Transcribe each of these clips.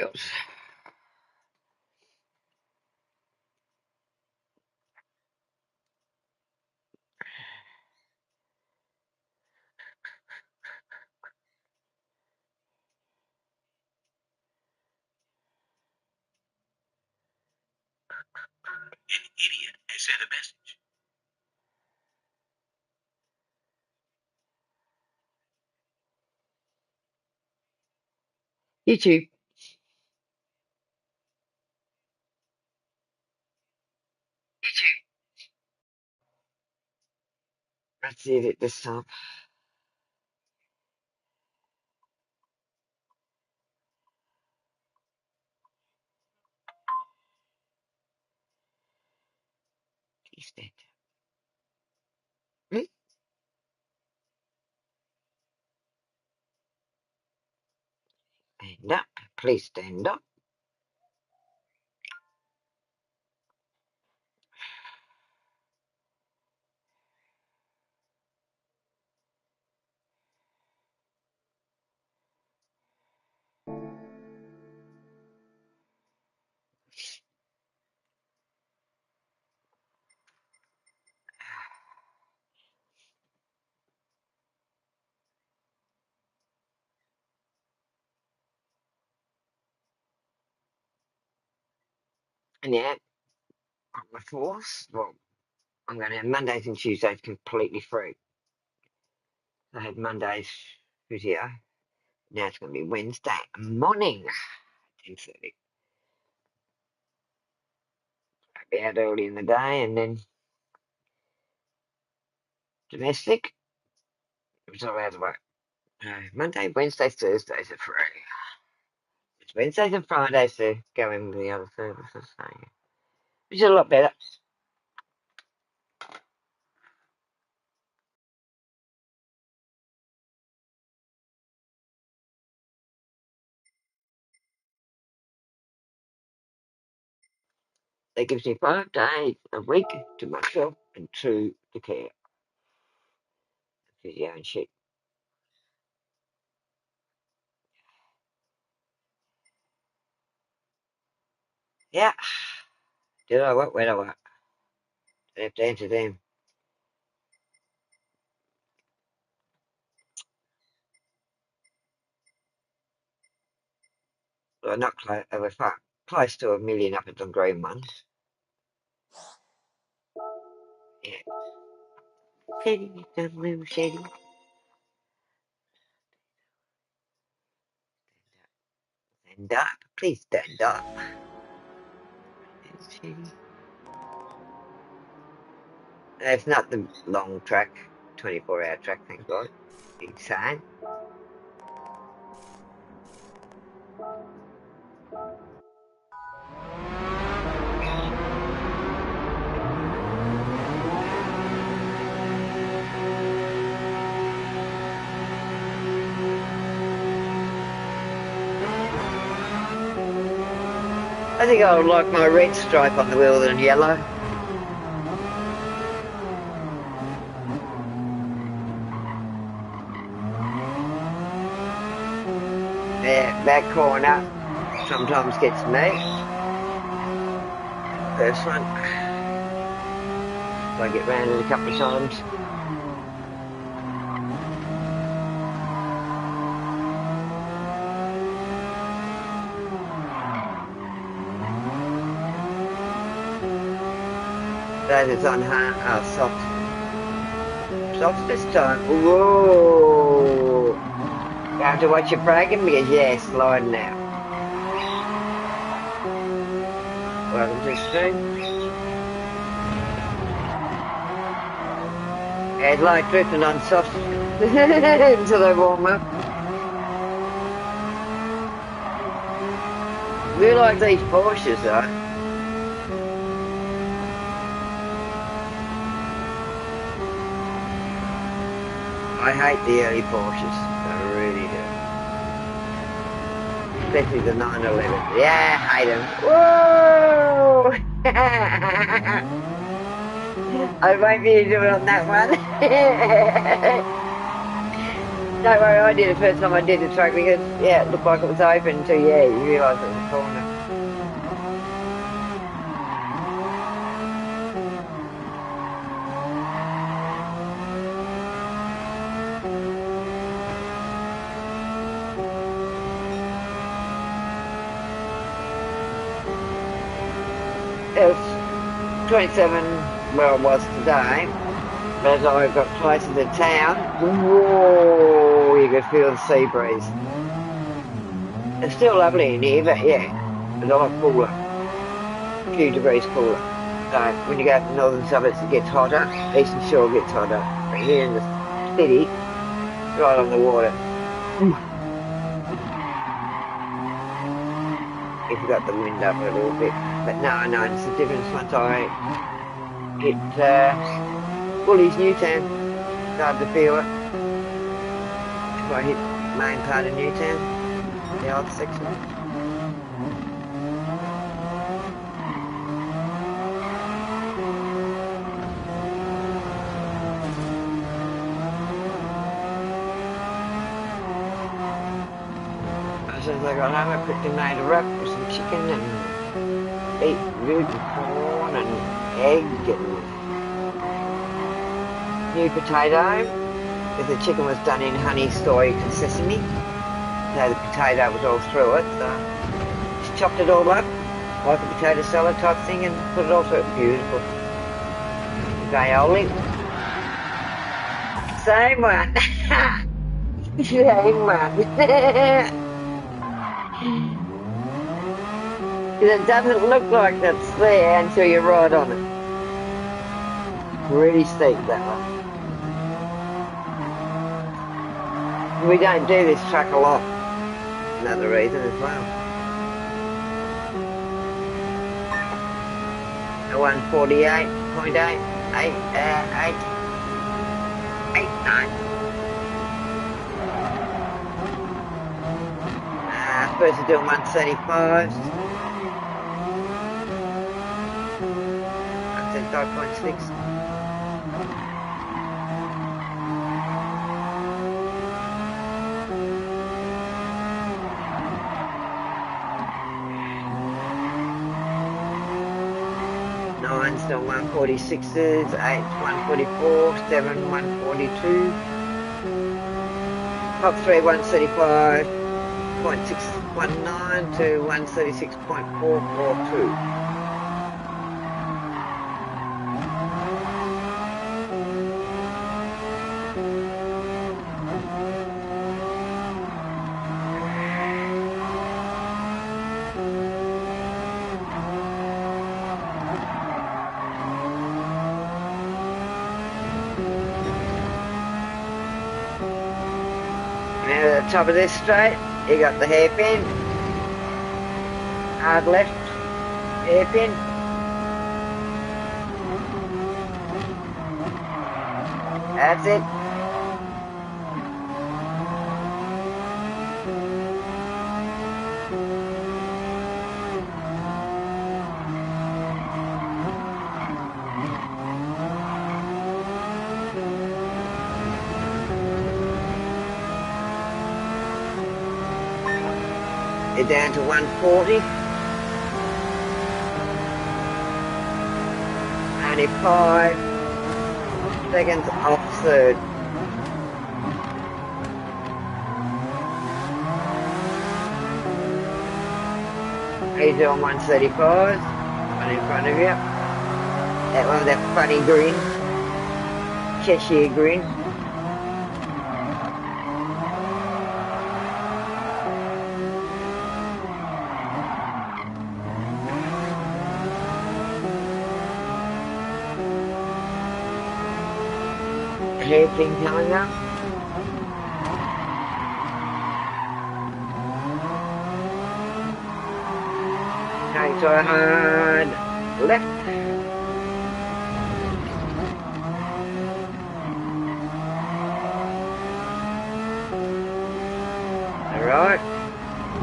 Oops. An idiot has sent a message. YouTube. YouTube. Let's see it this time. Please stand up. Stand up. Please stand up. And yeah, on the 4th, well, I'm going to have Mondays and Tuesdays completely free. I had Monday's video. Now it's going to be Wednesday morning, 10:30. I'll be out early in the day and then domestic. It's all out of the way. Monday, Wednesdays, Thursdays are free. It's Wednesdays and Fridays to go in with the other services. So, yeah. Which is a lot better. That gives me 5 days a week to myself and 2 to care, physio and shit. Yeah. Did I work? Where do I work? I have to answer them. Well, not close. We're far close to 1 million up at the green ones. Yeah. Shady, done little shady. Stand up. Please stand up. Shady. It's not the long track, 24-hour track, thank God. Insane. I think I would like my red stripe on the wheel than yellow. Yeah, that corner sometimes gets me. First one. I get round it a couple of times. That is on soft. Soft this time. Whoa! You have to watch your braking because, yeah, sliding out. Welcome to the stream. Yeah, it's like drifting on soft until they warm up. We like these Porsches though. I hate the early Porsches. I really do. Especially the 911. Yeah, I hate them. Whoa! I won't be able to do it on that one. Don't worry, I did the first time I did the track because, yeah, it looked like it was open until, yeah, you realise it was a corner. It was 27 where it was today, but as I got closer to town, whoa, you could feel the sea breeze. It's still lovely in here, but yeah, it's a lot cooler, a few degrees cooler. So when you go up to the northern suburbs, it gets hotter. Eastern Shore gets hotter. But here in the city, right on the water, if you got the wind up a little bit. But no, I noticed the difference once I hit Woolies Newtown. Started to feel it. If I hit main part of Newtown, the old section. As soon as I got home, I quickly made a wrap with some chicken and beetroot and corn and egg and new potato. Because the chicken was done in honey, soy and sesame. So the potato was all through it. So just chopped it all up like a potato salad type thing and put it all through it. Beautiful. Aioli. Same one. Same one. Because it doesn't look like it's there until you ride on it. Pretty steep, that one. We don't do this track a lot. Another reason as well. A 148.8, 8, 9. Supposed to do 135. 135.6. Nines still 146s, 8 144, 7 142, top 3 135.619 to 136.442. Now at the top of this straight, you got the hairpin, hard left, hairpin. That's it. You're down to 140. Only 5 seconds off third. He's on 135. One in front of you. That one with that funny grin. Cheshire grin. Hairpin coming up. Okay, so hard left. Alright.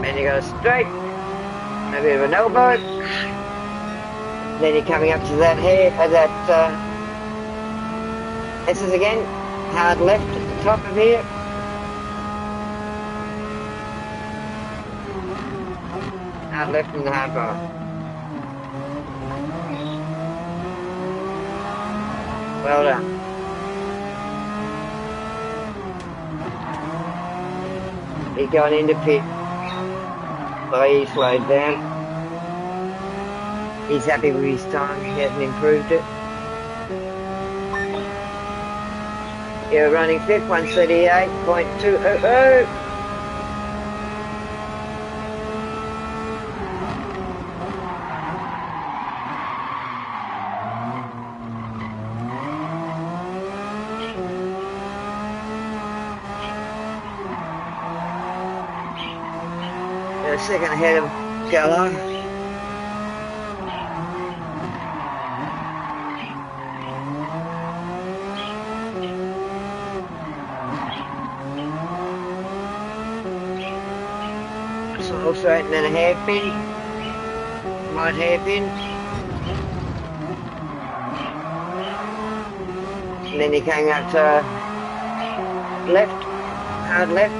Then you go straight. A bit of an elbow. Then you're coming up to that S's again, hard left at the top of here. Hard left and hard right. Well done. He got into pit, so he slowed down. He's happy with his time, he hasn't improved it. You're running fifth, 138.200. Second ahead of Gallo. Small straight and then a hairpin. Right hairpin. And then he came out to left, hard left.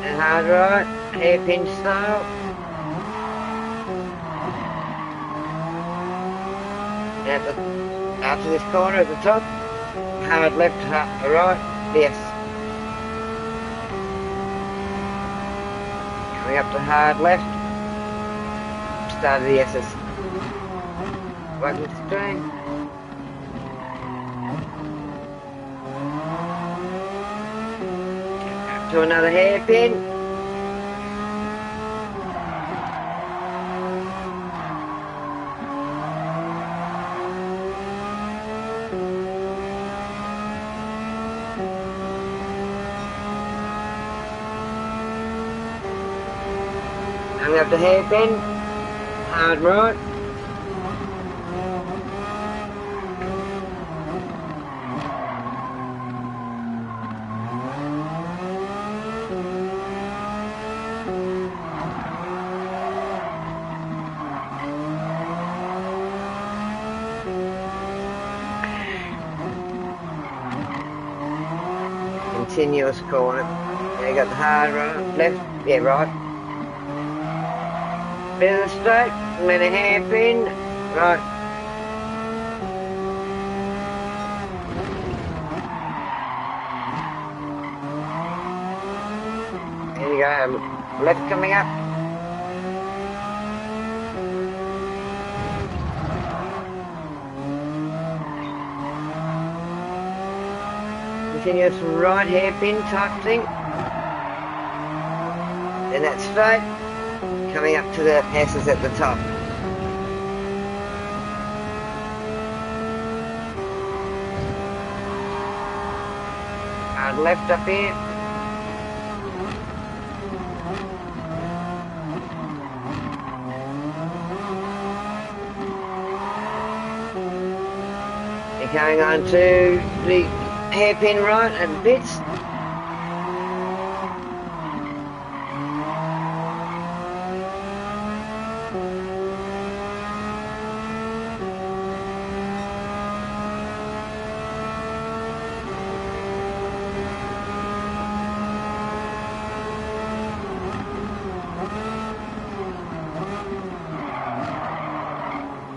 And hard right, hairpin style. And after this corner at the top, hard left, hard right, yes. Coming up to hard left, start of the S's. Welcome to train. To another hairpin. Coming up to hairpin, hard right. Continuous corner. Now you got the hard right, left, yeah, right. Bit of the straight, and then a hairpin, right. There you go, left coming up. Continuous right hairpin type thing. Then that straight, coming up to the S's at the top. Hard left up here. You're going on to the hairpin right and bits.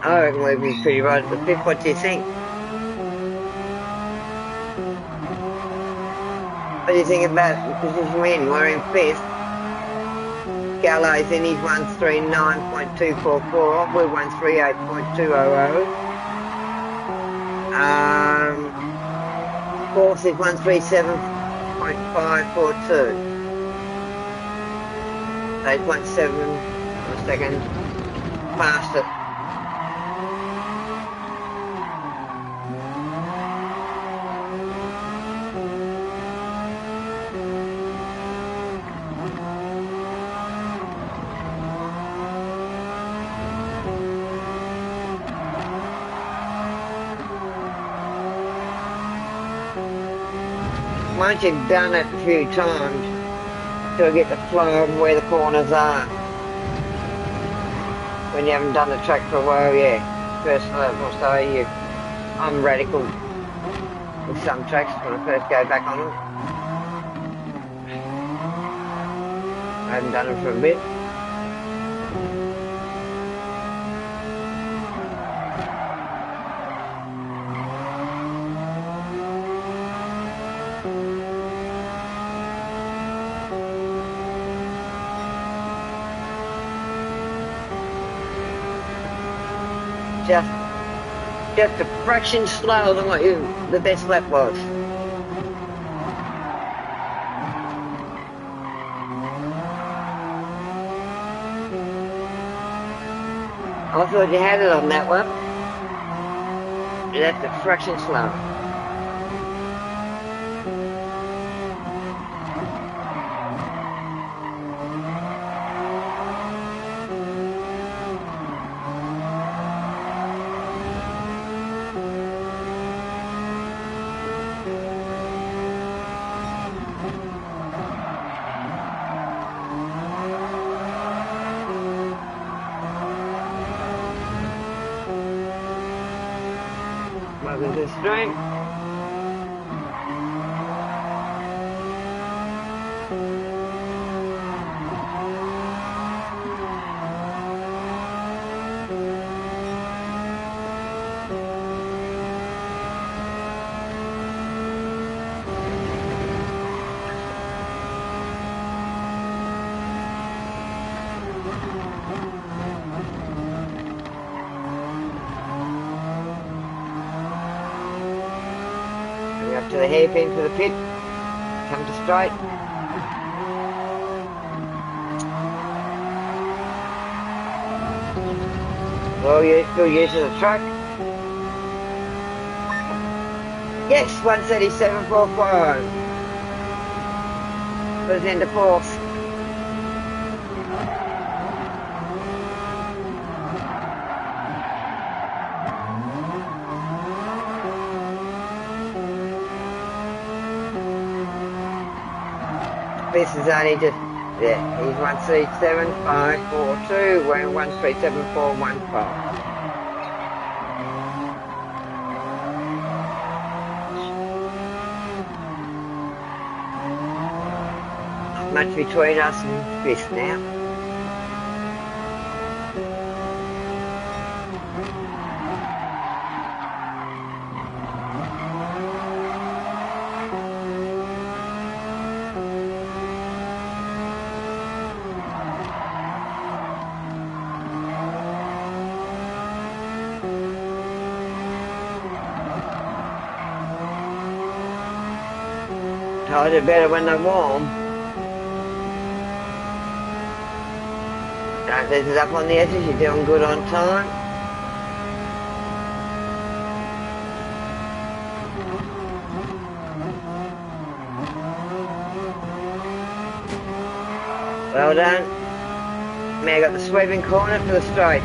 I reckon we'll be pretty right at the fifth. What do you think? What do you think about the position we're in? We're in fifth. Gallo's in his 139.244. We're 138.200. Fourth is 137.542. 8.7 a second past it. Once you've done it a few times, you'll get the flow of where the corners are. When you haven't done the track for a while, yeah. First level, so I'm radical with some tracks when I first go back on them. haven't done it for a bit. Just a fraction slower than what the best lap was. I thought you had it on that one. That's a fraction slower. Welcome to the stream. Up to the hairpin for the pit. Come to straight. Well, you're still using the truck. Yes, 137.45. Goes into fourth. This is only just, yeah, he's 137.542, we're 137.415. Much between us and fifth now. Tires are better when they're warm. Don't lose it up on the edges, you're doing good on time. Well done. Now got the sweeping corner for the straight.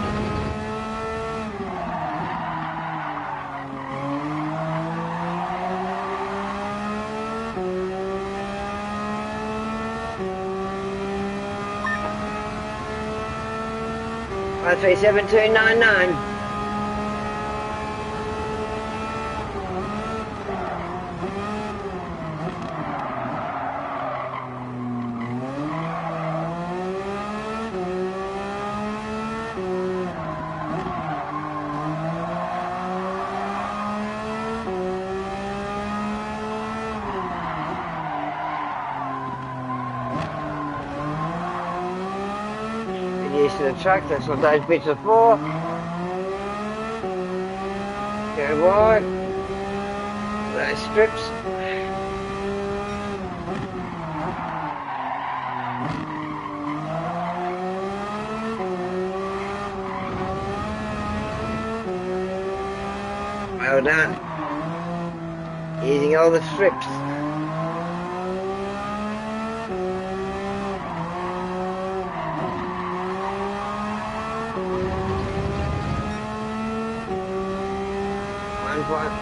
One 37299. Used to the truck, that's what those bits are for. Go wide. Those strips. Well done. Using all the strips.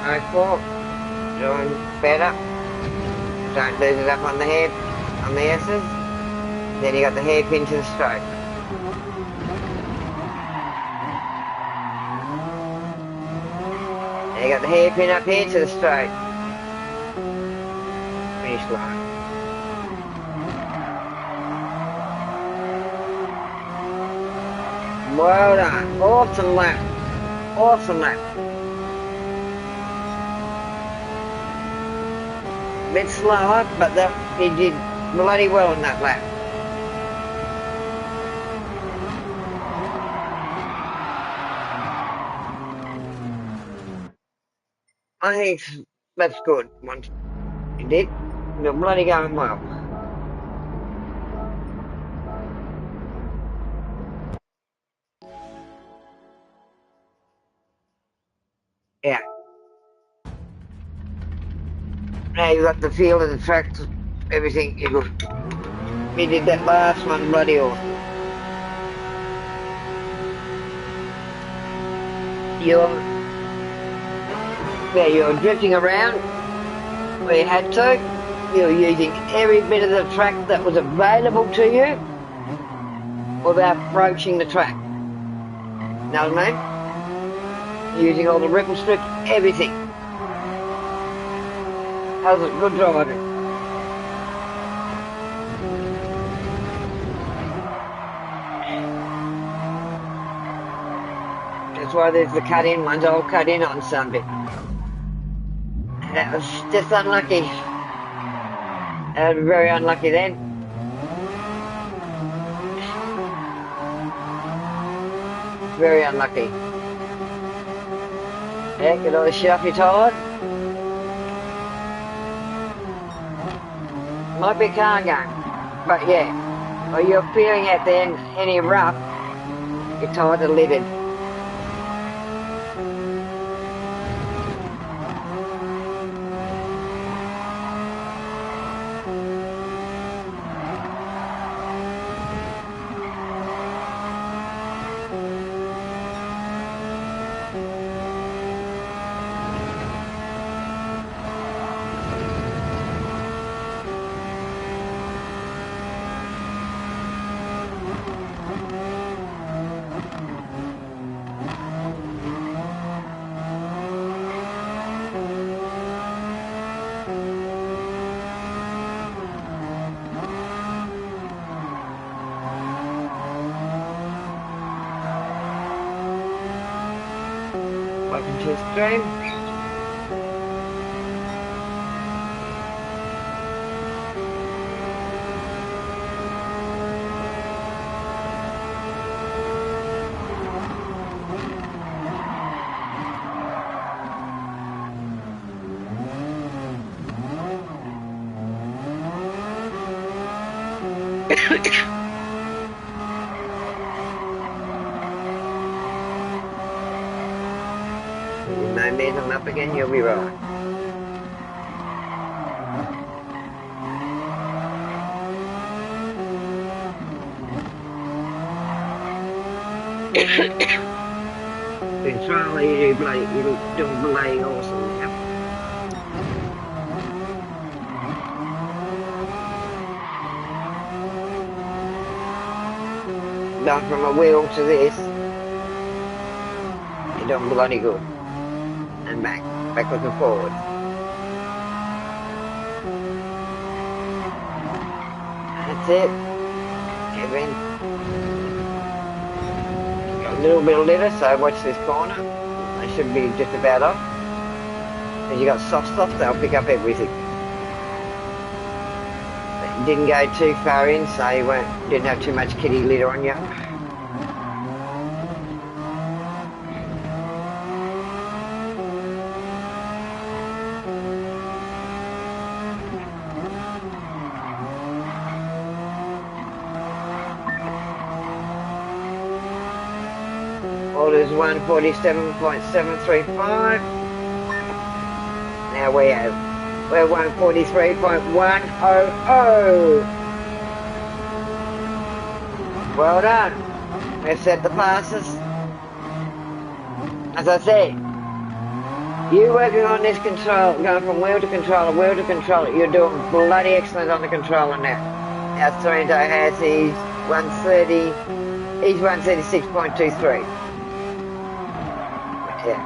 .04, doing better. Don't lose it up on the hair, on the S's. Then you got the hairpin to the stroke. Then you got the hairpin up here to the stroke. Finish line. Well done. Awesome lap. Awesome lap. A bit slower, but he did bloody well in that lap. I think that's good. Once he did, you're bloody going well. Yeah. Now you got the feel of the track, everything. He did that last one bloody awesome. You're drifting around where you had to. You're using every bit of the track that was available to you without broaching the track. Know what I mean? Using all the ripple strips, everything. How's it? Good driving. That's why there's the cut-in ones. I'll cut in on Sunday. That was just unlucky. That was very unlucky then. Very unlucky. Yeah, get all the shit off your tyre. Might be a car going. But yeah. Or you're feeling at the end any rough, your tyres are lidded. Welcome to the stream. Momentum up again, you'll be right. Control, you're doing bloody awesome now. Going from a wheel to this, you're doing bloody good. And backwards and forwards. That's it. Kevin. Got a little bit of litter, so watch this corner. They should be just about off. Because you got soft, they'll pick up everything. But you didn't go too far in, so you didn't have too much kitty litter on you. Orders 147.735. Now we're 143.100. Well done. We've set the passes. As I said, you working on this control, going from wheel to controller, you're doing bloody excellent on the controller now. Our Sorrento has his 130, he's 136.23. Yeah.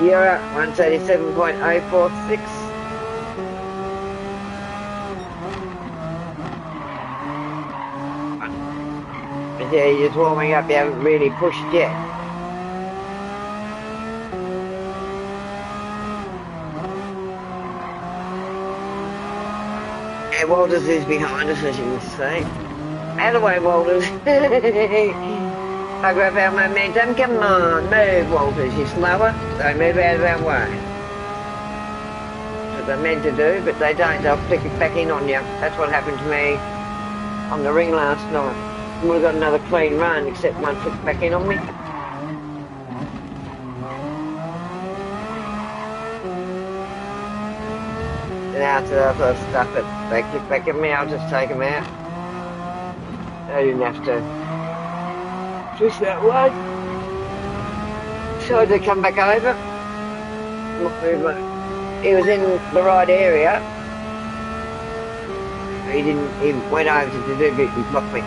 You're at 137.046. Yeah, you're just warming up. You haven't really pushed yet. And Walters is behind us, as you can see. Out of the way, Walters. I grab our momentum. Come on, move, Walters. You're slower, so move out of our way. That's what they're meant to do, but they don't. They'll flick it back in on you. That's what happened to me on the ring last night. I would have got another clean run, except one flicked back in on me. And after that, I stuff it. They flick back at me, I'll just take them out. I didn't have to twist that way. So they come back over. He was in the right area. He went over to do it, he blocked me.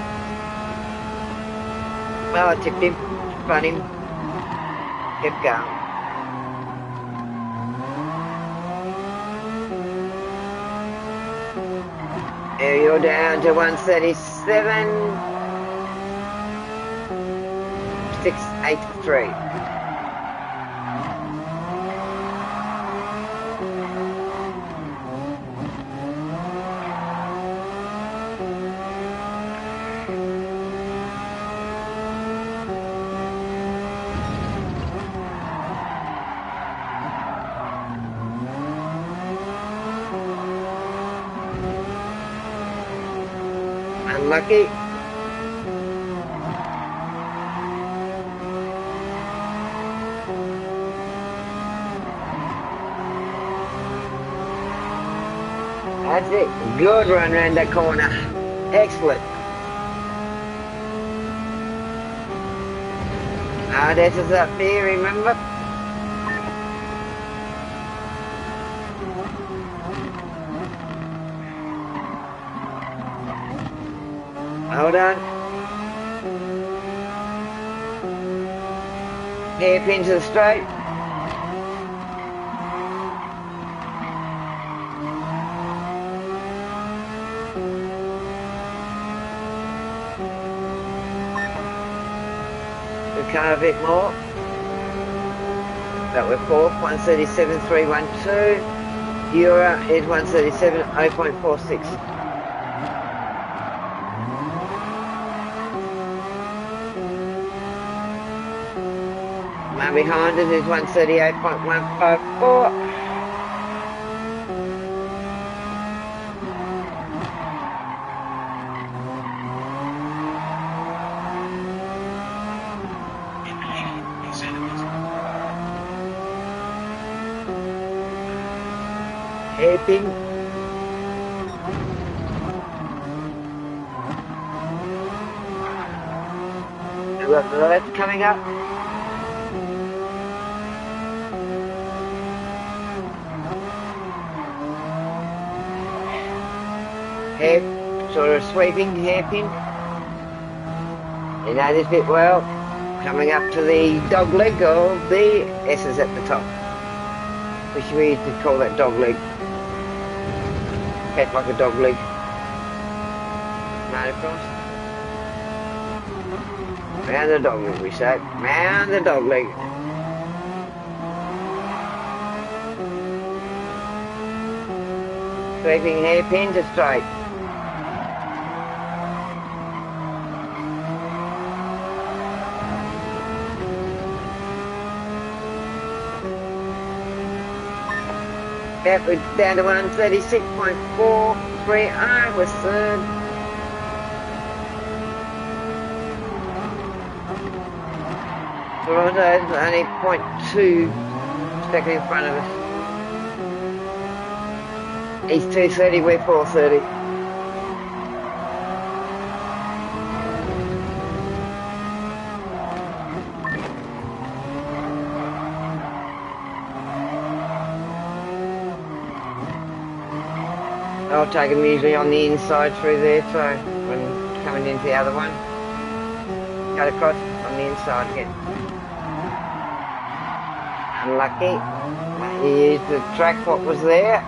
Well, I tipped him, spun him, kept going. Now you're down to 137, 683. Unlucky. That's it. Good run around that corner. Excellent. This is up there, remember? Hold on. Hairpin to the straight. Car a bit more. That we're fourth, 137.312. Euro is 137, 0.46. Man behind us is 138.154. Hairpin. We've got the left coming up. Hair, sort of sweeping hairpin. You know this bit well. Coming up to the dog leg of the S's at the top. Wish we used to call that dog leg. Head like a dog leg. Right across. Round the dog leg, we say. Round the dog leg. Sweeping hairpin to straight. That was down to 136.430 was third. Toronto's only 0.2 second in front of us. He's 230, we're 430. I'll take them usually on the inside through there, so when coming into the other one, cut across on the inside again. Unlucky. He used the track what was there.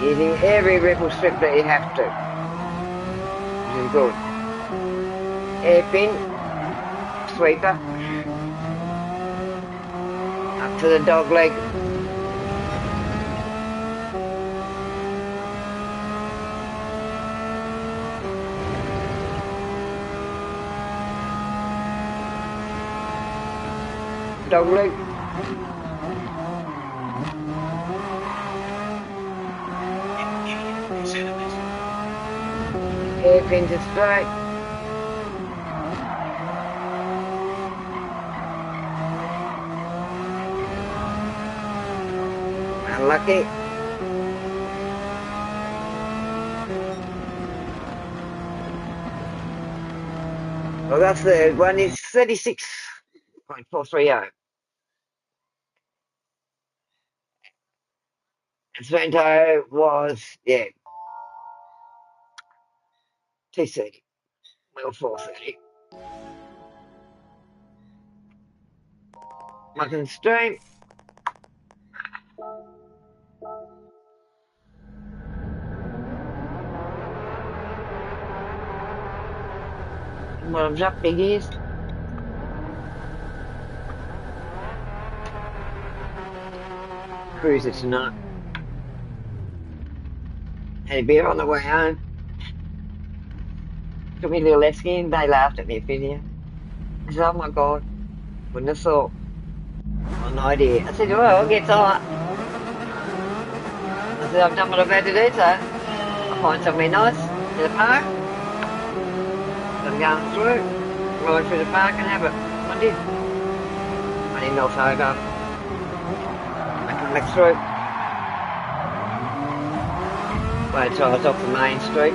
Using every ripple strip that you have to. is good. Hairpin, sweeper, up to the dog leg. Dog leg. Idiot, they sent a message. Hairpin to straight. Unlucky. Well, that's the one is 36.430. And Sorrento was, yeah, 230. Well, 430. Mucking stream. Bottoms up, big ears. Cruiser tonight. Had a beer on the way home. Took me a little Lesky and they laughed at me video. I said, oh my God, wouldn't have thought. Got an idea. I said, well, it gets on. I said, I've done what I've had to do, so I'll find somewhere nice in the park. So I'm going through, ride through the park and have it. I did. I didn't knock over. I come back through. Wait till I was off the main street.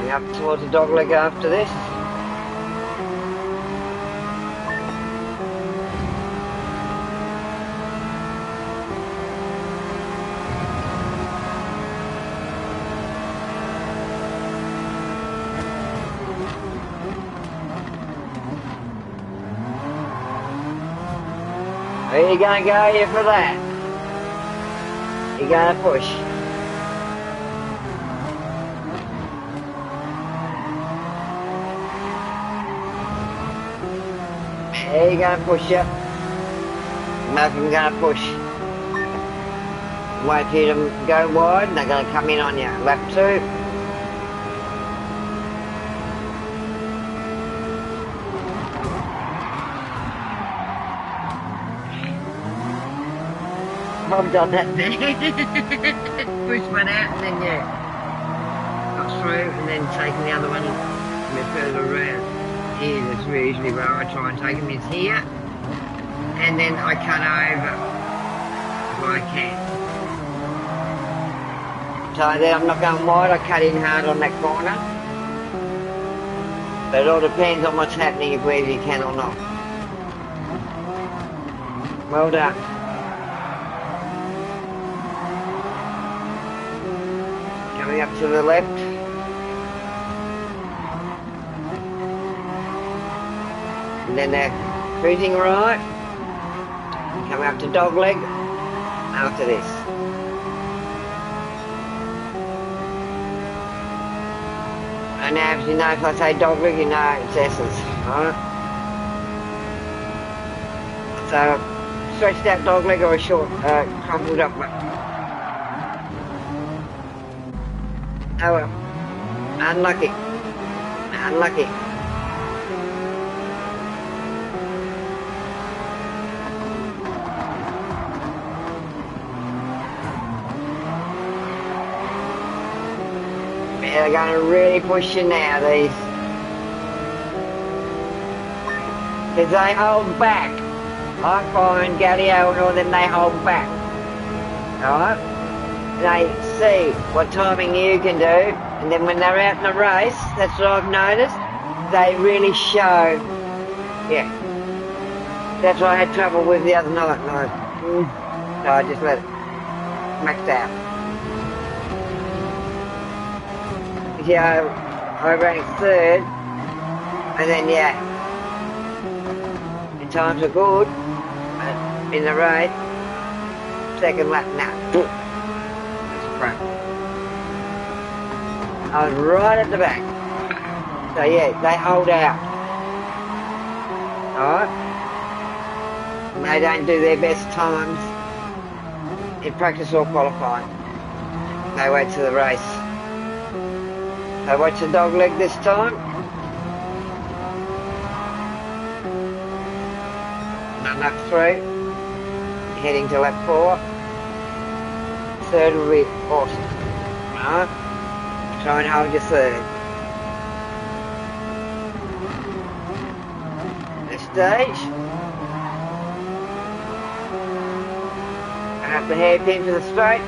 Up towards the dog leg after this. Are you gonna go here for that? You gonna push? There you gonna push you. Malcolm gonna push. Wait for you to go wide and they're gonna come in on you. Lap 2. I've done that there. Push one out and then yeah. Got through and then taking the other one a bit further around. Here, that's usually where I try and take them is here. And then I cut over if I can. So then I'm not going wide, I cut in hard on that corner. But it all depends on what's happening, if whether you can or not. Well done. Coming up to the left. And then they're cruising right. Coming up to dog leg after this. And now, as you know, if I say dog leg, you know it's S's, right? So, stretched out dog leg or a short, crumpled up one. Oh well. Unlucky. Unlucky. They're going to really push you now, these. because they hold back. I find Gallio and all them, they hold back. Alright? They see what timing you can do, and then when they're out in the race, that's what I've noticed, they really show, yeah. That's what I had trouble with the other night, so I just let it max out. Yeah, I ranked third, and then yeah, the times are good, but in the race, second lap, nah, that's crap. I was right at the back. So yeah, they hold out. Alright? They don't do their best times in practice or qualifying. They wait till the race. So watch the dog leg this time. On lap 3. Heading to lap 4. Third will be awesome. Alright? Try and hold your third. This stage. And up the hairpin to the straight.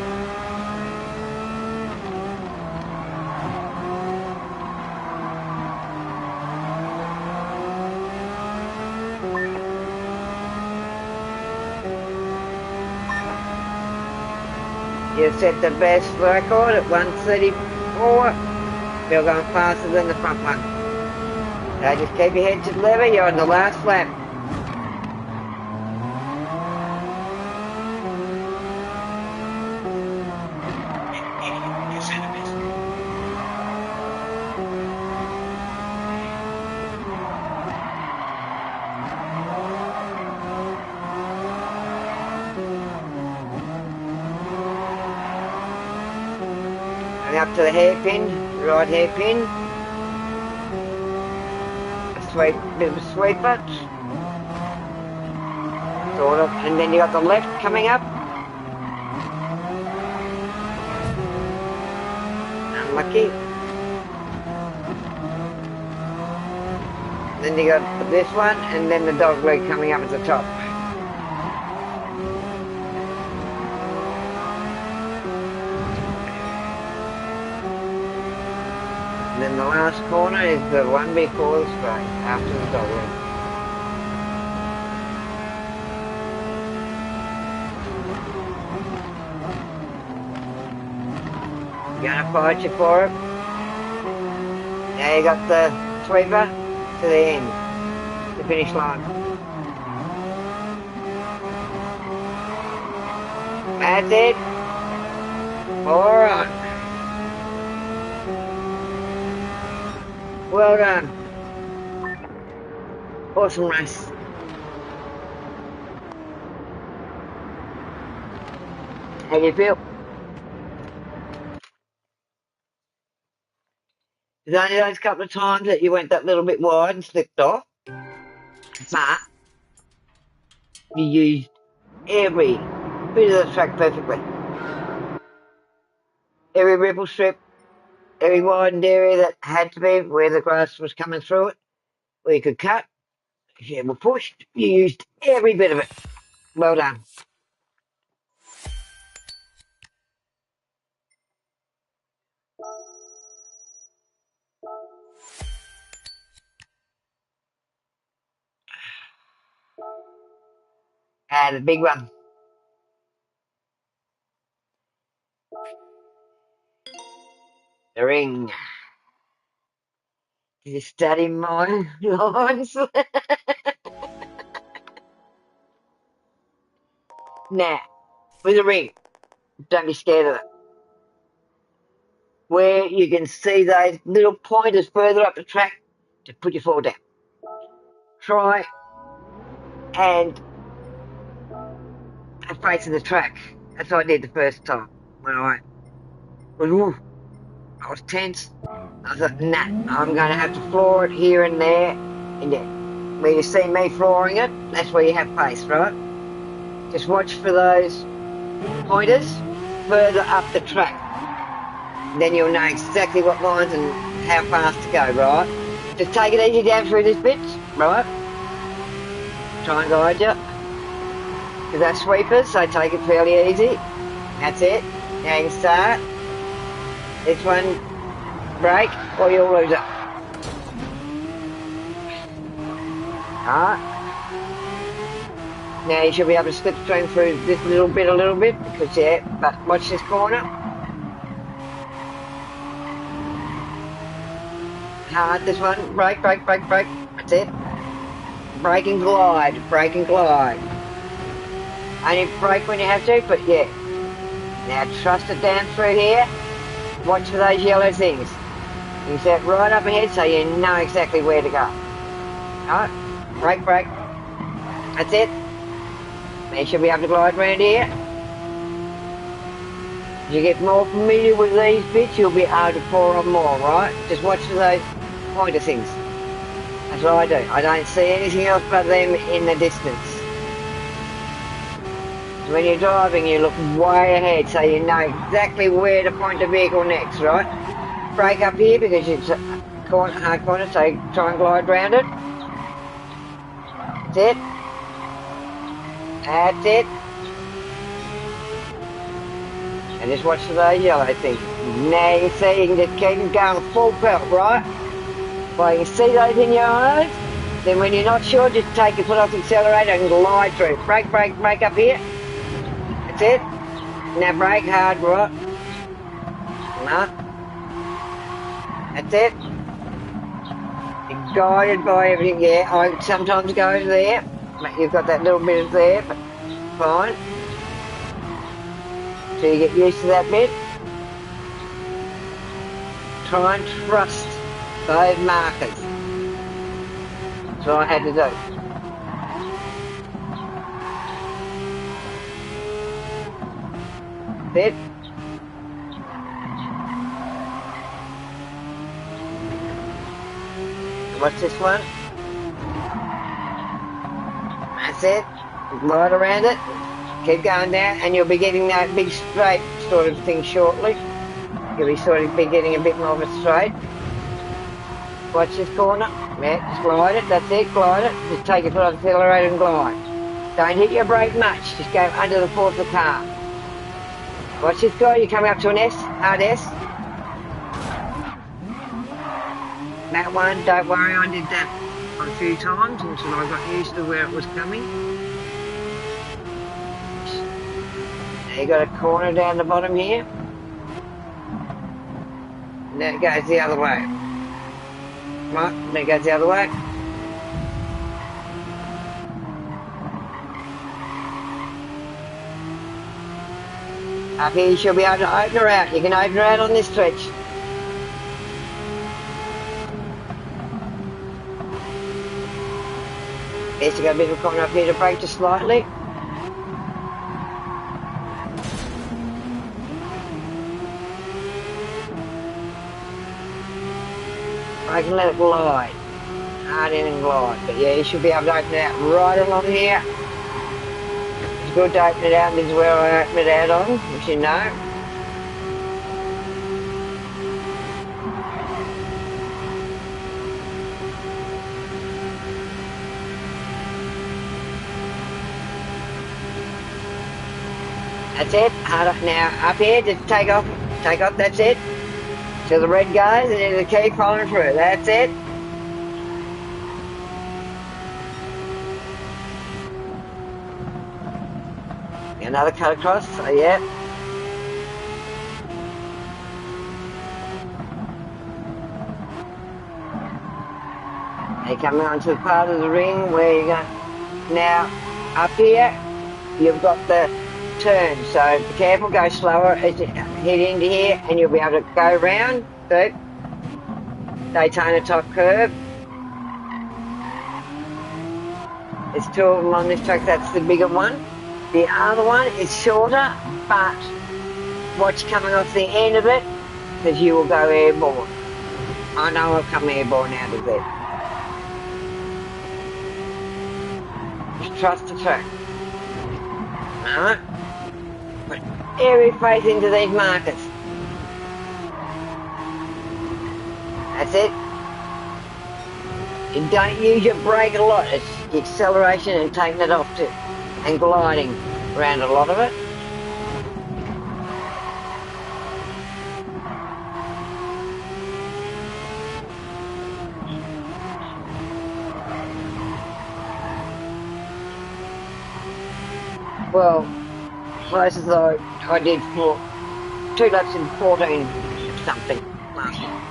You set the best record at 1:34. You're going faster than the front one. So just keep your head to the lever, you're on the last lap. Idiot, you said the best. And up to the hairpin, right hairpin. A bit of a sweeper. Sort of. And then you got the left coming up. Unlucky. Then you got this one, and then the dog leg coming up at the top. And then the last corner is the one before the straight, after the dog leg. Gonna fight you for it. Now you got the sweeper to the end, the finish line. That's it. Alright. Well done. Awesome race. How do you feel? There's only those couple of times that you went that little bit wide and slipped off, but you used every bit of the track perfectly. Every ripple strip, every widened area that had to be where the grass was coming through it, where you could cut. If you were pushed, you used every bit of it. Well done. And the big one. The ring. Did you study my lines? Nah, with a ring. Don't be scared of it. Where you can see those little pointers further up the track to put your foot down. Try and facing the track. That's what I did the first time when I was tense. I thought, nah, I'm going to have to floor it here and there. And yeah, where you see me flooring it, that's where you have pace, right? Just watch for those pointers further up the track. Then you'll know exactly what lines and how fast to go, right? Just take it easy down through this bit, right? try and guide you. Because they're sweepers, so take it fairly easy. That's it. Now you can start. This one, brake, or you'll lose it. Alright. Now you should be able to slipstream through this a little bit, because yeah, but watch this corner. Hard, this one, brake, that's it. Brake and glide. Only brake when you have to, but yeah. Now trust it down through here. Watch for those yellow things. You set right up ahead so you know exactly where to go. Alright, brake. That's it. Now you should be able to glide around here. As you get more familiar with these bits, you'll be able to pour on more, right? Just watch for those pointer things. That's what I do. I don't see anything else but them in the distance. So when you're driving, you look way ahead so you know exactly where to point the vehicle next, right? Brake up here because it's a hard corner, so try and glide around it. That's it. That's it. And just watch for those yellow things. Now you see, you can just keep going full pelt, right? Well, you can see those in your eyes. Then when you're not sure, just take your foot off the accelerator and glide through. Brake up here. That's it. Now brake hard, right? No. That's it. You're guided by everything, yeah. I sometimes go there, but you've got that little bit of there, but fine. So you get used to that bit. Try and trust those markers. That's what I had to do. That's it. What's this one? That's it. Right around it. Keep going down and you'll be getting that big straight sort of thing shortly. You'll be sort of getting a bit more of a straight. Watch this corner. Yeah, just glide it. That's it. Glide it. Just take your foot off the accelerator and glide. Don't hit your brake much. Just go under the floor of the car. Watch this guy. You're coming up to an S. Hard S. That one, don't worry. I did that a few times until I got used to where it was coming. Now you got a corner down the bottom here. Now it goes the other way. Right, now it goes the other way. Up here you should be able to open her out. You can open her out on this stretch. Yes, you got a bit of a corner up here to brake just slightly. I can let it glide. Hard in and glide. But yeah, you should be able to open it out right along here. It's good to open it out. This is where I open it out on, as you know. That's it. Hard up now. Up here, just take off. That's it. Till the red goes, and then the key following through. That's it. Another cut across. So yeah. Now you're coming onto the part of the ring where you're going. Now up here, you've got the turn, so be careful, go slower as you head into here and you'll be able to go round. So Daytona top curve. There's two of them on this track, that's the bigger one. The other one is shorter, but watch coming off the end of it because you will go airborne. I know I'll come airborne out of there. Just trust the track. Alright? Put every faith into these markers. That's it. You don't use your brake a lot. It's the acceleration and taking it off to, and gliding around a lot of it. Well, most of the I did for 2 laps in 14 something last night.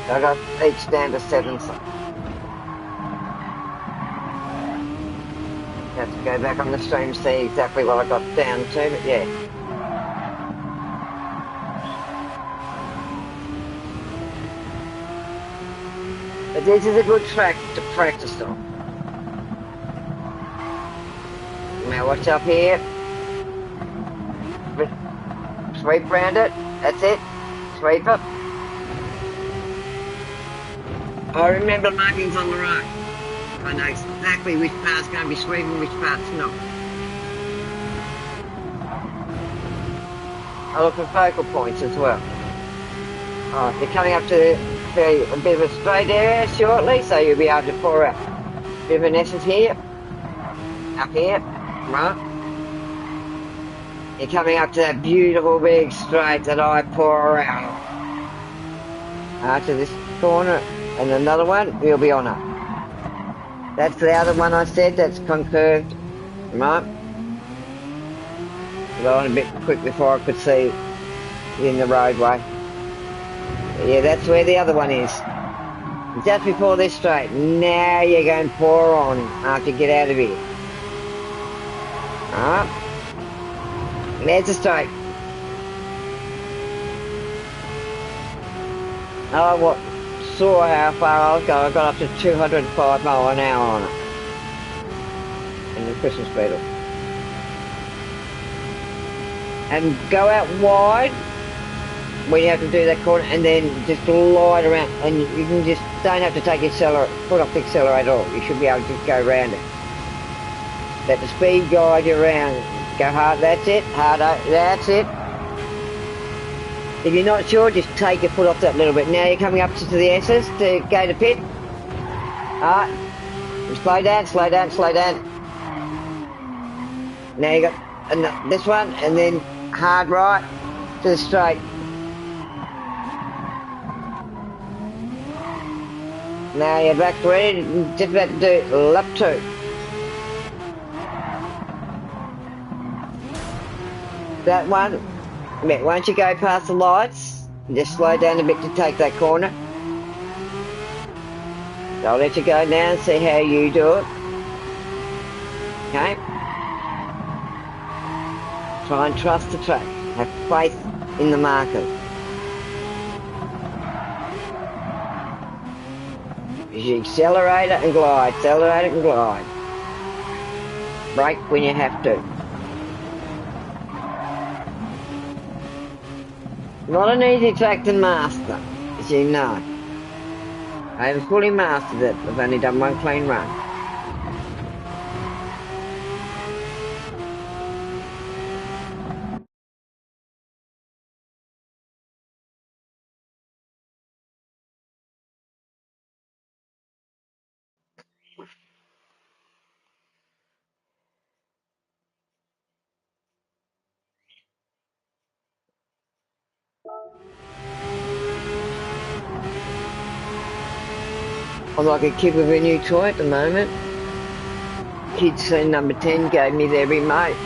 So I got each down to 7 something. Have to go back on the stream to see exactly what I got down to, but yeah. But this is a good track to practice on. Now watch up here. Sweep round it. That's it. Sweep it. I remember markings on the road. I know exactly which part's going to be sweeping, which part's not. I look for focal points as well. Alright, you're coming up to a bit of a straight area shortly, so you'll be able to pour out a bit of an essence here. Up here. Right. You're coming up to that beautiful big straight that I pour out. After this corner and another one, we'll be on up. That's the other one I said, that's concurved. Right. I went a bit quick before I could see in the roadway. But yeah, that's where the other one is. Just before this straight. Now you're going to pour on after you get out of here. Alright. There's a straight. I saw how far I was going. I got up to 205 mile an hour on it. In the Christmas Beetle. And go out wide when you have to do that corner, and then just glide around, and you can just don't have to take your foot off the accelerator at all. You should be able to just go around it. Let the speed guide you around. Go hard, that's it, harder, that's it. If you're not sure, just take your foot off that little bit. Now you're coming up to the S's to go to pit. Alright, slow down, slow down, slow down. Now you got this one, and then hard right to the straight. Now you're back ready, just about to do lap 2. That one, once you go past the lights, just slow down a bit to take that corner. So I'll let you go now and see how you do it. Okay? Try and trust the track. Have faith in the markers. You accelerate it and glide, accelerate it and glide. Brake when you have to. Not an easy track to master, as you know. I haven't fully mastered it, I've only done one clean run. I'm like a kid with a new toy at the moment. Kids number 10 gave me their remote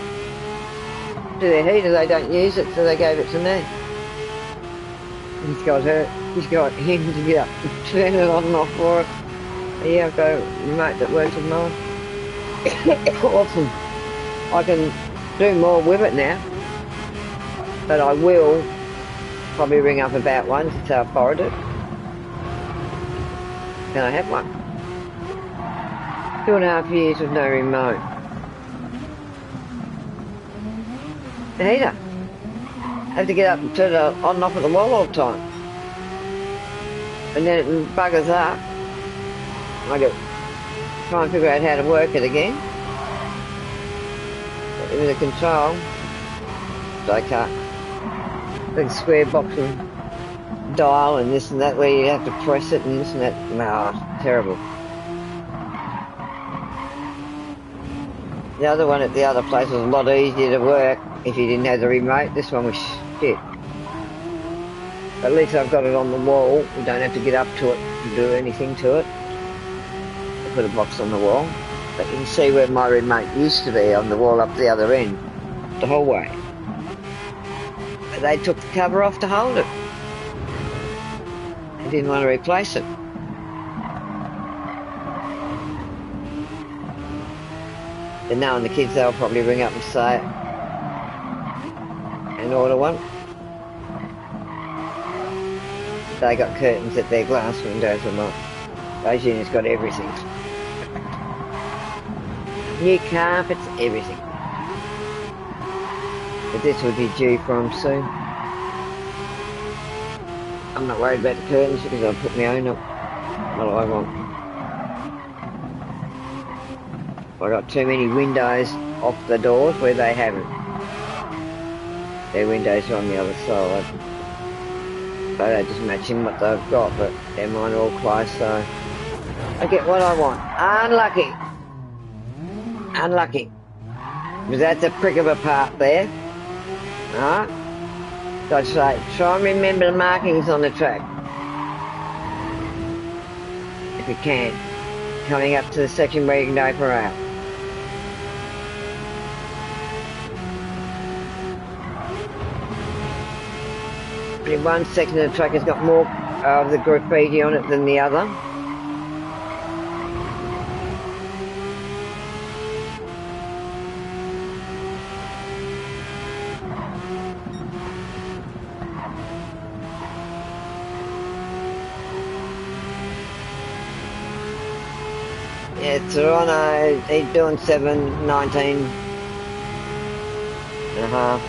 to their heater. They don't use it, so they gave it to me. He's got him to get up and turn it on and off for it. Yeah, I've got a remote that works with mine. Awesome. I can do more with it now. But I will probably ring up about one to say I've borrowed it. Can I have one? 2.5 years with no remote. The heater. I have to get up and turn it on and off at the wall all the time. And then it buggers up. I got to try and figure out how to work it again. But with the control, it's okay. Big square box of dial and this and that where you have to press it and this and that. Oh, terrible. The other one at the other place was a lot easier to work if you didn't have the remote. This one was shit. At least I've got it on the wall. We don't have to get up to it and do anything to it. I put a box on the wall. But you can see where my remote used to be on the wall up the other end, the whole way. But they took the cover off to hold it. They didn't want to replace it. But knowing the kids, they'll probably ring up and say and order one. They got curtains at their glass windows or not. Those units got everything. New carpets, everything. But this would be due for them soon. I'm not worried about the curtains because I'll put my own up. What do I want? I got too many windows off the doors where they haven't. Their windows are on the other side. So they're just matching what they've got, but they're mine are all close, so I get what I want. Unlucky. Unlucky. Because that's a prick of a part there. Alright? So I'd say, try and remember the markings on the track. If you can. Coming up to the section where you can go for out. In one section of the track has got more of the graffiti on it than the other. Yeah, Toronto, he's doing 7:19 and a half.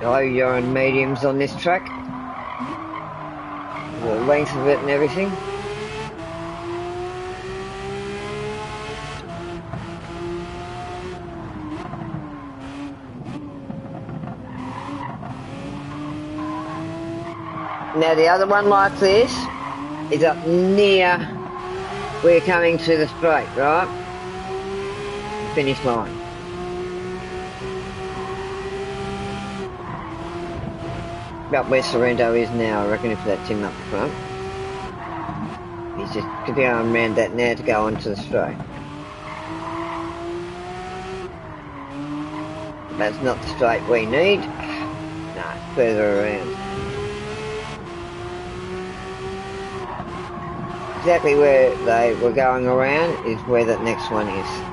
Oh, you're on mediums on this track. The length of it and everything. Now the other one like this is up near where you're coming to the straight, right? The finish line. About where Sorrento is now, I reckon, if that's him up front. He's just going around that now to go onto the straight. That's not the straight we need. No, it's further around. Exactly where they were going around is where that next one is.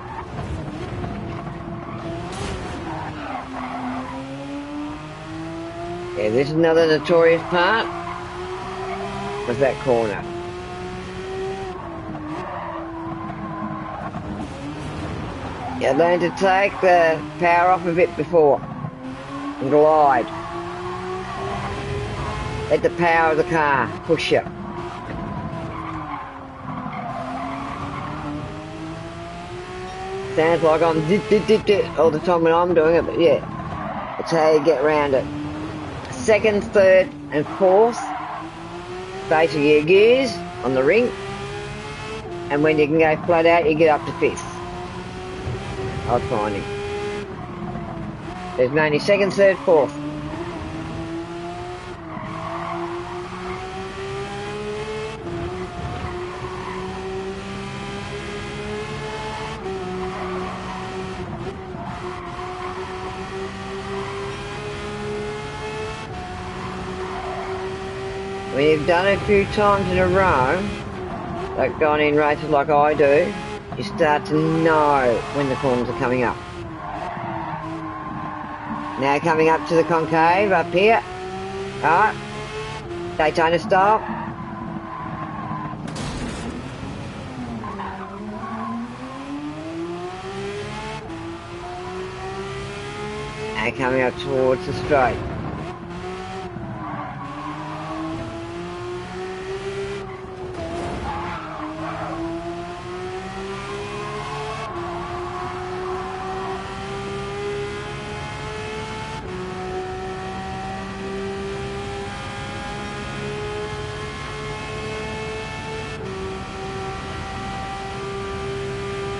Yeah, this is another notorious part. Was that corner. You learn to take the power off a bit before and glide. Let the power of the car push you. Sounds like I'm dit all the time when I'm doing it, but yeah, that's how you get around it. Second, third and fourth, base of your gears on the ring, and when you can go flat out you get up to fifth. I was finding. There's only second, third, fourth. When you've done it a few times in a row, like gone in races like I do, you start to know when the corners are coming up. Now coming up to the concave up here. Alright. Daytona style. and coming up towards the straight.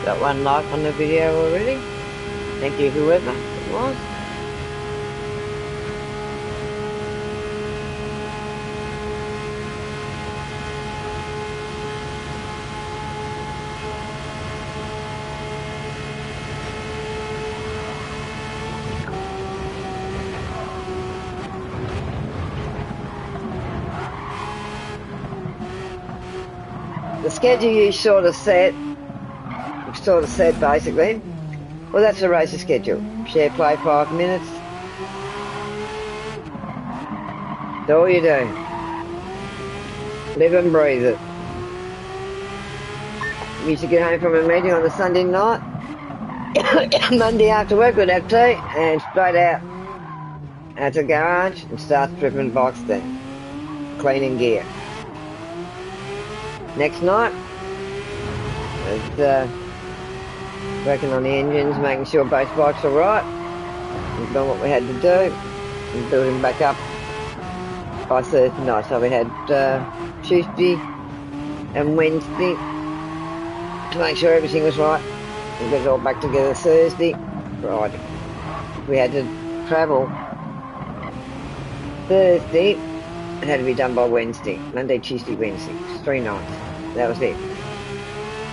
Got one like on the video already. Thank you, whoever it was. The schedule you sort of set basically. Well, that's the racer schedule. Share play 5 minutes. That's all you do. Live and breathe it. We used to get home from a meeting on a Sunday night. Monday after work we'd have tea and straight out to the garage and start stripping bikes down. Cleaning gear. Next night, it's working on the engines, making sure both bikes are right. We've done what we had to do and building back up by Thursday night. So we had Tuesday and Wednesday to make sure everything was right. We got it all back together Thursday, Friday. We had to travel Thursday. It had to be done by Wednesday. Monday, Tuesday, Wednesday. 3 nights. That was it.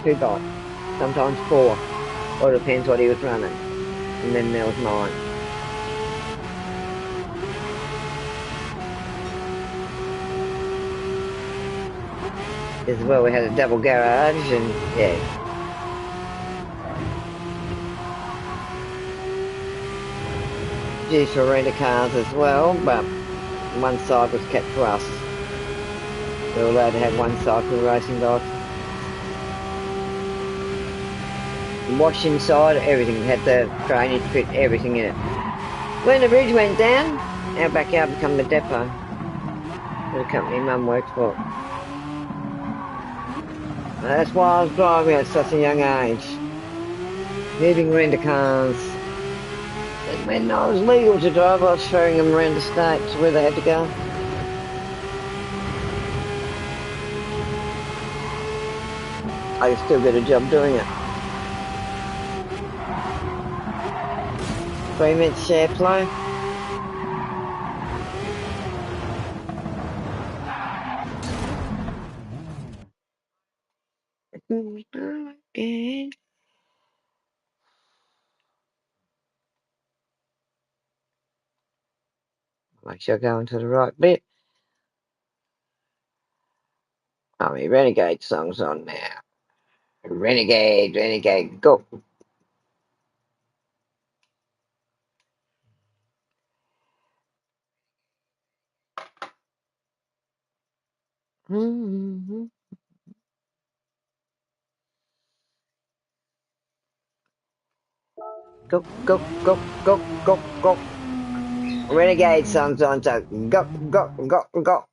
2 bikes. Sometimes 4. Or it depends what he was running. And then there was mine. As well, we had a double garage and yeah. Used for rent cars as well, but one side was kept for us. We were allowed to have one side for the racing bikes. Wash inside, everything. Had the drainage pit, everything in it. When the bridge went down, our backyard became the depot for the company Mum worked for. That's why I was driving at such a young age. Needing rent-a-cars. And when I was legal to drive, I was ferrying them around the state to where they had to go. I still get a job doing it. 3 minutes share flow. Again. Make sure I go into the right bit. Oh, my Renegade song's on now. Renegade, Renegade, go. Mm-hmm. Go, go, go, go, go, go. Renegade song's on, so go, go, go, go.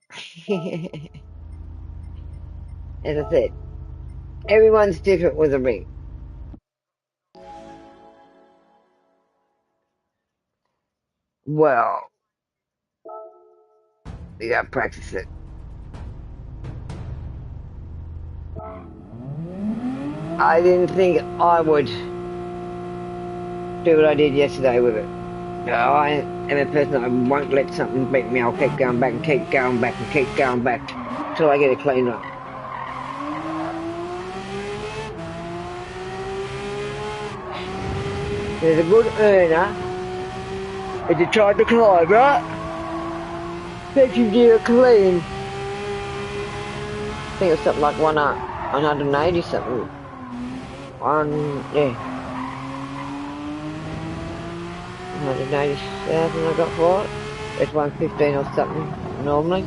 As I said, everyone's different with a ring. Well, you gotta practice it. I didn't think I would do what I did yesterday with it. No, I am a person that won't let something beat me. I'll keep going back and keep going back and keep going back till I get a clean run. There's a good earner if you tried to climb, right? If you do a clean, I think it's something like 180 something. Yeah. 180,000 I got for it. It's 115 or something normally.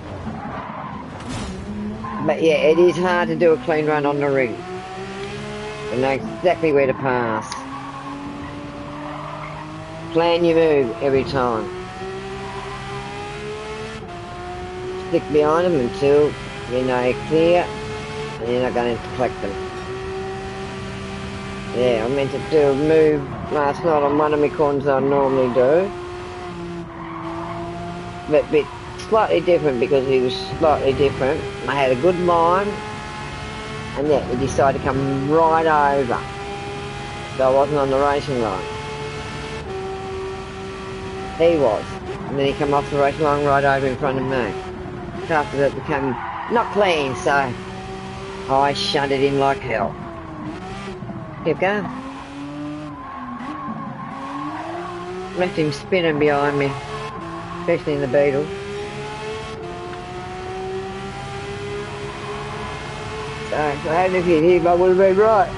But yeah, it is hard to do a clean run on the ring. You know exactly where to pass. Plan your move every time. Stick behind them until you know you're clear and you're not going to collect them. Yeah, I meant to do a move last night on one of my corners I normally do. But slightly different because he was slightly different. I had a good line and then he decided to come right over. So I wasn't on the racing line. He was. And then he came off the racing line right over in front of me. So after that it became not clean, so I shunted him like hell. Kept going. Left him spinning behind me, especially in the beetle. So if I hadn't hit him, I would have been right.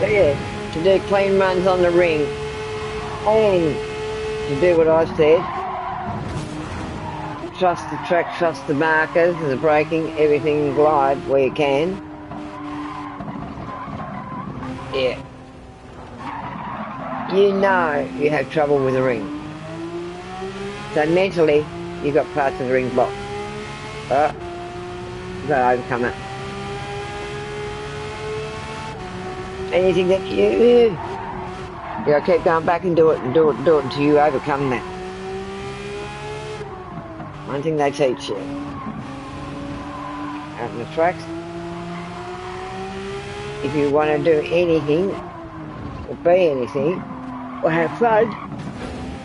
But yeah, to do clean runs on the ring and to do what I said, trust the track, trust the markers, the braking, everything glide where you can. Yeah. You know you have trouble with the ring. So mentally, you've got parts of the ring blocked. You've got to overcome it. Anything that you gotta keep going back and do it until you overcome that. One thing they teach you out in the tracks, if you want to do anything or be anything or have fun,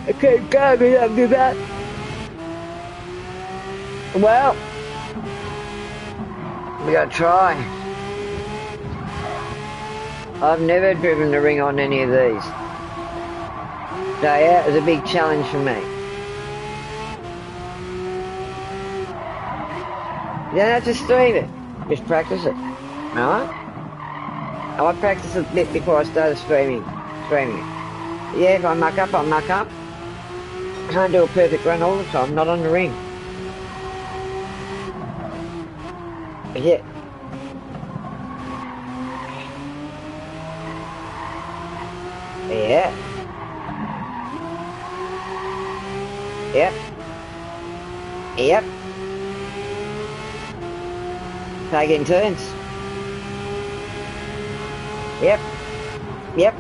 I keep going and I'll do that. Well, we gotta try. I've never driven the ring on any of these. So yeah, it was a big challenge for me. You don't have to stream it, just practice it, right? I practiced a bit before I started streaming it. Yeah, if I muck up, I muck up. I can't do a perfect run all the time, not on the ring. But yeah. Yeah. Yep. Yep. Taking turns. Yep. Yep.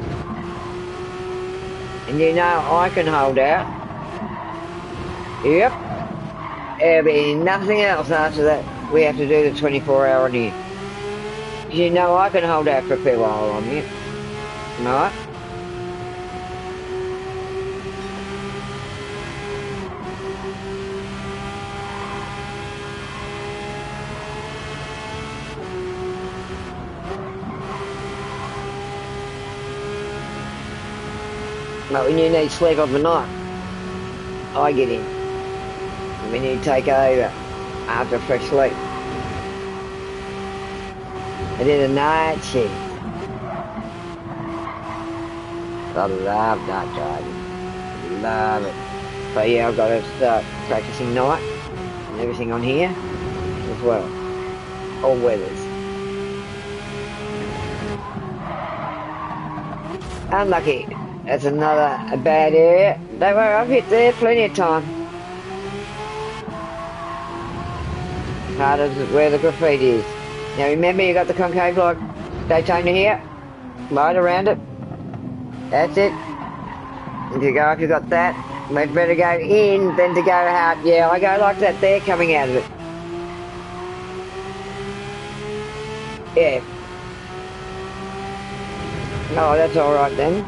And you know I can hold out. Yep. There'll be nothing else after that. We have to do the 24-hour on here. You know I can hold out for a fair while on here. Right? But when you need sleep overnight, I get in. And when you take over after a fresh sleep. I did a night shift. I love night driving. Love it. But yeah, I've got to start practicing night and everything on here as well. All weathers. Unlucky. That's another bad area. Don't worry, I've hit there plenty of time. Part of where the graffiti is. Now remember, you got the concave like Daytona here. Right around it. That's it. If you got that, much better go in than to go out. Yeah, I go like that there coming out of it. Yeah. Oh, that's alright then.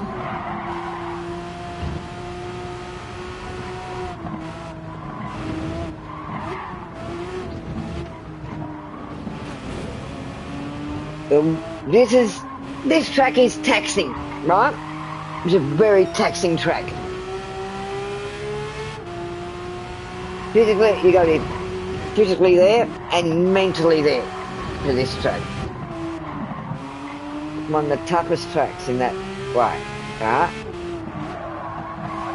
This track is taxing, right? It's a very taxing track. Physically, you got to be physically there and mentally there for this track. One of the toughest tracks in that way, right?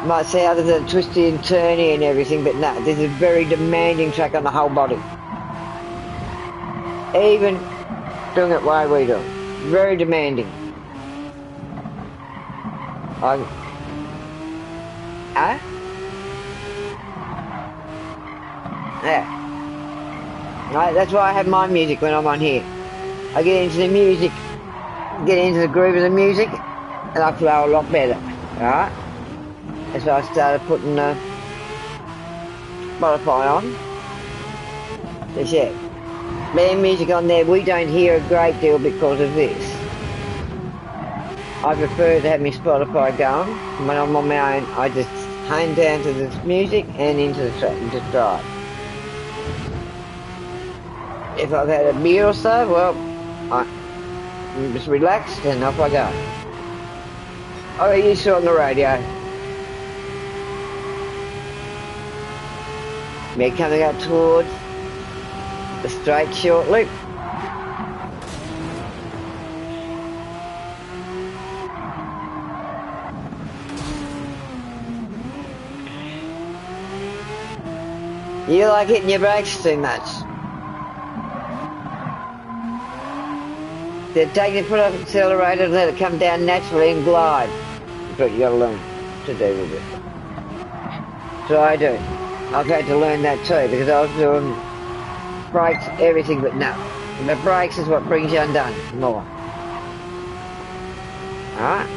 Might say other than twisty and turny and everything, but no, this is a very demanding track on the whole body. Even doing it way we do. Very demanding. I'm, ah? Yeah. Right, that's why I have my music when I'm on here. I get into the music, get into the groove of the music, and I flow a lot better. Alright? That's why I started putting Spotify on. That's it. Their music on there, we don't hear a great deal because of this. I prefer to have my Spotify going. When I'm on my own, I just hone down to this music and into the track and just drive. If I've had a beer or so, well, I'm just relaxed and off I go. I get used to it on the radio. We're coming up towards the straight shortly. You like hitting your brakes too much. They're taking your foot off the accelerator and let it come down naturally and glide. That's what you gotta learn to do with it. So I do. I've had to learn that too because I was doing brakes, everything but no. The brakes is what brings you undone more. Alright?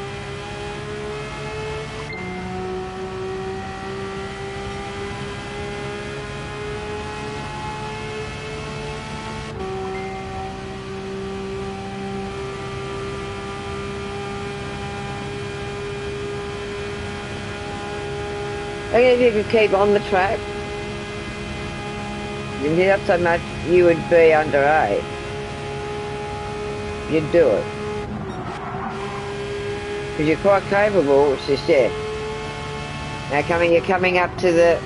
I think if you could keep on the track, you hit up so much, you would be under 8. You'd do it. Because you're quite capable, it's just yeah. Now you're coming up to the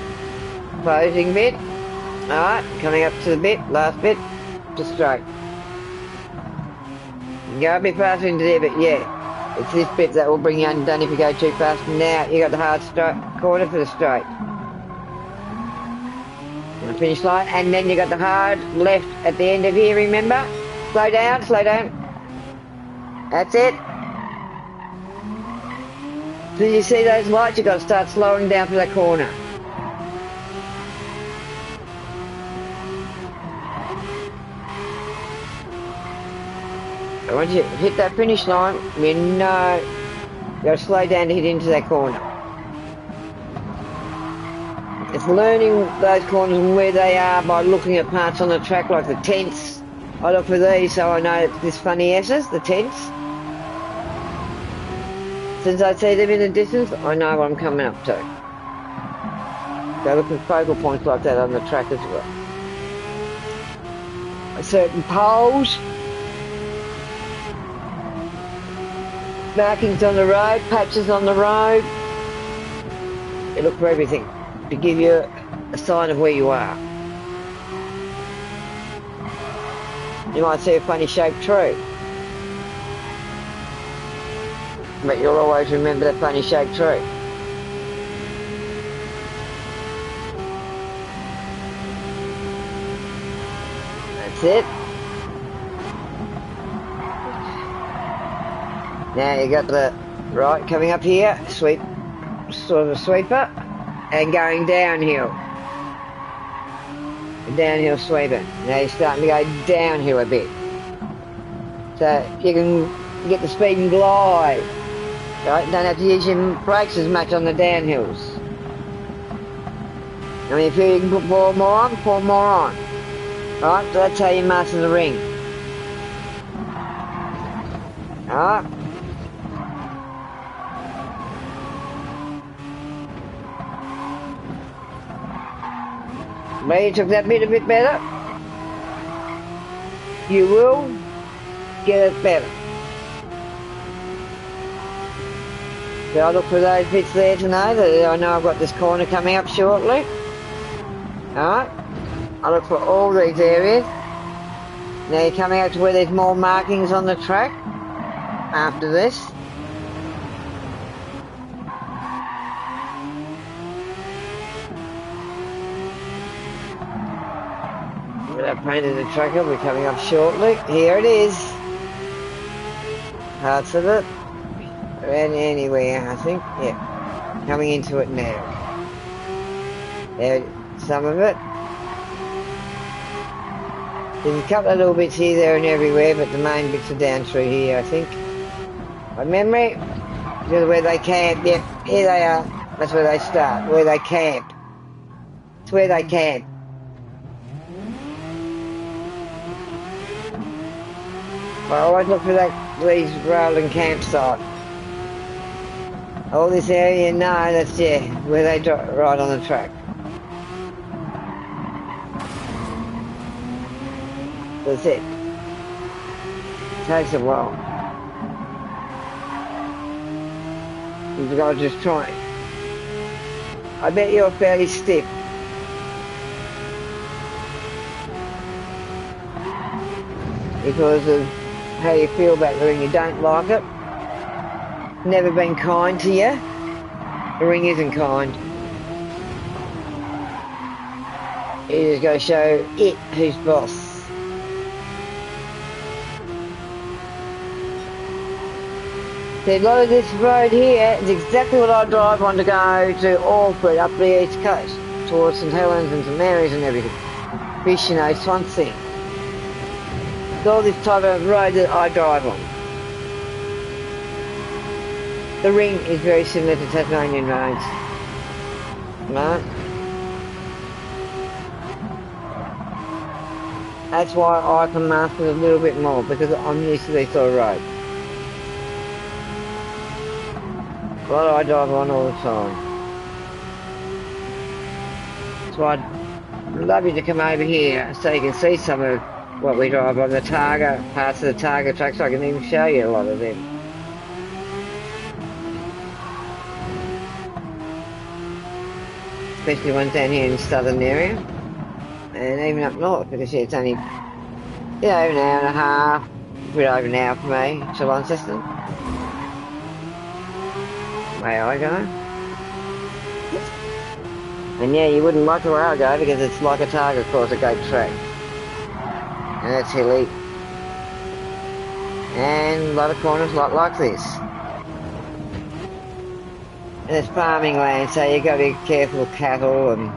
closing bit. Alright, coming up to the bit, last bit, just straight. You go a bit faster into there, but yeah. It's this bit that will bring you undone if you go too fast. Now you got the hard straight corner for the straight. And the finish line, and then you got the hard left at the end of here, remember? Slow down, slow down. That's it. So you see those lights, you got to start slowing down for that corner. Once you hit that finish line, you know you got to slow down to hit into that corner. It's learning those corners and where they are by looking at parts on the track like the tents. I look for these so I know it's this funny S's, the tents. Since I see them in the distance, I know what I'm coming up to. So look for focal points like that on the track as well. Certain poles. Markings on the road, patches on the road. You look for everything to give you a sign of where you are. You might see a funny shaped tree, but you'll always remember that funny shaped tree. That's it. Now you got the right coming up here, sweep, sort of a sweeper, and going downhill. A downhill sweeper. Now you're starting to go downhill a bit. So you can get the speed and glide. Right? Don't have to use your brakes as much on the downhills. I mean, if you can put 4 more on, 4 more on. Right? So that's how you master the ring. Alright? When you took that bit a bit better, you will get it better. So I look for those bits there to know that I know I've got this corner coming up shortly. Alright, I look for all these areas. Now you're coming out to where there's more markings on the track after this. I've painted the track up, we're coming up shortly. Here it is. Parts of it. around anywhere, I think. Yeah, coming into it now. There, some of it. There's a couple of little bits here, there, and everywhere, but the main bits are down through here, I think. My memory, this is where they camp. Yep, here they are. That's where they start, where they camp. It's where they camp. I always look for these rolling campsites. All this area, no, that's, yeah, where they ride on the track. That's it. Takes a while. You've got to just try. I bet you're fairly stiff. Because of how you feel about the ring. You don't like it. Never been kind to you. The ring isn't kind. You just got to show it who's boss. See, a lot of this road here is exactly what I drive on to go to Alfred up the east coast, towards St Helens and St Mary's and everything. Fish, you know, Swansea. It's all this type of road that I drive on. The ring is very similar to Tasmanian roads. Right? That's why I can master it a little bit more, because I'm used to these sort of roads. What I drive on all the time. So I'd love you to come over here so you can see some of what we drive on the Targa, parts of the Targa trucks. I can even show you a lot of them. Especially ones down here in the southern area. And even up north, because yeah, it's only, you know, an hour and a half, a bit over an hour for me to Launceston. Way I go. And yeah, you wouldn't like the way I go because it's like a Targa course, a great track. And it's hilly. And a lot of corners like this. And it's farming land, so you've got to be careful of cattle and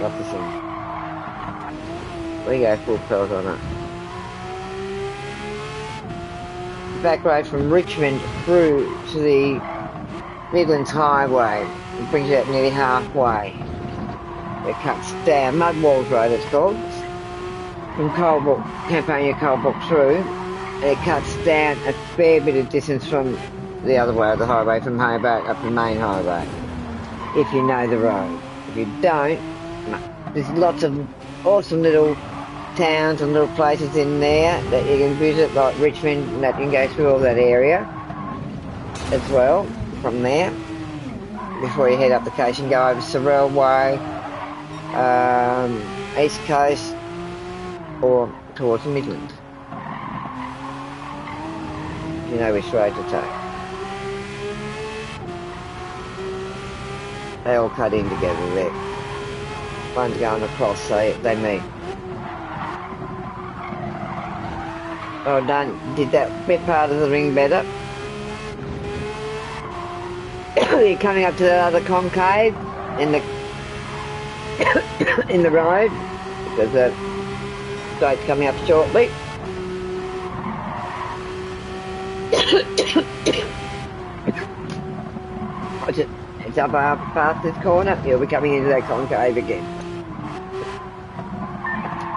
lots of things. We go full pelt on it. The back road from Richmond through to the Midlands Highway. It brings you out nearly halfway. It cuts down, Mudwalls Road it's called, from Colebrook, Campania Colebrook through, and it cuts down a fair bit of distance from the other way of the highway, from Hobart up the main highway, if you know the road. If you don't, no. There's lots of awesome little towns and little places in there that you can visit, like Richmond, and that you can go through all that area as well from there. Before you head up the coast, you can go over Sorrel Way, East Coast, or towards the Midlands. You know which road to take. They all cut in together there. One's going across, so they meet. Well done, did that bit part of the ring better. You're coming up to that other concave in the in the road, because the straight's coming up shortly. It's up past this corner. You'll be coming into that concave again.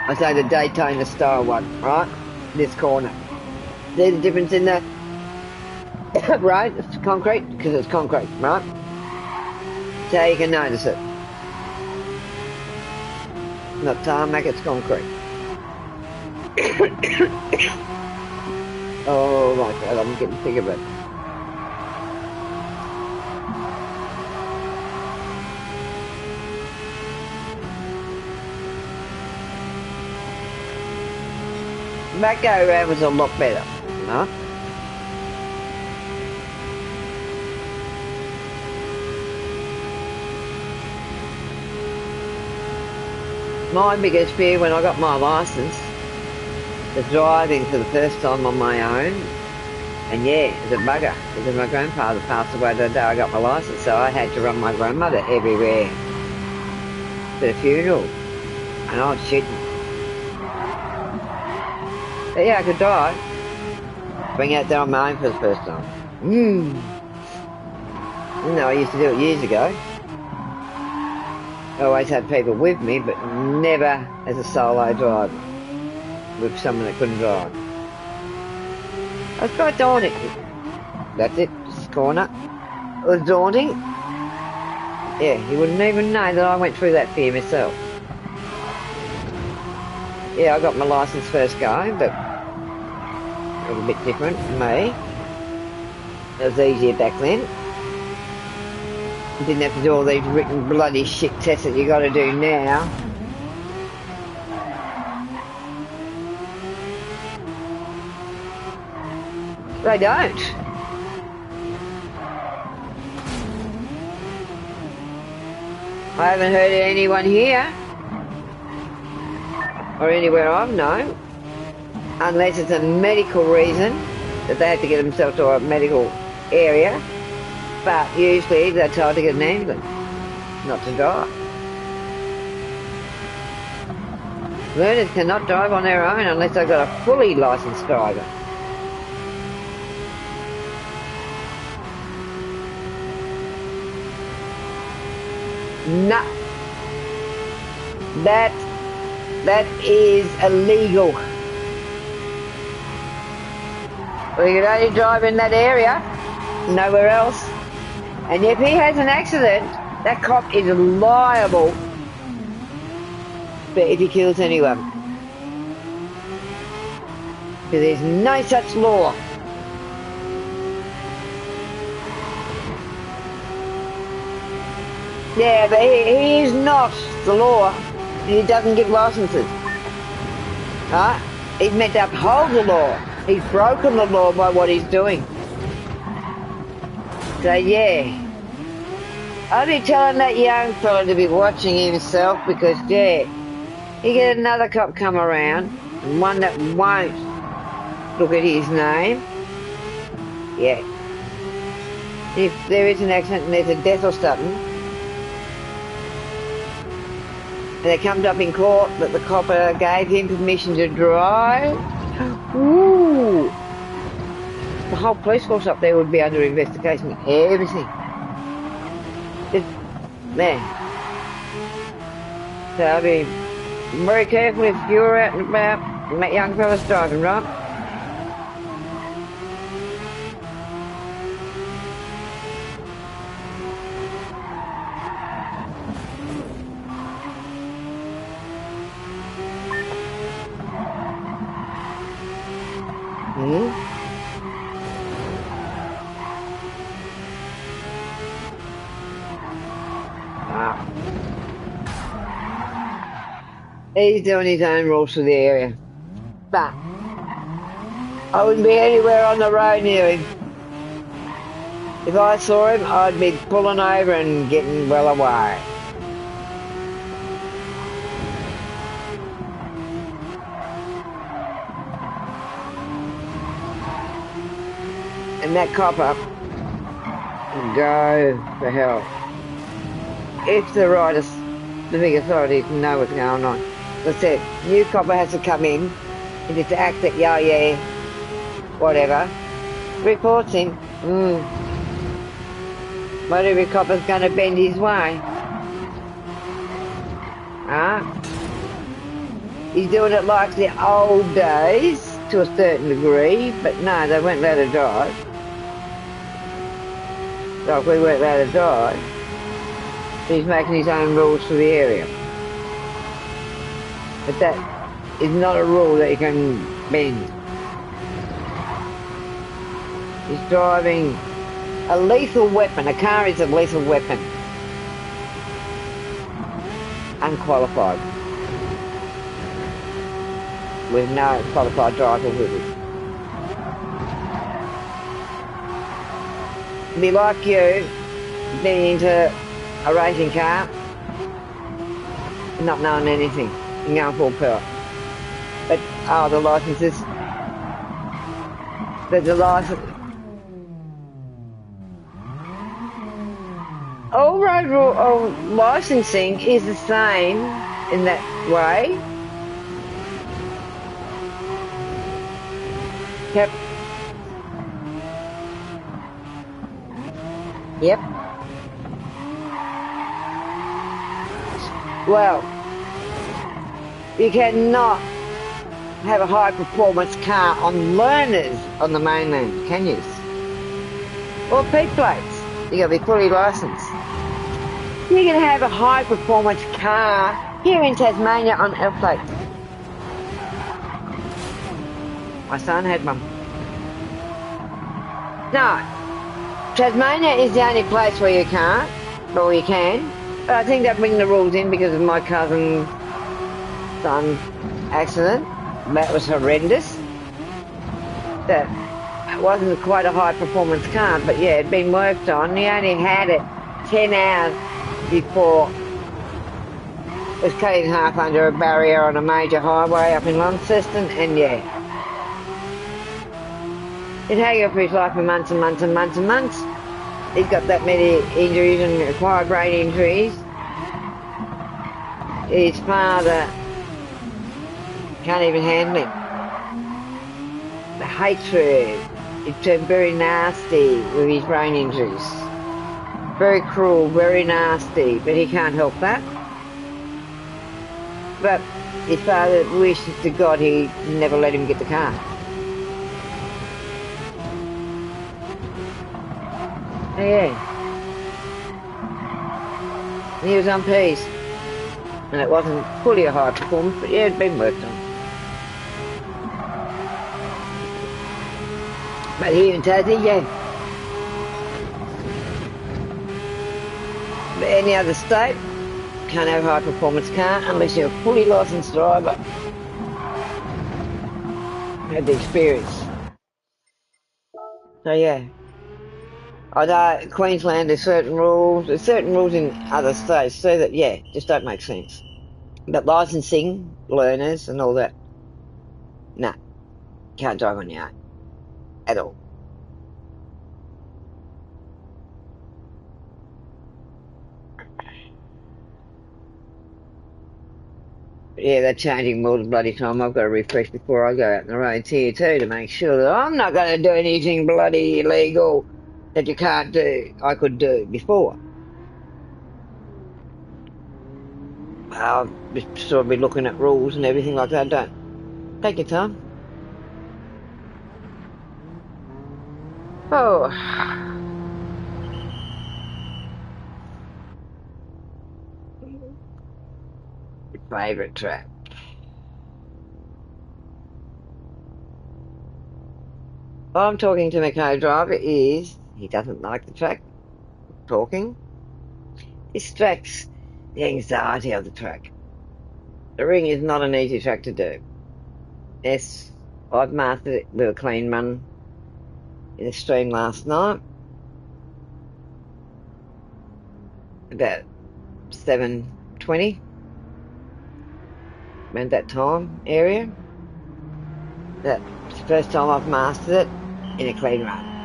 I say the Daytona style one, right? This corner. See the difference in the road? It's concrete, because it's concrete, right? So you can notice it. Not tarmac, it's concrete. Oh my god, I'm getting sick of it. Back go around was a lot better, huh? My biggest fear when I got my licence was driving for the first time on my own And yeah, it's a bugger, because my grandfather passed away the day I got my licence, so I had to run my grandmother everywhere for the funeral. And I was shitting. But yeah, I could drive. Bring out there on my own for the first time. No, I used to do it years ago. I always had people with me, but never as a solo driver with someone that couldn't drive. I was quite daunting. That's it, just a corner. It was daunting. Yeah, you wouldn't even know that I went through that fear myself. Yeah, I got my licence first go, but a little bit different for me. It was easier back then. You didn't have to do all these written bloody shit tests that you got to do now. They don't. I haven't heard of anyone here, or anywhere I've known, unless it's a medical reason that they have to get themselves to a medical area, but usually they're told to get an ambulance, not to drive. Learners cannot drive on their own unless they've got a fully licensed driver. Nah, that is illegal. Well, you can only drive in that area, nowhere else. And if he has an accident, that cop is liable for if he kills anyone. Because there's no such law. Yeah, but he is not the law. He doesn't give licenses. Huh? He's meant to uphold the law. He's broken the law by what he's doing. So yeah, I'll be telling that young fella to be watching himself, because yeah, you get another cop come around, one that won't look at his name. Yeah. If there is an accident and there's a death or something, and it comes up in court that the copper gave him permission to drive, ooh, the whole police force up there would be under investigation, everything. Just, man. So I'll be very careful if you're out and about and that young fella's driving, right? He's doing his own rules for the area. But I wouldn't be anywhere on the road near him. If I saw him, I'd be pulling over and getting well away. And that copper can go for hell. If the big authorities know what's going on. As I said, new copper has to come in and just act that yeah, whatever. Reports him. What every copper's going to bend his way? Huh? He's doing it like the old days to a certain degree, but no, they weren't allowed to drive. Like we weren't allowed to drive. He's making his own rules for the area. But that is not a rule that you can bend. He's driving a lethal weapon. A car is a lethal weapon. Unqualified. With no qualified driver with it. It'd be like you being into a racing car, not knowing anything, and going full pelt. But, the licenses, there's a license, all licensing is the same in that way. Yep. Yep. Well, you cannot have a high performance car on learners on the mainland, can you? Or P plates. You gotta be fully licensed. You can have a high performance car here in Tasmania on L plates. My son had one. No, Tasmania is the only place where you can't, or you can. But I think they bring the rules in because of my cousin's son's accident. That was horrendous. That wasn't quite a high performance car, but yeah, it'd been worked on. He only had it 10 hours before it was cut in half under a barrier on a major highway up in Launceston, and yeah. He'd hang on for his life for months and months and months and months. He's got that many injuries and acquired brain injuries. His father can't even handle him. The hatred, it turned very nasty with his brain injuries. Very cruel, very nasty, but he can't help that. But his father wishes to God he never let him get the car. Oh, yeah. He was on peace. And it wasn't fully a high performance, but yeah, it'd been worked on. But here in Tassie, yeah. But any other state, can't have a high performance car unless you're a fully licensed driver. Had the experience. So yeah. I know Queensland there's certain rules in other states so that yeah, just don't make sense. But licensing, learners and all that, nah, can't drive on your own. At all. Yeah, they're changing all the bloody time. I've got to refresh before I go out on the roads here too to make sure that I'm not going to do anything bloody illegal that you can't do. I could do before. I'll sort of be looking at rules and everything like that. Don't take your time. Oh, favourite track. I'm talking to my co-driver is he doesn't like the track. Talking distracts the anxiety of the track. The ring is not an easy track to do. Yes, I've mastered it with a clean run in a stream last night. About 7:20, around that time area. That's the first time I've mastered it in a clean run.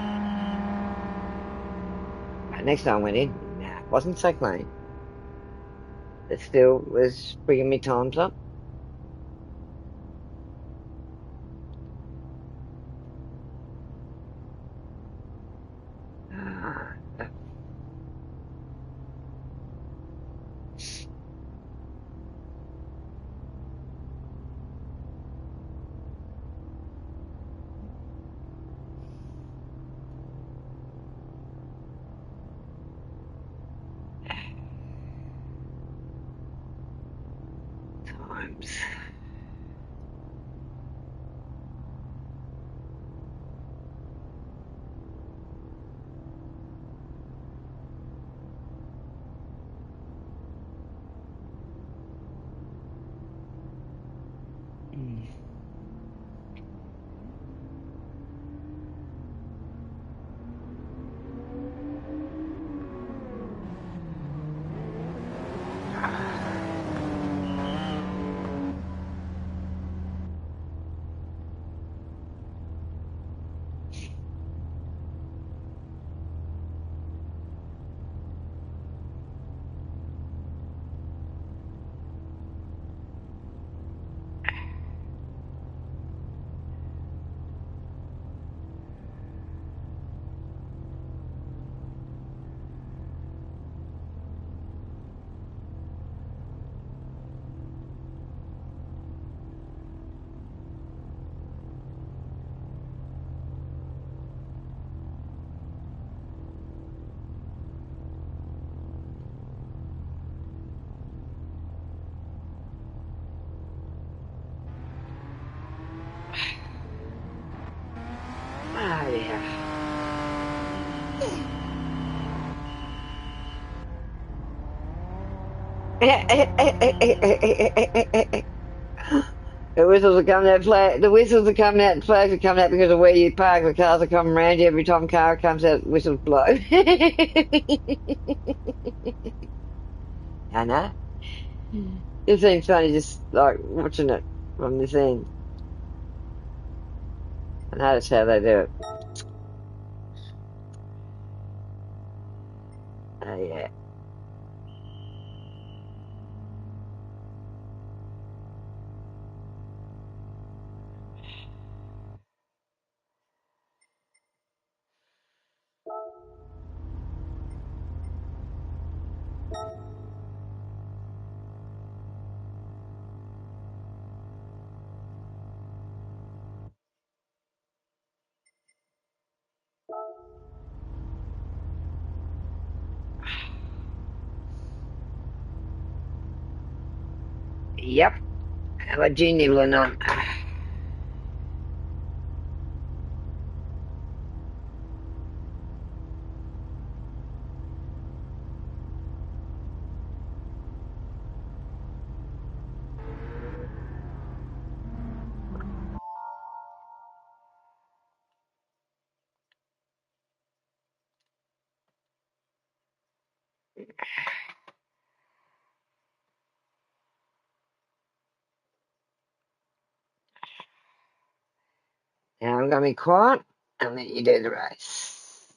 But next time I went in, nah, it wasn't so clean. It still was bringing me times up. Times. The whistles are coming out. The whistles are coming out. The flags are coming out because of where you park. The cars are coming around you. Every time a car comes out, whistles blow. I know. It seems funny just like watching it from this end. I notice how they do it. Oh yeah. Yep. How about you nibbling on? Now I'm going to be quiet and let you do the race.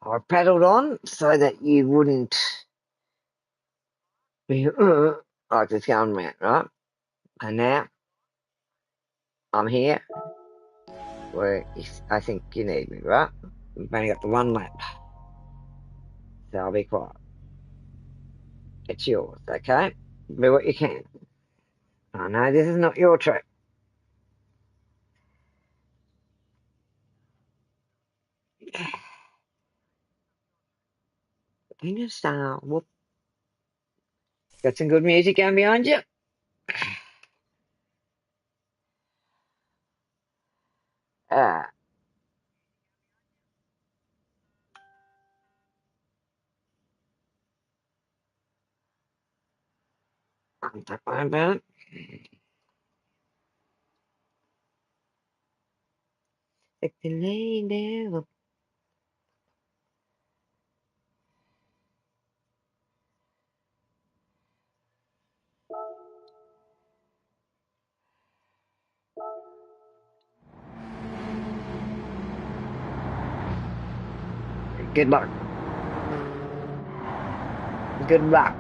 I paddled on so that you wouldn't be like this going round, right? And now I'm here where I think you need me, right? We've only got the one lap, so I'll be quiet. It's yours, okay? Do what you can. I know this is not your track. You just whoop. Got some good music going behind you. Ah, don't worry about it. Take the lane down. Good luck. Good luck.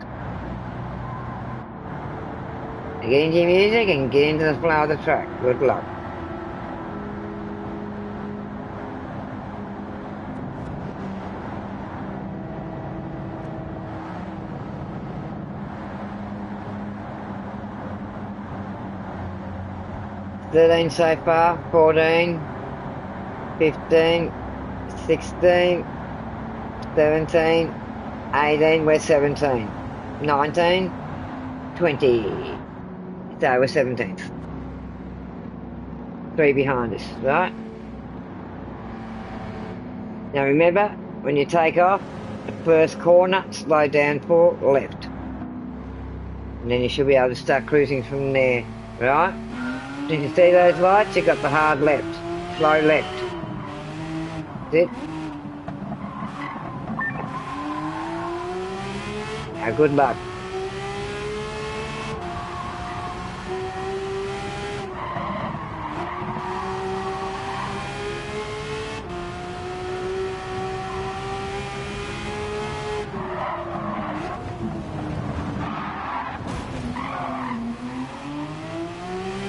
Get into your music and get into the flow of the track. Good luck. Thirteen so far, 14, 15, 16, 17, 18, we're 17, 19, 20. So we're 17th. 3 behind us, right? Now remember, when you take off, the first corner, slow down for left. And then you should be able to start cruising from there, right? Did you see those lights? You got the hard left, slow left. That's it. Now good luck.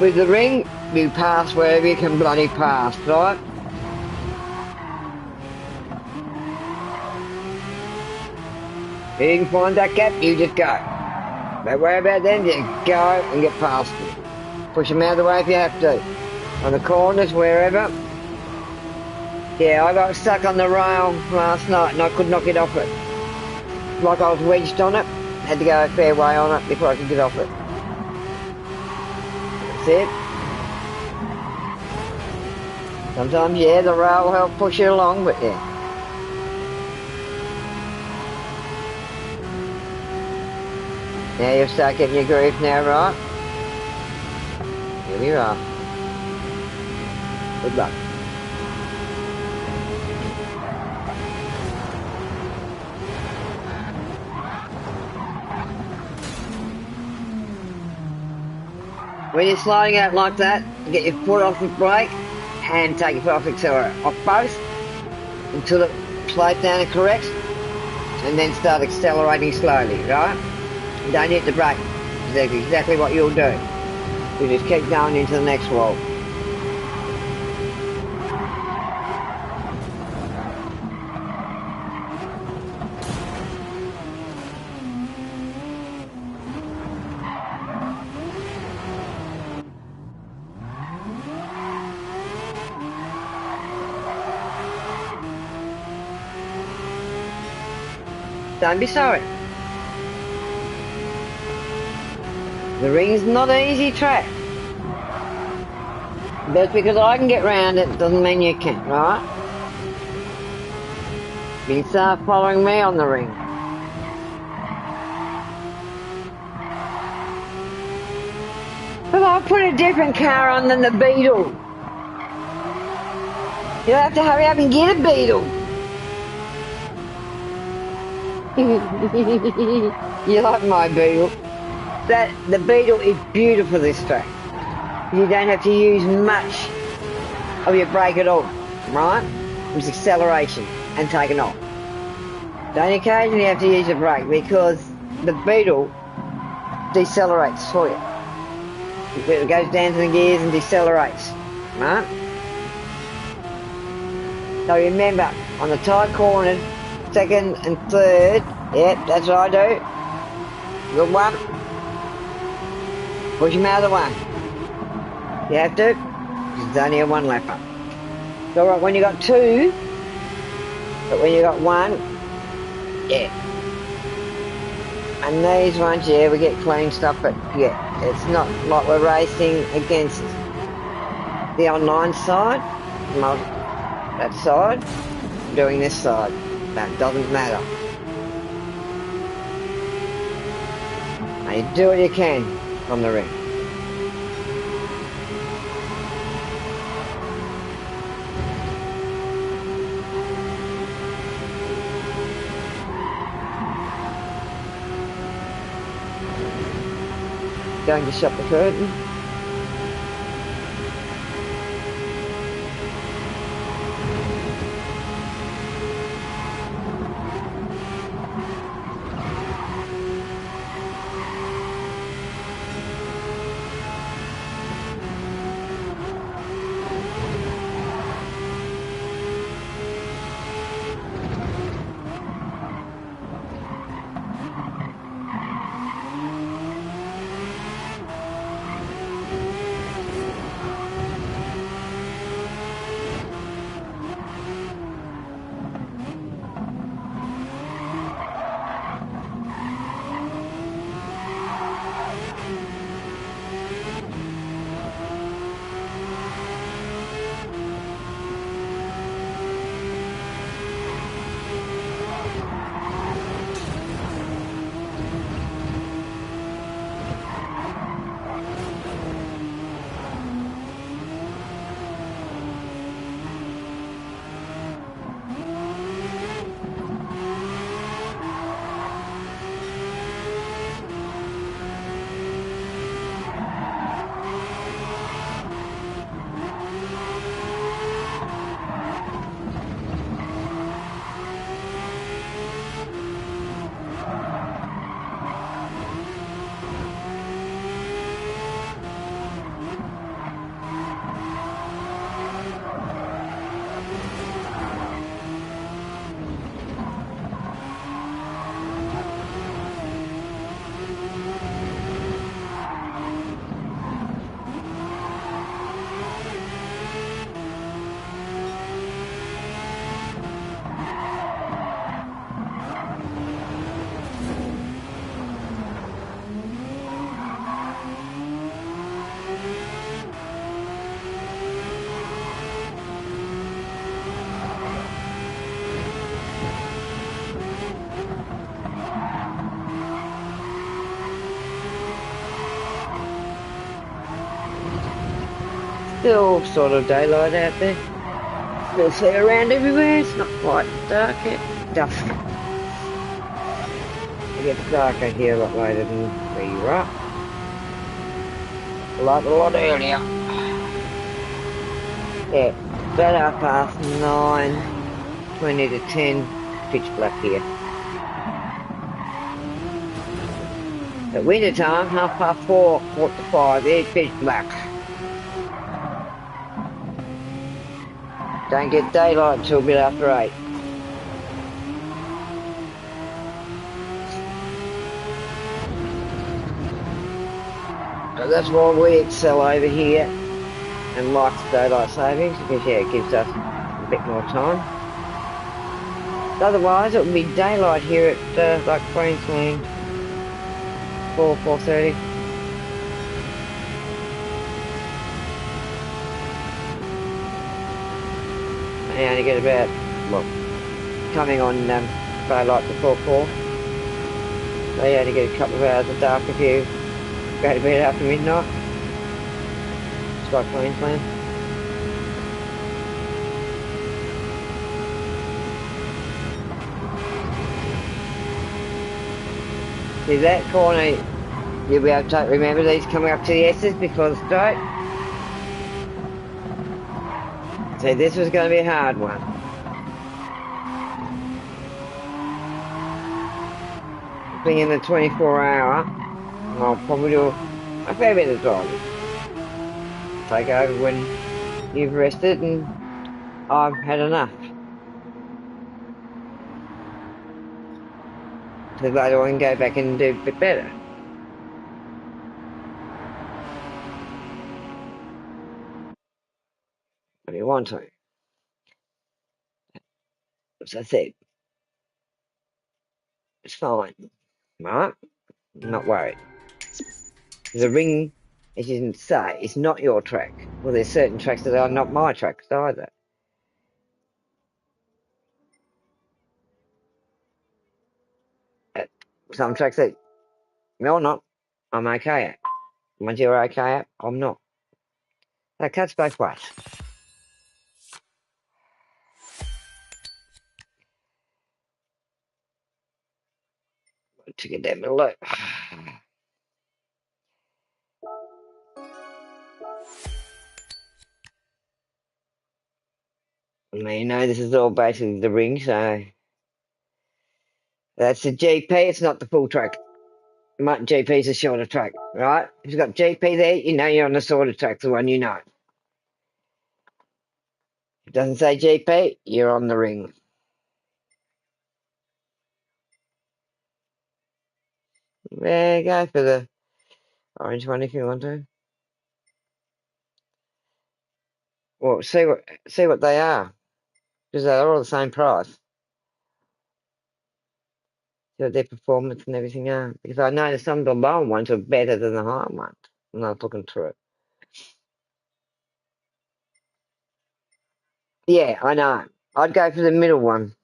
With the ring, you pass wherever you can bloody pass, right? If you can find that gap, you just go. Don't worry about them, just go and get past them. Push them out of the way if you have to. On the corners, wherever. Yeah, I got stuck on the rail last night and I could not get off it. Like I was wedged on it. Had to go a fair way on it before I could get off it. That's it. Sometimes, yeah, the rail will help push you along, but yeah. Now you'll start getting your groove now, right? Here we are. Good luck. When you're sliding out like that, get your foot off the brake and take your foot off the accelerator. Off both until it slows down and corrects, and then start accelerating slowly, right? Don't hit the brake. That's exactly what you'll do. You just keep going into the next wall. Don't be sorry. The ring's not an easy track. Just because I can get round it doesn't mean you can, right? You start following me on the ring. But I'll put a different car on than the Beetle. You'll have to hurry up and get a Beetle. You like my Beetle? The Beetle is beautiful this track. You don't have to use much of your brake at all, right? It's acceleration and taking off. Don't occasionally have to use your brake because the Beetle decelerates for you. It goes down to the gears and decelerates, right? So remember, on the tight corners, second and third, yep, that's what I do. Good one. Push him out of the way. You have to. It's only a one lapper. It's alright when you got two, but when you got one, yeah. And these ones, yeah, we get clean stuff, but yeah, it's not like we're racing against the online side, that side, doing this side. That doesn't matter. And you do what you can on the ring. Going to shut the curtain. Still sort of daylight out there. Still see around everywhere. It's not quite dark yet. Dusk. It gets darker here a lot later than where you are. Like a lot earlier. Yeah, about 9:30, 20 to 10, pitch black here. At winter time, 4:30, 4:45, it's pitch black. Don't get daylight until a bit after 8. So that's why we excel over here and like daylight savings, because yeah, it gives us a bit more time. Otherwise, it would be daylight here at like Queensland, 4:30. And you only get about, well, coming on daylight before 4. So you only get a couple of hours of dark if you go to bed after midnight. It's like Queensland. See that corner, you'll be able to remember these coming up to the S's because straight. See, this was going to be a hard one. Being in the 24-hour, I'll probably do a fair bit of driving. Take over when you've rested and I've had enough. So later I can go back and do a bit better. If you want to. As I said, it's fine. Right? I'm not worried. The ring, as you can say, is not your track. Well, there's certain tracks that are not my tracks either. Some tracks that you're not, I'm okay at. Once you're okay at, I'm not. That cuts both ways. To get that middle loop. I mean, you know, this is all basically the ring, so that's the GP, it's not the full track. GP's a shorter track, right? If you've got GP there, you know you're on the shorter track, the one you know. If it doesn't say GP, you're on the ring. There you go for the orange one if you want to. Well, see what they are, because they're all the same price. See what their performance and everything are. Because I know some of the lower ones are better than the higher ones. And I was looking through it. Yeah, I know. I'd go for the middle one.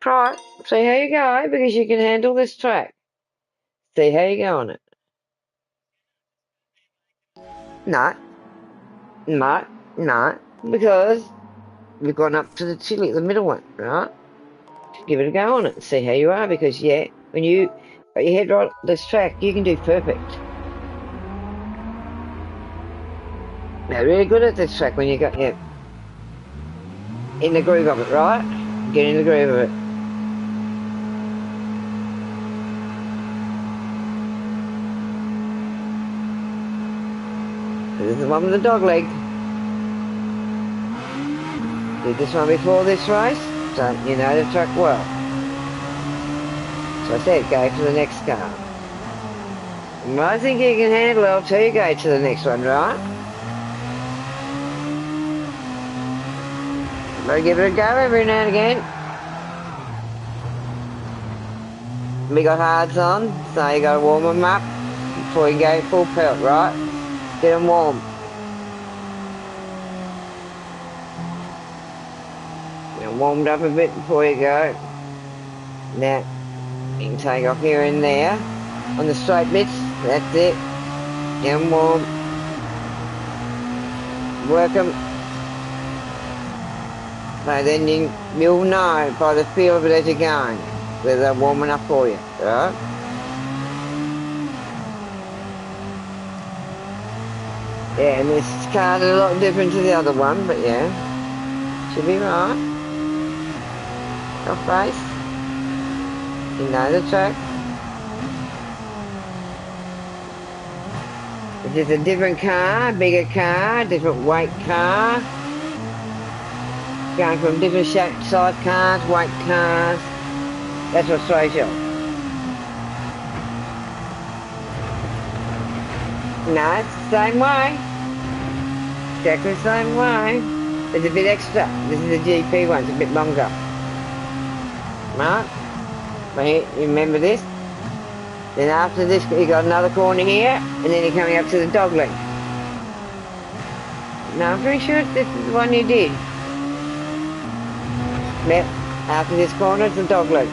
Try it. See how you go, because you can handle this track. See how you go on it. No, no, no, because we've gone up to the chili, the middle one, right? Give it a go on it. See how you are, because yeah, when you got your head right on this track, you can do perfect. Now, really good at this track when you got your in the groove of it, right? Get in the groove of it. This is the one with the dog leg. Did this one before this race, so you know the track well. So I said, go to the next car. And I think you can handle it till you go to the next one, right? Better give it a go every now and again. We got hards on, so you got to warm them up before you go full pelt, right? Get them warm. Get them warmed up a bit before you go. Now, you can take off here and there on the straight bits. That's it. Get 'em warm. Work 'em. So then you'll know by the feel of it as you're going whether they're warm enough for you, right? Yeah, and this car's a lot different to the other one, but yeah, should be right. Your face. You know the track. It's just a different car, bigger car, different weight car. Going from different shape, size cars, weight cars. That's what throws you off. No, it's the same way. Exactly the same way. It's a bit extra. This is a GP one, it's a bit longer. Right? But here, you remember this? Then after this, you got another corner here, and then you're coming up to the dog leg. Now, I'm pretty sure this is the one you did. Yep, after this corner, it's the dog leg.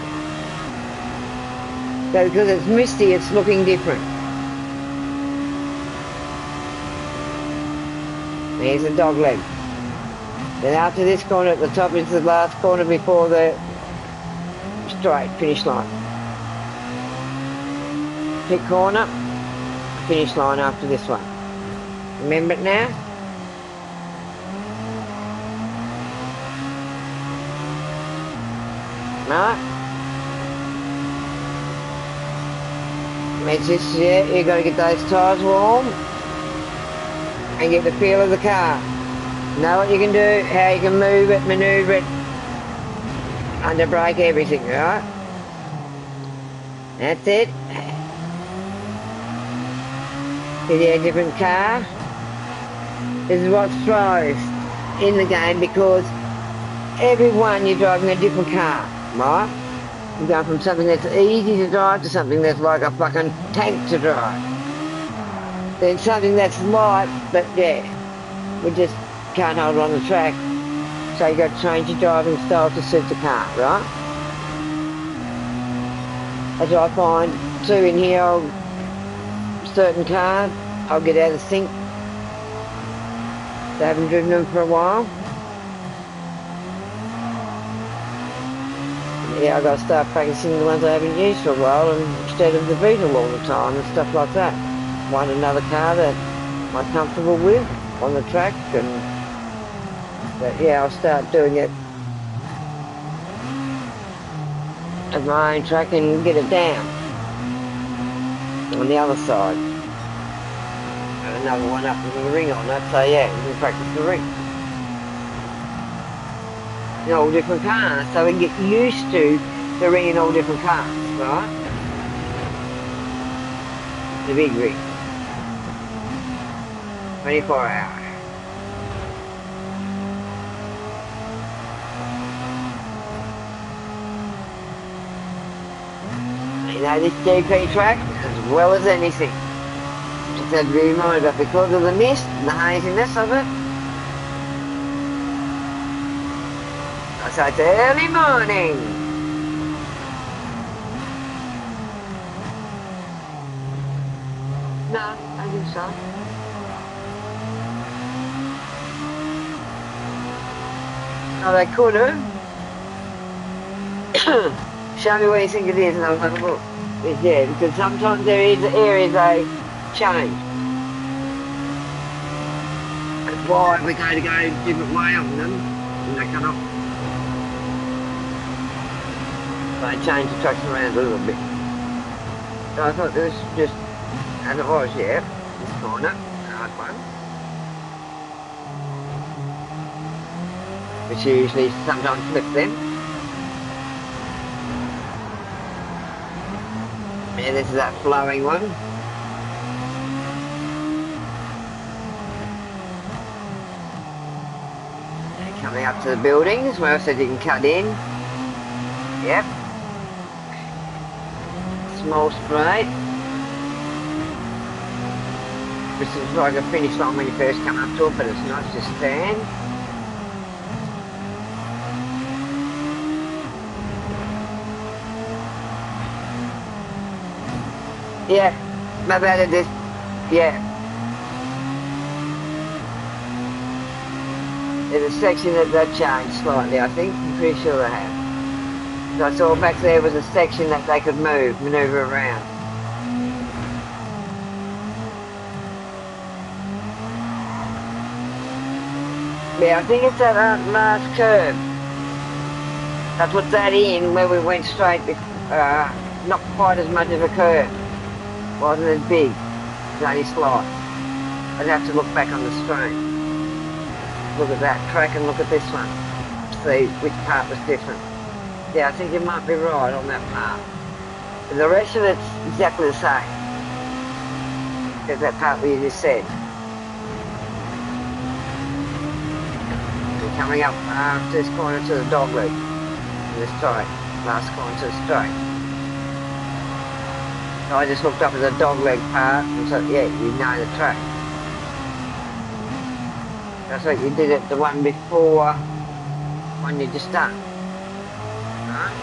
So because it's misty, it's looking different. Here's the dog leg. Then after this corner at the top is the last corner before the straight finish line. Pit corner, finish line after this one. Remember it now? Right? It's just, yeah, you got to get those tyres warm and get the feel of the car. Know what you can do, how you can move it, manoeuvre it, under brake, everything, right? That's it. See a different car? This is what throws in the game because everyone you're driving a different car, right? You're going from something that's easy to drive to something that's like a fucking tank to drive. Then something that's light, but yeah, we just can't hold on the track. So you got to change your driving style to suit the car, right? As I find too in here, certain cars, I'll get out of sync. They haven't driven them for a while. Yeah, I've got to start practicing the ones I haven't used for a while instead of the Beetle all the time and stuff like that. Want another car that I'm comfortable with on the track, but yeah, I'll start doing it at my own track and get it down on the other side. And another one up with the ring on it, so yeah, we can practice the ring. In all different cars, so we can get used to the ring in all different cars, right? The big ring. 24 hours. You know this GP track as well as anything. Just had to be reminded that because of the mist and the haziness of it. So it's early morning. No, I think so. Oh, they could have. Show me where you think it is and I'll have a look. It's there, because sometimes there is areas they change. That's why we go a different way on them when they cut off. They change the trucks around a little bit. So I thought this was just as it was, yeah. This corner, hard one. Which usually sometimes flip them. Yeah, this is that flowing one. And coming up to the buildings where I said you can cut in. Yep. Small straight. This is like a finish line when you first come up to it, but it's not, it's just stand. Yeah, Maybe they just, yeah. There's a section that they've changed slightly, I think. I'm pretty sure they have. I saw back there was a section that they could manoeuvre around. Yeah, I think it's that last curve. I put that in where we went straight, not quite as much of a curve. Wasn't as big. It was only slight. I'd have to look back on the screen. Look at that track and look at this one. See which part was different. Yeah, I think you might be right on that part. But the rest of it's exactly the same. There's that part where you just said. We're coming up this corner to the dog leg. This straight. Last corner to the straight. So I just looked up at the dog leg part and said, yeah, you know the track. That's what you did at the one before when you just done. Right?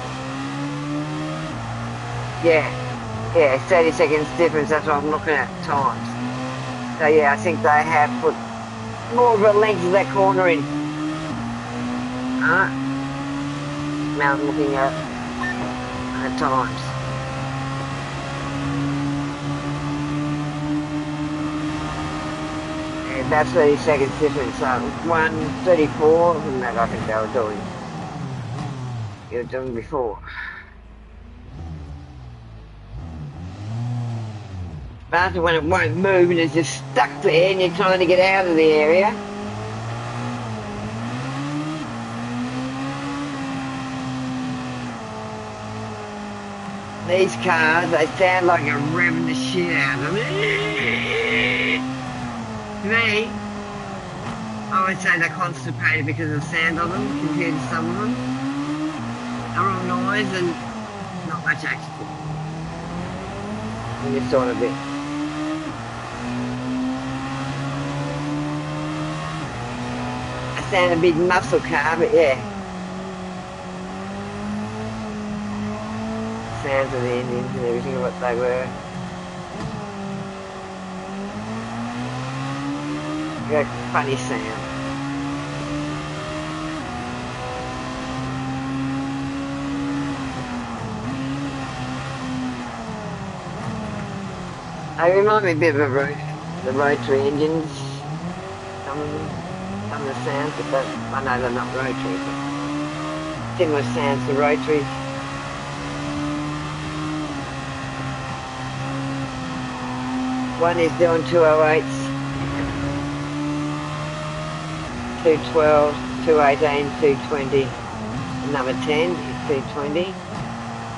Yeah, 30 seconds difference, that's what I'm looking at times. So yeah, I think they have put more of a length of that corner in. Alright? Now I'm looking at times. Yeah, that's 30 seconds difference, so 1:34, and that I think they were doing. You were doing before. After when it won't move and it's just stuck there and you're trying to get out of the area. These cars, they sound like you're revving the shit out of them. To me, I would say they're constipated because of the sound of them compared to some of them. They're all noise and not much action. And this sort of bit. Sound a big muscle car, but yeah. Sounds of the engines and everything, what they were. Got funny sound. They remind me a bit of the rotary engines. Some of them. Some of the sounds, but I know they're not rotary, but similar sounds to rotaries. One is doing 208s, 212s, 218, 220. Number 10 is 220.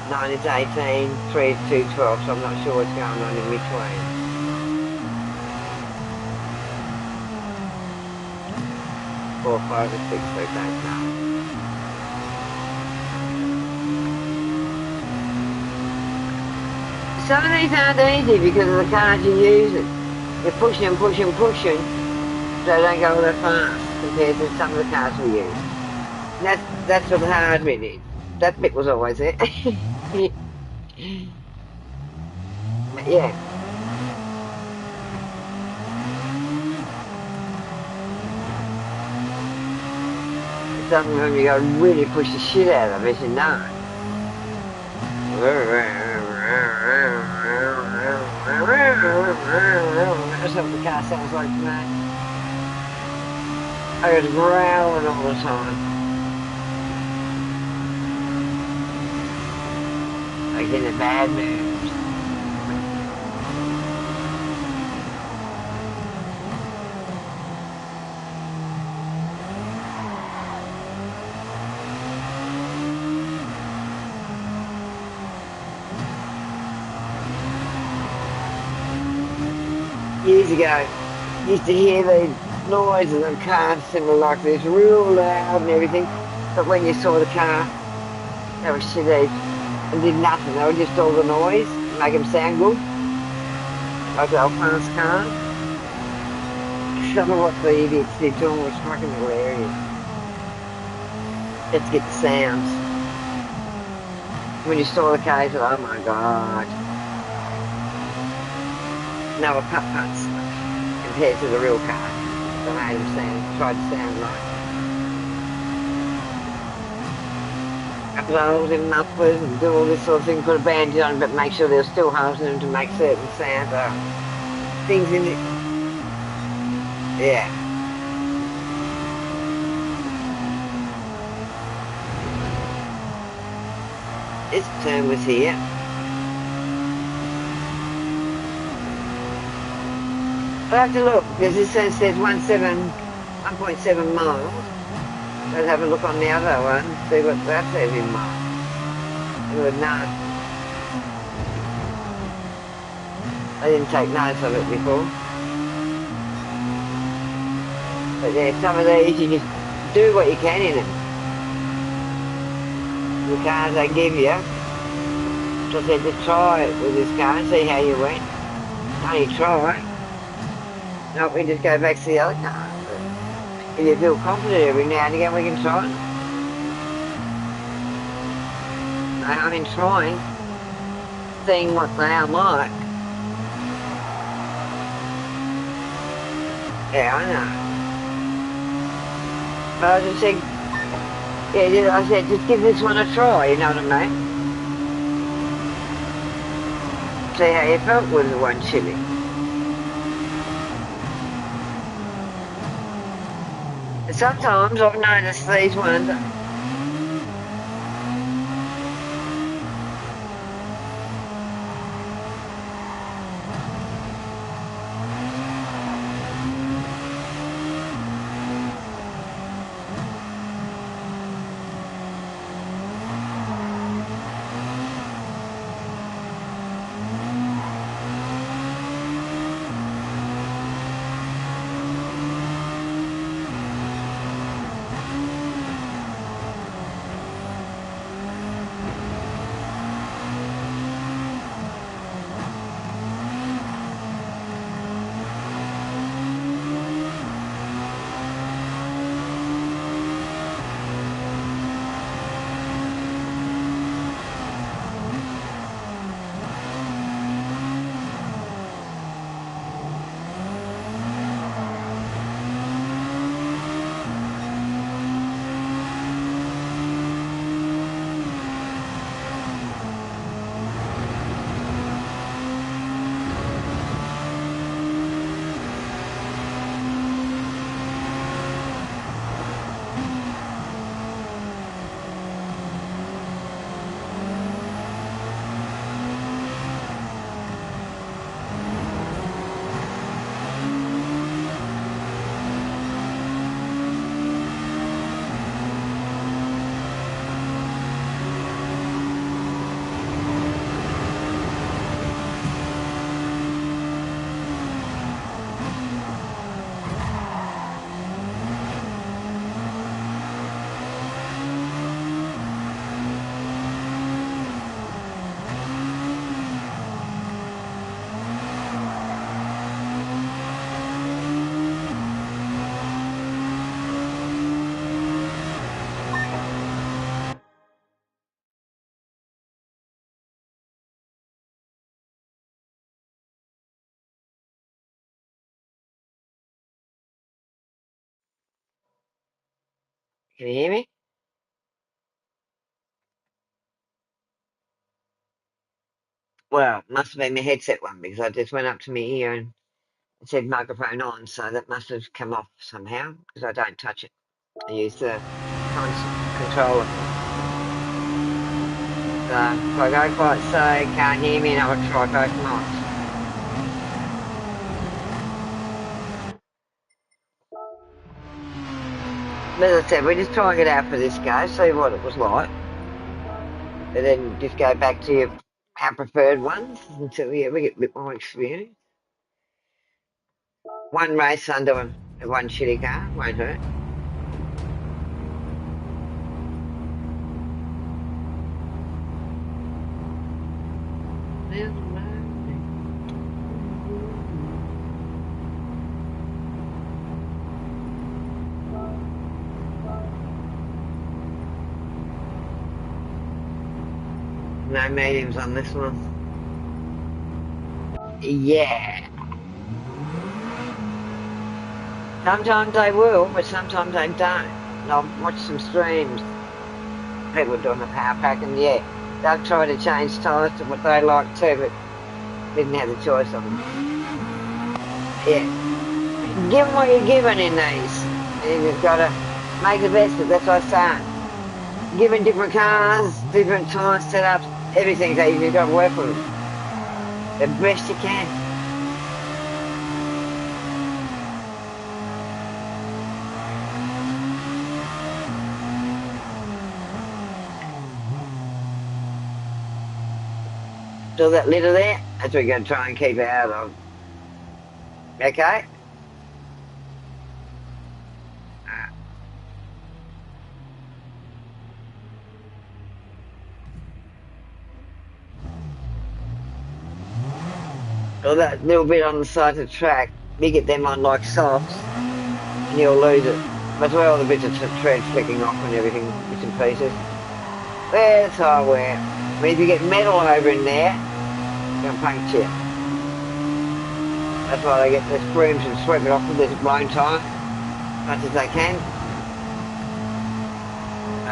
9 is 18, 3 is 212, so I'm not sure what's going on in between. 4, 5, and 6, they don't know. Some of these aren't easy because of the cars you're using. You're pushing, so they don't go all that fast compared to some of the cars we use. And that's what the hard bit is. That bit was always there. But yeah. Something when you go really push the shit out of it, you know. That's what the car sounds like to me. I was growling all the time. Like in a bad mood. Years ago, used to hear the noises of cars similar like this, real loud and everything, but when you saw the car, they were shit eat and did nothing. They were just all the noise, make them sound good, like the old fast cars. Some of what the idiots did to them was fucking hilarious. Let's get the sounds. When you saw the car, you thought, oh my god. They were putt-putts compared to the real cars. They made them tried to sound like couple of holes in mufflers and do all this sort of thing, put a bandage on, but make sure there's still holes in them to make certain sounds. Things in it. Yeah. This turn was here. I'll have to look because this says 1.7 miles. So I'll have a look on the other one, see what that says in miles. You would know. I didn't take notes of it before. But yeah, some of these you just do what you can in them. The cars they give you. So I said just try it with this car and see how you went. Only try. No, we just go back to the other car. But if you feel confident every now and again, we can try them. I mean, trying, seeing what they are like. Yeah, I know. But I just said, yeah, I said, just give this one a try, you know what I mean? See how you felt with the one chili. Sometimes I've noticed these ones. Can you hear me? Well, it must have been the headset one because I just went up to my ear and it said microphone on, so that must have come off somehow because I don't touch it. I use the controller. So if I go quite slow, can't hear me, and I'll try both mics. But as I said, we're just trying it out for this go, see what it was like. And then just go back to our preferred ones until we get a bit more experience. One race under one shitty car won't hurt. No mediums on this one. Yeah. Sometimes they will, but sometimes they don't. And I've watched some streams, people doing the power pack, and yeah, they've tried to change tyres to what they like too, but didn't have the choice of them. Yeah, give them what you're given in these. And you've got to make the best of it. That's what I'm saying. Given different cars, different tyre setups, everything, so you've got to work with them the best you can. So that litter there, that's what you're going to try and keep out of. Okay? So that little bit on the side of the track, you get them on like softs, and you'll lose it. That's where all the bits of tread flicking off and everything, bits and pieces. There's how wear. I mean, if you get metal over in there, it's going to puncture you. That's why they get the brooms and sweep it off with this blown tyre, as much as they can.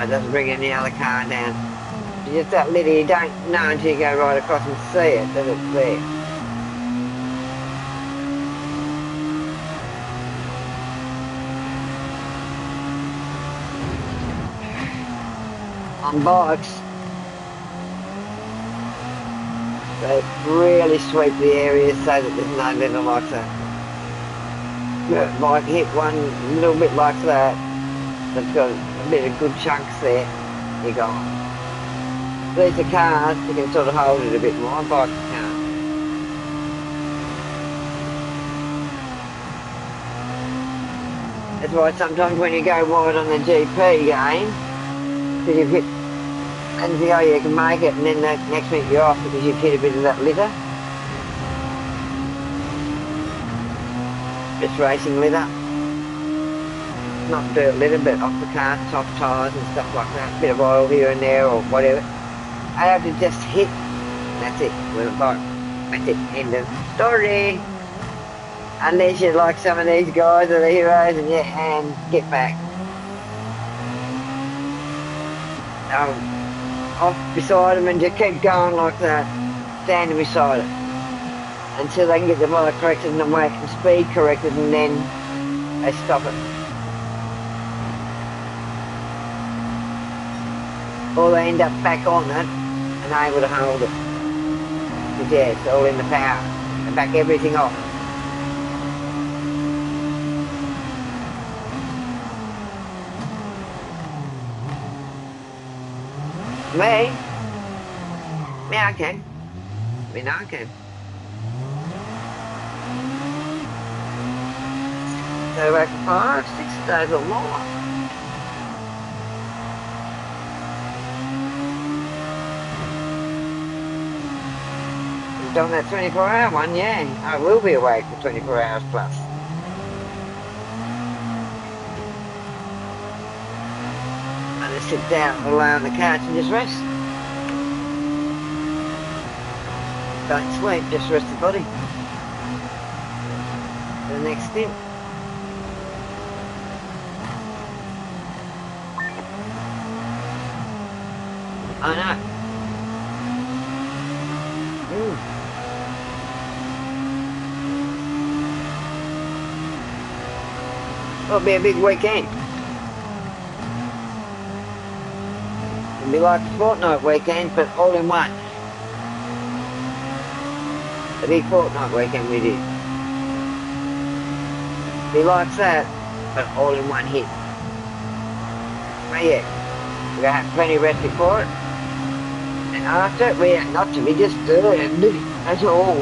It doesn't bring any other car down. It's just that litter you don't know until you go right across and see it, that it's there. On bikes, they really sweep the area so that there's no litter like that. Bike hit one little bit like that, that's got a bit of good chunks there, you go on. These are cars, you can sort of hold it a bit more, bikes can't. That's why sometimes when you go wide on the GP game, because you've hit, and you think, oh, you can make it, and then the next minute you're off because you've hit a bit of that litter. Just racing litter. Not dirt litter, but off the car, soft tyres and stuff like that. A bit of oil here and there or whatever. I have to just hit, that's it, with a bike. That's it, end of story. Unless you're like some of these guys are the heroes and get back. Off beside them and just keep going like that, standing beside it until they can get the bike corrected and the weight and speed corrected, and then they stop it. Or they end up back on it and able to hold it. Because yeah, it's all in the power. They back everything off. Me? Yeah, I can. I mean, I can. So like 5, 6 days or more. We've done that 24-hour one, yeah. I will be awake for 24 hours plus. I just sit down and lay on the couch and just rest. Don't sleep, just rest the body. The next step. I know. It'll be a big weekend. It'll be like a fortnight weekend, but all in one. A big fortnight weekend we did. Be like that, but all in one hit. But yeah, we're gonna have plenty of rest before it. And after it, we're not to be disturbed at all.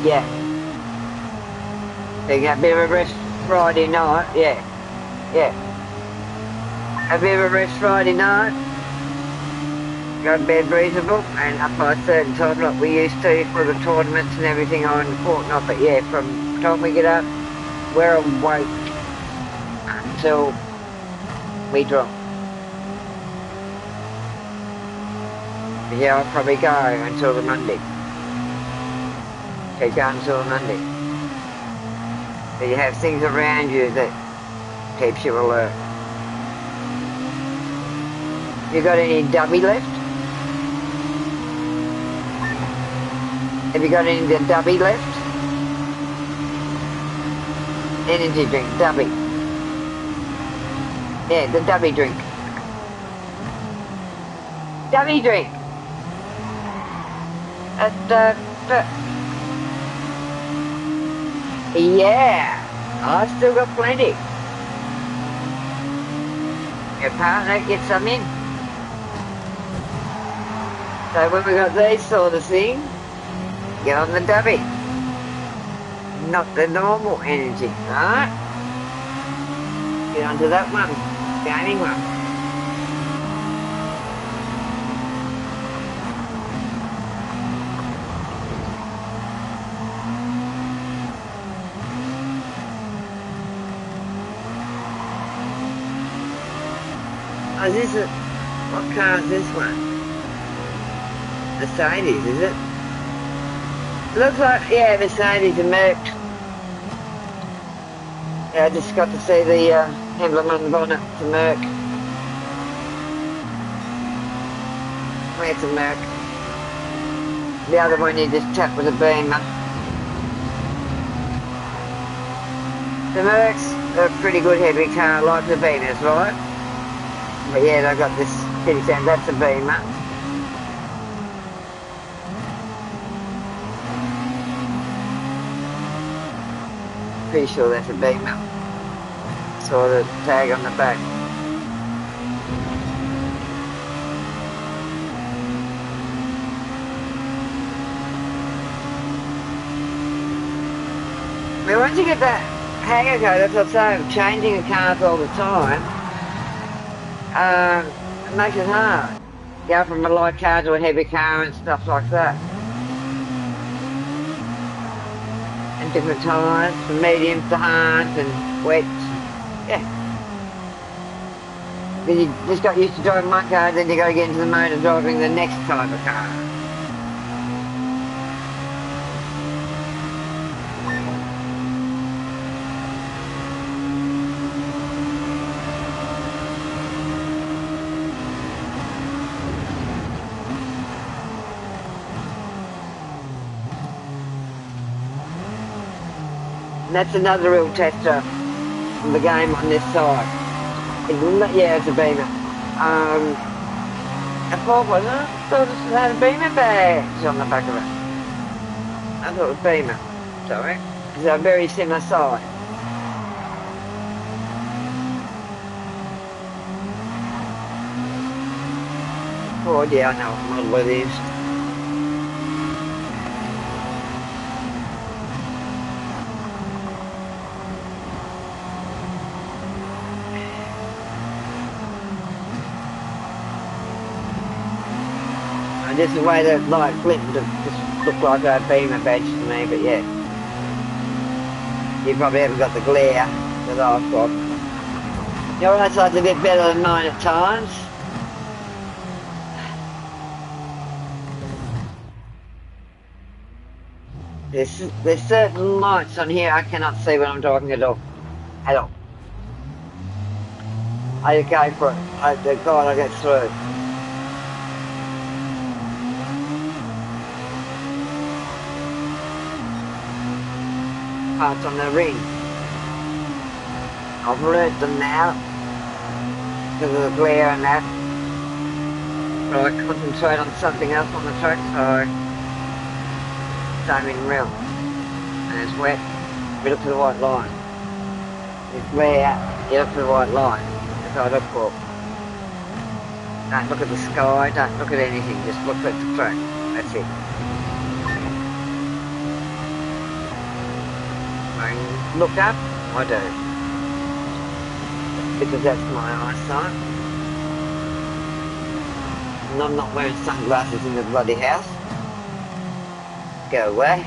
Yeah. So you got a bit of a rest Friday night, yeah. Yeah. A bit of a rest Friday night. Go to bed reasonable and up by a certain time like we used to for the tournaments and everything on the fortnight. But yeah, from the time we get up, we're awake until we drop. But yeah, I'll probably go until the Monday. Keep going until the Monday. So you have things around you that keeps you alert. You got any dubby left? Have you got any of the dubby left? Energy drink, dubby. Yeah, the dubby drink. Dubby drink. Uh, yeah, I still got plenty. Your partner get some in. So when we got these sort of things, get on the dubby. Not the normal energy, right? Get onto that one, gaming one. Oh, what car is this one? Mercedes, is it? Looks like, yeah, Mercedes and Merc. Yeah, I just got to see the emblem on the bonnet to Merc. Where's a Merc? The other one you just tapped with a Beamer. The Mercs are a pretty good heavy car, like the Beamers, right? But yeah, they've got this kitty sound, that's a Beamer. Pretty sure that's a Beamer. Saw the tag on the back. But once you get that hang of it, that's what I'm saying, changing the cars all the time, it makes it hard. Go from a light car to a heavy car and stuff like that. And different tyres, from mediums to hards and wets. Yeah. Then you just got used to driving one car, then you got to get into the mode of driving the next type of car. And that's another real tester of the game on this side. Yeah, it's a Beamer. A Ford wasn't it? I thought it had a Beamer badge on the back of it. I thought it was Beamer. Sorry. Because they're very similar size. Ford, yeah, I know what model it is. Just the way that light flipped, it just looked like a Beamer badge to me, but yeah. You probably haven't got the glare that I've got. Your eyesight's a bit better than mine at times. There's certain lights on here I cannot see when I'm talking at all. At all. I go for it. God, I get through. Parts on the ring. I've learnt them now because of the glare and that. But I concentrate on something else on the track, so don't even real. And it's wet, you look to the white line. It's glare, you look to the white line. That's what I look for. Don't look at the sky, don't look at anything, just look at the track. That's it. Look up, I do. Because that's my eyesight. And I'm not wearing sunglasses in the bloody house. Go away.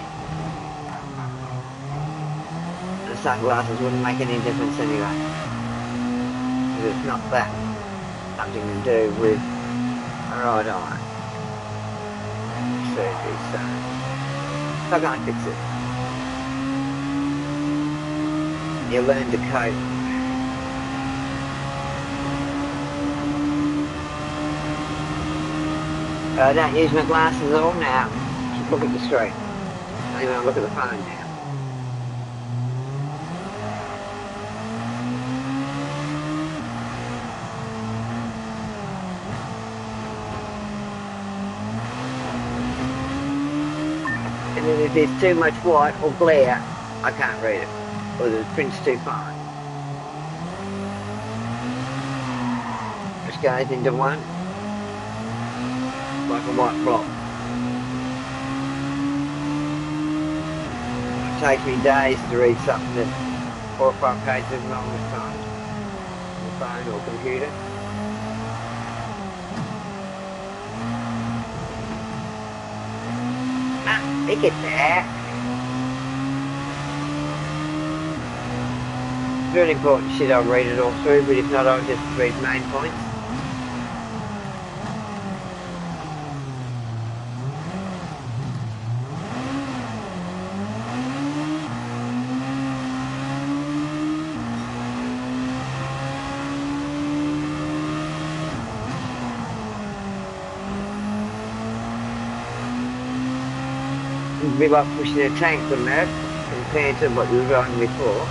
The sunglasses wouldn't make any difference anyway. Because it's not that. Something to do with my right eye. surgery, so I'm gonna fix it. You learn to cope. I don't use my glasses at all now. Just look at the street. I don't even look at the phone now. And then if there's too much white or glare, I can't read it. Or the print's too fine. Just goes into one, like a white block. It takes me days to read something that's 4 or 5 pages long at times, on the phone or computer. Ah, look at that. It's really important shit. I'll read it all through, but if not, I'll just read main points. It'd be like pushing a tank, wouldn't it? Compared to what you were driving before.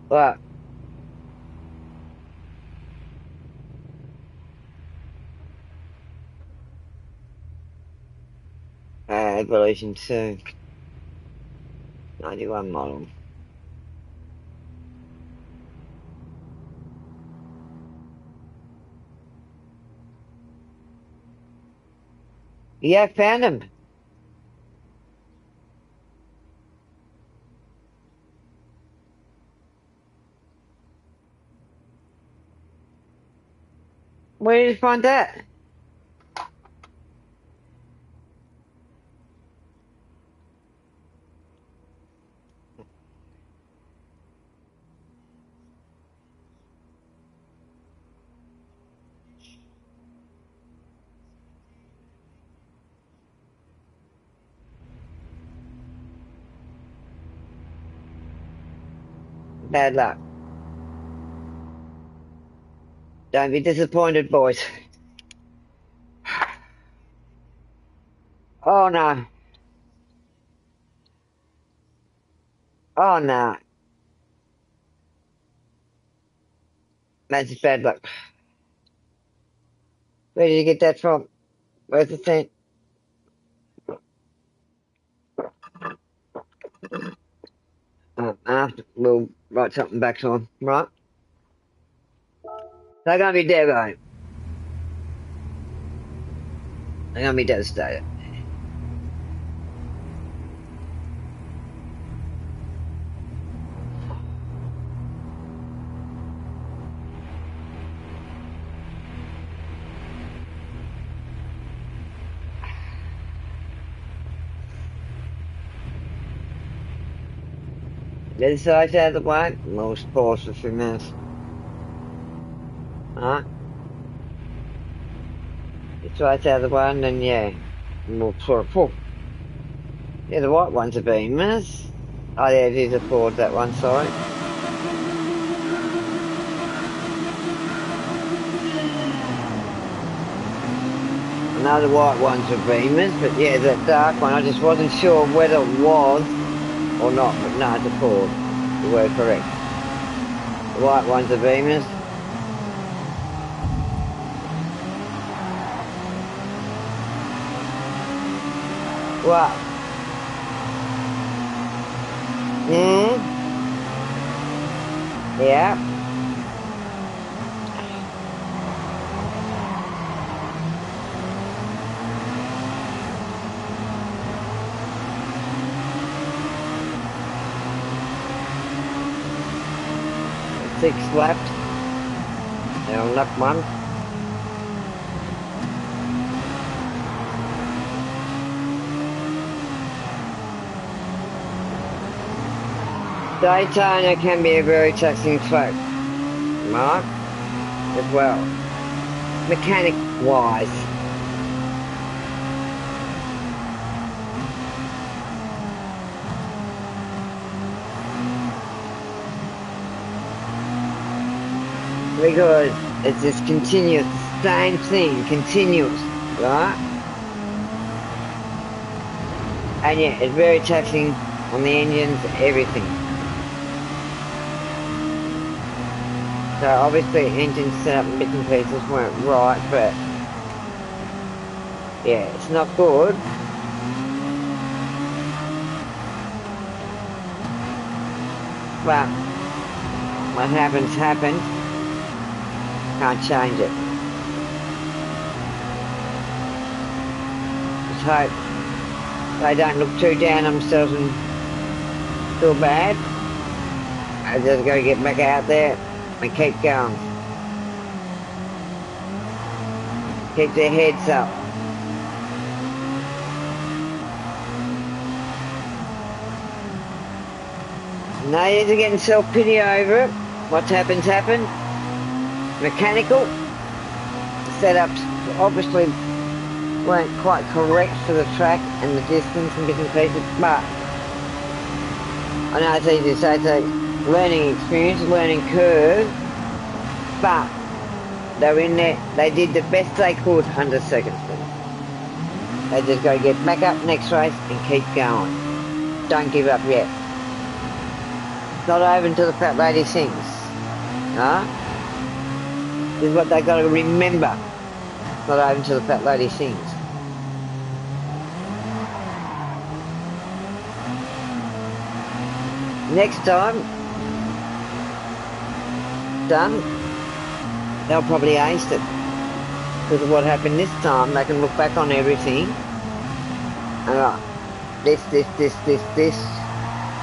But Evolution 2, 91 model. Yeah, found him. Where did you find that? Bad luck. Don't be disappointed, boys. Oh no. Oh no. That's just bad luck. Where did you get that from? Where's the thing? After we'll write something back to him, right? They're gonna be devastated. They're gonna be devastated. The other side's out of the way. We'll pause for a few minutes. Alright? This side's out of the way, and then, yeah. And we'll sort of pull. Yeah, the white one's a beamers. Oh, yeah, it is a Ford, that one, sorry. I know the white ones are beamers, but yeah, that dark one, I just wasn't sure whether it was or not, but no, it's a Ford. You were correct. The white ones are beamers. What? Yeah. 6 left. They'll knock one. Daytona can be a very taxing track, right? As well. Mechanic wise. Because it's just continuous, the same thing, continuous, right? And yeah, it's very taxing on the engines, everything. So obviously engine setup and bits and pieces weren't right, but yeah, it's not good. But what happens, happens. Can't change it. Just hope they don't look too down on themselves and feel bad. I just gotta get back out there and keep going. Keep their heads up. No need to get self-pity over it. What's happened, happened. Mechanical setups obviously weren't quite correct for the track and the distance and bits and pieces, but I know it's easy to say it's a learning experience, learning curve, but they were in there, they did the best they could under circumstances. They just got to get back up next race and keep going. Don't give up yet. It's not over until the fat lady sings. Huh? This is what they got to remember. It's not over until the fat lady sings. Next time, done, they'll probably ace it. Because of what happened this time, they can look back on everything. And this,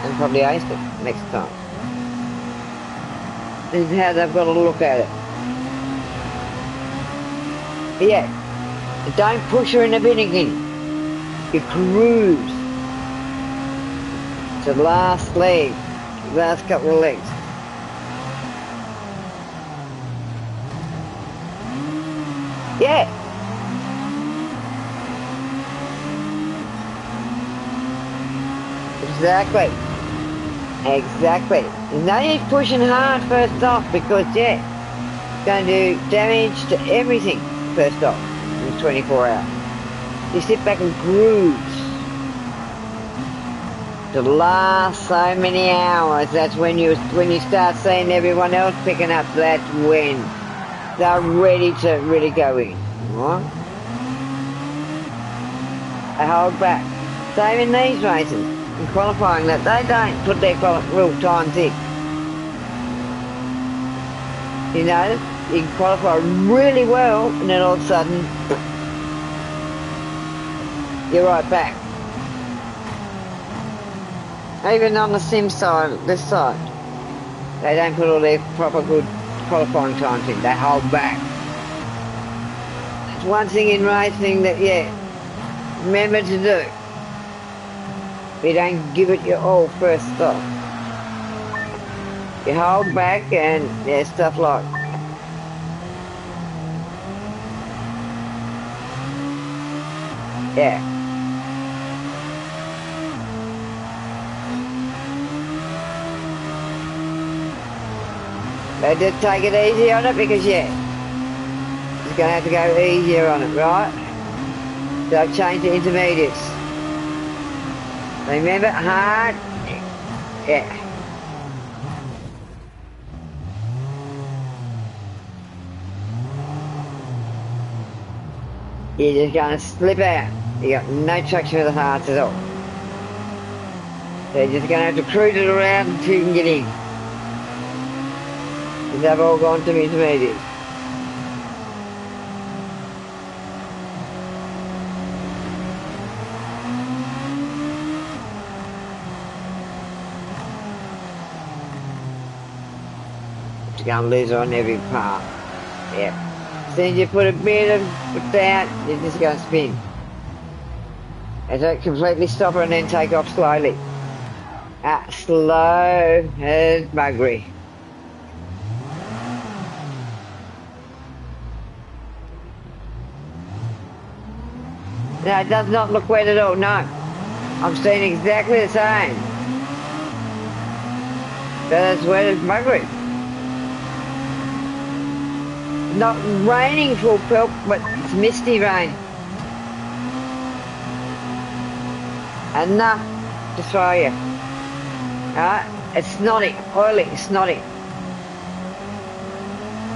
and probably ace it next time. This is how they've got to look at it. But yeah, don't push her in the binnacle. You cruise to the last leg, last couple of legs. Yeah. Exactly. Exactly. There's no need pushing hard first off because, yeah, it's going to do damage to everything first off in 24 hours. You sit back and cruise. The last so many hours, that's when you start seeing everyone else picking up, that's when they're ready to really go in. Right? They hold back. Same in these races, in qualifying, that they don't put their real times in. You know, you can qualify really well and then all of a sudden you're right back. Even on the sim side, this side, they don't put all their proper good qualifying times in, they hold back. It's one thing in racing that, yeah, remember to do. You don't give it your all first off. You hold back and yeah, stuff like yeah. But just take it easy on it because yeah, just gonna have to go easier on it, right? So I've changed the intermediates. Remember, hard, yeah. You're just gonna slip out. You got no traction with the hards at all. So you're just gonna have to cruise it around until you can get in. Because they've all gone to intermediates. You're gonna lose on every part. Yeah. As soon as you put a bit of foot down, you're just gonna spin. And so completely stop her and then take off slowly. Slow as buggery. No, it does not look wet at all, no. I'm seeing exactly the same. But it's wet as buggery. Not raining full pelt, but it's misty rain. Enough to throw you. It's snotty, oily, snotty.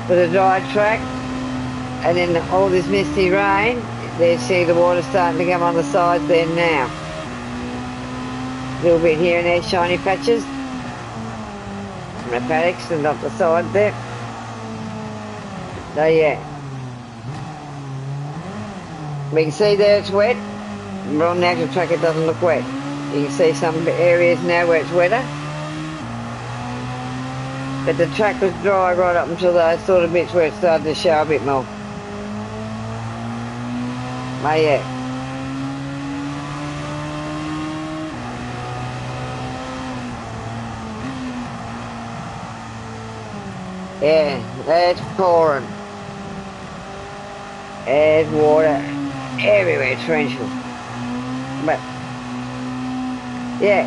With a dry track, and then all this misty rain, there you see the water starting to come on the sides there now. A little bit here and there, shiny patches. From the paddocks and up the side there. So yeah. We can see there it's wet. But on the actual track it doesn't look wet. You can see some areas now where it's wetter. But the track was dry right up until those sort of bits where it started to show a bit more. Oh yeah. Yeah, it's pouring. There's water everywhere, torrential. But, yeah,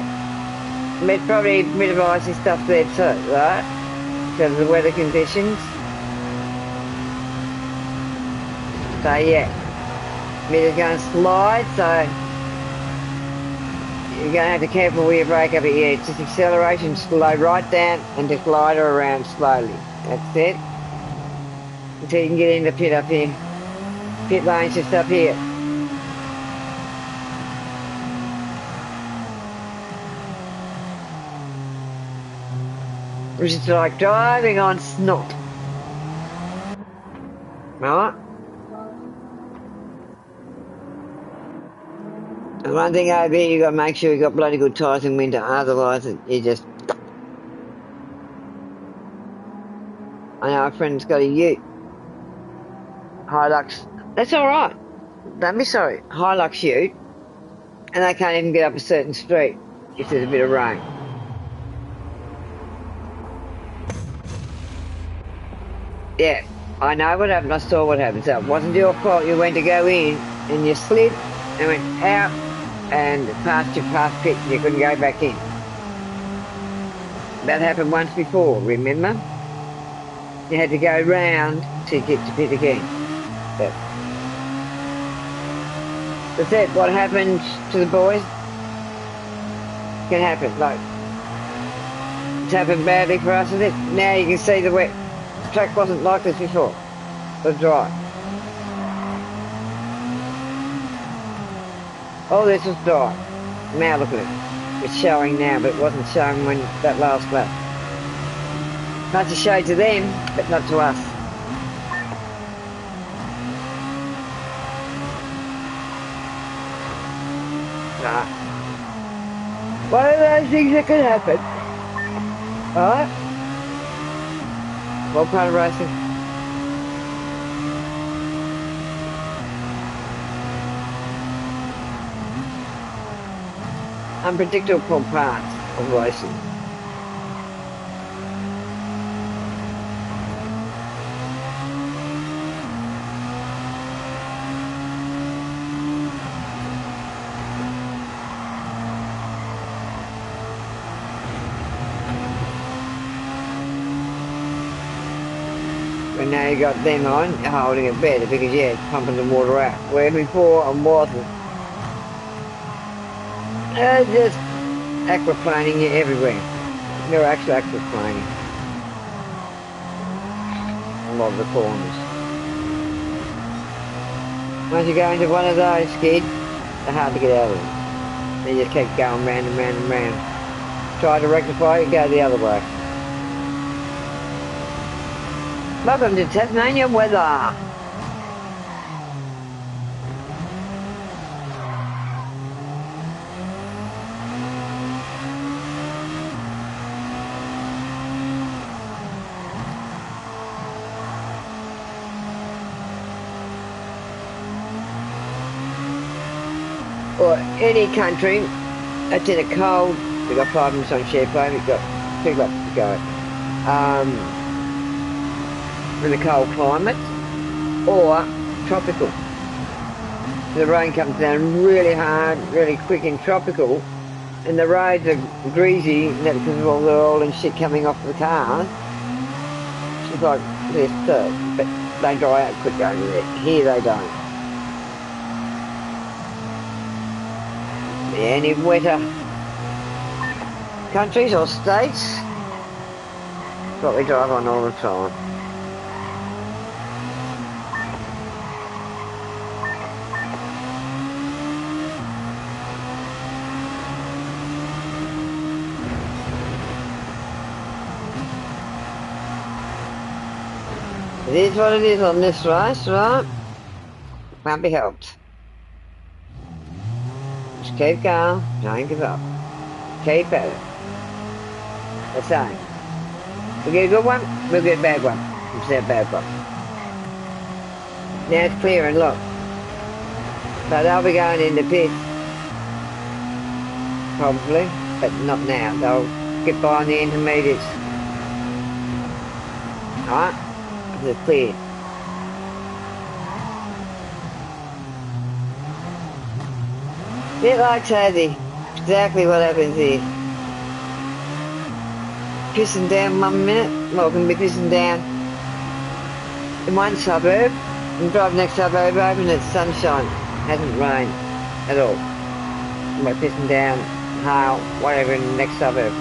there's probably a bit of icy stuff there too, right? Because of the weather conditions. So, yeah, it's going to slide, so you're going to have to be careful where you brake up it. Yeah, it's just acceleration, slow right down and just glide her around slowly. That's it. Until you can get in the pit up here. Pit lane's just up here. Which is like driving on snot. Right? And one thing over here, you got to make sure you got bloody good tyres in winter, otherwise you just... I know a friend's got a ute. Hilux. That's alright. Don't be sorry. Hilux ute. And they can't even get up a certain street if there's a bit of rain. Yeah, I know what happened. I saw what happened. So it wasn't your fault. You went to go in and you slid and went out and past your past pit and you couldn't go back in. That happened once before, remember? You had to go round to get to pit again. But that's it. What happened to the boys can happen. Like, it's happened badly for us, isn't it? Now you can see the wet track wasn't like this before. It was dry. All this was dry. Now look at it. It's showing now, but it wasn't showing when that last lap. Much a show to them, but not to us. Nah. One of those things that could happen. Alright? Well, part of racing. Unpredictable parts of racing. now you got them on, you're holding it better because yeah, it's pumping the water out. Where before I wasn't. Just aquaplaning you everywhere. They're actually aquaplaning a lot of the corners. Once you go into one of those skids, they're hard to get out of them. They just keep going round and round and round. Try to rectify it, go the other way. Welcome to Tasmania weather. Or any country that's in a cold, we've got 5 minutes on SharePlay, we've got 2 laps to go. In a cold climate or tropical. The rain comes down really hard, really quick in tropical, and the roads are greasy because of all the oil and shit coming off the cars. It's like this, but they dry out quick over there. Here they don't. Any wetter countries or states, it's what we drive on all the time. It is what it is on this race, right? Can't be helped. Just keep going, don't give up. Keep at it. That's saying. We get a good one, we'll get a bad one. Instead of bad one. Now it's clearing, look. So they'll be going in the pits, probably, but not now. They'll get by on the intermediates. Alright? Because it's cleared. Bit like Tassie. Exactly what happens here. Pissing down 1 minute, well, it can be pissing down in one suburb, and drive next suburb over and it's sunshine. Hasn't rained at all. We're pissing down hail, whatever, in the next suburb.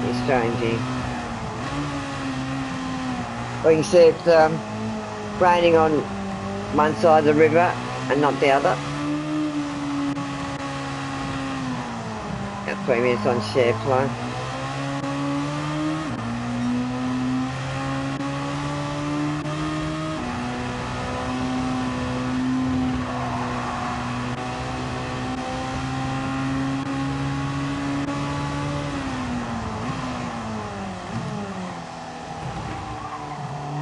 It's strange here. Or you can see it's raining on one side of the river and not the other. Got 3 minutes on SharePlay.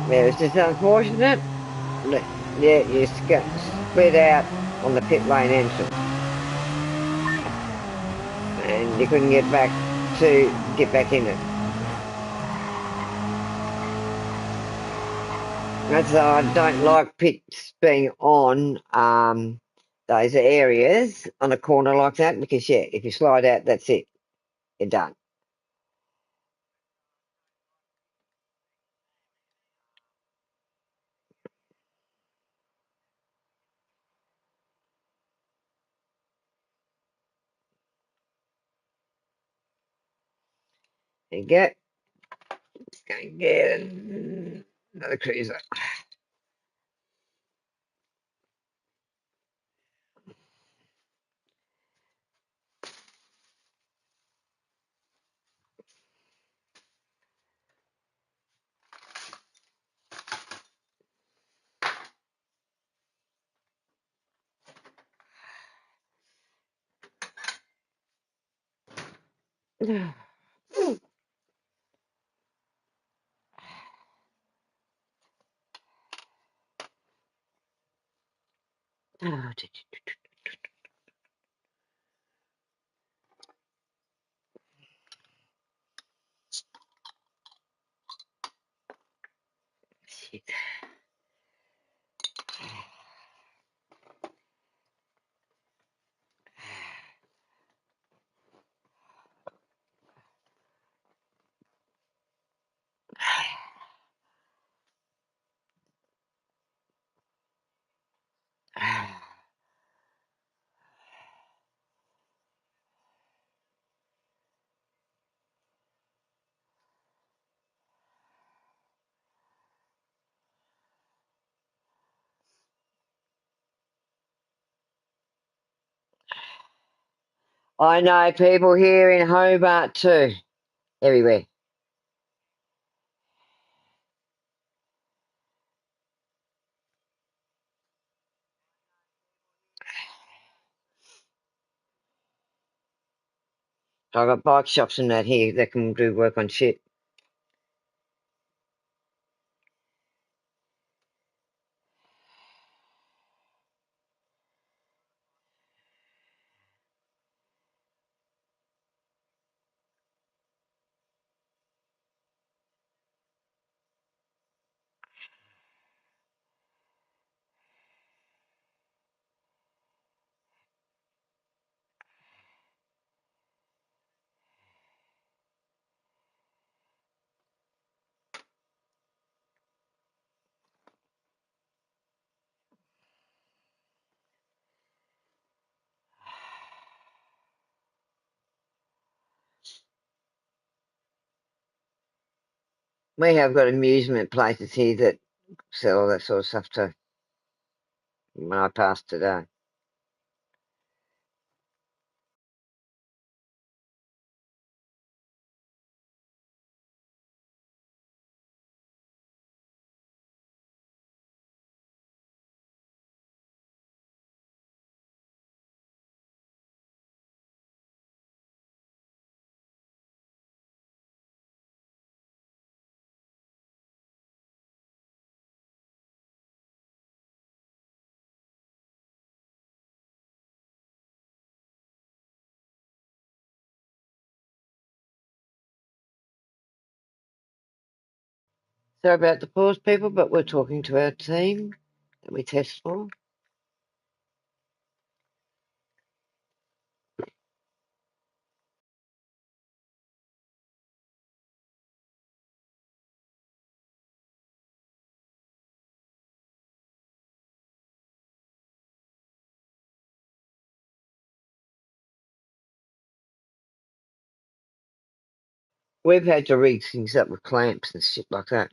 Yeah, it's just unfortunate. Yeah, you split out on the pit lane entrance. And you couldn't get back in it. That's why I don't like pits being on those areas on a corner like that because yeah, if you slide out, that's it. You're done. There you go. Let's go and get another cruiser. Shit. I know people here in Hobart too. Everywhere. So I've got bike shops and that here that can do work on shit. We have got amusement places here that sell all that sort of stuff too. When I passed today. Sorry about the pause, people, but we're talking to our team that we test for. We've had to rig things up with clamps and shit like that.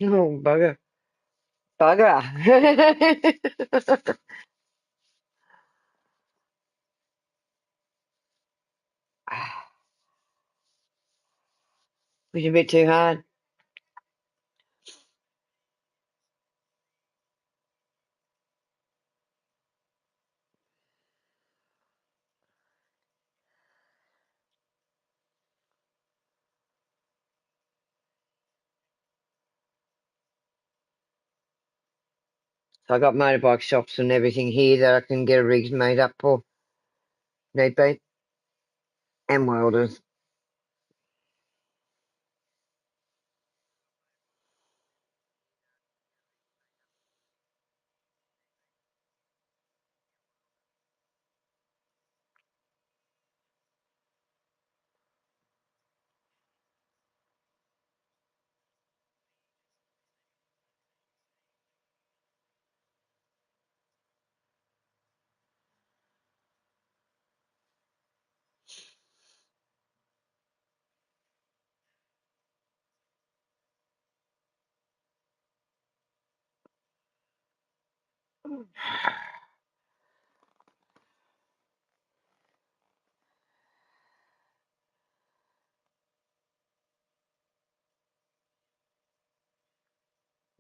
Oh, bugger. Bugger. Was a bit too hard. So I got motorbike shops and everything here that I can get a rig made up for. Need be. And welders.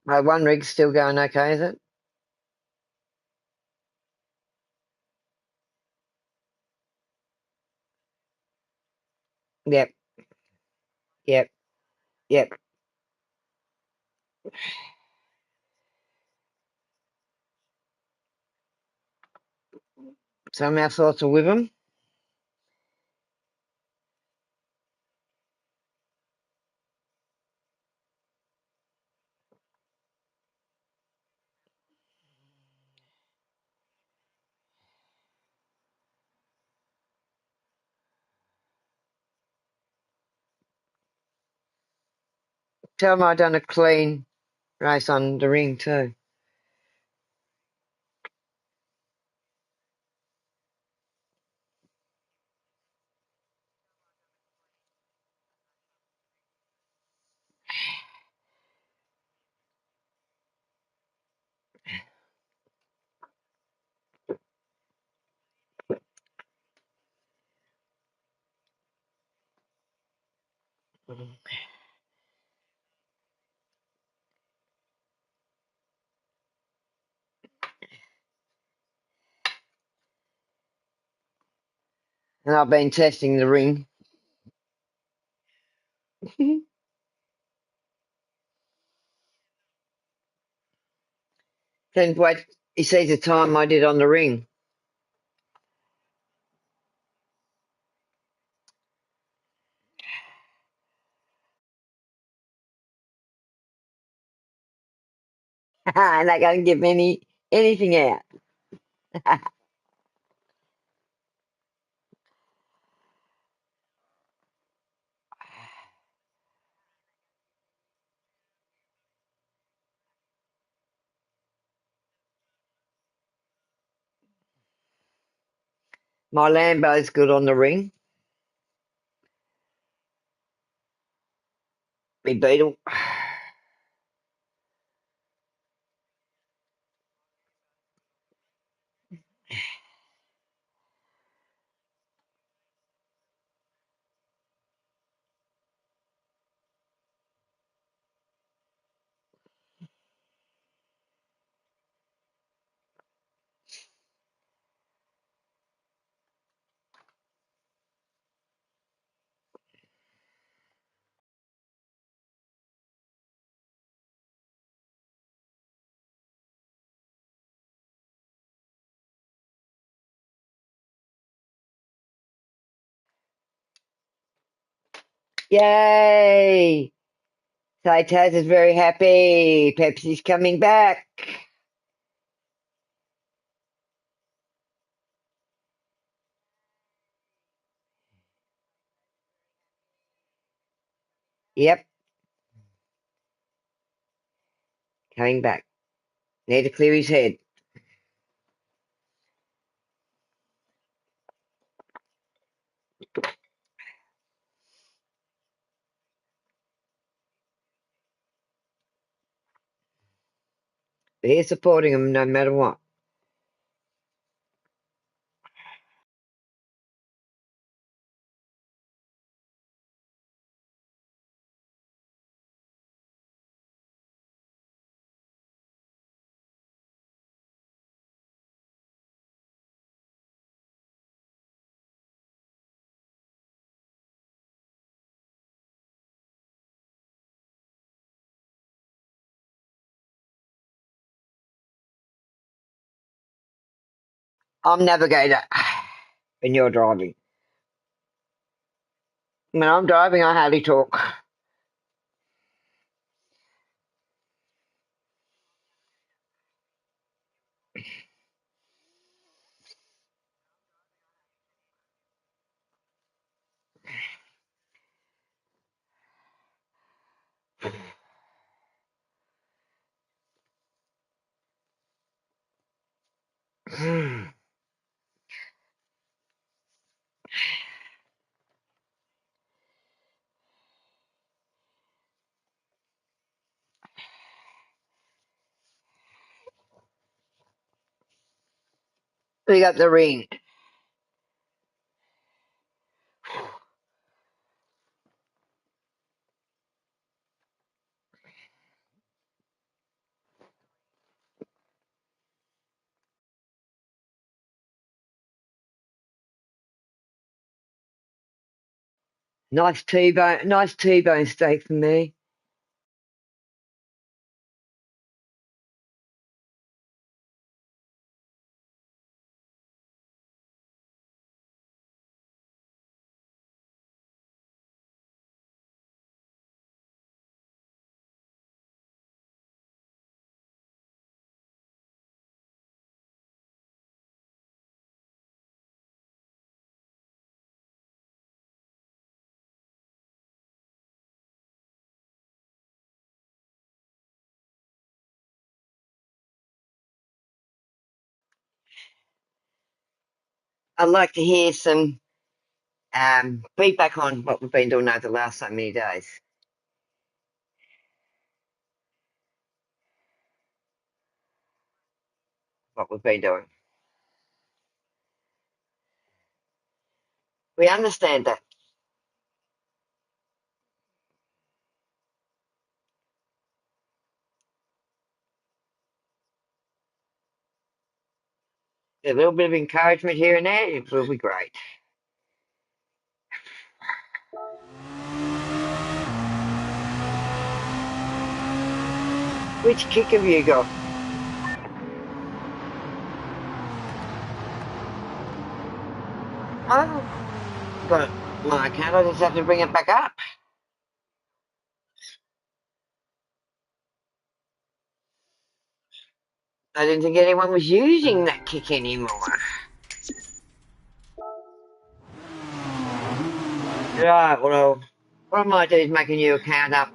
One rig's still going okay, is it? Yep, yep, yep. So my thoughts are with them. Tell them I done a clean race on the ring too. And I've been testing the ring. Then wait, he sees the time I did on the ring. And they going to give me anything out. My Lambo's good on the ring. Me Beetle. Yay! So Taz is very happy. Pepsi's coming back. Yep, coming back. Need to clear his head. They're supporting him no matter what. I'm navigator when you're driving. When I'm driving, I hardly talk. We got the ring. Nice T-bone steak for me. I'd like to hear some feedback on what we've been doing over the last so many days. What we've been doing. We understand that. A little bit of encouragement here and there, it will be great. Which kick have you got? Oh, got my account. I just have to bring it back up. I didn't think anyone was using that kick anymore. Right, well, what I might do is make a new account up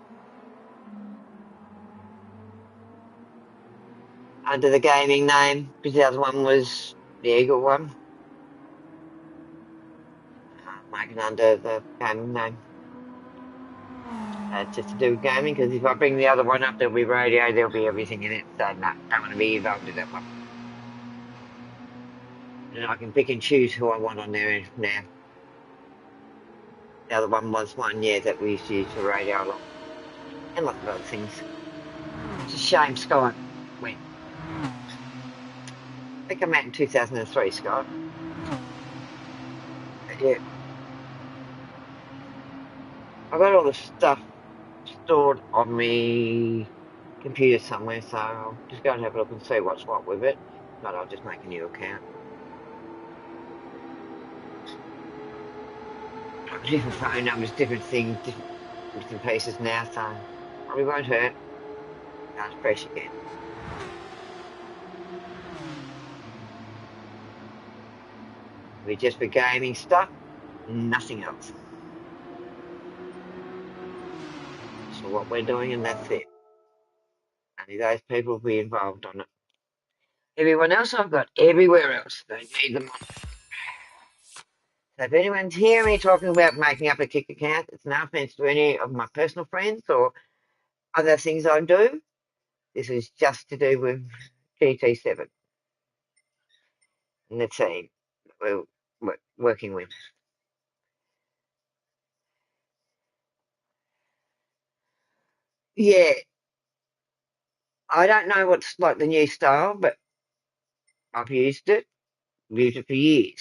under the gaming name, because the other one was the Eagle one. Make it under the gaming name. Just to do with gaming, because if I bring the other one up, there'll be radio, there'll be everything in it. So, no, don't want to be involved in that one. And I can pick and choose who I want on there now. The other one was one, yeah, that we used to use for radio a lot. And lots of other things. It's a shame Scott went. They came out in 2003, Scott. Yeah. I got all the stuff stored on my computer somewhere, so I'll just go and have a look and see what's what with it. If not, I'll just make a new account. Different phone numbers, different things, different bits and pieces now, so probably won't hurt. Start fresh again. We're just for gaming stuff, nothing else. So what we're doing, and that's it. Only those people will be involved on it. Everyone else I've got everywhere else. They need them on. So if anyone's hearing me talking about making up a kick account, it's no offence to any of my personal friends or other things I do. This is just to do with GT7 and the team we're working with. Yeah, I don't know what's like the new style, but I've used it for years.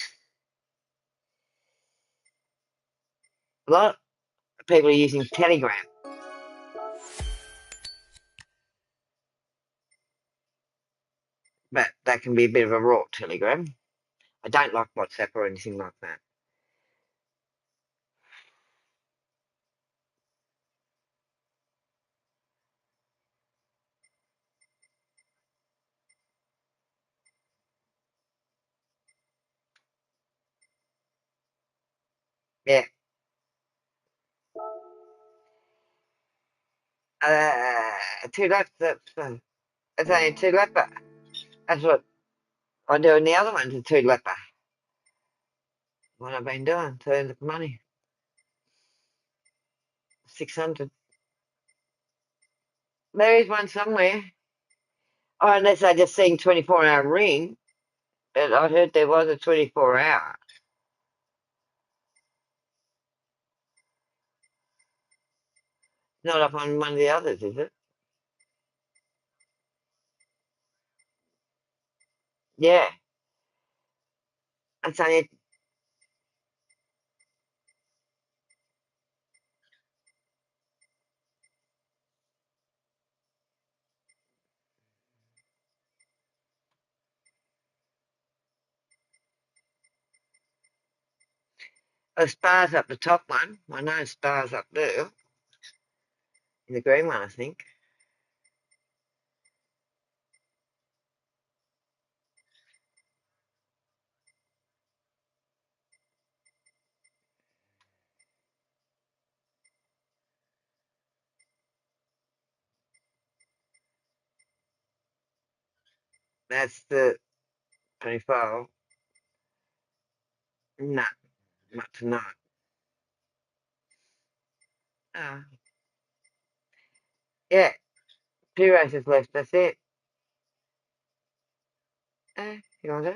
A lot of people are using Telegram, but that can be a bit of a raw Telegram. I don't like WhatsApp or anything like that. Yeah. Two laps, that's only a two lapper. That's what I do, and the other one's a two lapper. What I've been doing to earn the money. 600. There is one somewhere. Oh, unless I just seen 24-hour ring. But I heard there was a 24-hour. Not up on one of the others, is it? Yeah. It's only a Spar's up the top one. I know Spar's up there. In the green one, I think. That's the 25. No, not tonight. Oh, yeah, 2 races left, that's it. You want to?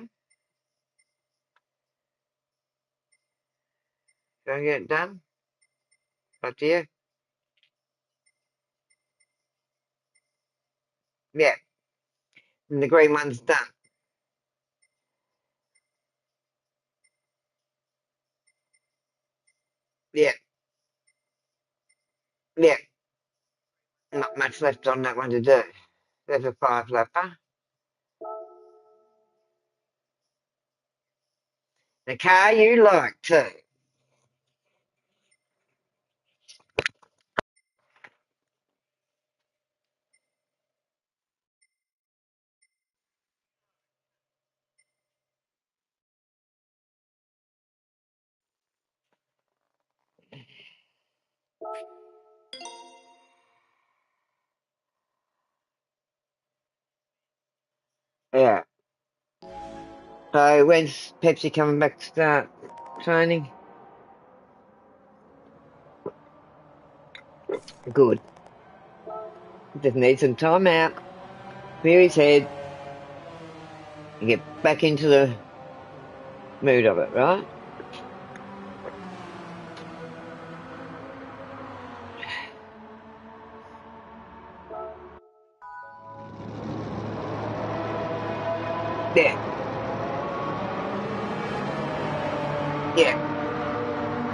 You want to get it done? Up to you. Yeah, and the green one's done. Yeah, yeah, not much left on that one to do. There's a 5 lapper. The car you like too. Yeah. So when's Pepsi coming back to start training? Good. Just need some time out. Clear his head and get back into the mood of it, right? Yeah, yeah,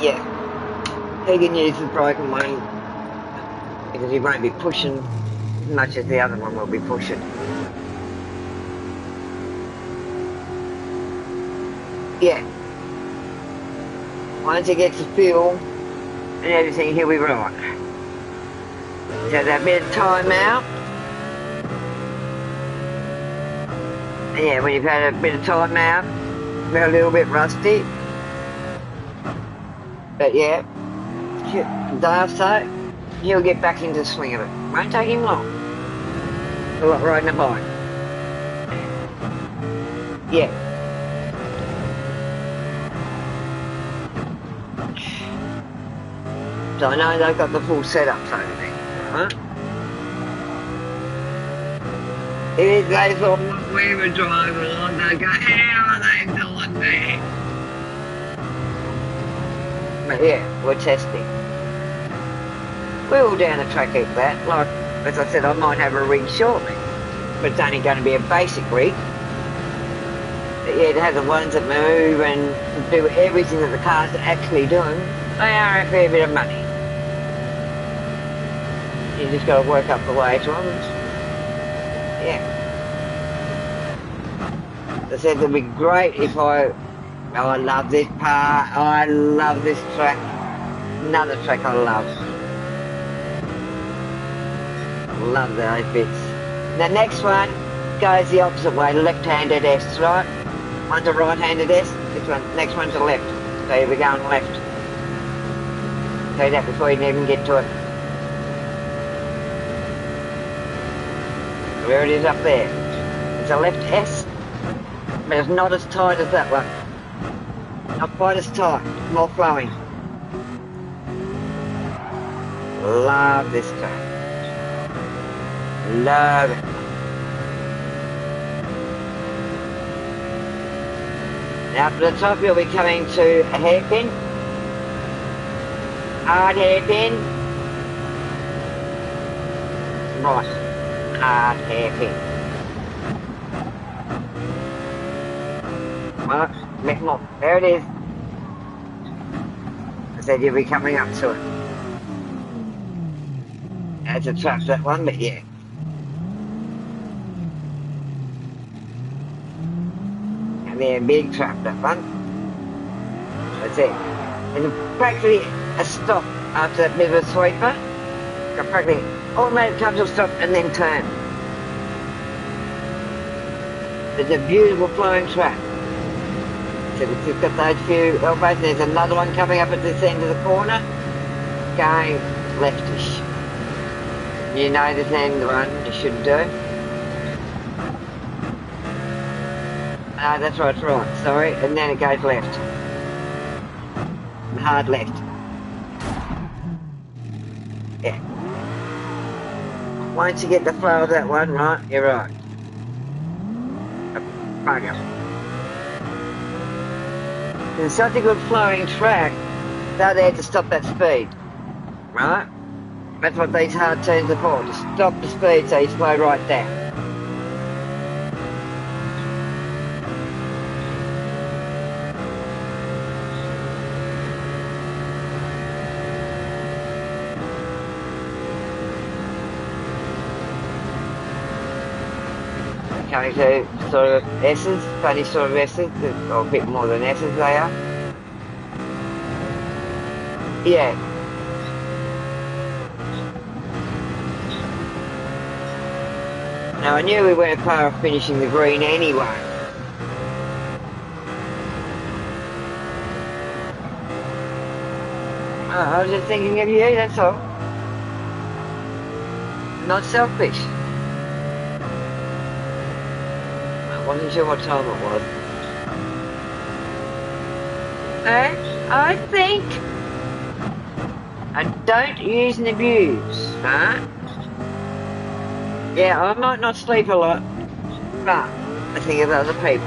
yeah. He can use the broken one because he won't be pushing as much as the other one will be pushing. Yeah. Once he gets the fuel and everything, he'll be right. He's had that bit of time out. And yeah, when you've had a bit of time out, we're a little bit rusty. But yeah, day or so, he'll get back into the swing of it. Won't take him long. It's like riding a bike. Yeah. So I know they've got the full setup over there, right? It is those on what we were driving on, they go, how are they doing that? But yeah, we're testing. We're all down the track at that. Like, as I said, I might have a rig shortly. But it's only going to be a basic rig. But yeah, to have the ones that move and do everything that the cars are actually doing, they are a fair bit of money. You just got to work up the way to them. Yeah. I said it'd be great if I love this part, I love this track. Another track I love. Love those bits. The next one goes the opposite way, left-handed S, right? One's a right-handed S, next one's a left. So you'll be going left. Tell you that before you even get to it. There it is up there. It's a left S, but it's not as tight as that one. Not quite as tight, more flowing. Love this track. Love it. Now for the top you'll be coming to a hairpin. Hard hairpin. Right. Hard hairpin. Well, there it is. I said you'll be coming up to it. That's a trap, that one, but yeah. And then a big trap, that one. That's it. It's practically a stop after that bit of a sweeper. Got practically automatic comes to stop and then turn. It's a beautiful flowing track. So we've got those few elbows. There's another one coming up at this end of the corner, going leftish. You know this end one you should do. No, that's right, sorry. And then it goes left. and hard left. Yeah. Once you get the flow of that one, right, you're right. Bugger. There's such a good flowing track, they're there to stop that speed, right? That's what these hard turns are for, to stop the speed so you slow right down. Coming to sort of S's, funny sort of S's, or a bit more than S's they are. Yeah. Now I knew we weren't far off finishing the green anyway. Oh, I was just thinking of you, that's all. Not selfish. I wasn't sure what time it was. I think. And don't use and abuse, huh? Yeah, I might not sleep a lot, but I think of other people.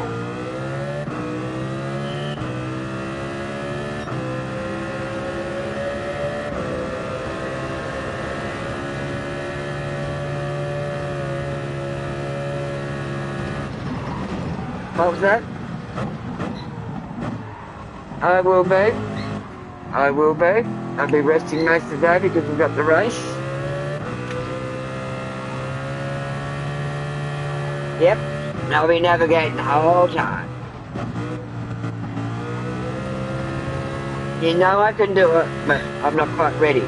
What was that? I will be. I will be. I'll be resting most of the day because we've got the race. Yep. And I'll be navigating the whole time. You know I can do it, but I'm not quite ready.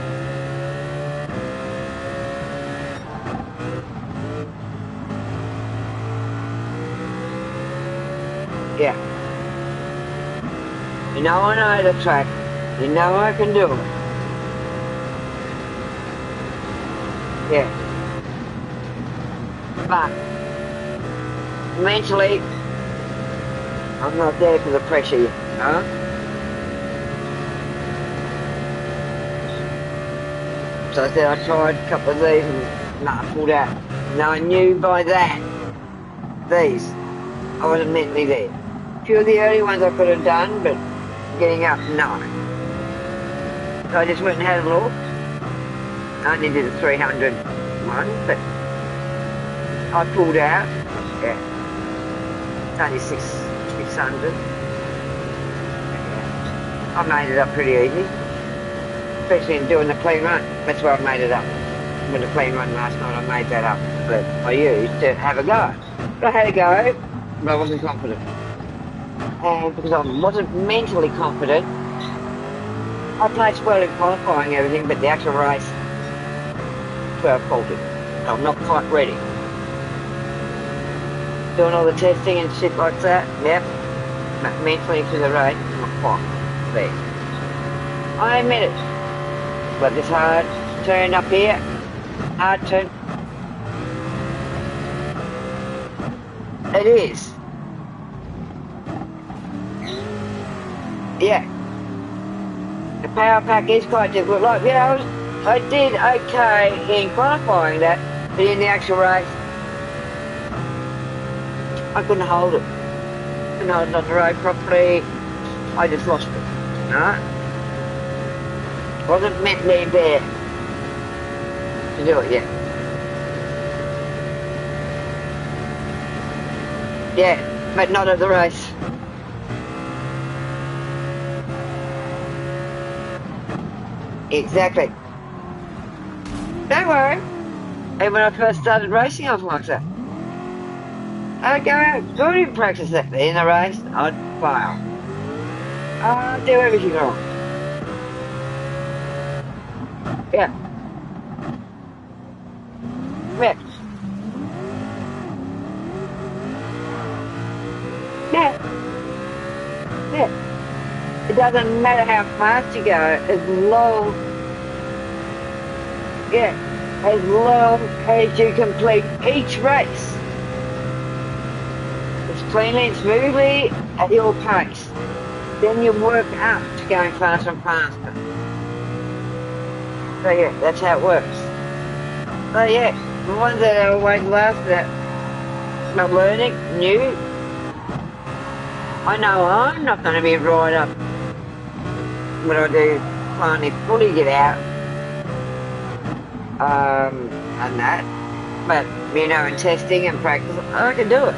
Yeah. You know I know the track. You know I can do it. Yeah. But mentally, I'm not there for the pressure yet, huh? So I said I tried a couple of these and nah, I pulled out. Now I knew by that, these, I wasn't mentally there. A few of the early ones I could have done, but getting up, no. So I just went and had a look. I only did a 300 one, but I pulled out. Yeah. It's only 600. Yeah. I made it up pretty easy. Especially in doing the clean run. That's where I made it up. With the clean run last night, I made that up. But I used to have a go. But I had a go, but I wasn't confident. And because I wasn't mentally confident, I played well in qualifying and everything, but the actual race, that's where I faulted. I'm not quite ready. Doing all the testing and shit like that, yep. But mentally for the race, I'm not quite there. I admit it. But this hard turn up here, hard turn. It is. Yeah. The power pack is quite difficult. Like, yeah, I did okay in qualifying that, but in the actual race, I couldn't hold it. Couldn't hold it on the road properly. I just lost it. Alright? Wasn't mentally there to do it yet. Yeah, but not at the race. Exactly. Don't worry. And when I first started racing, I was like that. I'd go out, go and practice that. In the race, I'd fail. I'd do everything wrong. Yeah. Yeah. Yeah. Yeah. It doesn't matter how fast you go, as long, yeah, as long as you complete each race as cleanly and smoothly at your pace. Then you work up to going faster and faster. So yeah, that's how it works. So yeah, the ones that are always last, that not learning, new, I know I'm not going to be right up when I do finally fully get out, and that. But, you know, in testing and practice, I can do it.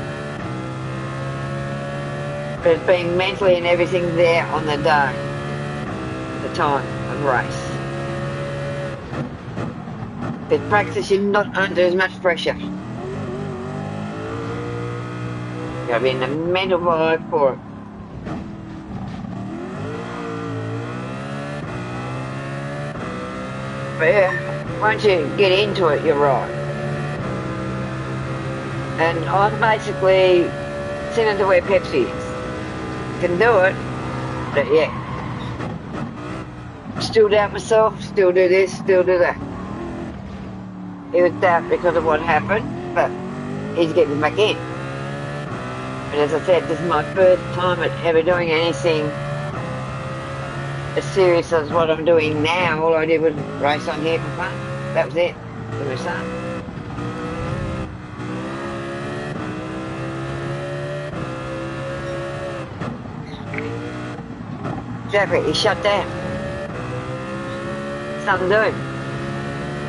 But it's being mentally and everything there on the day, the time of race. With practice, you're not under as much pressure. You gotta be in the mental vibe for it. But yeah, once you get into it, you're right. And I'm basically similar to where Pepsi is. Can do it, but yeah. Still doubt myself, still do this, still do that. It was doubt because of what happened, but he's getting back in. But as I said, this is my first time at ever doing anything as serious as what I'm doing now. All I did was race on here for fun. That was it. For my son. Exactly, he shut down. Something to him.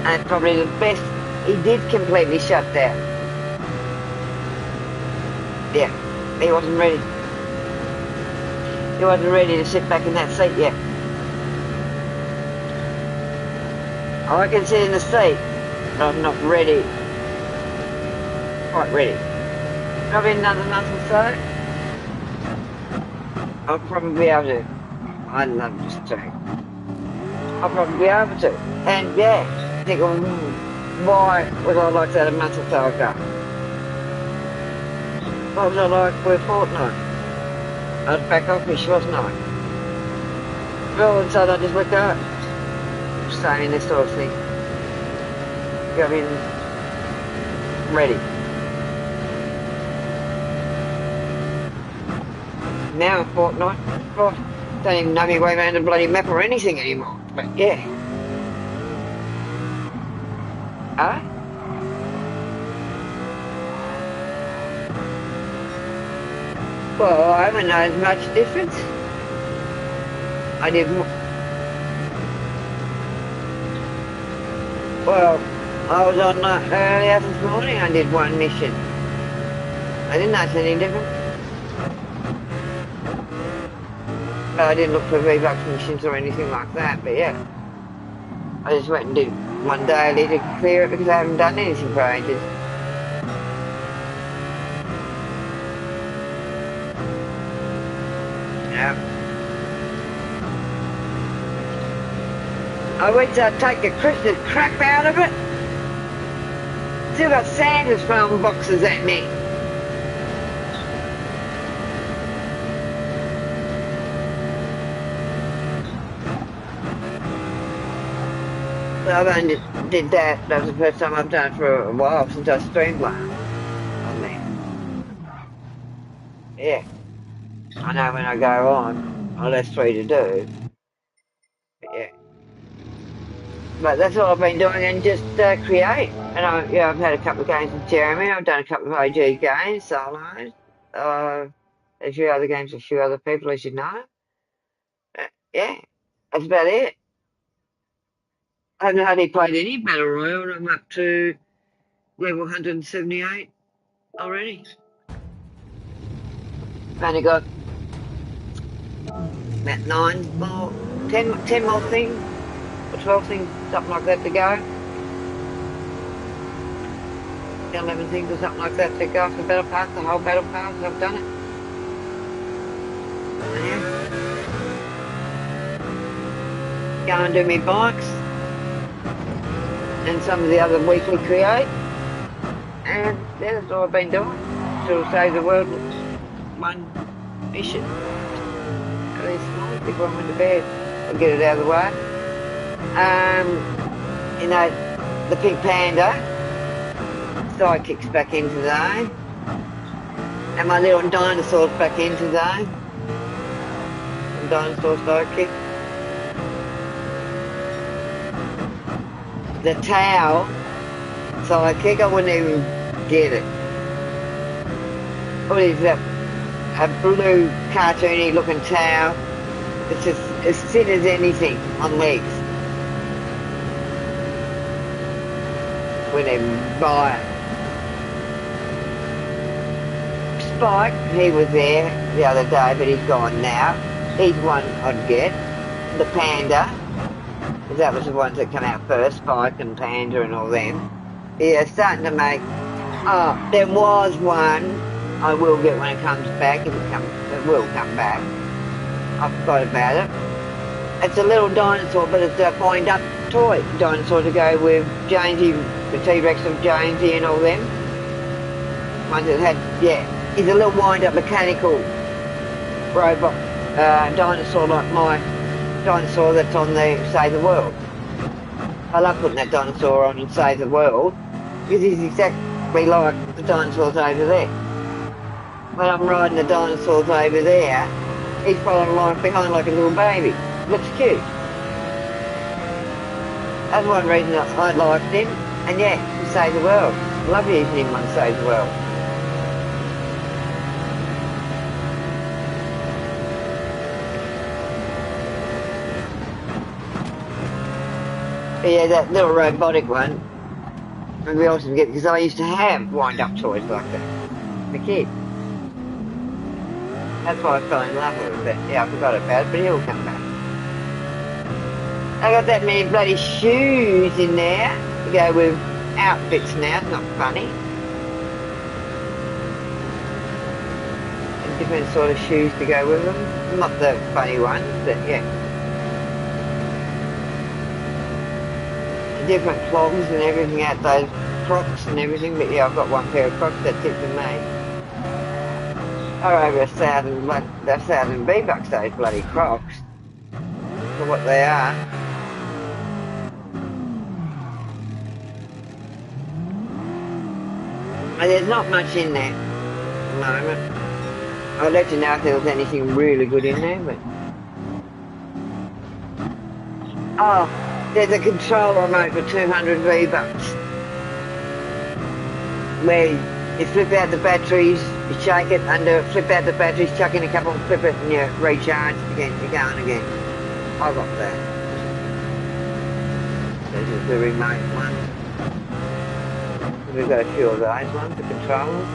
And probably the best, he did completely shut down. Yeah, he wasn't ready. He wasn't ready to sit back in that seat yet. I can sit in the seat, but I'm not ready. Quite ready. Probably another month or so. I'll probably be able to. I love this too. I'll probably be able to. And yeah, think, why was I like that a month or so ago? What was I like for a fortnight? I was back offish, wasn't I? But all of a sudden I just let go. Saying this sort of thing. Go in ready. Now a fortnight, oh, don't even know my way around the bloody map or anything anymore. But yeah. Huh? Well, I haven't noticed much difference. I did well, I was on earlier this morning, I did one mission. I didn't notice any difference. I didn't look for V-Bucks missions or anything like that, but yeah. I just went and did one daily to clear it because I haven't done anything for ages. Yeah. I went to take the Christmas crap out of it. Still got Santa's throwing boxes at me. I only did that. That was the first time I've done it for a while since I streamed one. Oh man. Yeah. I know when I go on, I'm less free to do. But yeah. But that's all I've been doing and just create. And I've had a couple of games with Jeremy. I've done a couple of OG games, solos. A few other games with a few other people, as you know. Yeah, that's about it. I haven't hardly played any Battle Royale and I'm up to level 178 already. I've only got about 9 more, 10 more things, or 12 things, something like that to go. 11 things or something like that to go for the Battle Pass, the whole Battle Pass, I've done it. Yeah. Go and do me bikes and some of the other weekly create. And yeah, that's all I've been doing. Sort of save the world one mission. At least small before I went to bed. I'll get it out of the way. You know, the Pink Panda sidekick's back in today. And my little dinosaur's back in today. dinosaur sidekick. The tail sidekick, I wouldn't even get it. What is that? A blue cartoony looking tail. It's just as thin as anything on legs. Wouldn't even buy it. Spike, he was there the other day, but he's gone now. He's one I'd get. The panda, because that was the ones that come out first, Spike and Panda and all them. Yeah, starting to make... Oh, there was one I will get when it comes back, if it will come back. I forgot about it. It's a little dinosaur, but it's a wind-up toy dinosaur to go with Jonesy, the T-Rex of Jonesy and all them. Ones that had, yeah. He's a little wind-up mechanical robot dinosaur like my dinosaur that's on the Save the World. I love putting that dinosaur on and Save the World because he's exactly like the dinosaurs over there. When I'm riding the dinosaurs over there, he's following along behind like a little baby. Looks cute. That's one reason I liked him. And yeah, to Save the World. Love using him on Save the World. But yeah, that little robotic one would be awesome to get because I used to have wind-up toys like that as a kid. That's why I fell in love with it, but yeah, I forgot about it, but he'll come back. I got that many bloody shoes in there to go with outfits now, it's not funny. And different sort of shoes to go with them, not the funny ones, but yeah. Different clogs and everything out those Crocs and everything, but yeah, I've got one pair of Crocs, that's it for me. Are over 1,000 V-Bucks, those bloody Crocs, for what they are. And there's not much in there at the moment. I'll let you know if there was anything really good in there, but... Oh, there's a control remote for 200 V-Bucks. Where you flip out the batteries, you shake it under, flip out the batteries, chuck in a couple, flip it and you recharge again, you're going again. I got that. This is the remote one. We've got a few of those ones, the controllers.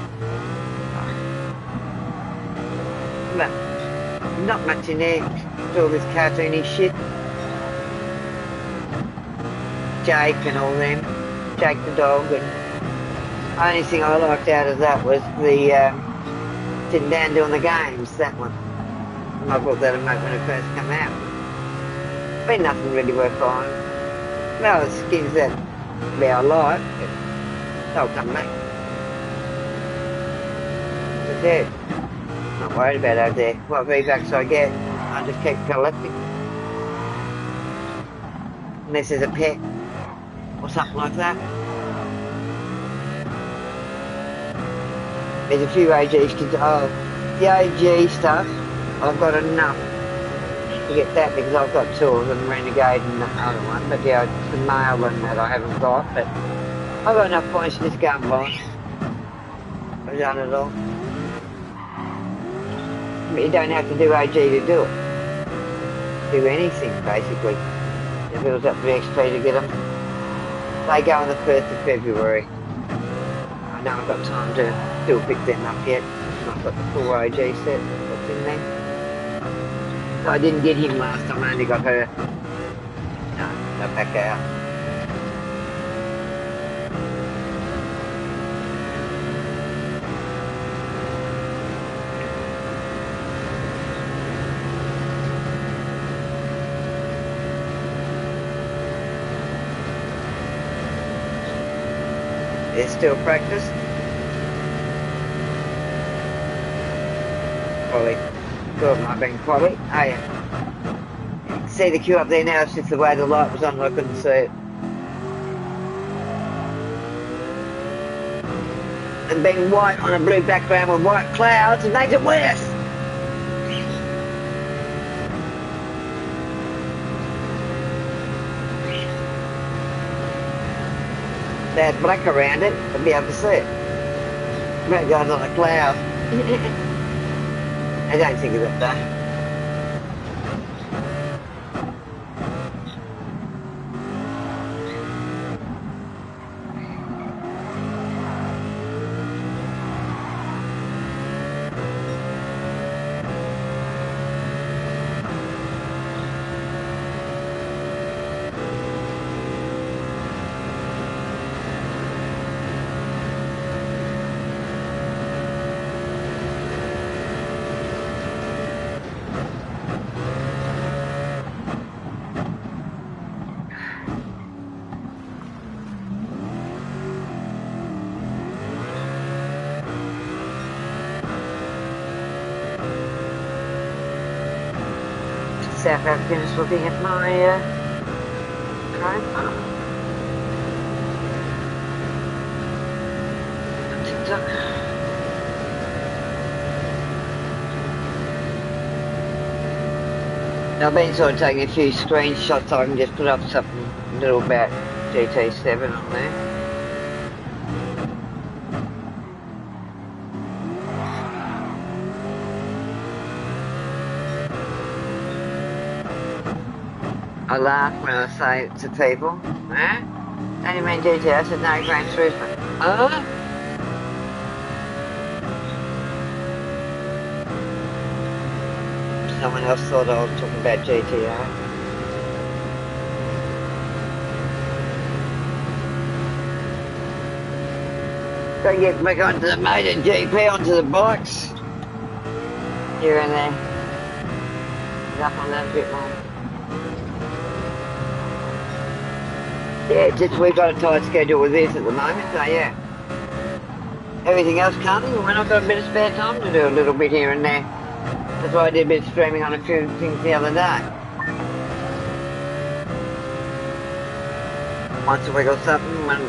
But not much in there, it's all this cartoony shit. Jake and all them, Jake the dog, and the only thing I liked out of that was the sitting down doing the games, that one. I bought that remote when it first came out. Been nothing really worth buying. Well, the skins that I like, but they'll come back. That's it. Not worried about over there. What V-Bucks I get, I just keep collecting. Unless there's a pet or something like that. There's a few AG skins. Oh, the AG stuff, I've got enough to get that because I've got two of them, Renegade and the other one. But yeah, it's the male one that I haven't got. But I've got enough points to just go and buy. I've done it all. But you don't have to do AG to do it. Do anything, basically. It builds up the XP to get them. They go on the 1st of February. I know I've got time to still pick them up yet. I've got the full AG set that's in there. So I didn't get him last time, I only got her. No, they're back out. There's still practice. Quality. Two of them have been quality. Oh yeah. You can see the queue up there now, it's just the way the light was on, I couldn't see it. And being white on a blue background with white clouds, it makes it worse. they had black around it to be able to see it. It goes on a cloud. I don't think of that though. South African just looking at my profile on TikTok. I've been sort of taking a few screenshots so I can just put up something little about GT7 on there. I laugh when I say it to people, huh? Don't you mean GT? I said, no, Gran Turismo. Huh? Someone else thought I was talking about GTO. Gotta get back onto the MotoGP, onto the bikes. Here and there. Get up on that a bit more. Yeah, just we've got a tight schedule with this at the moment, so yeah. Everything else coming, and when I've got a bit of spare time to do a little bit here and there. That's why I did a bit of streaming on a few things the other day. Once a week or something, when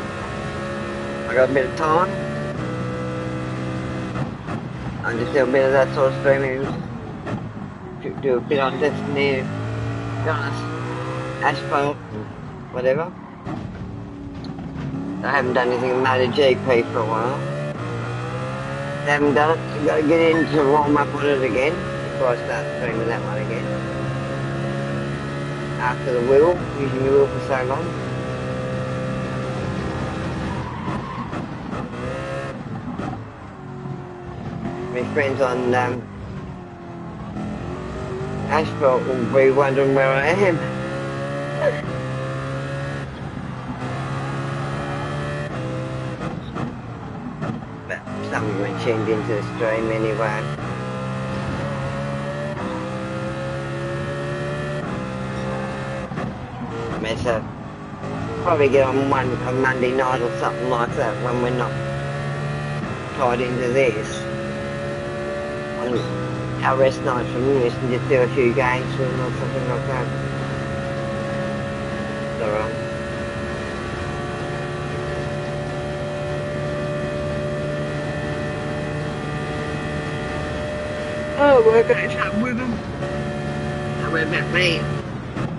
I got a bit of time, I just do a bit of that sort of streaming. Do a bit on Destiny, be honest, Asphalt, and whatever. I haven't done anything in MotoGP for a while. I haven't done it. I've got to get in to warm up on it again before I start streaming that one again. After the wheel, using the wheel for so long. My friends on Asphalt will be wondering where I am. But some of them tuned into the stream anyway. So probably get on a Monday night or something like that when we're not tied into this. On our rest night from this and just do a few games with them or something like that. So, oh, we're going to chat with them. And we're about me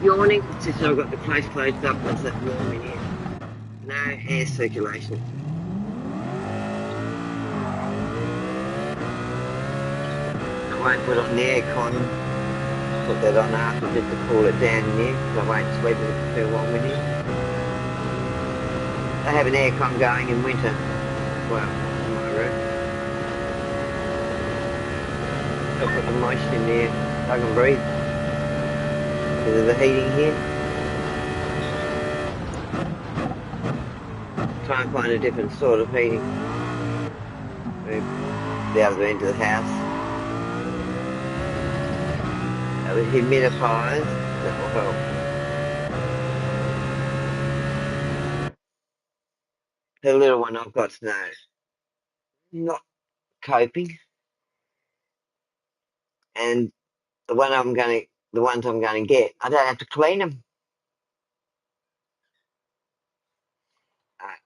yawning since I've got the place closed up and it's that warm in here. No air circulation. I won't put on the aircon. Put that on after just to cool it down in here because I won't sleep if it's too warm in here. They have an aircon going in winter as well in my room. I'll put the moisture in there so I can breathe because of the heating here. Try and find a different sort of heating. The other end of the house. With humidifiers, that will help. The little one I've got no, not coping, and the ones I'm going to get, I don't have to clean them. I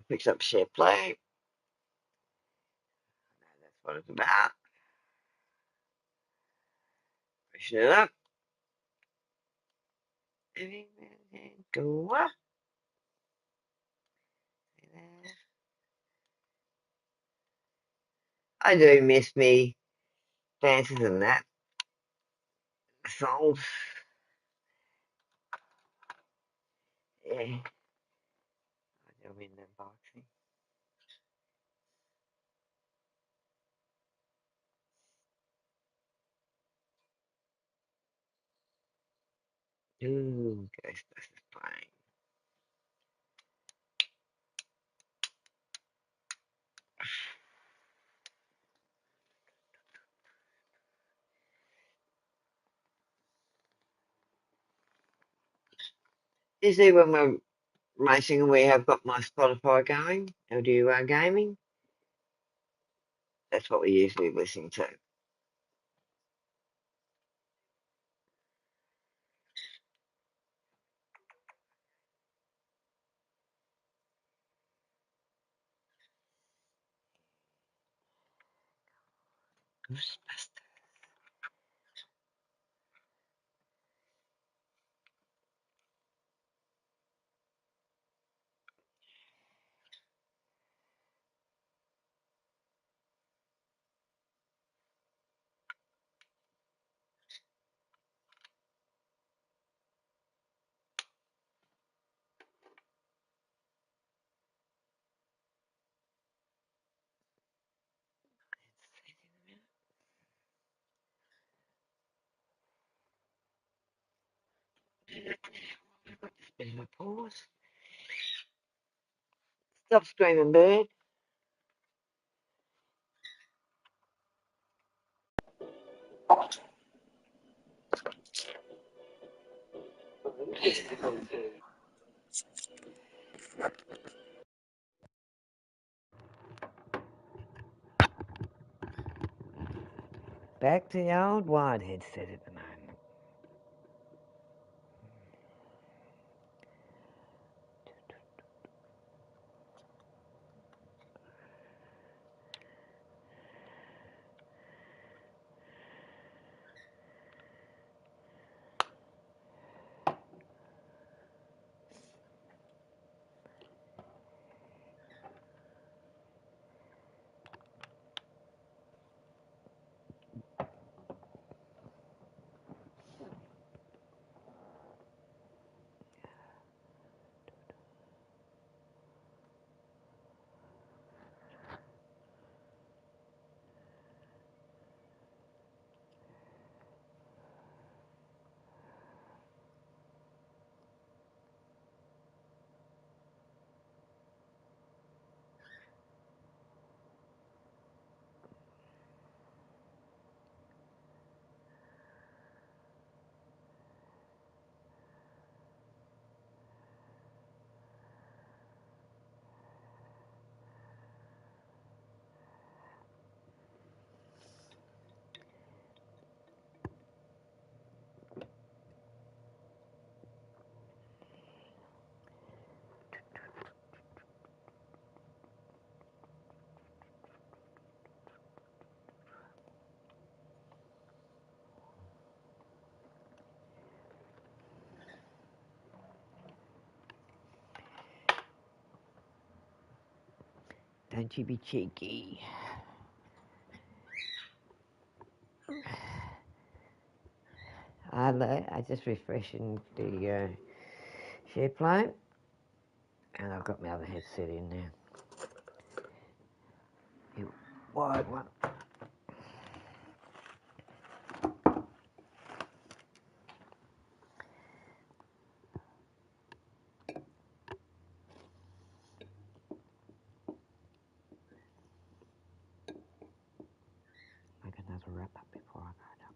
picked up share play. That's what it's about. Pushing it up. Go up. I do miss me dances and that songs. Yeah, I do in the boxing. Ooh, Ghostbusters playing. You see when we're racing and we have got my Spotify going, or do gaming? That's what we usually listen to. Ghostbusters. Bit of a pause. Stop screaming, bird. Back to the old wide headset at the moment. Don't you be cheeky. I just refreshing the share plane, and I've got my other headset in there. You wide one. Make another wrap up before I go up.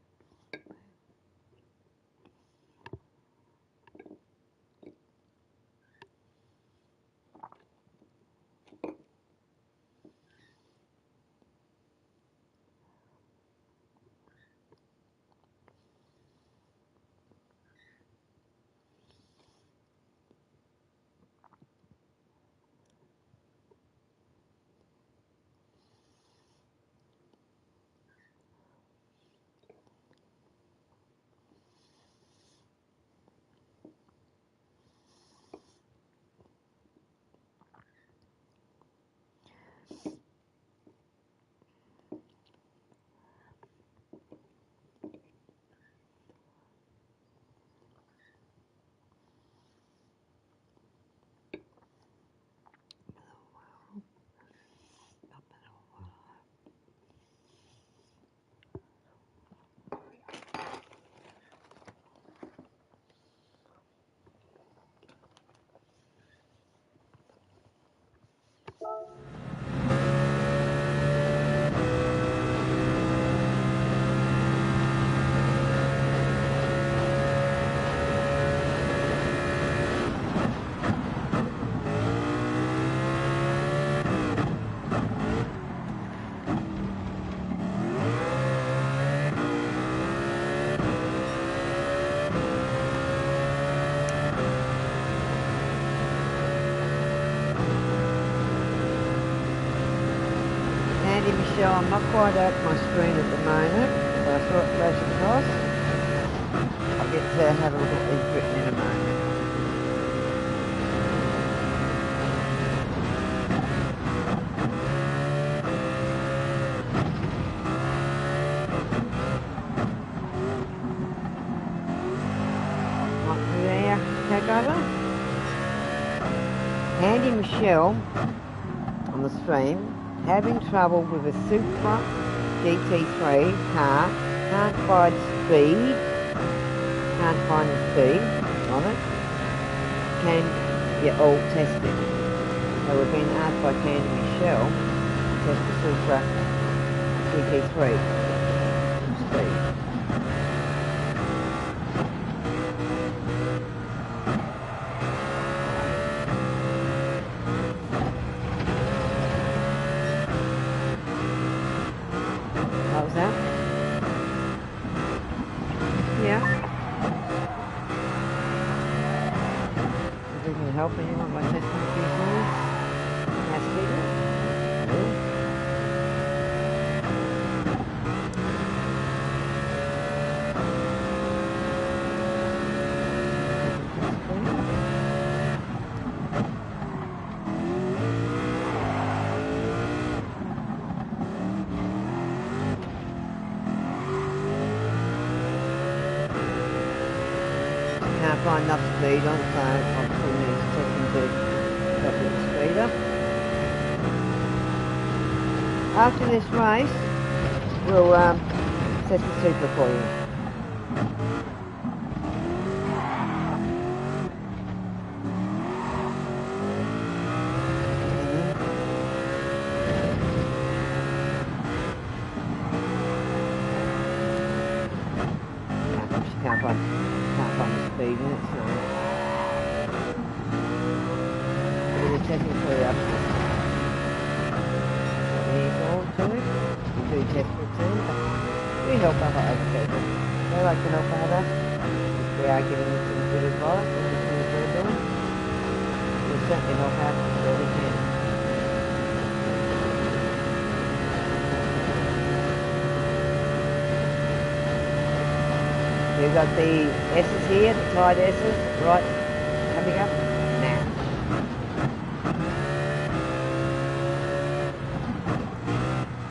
Michelle, I'm not quite at my screen at the moment, but I saw it flash across. I'll get to have a look at what you've written in a moment. What there, takeover? Handy Michelle on the stream, having trouble with a Supra GT3 car, can't find speed, can't find the speed on it, can you all test it? So we've been asked by Candy Michelle to test the Supra GT3 speed. What was that? Yeah. If we can help anyone by testing a few things. That's good. Can't find enough speed on, so I'm putting these testing to help it speed up. After this race, we'll test the Supra for you. Can't find the speed in it, so we're testing for you. Here's all to it. We do test for it too, but we help other people. They like to help others. We are giving them some good advice and the things we're doing. We'll certainly help out where we can. We've got the S's here, the tied S's, right, coming up now.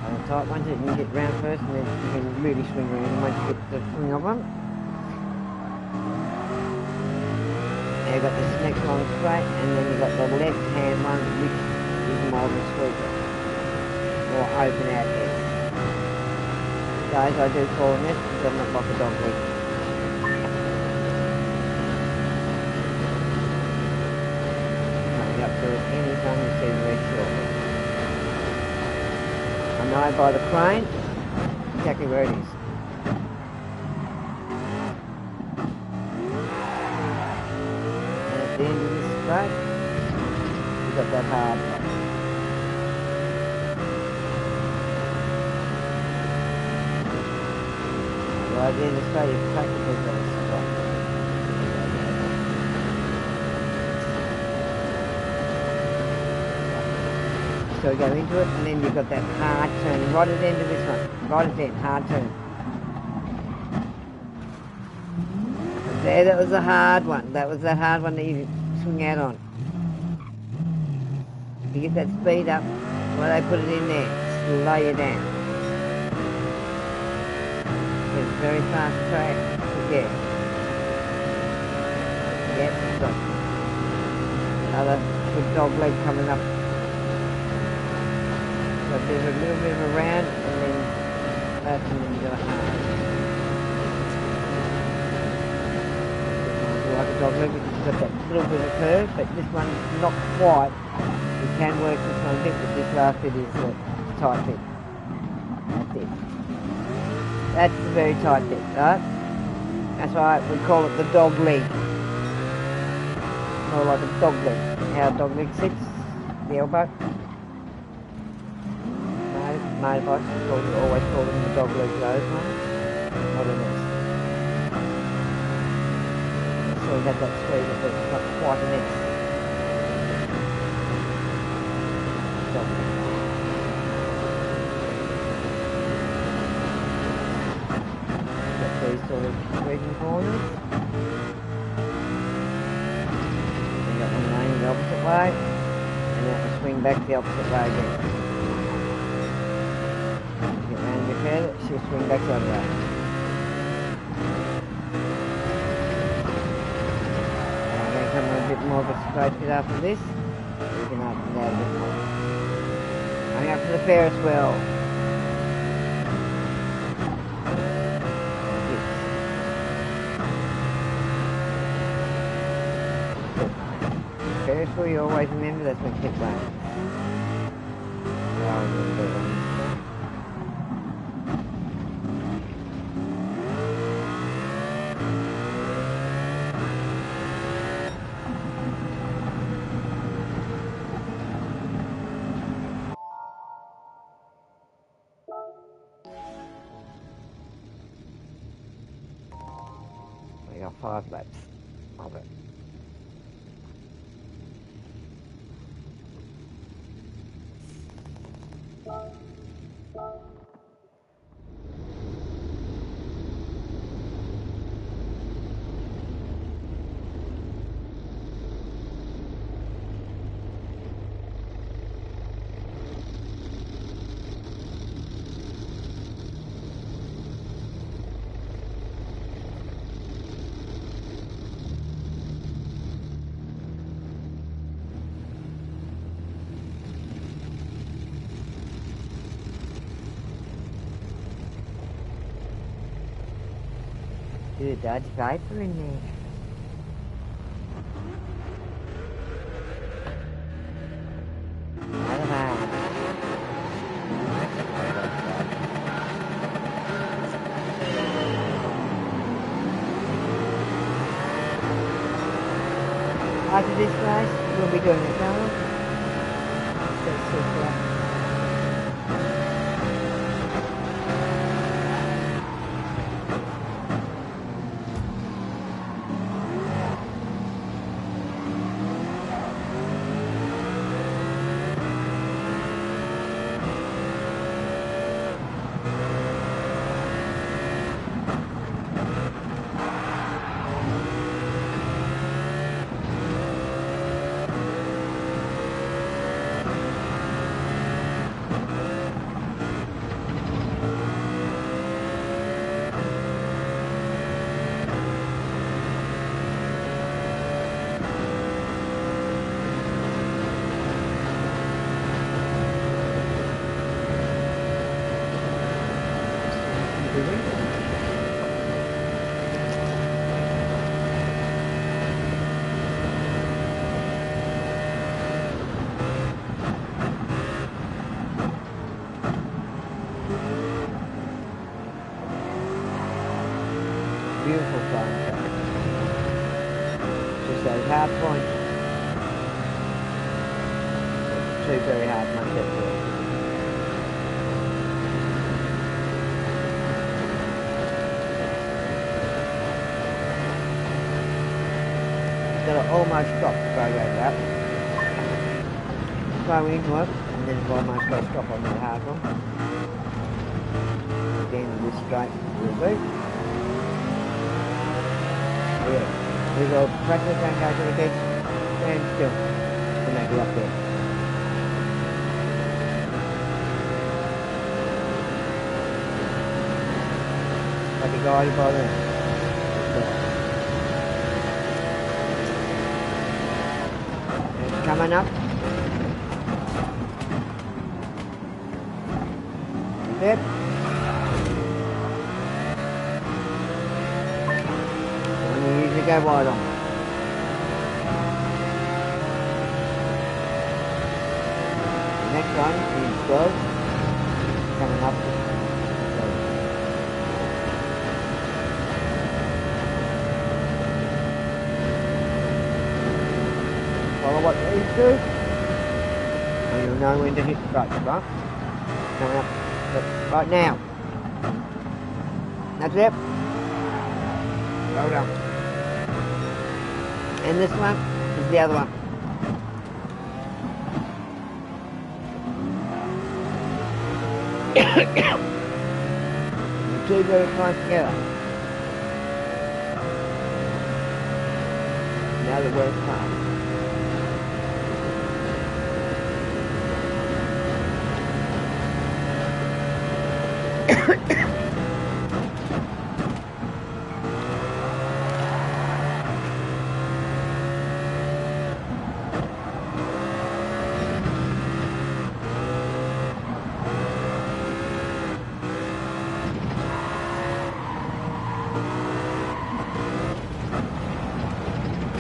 On the tight ones, you can get round first and then you can really swing around once you get the swing of them. Now you've got this next one straight, and then you've got the left hand one, which is more of a sweeper, or open out S. Guys, I do call them this because I'm not like a dog leg. Up to any time you see the red shortly. I know by the crane exactly where it is. And at the end of this straight, you've got that hard one. Right at the end of the straight, you've practically got a stop. So we go into it, and then you've got that hard turn right at the end of this one. Right at the end, hard turn. There, that was a hard one. That was that hard one that you swing out on. You get that speed up, well, they put it in there, slow you down. It's a very fast track to get. Yep, we've got another good dog leg coming up. So there's a little bit of a round, and then that's and then you got a hard. Like a dog leg, because you've got that little bit of a curve, but this one's not quite. You can work this one a bit, but this last bit is a tight bit. That's it. That's the very tight bit, right? That's why we call it the dog leg. More like a dog leg. How a dog leg sits, the elbow. Motorbikes always call them the dog leg those ones. Not an S. So we had that speed, but it's not quite an S. Dog leg. sort of squeezing corners. Then got one lane the opposite way, and then I'll swing back the opposite way again. Get round the curve, she'll swing back the other way. I'm going to come on a bit more of a straight bit after this. We can up and down a bit more. Going up to the Ferris wheel. Ferris wheel, you always remember that's when pit lane. We got 5 laps of it. Dude, Dodge Viper in there. After this race, we'll be doing a tunnel. Beautiful flying track. Just those hard points. Two very hard ones at work. Got to almost stop before I go that. Slowing into it, and then almost got to stop on that hard one. Again, this straight will be. Yeah, we will practice and go to the beach, stand still, and make it up there. Like a guy by there. It's coming up. That's it. Usually go wide on. The next one is 12, coming up. Follow what these do, and you'll know when to hit the brakes, right? Coming up, right now. That's it. Well done. And this one is the other one. The two very close together. Now the worst part.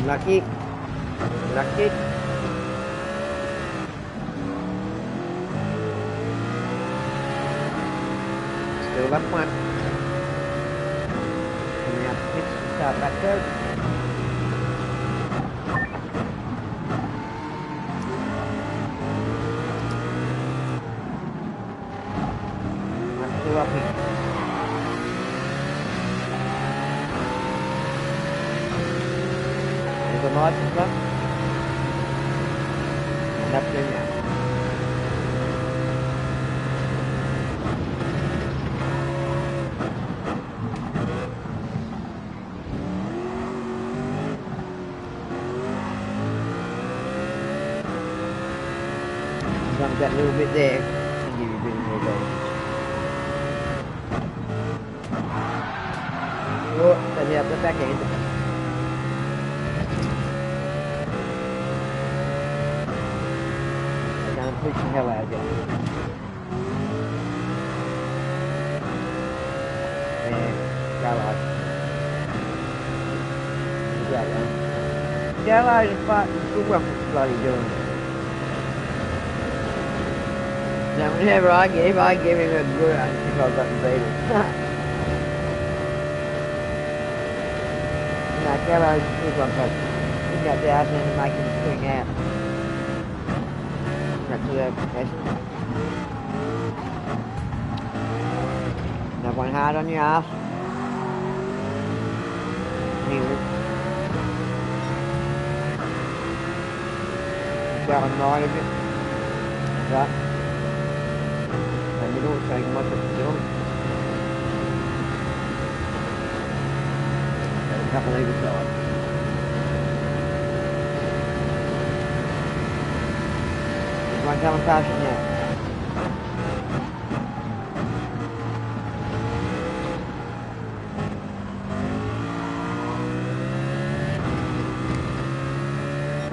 Lucky. Lucky. Still up one. Coming up the pitch to start back third. Up two up here. There's a license one. And up two now. Jump that little bit there and give you a bit more advantage. Oh, then you have the back end. They're going to push the hell out of you. Yeah, garage. Garage is fucking good one for bloody doing it. Now whenever I give him a good one if I've got to beat it. Gallows is a good one, but he's got down there and make him swing out. That's the application. Another one hard on your ass. Anyway. Going right a bit. Right. And middle, so you can watch what you're doing. A couple either side. There's one coming past you now.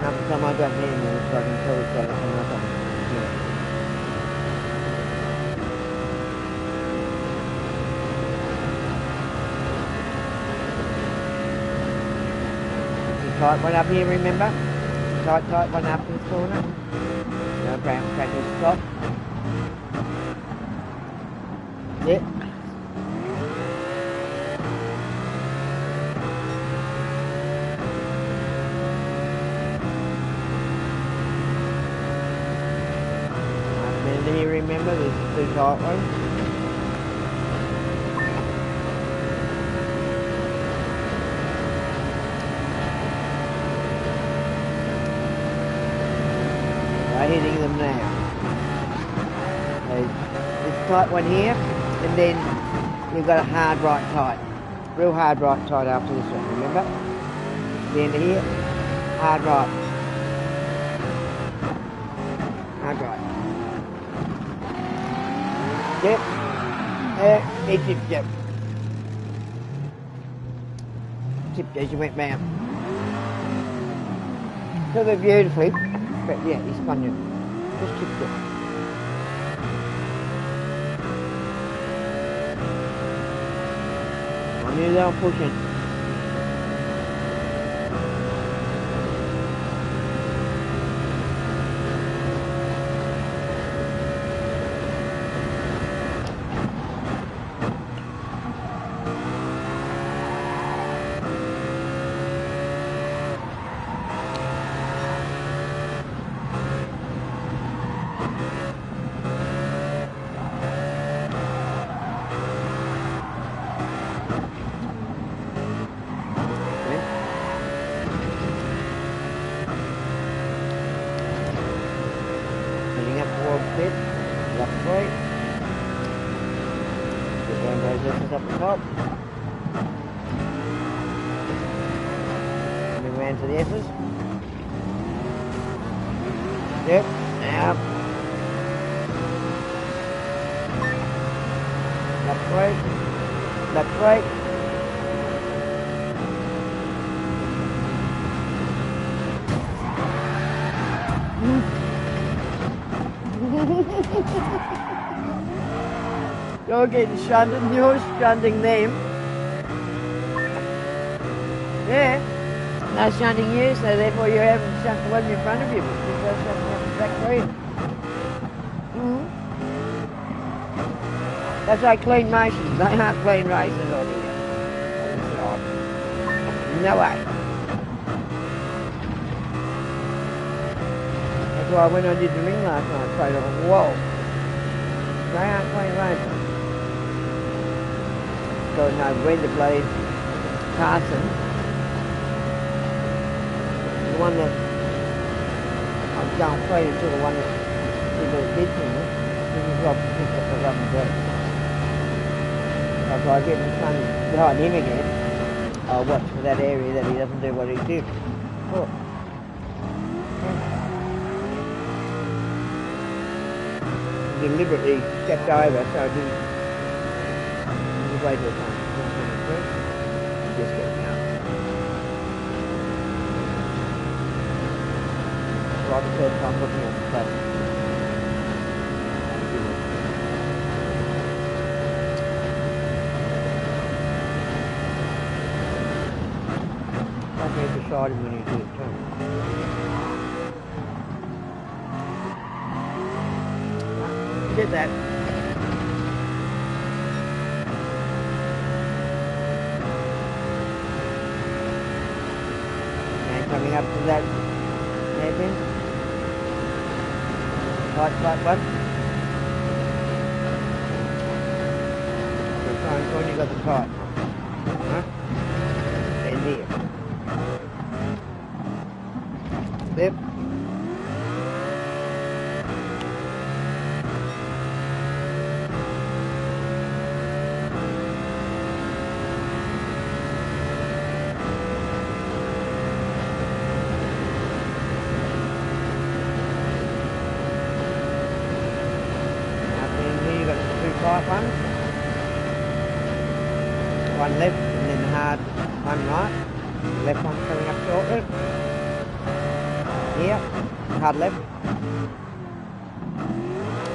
Every time I got near me, so I can tell it's got coming up on me. Tight one up here, remember? Tight one up in the corner. No practice stop. Yep. And then you remember there's two tight ones. Hitting them now. This tight one here, and then you've got a hard right tight. Real hard right tight after this one, remember? The end of here, hard right. Hard right. Yep. He tipped you. Tipped as you went round. Took it beautifully. But yeah, he's spun you. Just keep it. I knew they were pushing. Up the top. And then around to the S's. Yep, now. Left brake. Left brake. You're getting shunted and you're shunting them. Yeah. No shunting you, so therefore you haven't shunt the one in front of you, but you just shunting up the back three. That's like clean motions. They aren't clean races on here. No way. That's why when I did the ring last night, I thought, whoa. They aren't clean races. God knows where the bloody Carson, the one that I was going straight into the one that did the bid for me, didn't drop to pick up the rubber brake. So I get in front behind him again. I'll watch for that area that he doesn't do what he did. Oh. Deliberately stepped over so I didn't wait till time. Just getting out. Like I said, I'm looking at the track. I think beside him when he did it too. Did that. And coming up to that hairpin. Tight one. So try and find you got the tight. Huh? And here. Yep. Tight ones. One left and then hard one right. Left one coming up shortly. Here, hard left.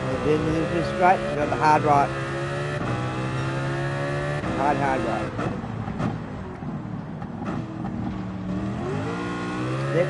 And then a little bit straight, you've got the hard right. Hard right. Yep.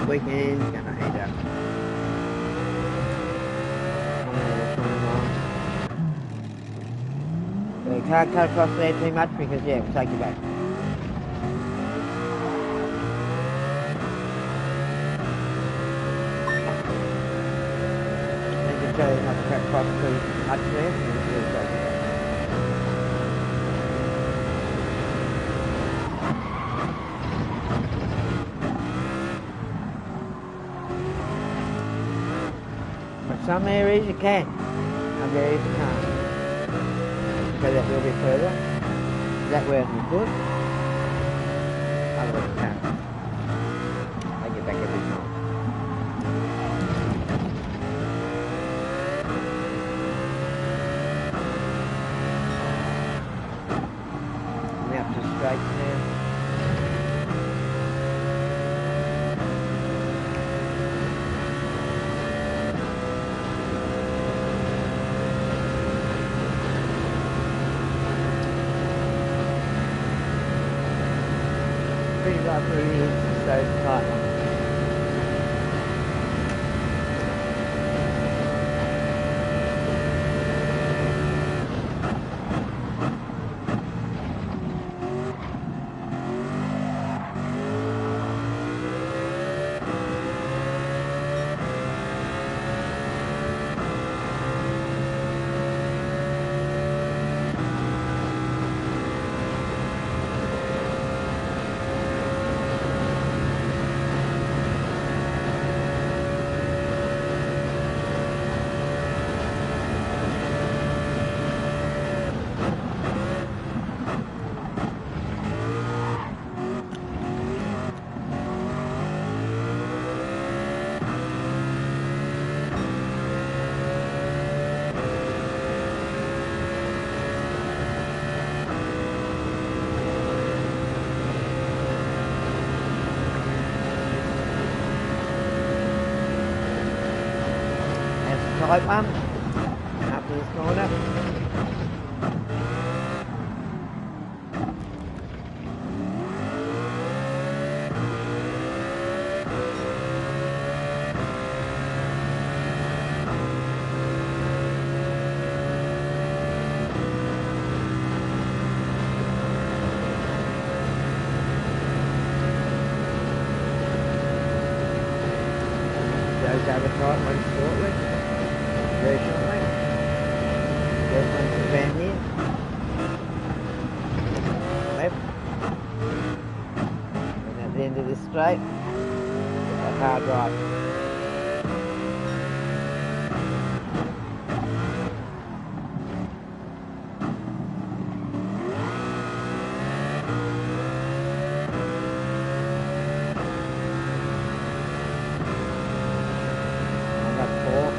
Weekend's gonna head up. So you can't cut across there too much because yeah, we'll take you back. Then you show you not to cut across too much there, and we'll take you back. Some areas you can, some areas you can't. Go that little bit further. That way you could. Otherwise you can't. Make it back every time. Coming up to straight now. really is so tight one. Tight one after this corner. Goes over tight one shortly. Very shortly. There's one to van here. Left. And at the end of this straight, a hard right. I've got 4.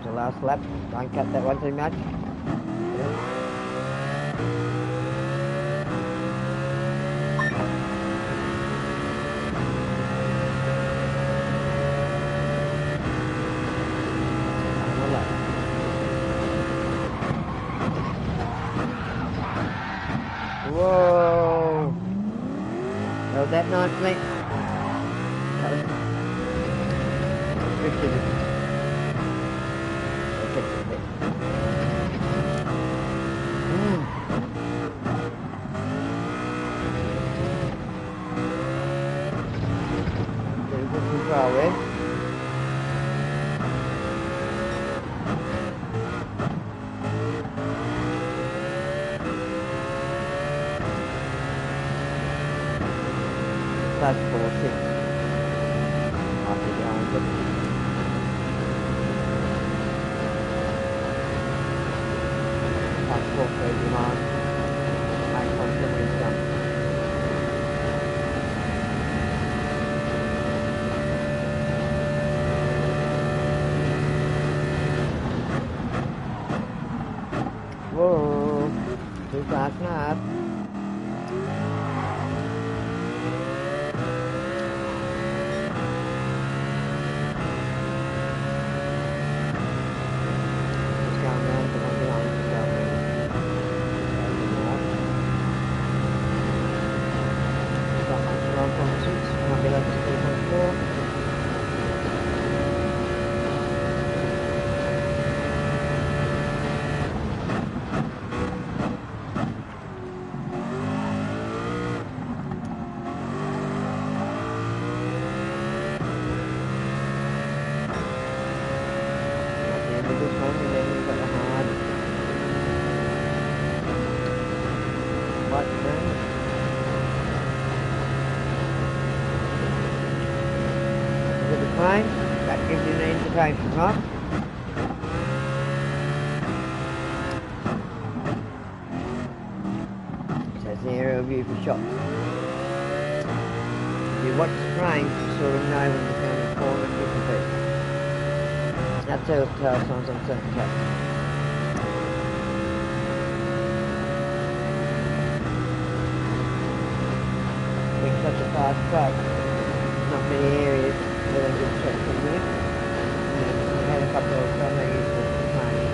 Last lap, don't cut that one too much. Whoa! Held that nicely. That was drifted it. Control there. That's 4-6. After behind it. That's 4-39. Hang on to the wisdom. Whoa, too fast now. Just going round the one behind the gallery. Not much wrong from 6, might be like 3.4. This one, and then we've got the hard plane, that gives you an indication, right? So it's the aerial view for shots. If you watch the frames, you sort of know when you're going to corner and different bits. That's how it tells signs on certain tracks. Being such a fast track, not many areas where they get shots from there. We had a couple of time they used to train.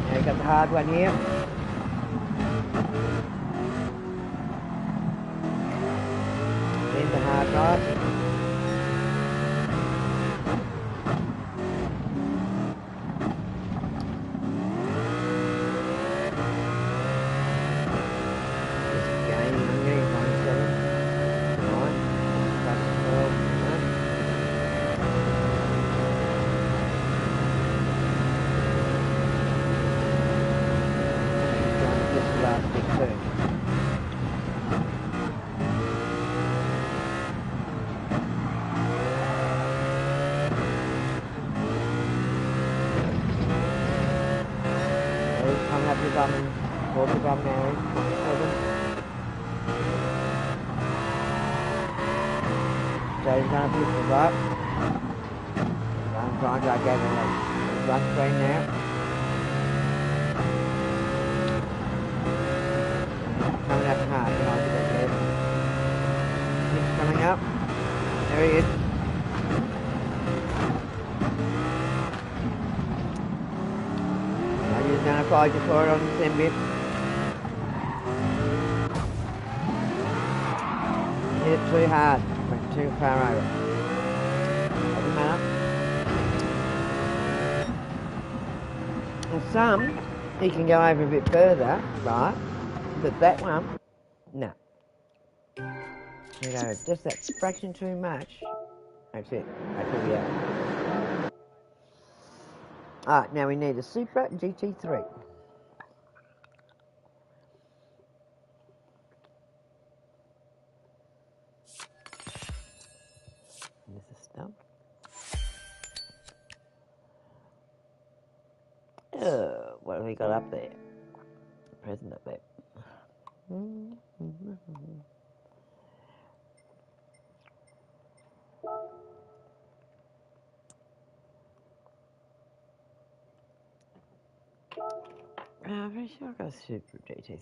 Now we got the hard one here. Then the hard right. Coming up your bum, hold your bum now, 27. So he's going to push the right. I'm trying to get a run screen now. Coming up hard, behind you there. He's coming up. There he is. Now you're going to fight you for it on the same bit. Hit it too hard. Went too far over. Doesn't matter. And some, he can go over a bit further, right? But that one, no. You know, just that fraction too much. That's it. That's all we have. Alright, now we need a Supra GT3. There's a stump. What have we got up there? Present up there. I'm pretty sure I've got a Supra GT3.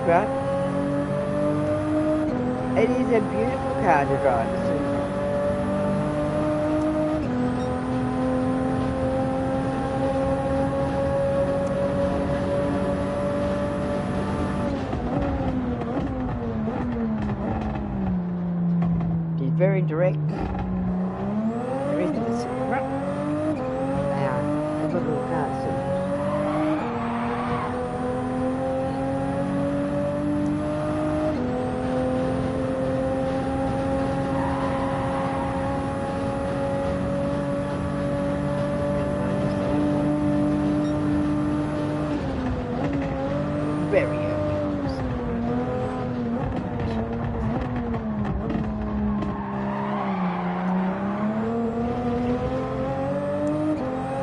Supra. It is a beautiful car to drive, the Supra. She's very direct. The rest of the Supra. They are a good little car, the Supra. Very early.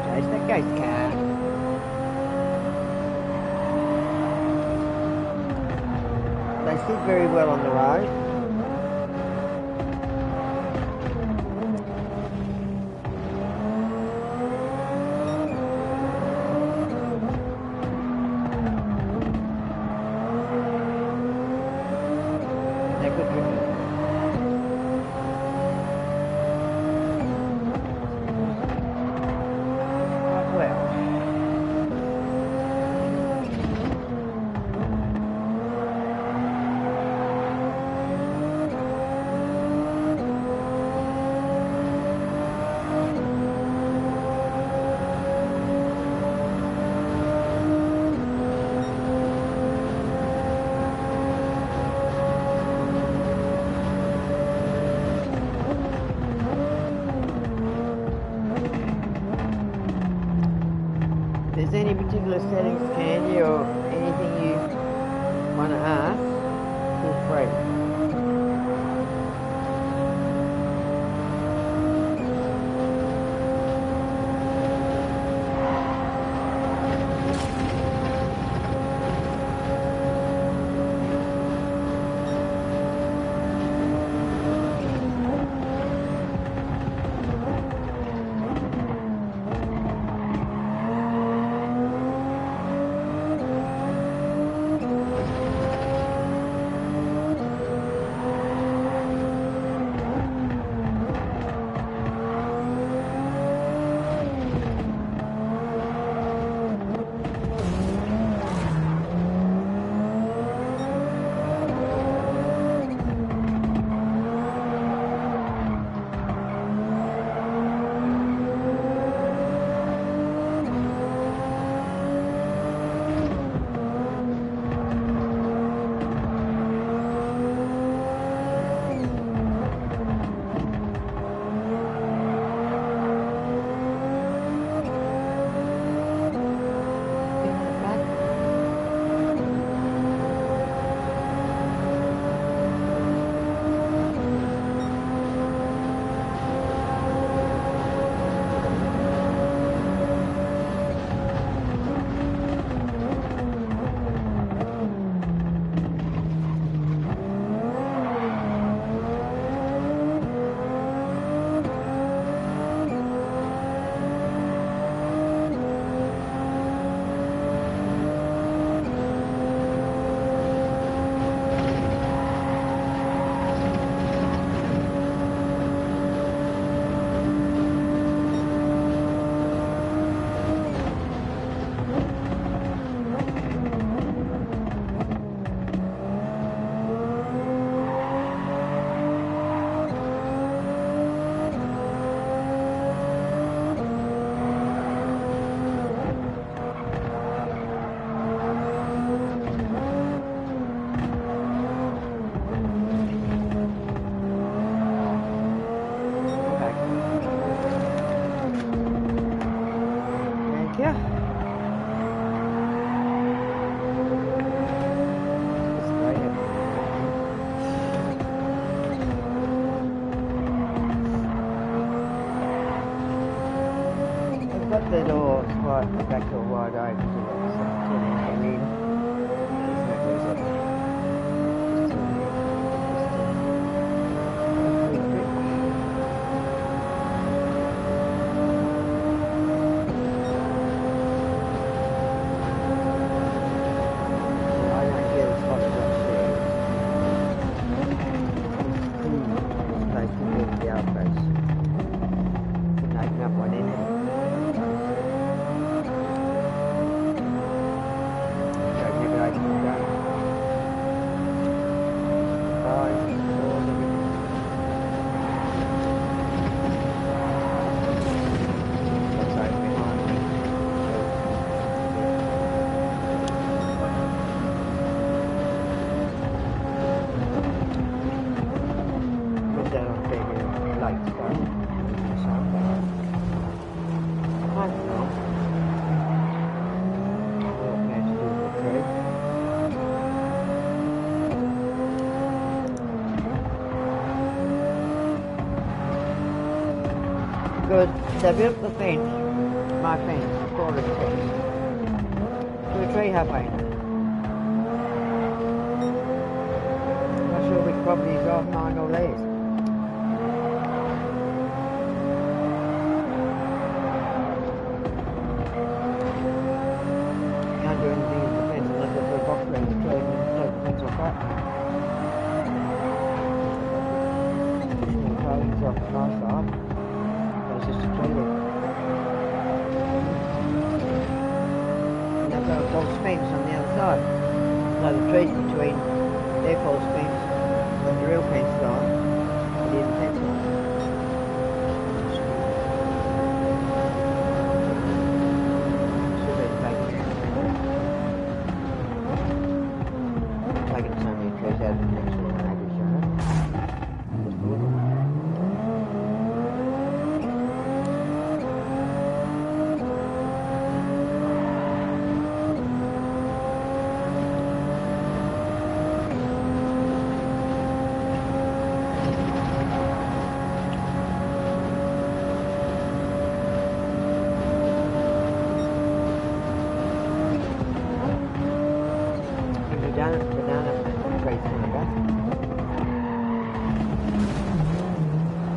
There's that ghost car. They sit very well on the road. They're good driven. Right, well. If there's any particular settings, Candy, or anything you want to ask, feel free. got the door quite, the back door wide open to let some air in. There's no breeze up there. I don't get as hot as They built the fence, my fence, called it fence, to a tree halfway in it. I'm not sure which properties are mine or theirs. Can't do anything with the fence unless I put a box around the tree and then take the fence off that. Additional railings off my side. There's just a tree there. And they've got a false fence on the other side. So the trees between their false fence and the real fence line, they didn't fence line. Taking so many trees out of the next door neighbour's yard. Just to look at them. Banana trees coming back.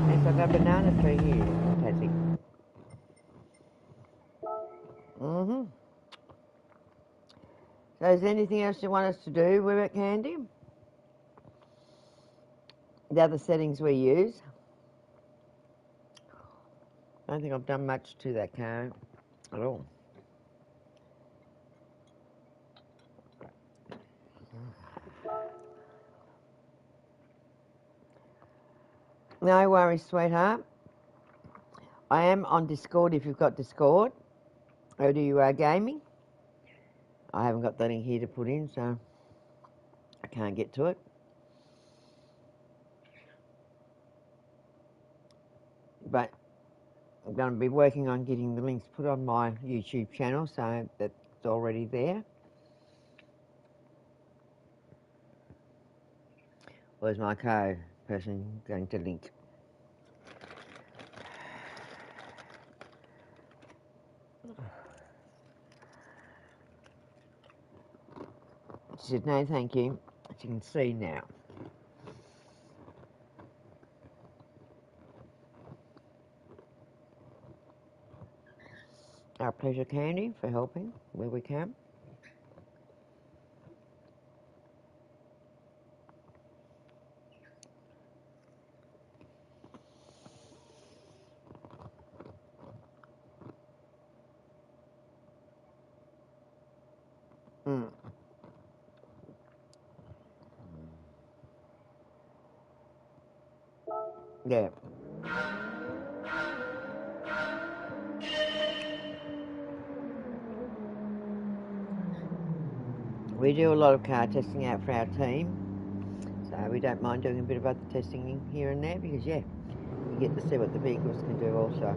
Yes, I've got a banana tree here, Patsy. So is there anything else you want us to do with it, Candy? The other settings we use. I don't think I've done much to that car at all. No worries, sweetheart. I am on Discord if you've got Discord. Or do you gaming? I haven't got that in here to put in, so I can't get to it. But I'm going to be working on getting the links put on my YouTube channel, so that's already there. Where's my person going to link? She said, no, thank you. As you can see now. Our pleasure, Candy, for helping where we can. Yeah. We do a lot of car testing out for our team, so we don't mind doing a bit of other testing here and there because, yeah, you get to see what the vehicles can do also.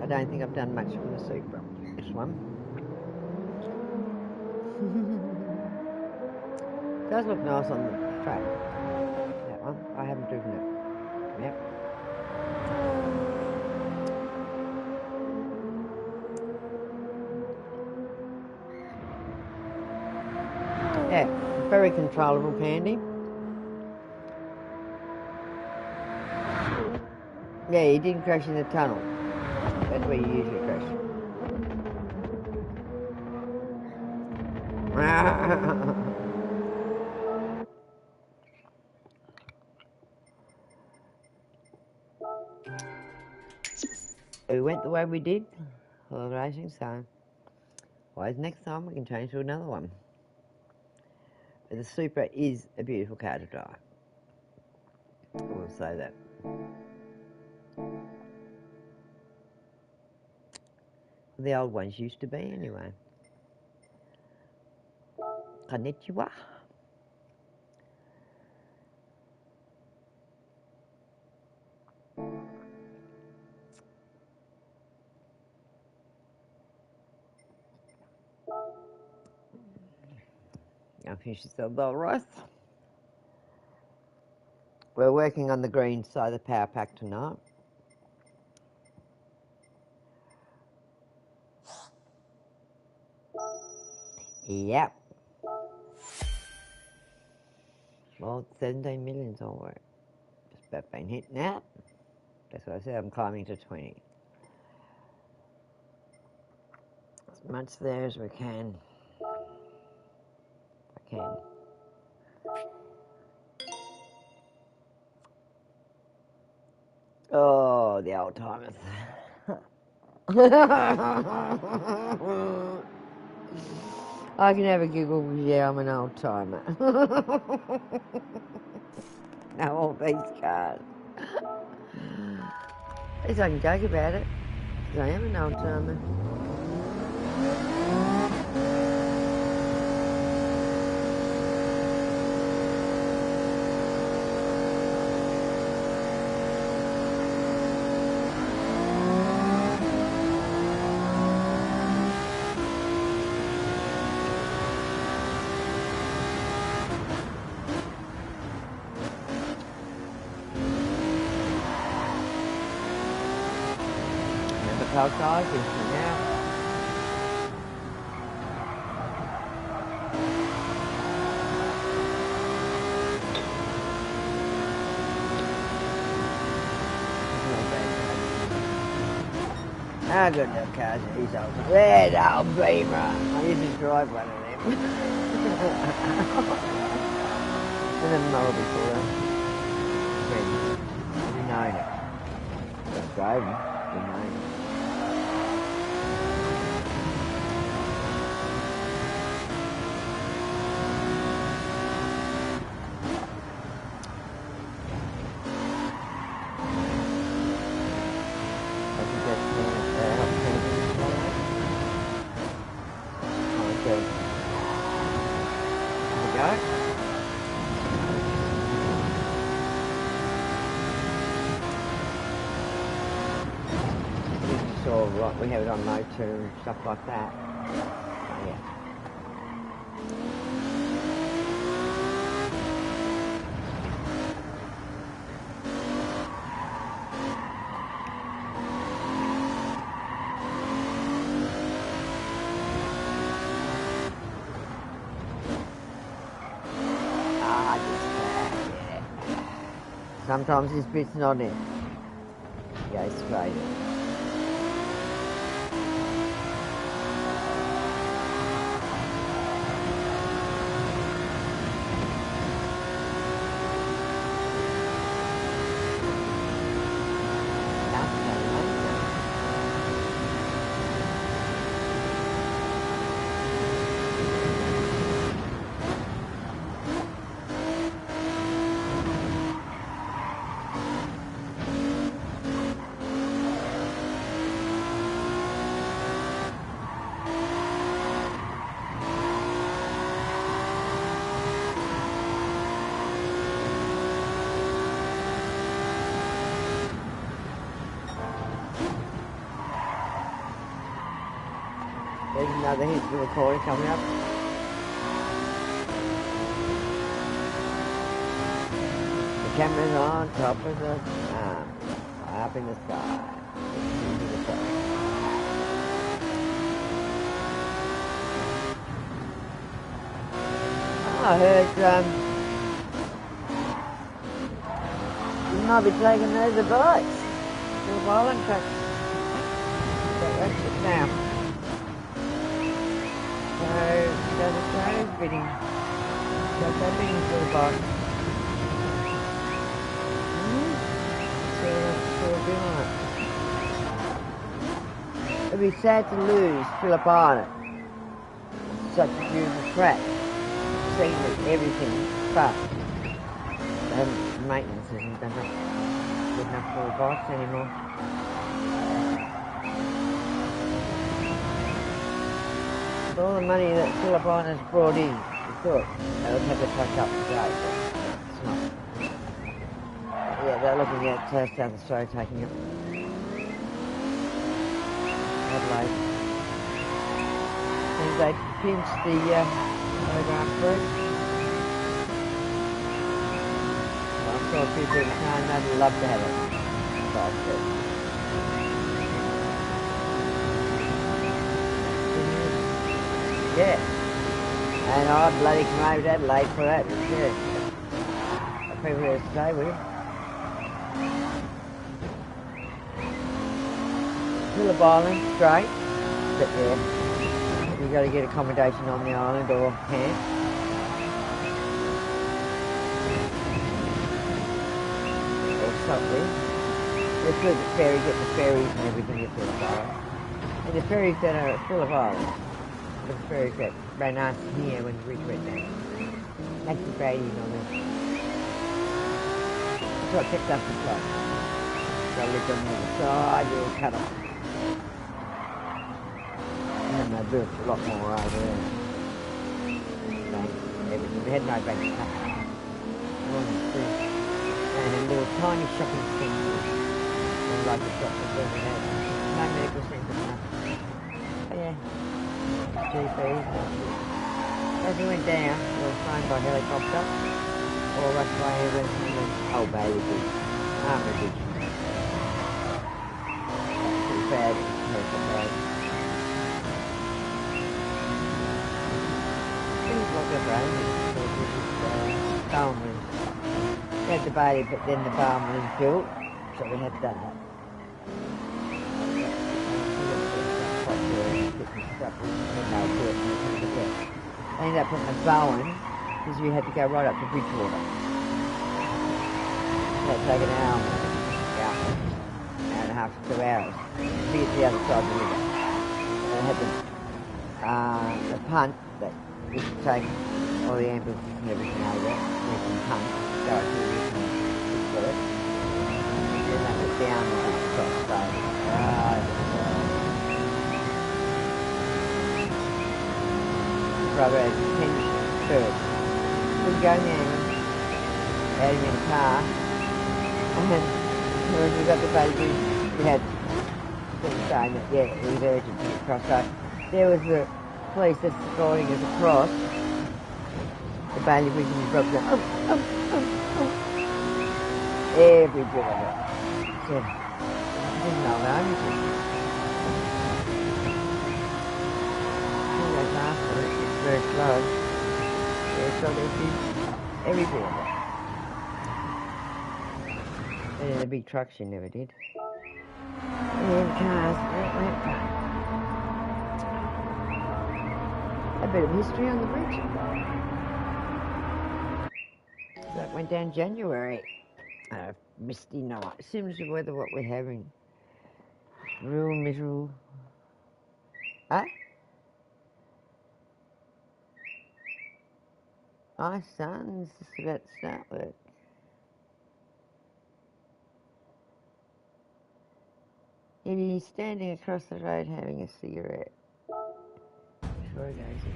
I don't think I've done much with the Supra, this one. It does look nice on the track, that one. I haven't driven it. Yep. Yeah, very controllable, Candy. Yeah, he didn't crash in the tunnel. That's where you usually crash. We went the way we did for the racing, so wise next time we can change to another one. But the Supra is a beautiful car to drive. I will say that. The old ones used to be, anyway. Konnichiwa. I'll finish this little rice. We're working on the green side of the power pack tonight. Yep. Well, 17 million's all right. Just about been hit now. That's what I said, I'm climbing to 20. As much there as we can. If I can. Oh, the old timers. I can have a giggle because, yeah, I'm an old timer. Now all these cars. At least I can joke about it, because I am an old timer. Remember Carl Tigers for now. How good that cars are, these old red old Beamer. I used to drive one of them. And then mower before that. I didn't own it. I drove them, didn't own it. I think that's help transition. Okay. There we go. We have it on motor and stuff like that. Oh, yeah. Sometimes this bit's not in. Go straight in. There's another hit for the quarter coming up. The camera's on top of the up in the sky. Into the sky. I heard you might be taking those advice. The violent trucks. That's it now. So the Australia's bidding. So they're bidding for the box. So we'll be on it. It'd be sad to lose Phillip Island. Such a beautiful track. Scenery, everything. But the maintenance isn't done up good enough for the box anymore. With all the money that Phillip Island has brought in, you thought they would have the track up today, but it's not. Yeah, they're looking at South Australia taking it. Adelaide. And they pinched the Grand Prix. Well, I saw a few people saying they'd love to have it. So I said. Yeah. And I bloody came over to Adelaide for that. Yeah. People there to stay with you. Phillip Island, great. But yeah, you've got to get accommodation on the island or camp. Or something. It's good the ferry, get the ferries and everything at Phillip Island. And the ferries that are at Phillip Island. The ferries that ran us here when Rick went down. That's the Brady and all this. That's what kept us afloat. So I lived on the other side, we were cut off. And then they built a lot more over there. Banks, everything. We had no banks. And a little tiny shopping centre. And local shops that we had. No medical centre, nothing. But yeah. GPs. As we went down, we were flown by helicopter. Or rushed by ambulance and then Old Bailey Bridge. Armour Bridge. Pretty bad. Very bad. Like a brain, barn was, we had the Bailey, but then the barn was built, so we had done that. They ended up putting a Bowen, because we had to go right up to Bridgewater. That take an hour and a half to 2 hours to get to the other side of the river. And they had the punt that we could take all the ambulances and everything over, we can punt, go to the river and fix it. And then that was down the big cross, so brother had 10 birds. We'd go down, had him in a car, and when we got the baby, we had things saying that, yeah, it was urgent to get across. So there was the police escorting us across the Bailey Bridge and we broke down. Every bit of it. So, I didn't know about anything. All those after it, it's very slow. Yeah, so they did every bit of it. And in the big trucks she never did. And cars, went fine. A bit of history on the bridge. That went down January. Misty night. Similar to the weather what we're having. Real miserable. Huh? My son's just about to start work. He's standing across the road having a cigarette. Before he goes in.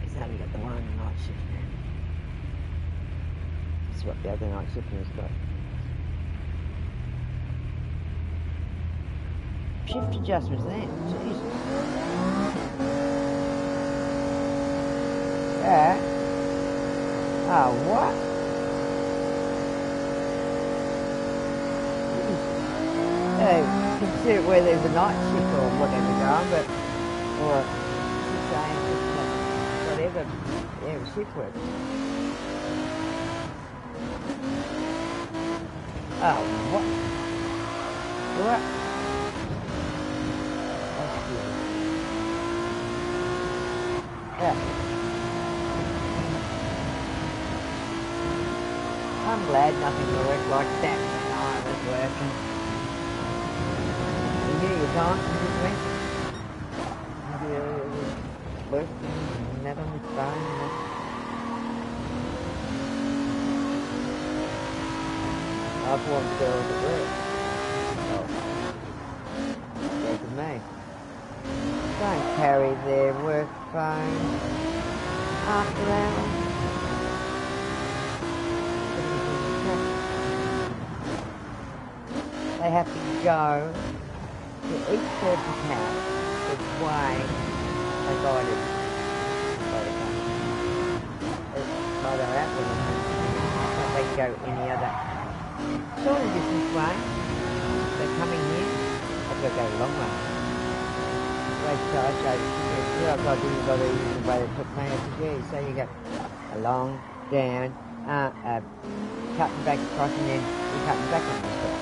He's only got the one night shift now. That's what the other night shift has got. Shift adjustments then, Jesus. Yeah. Oh, what? Consider it where there's a night shift or whatever going, but, or whatever, yeah, shift work. Oh, what? What? That's good. Yeah. I'm glad nothing will work like that when I was working. You knew your time this week? You working and that on his phone and that. I've wanted girls at work. Oh. Go to me. Don't carry their work phone after hours. They have to go to each person's house with why they guided by the company. By their applicants, they can go any other sort of distance way. They're coming here, got to go a long one. I showed it. She said, yeah, I've got to do the way they took me. I said, yeah, so you got a long, down, cutting back across and then you're cutting back on yourself.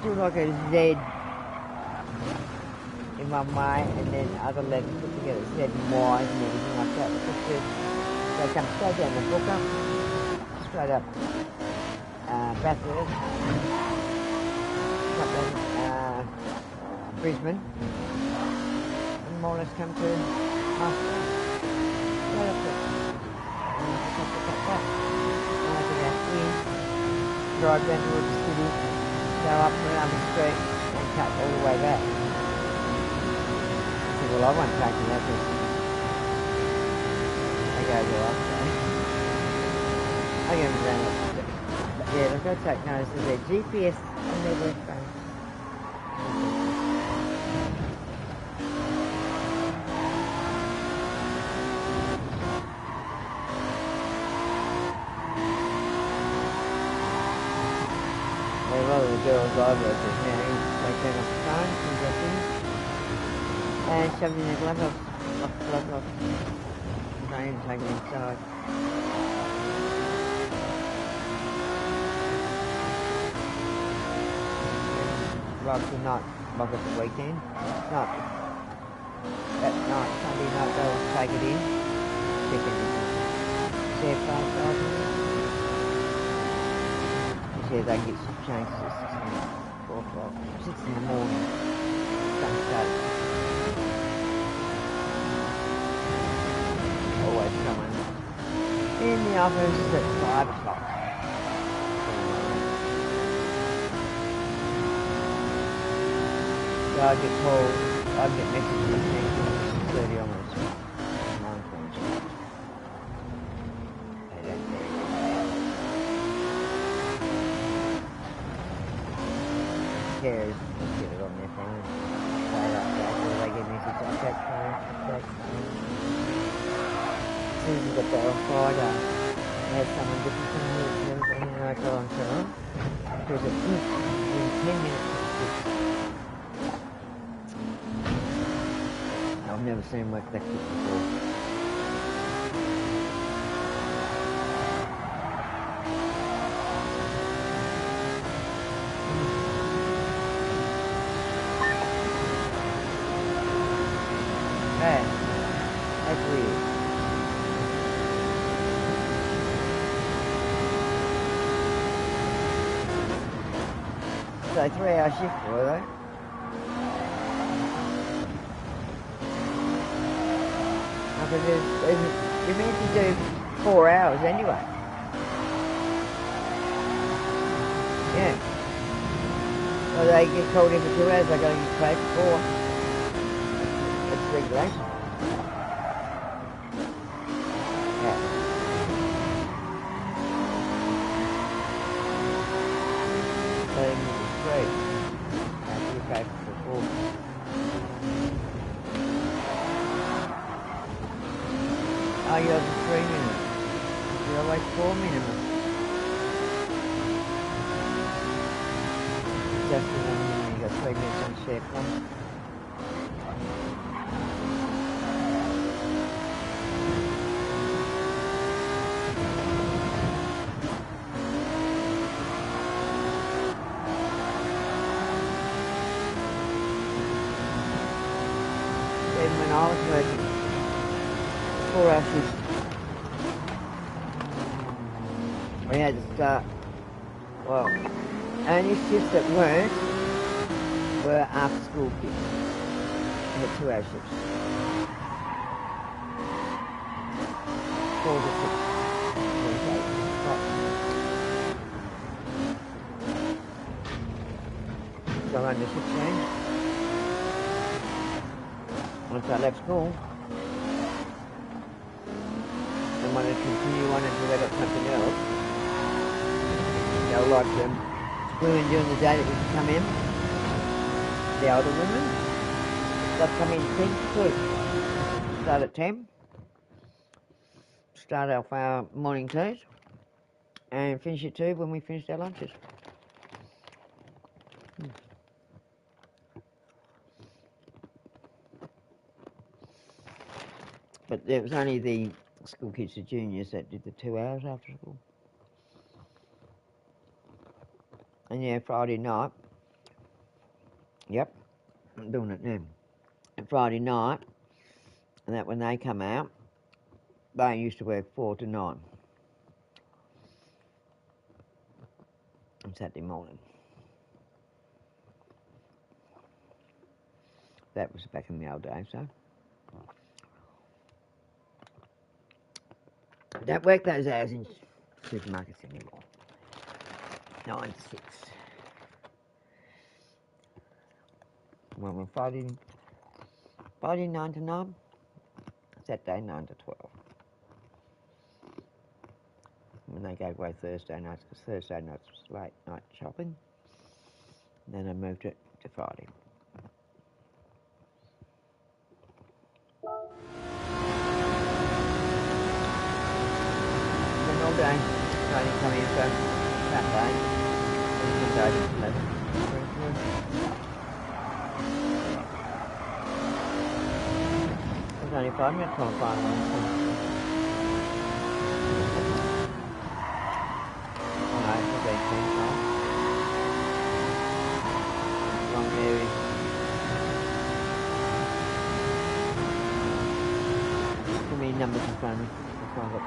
Do like a Z in one way and then other letters put together, Z and Y and everything like that. They come straight down the book up, straight up Bathurst, Brisbane, and more or less come to Moscow. Straight up there. And I get out in, drive down towards the city, go up around the street and cut all the way back. I said, well, I won't take that because I go well off there. I go around up the street. But yeah, they've got to take notice of their GPS and their work phone. Well, the girls I work with now, they turn off the phone, and get in, and shove in their glove off. Don't even take it inside. Rob will not lock at the weekend. Not at night, Sunday night they'll take it in, check everything. Share photos. Yeah, they get some changes at 4 o'clock, 6 in the morning. Don't start. Always someone in the office at 5 o'clock. So I get called, I get messages at 6:30 almost. 9:20. Cares, just get it on their phone. Straight up, or they get messages on that phone. As soon as you got that on Friday, they had someone different from me and everything, and I go on to them. Because it's in 10 minutes to 6. I've never seen work that quick before. That's weird. So 3-hour shift, were they? Because you're meant to do 4 hours anyway. Yeah. Well, they get called in for 2 hours, they got to get paid for 4. That's regulation. Yeah. So they can get 3. After you pay for 4. Oh, you're over 3 minutes. You're always 4 minimum. Just remember you got 3 minutes on share plan. Even when I was working 4-hour shifts, we had to start, well, only shifts that weren't were after school kids. We had 2-hour shifts. 4 to 6. So I run the shift change. Once I left school, and wanted to continue on until they got something else, they were like women during the day that would come in, the older women, they'd come in 10 to 2. Start at 10, start off our morning teas, and finish at 2 when we finished our lunches. But it was only the school kids, the juniors, that did the 2 hours after school. And yeah, Friday night, yep, I'm doing it now. And Friday night, and that when they come out, they used to work 4 to 9 on Saturday morning. That was back in the old days, so. Don't work those hours in supermarkets anymore. 9 to 6. Well, on Friday 9 to 9, Saturday 9 to 12. When they gave away Thursday nights, because Thursday nights was late night shopping, and then I moved it to Friday. Then all day, Friday come in for Saturday, and Sunday to 11. It was only 5 minutes on Friday night. No, it was 18 times. Long area. Too many numbers in front of me. That's why I got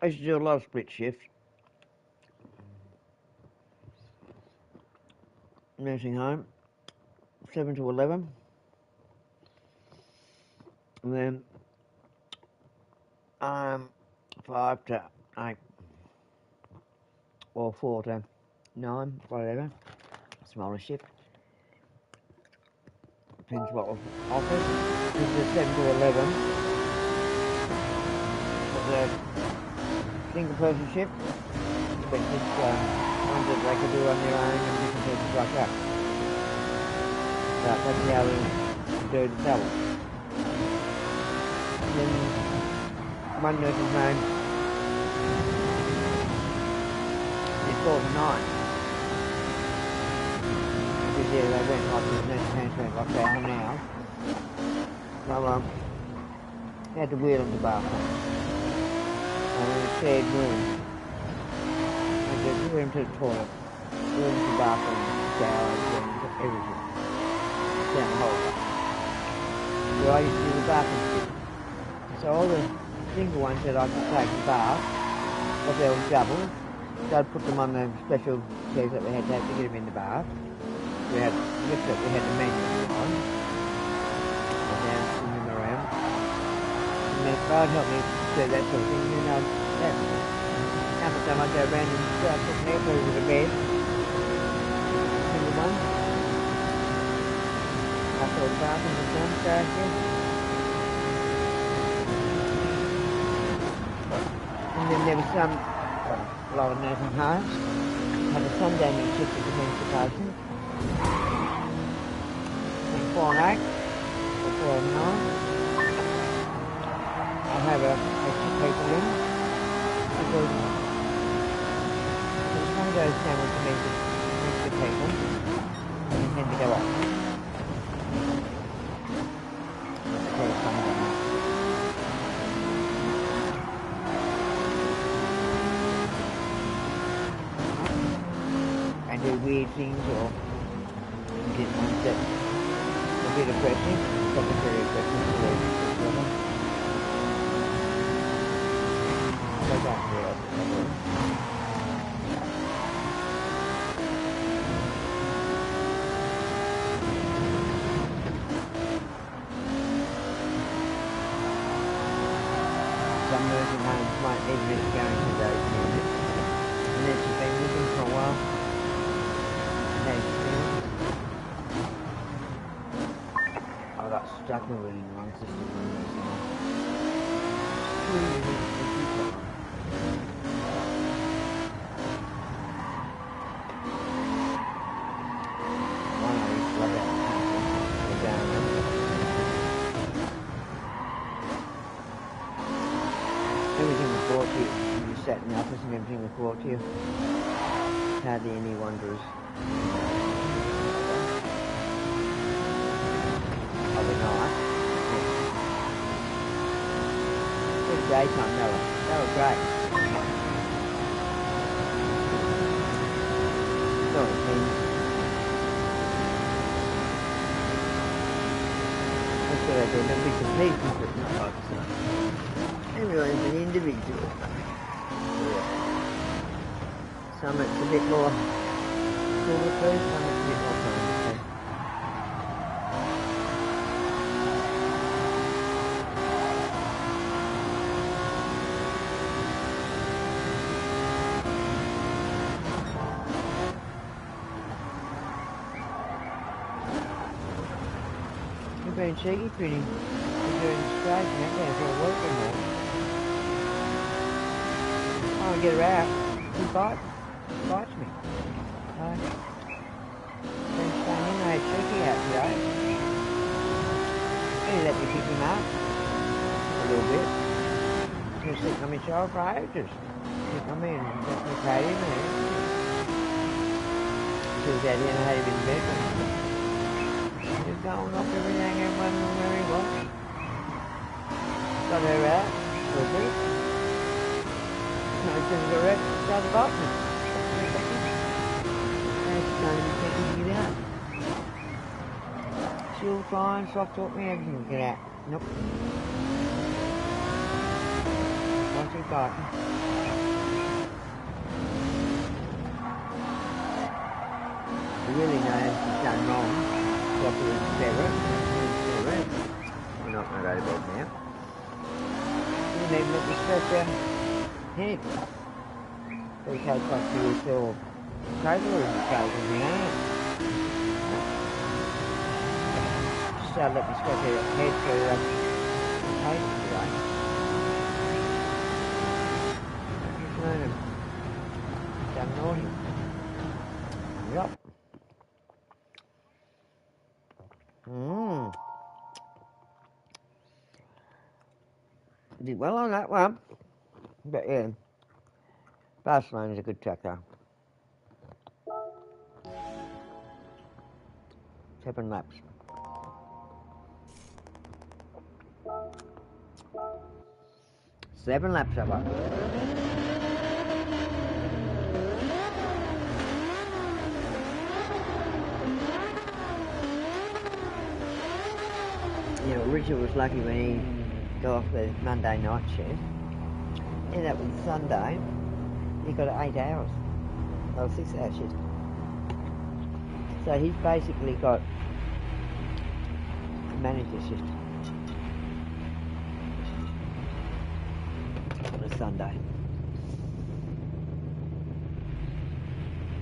I used to do a lot of split shifts. Nursing home, 7 to 11. And then 5 to 8. Or 4 to 9, whatever. Smaller shift. Depends what was offered. This is 7 to 11. Was a single person shift. But just ones that they could do on their own and different things like that. But that's how we do the double. And then one nursing home is 4 to 9. Because yeah, they went like the nursing homes went like they are now. So they had to wheel them to bathroom. And in a shared room. They had to wheel them to the toilet, wheel them to the bathroom, showers, and everything. Down the whole way. So I used to do the bathroom shift. So all the single ones that I could take the bath, if they were double, so I'd put them on the special chairs that we had to have to get them in the bath. We had lift it, we had the menu on, and then swing them around. And then God helped me do that sort of thing, you know, that half the time I'd go around and start putting their food in the bed. Single one. I saw the bathroom was downstairs here. And then there was a lot of nursing homes, had a Sunday night shift at the menstruation. 4 and 8, or 4 and 9. I'll have extra people in. Because some goes down with the people, and they tend to go off. That's where some go. And do weird things or get ones that a bit aggressive, something very aggressive for them. They don't realise it anymore. Some nursing homes might even be going to those units. And then she's been with them for a while. I got stuck with it in one system. sat in the office and everything report to you. Hardly any wanderers. Probably not. Good daytime, they were great. Sort of thing. That's what I did, a bits and pieces, but not like so. Everyone's an individual. Yeah. Some it's a bit more bulletproof, some it's a bit more complicated. You've been cheeky pretty. You're doing straight and that there for a week or more. I want to get her out. She bites me. Been staying in there cheeky out today. He let me pick him up a little bit. He was sitting on my shoulder for ages. Sitting on me and let me pat him and she was out here and I had him in bed. He was going off everything and wondering where he was. Got her out for a bit. No, she was direct to the bottom. To get out. She'll try and soft talk me everything to get out. Nope. What's he got? He really knows he's done wrong. Properly in separate. We're not going to go to bed now. You need to let me stretch your head. So you can't talk to yourself. Totally in the just let me scratch your head through the table today. Just learn him. Done naughty. Yep. Did well on that one. But yeah, Barcelona's a good track though. 7 laps. Seven laps of it. You know, Richard was lucky when he got off the Monday night shift. Ended up with Sunday. He got 8 hours. Well, 6 hour shift. So he's basically got a manager shift on a Sunday.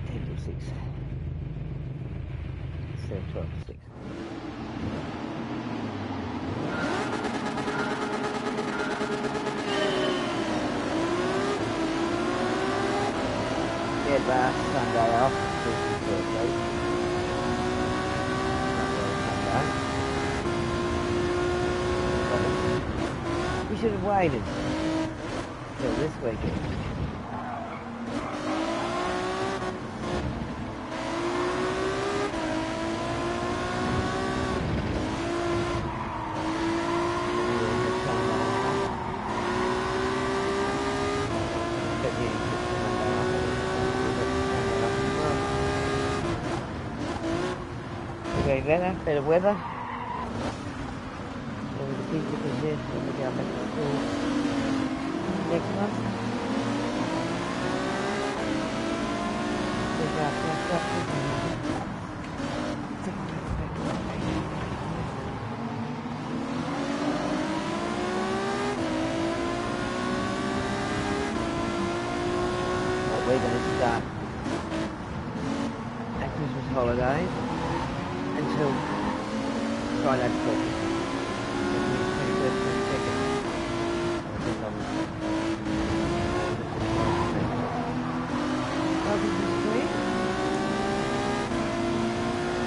10 to 6. Instead of 12 to 6. Get back Sunday off. We should have waited till this weekend. Better weather. So the kids are possessed when we go back to school next month. There's our construction. Well, we're going to start our Christmas holidays until Friday before Christmas.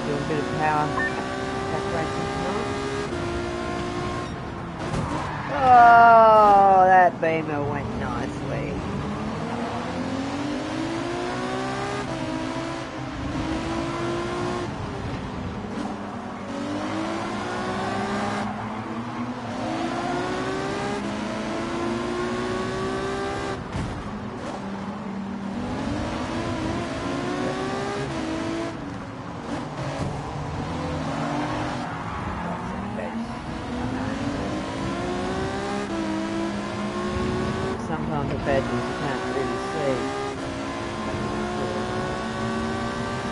Doing a bit of power calculation tonight. Oh, that beamer went nicely. on the bed you can't really see.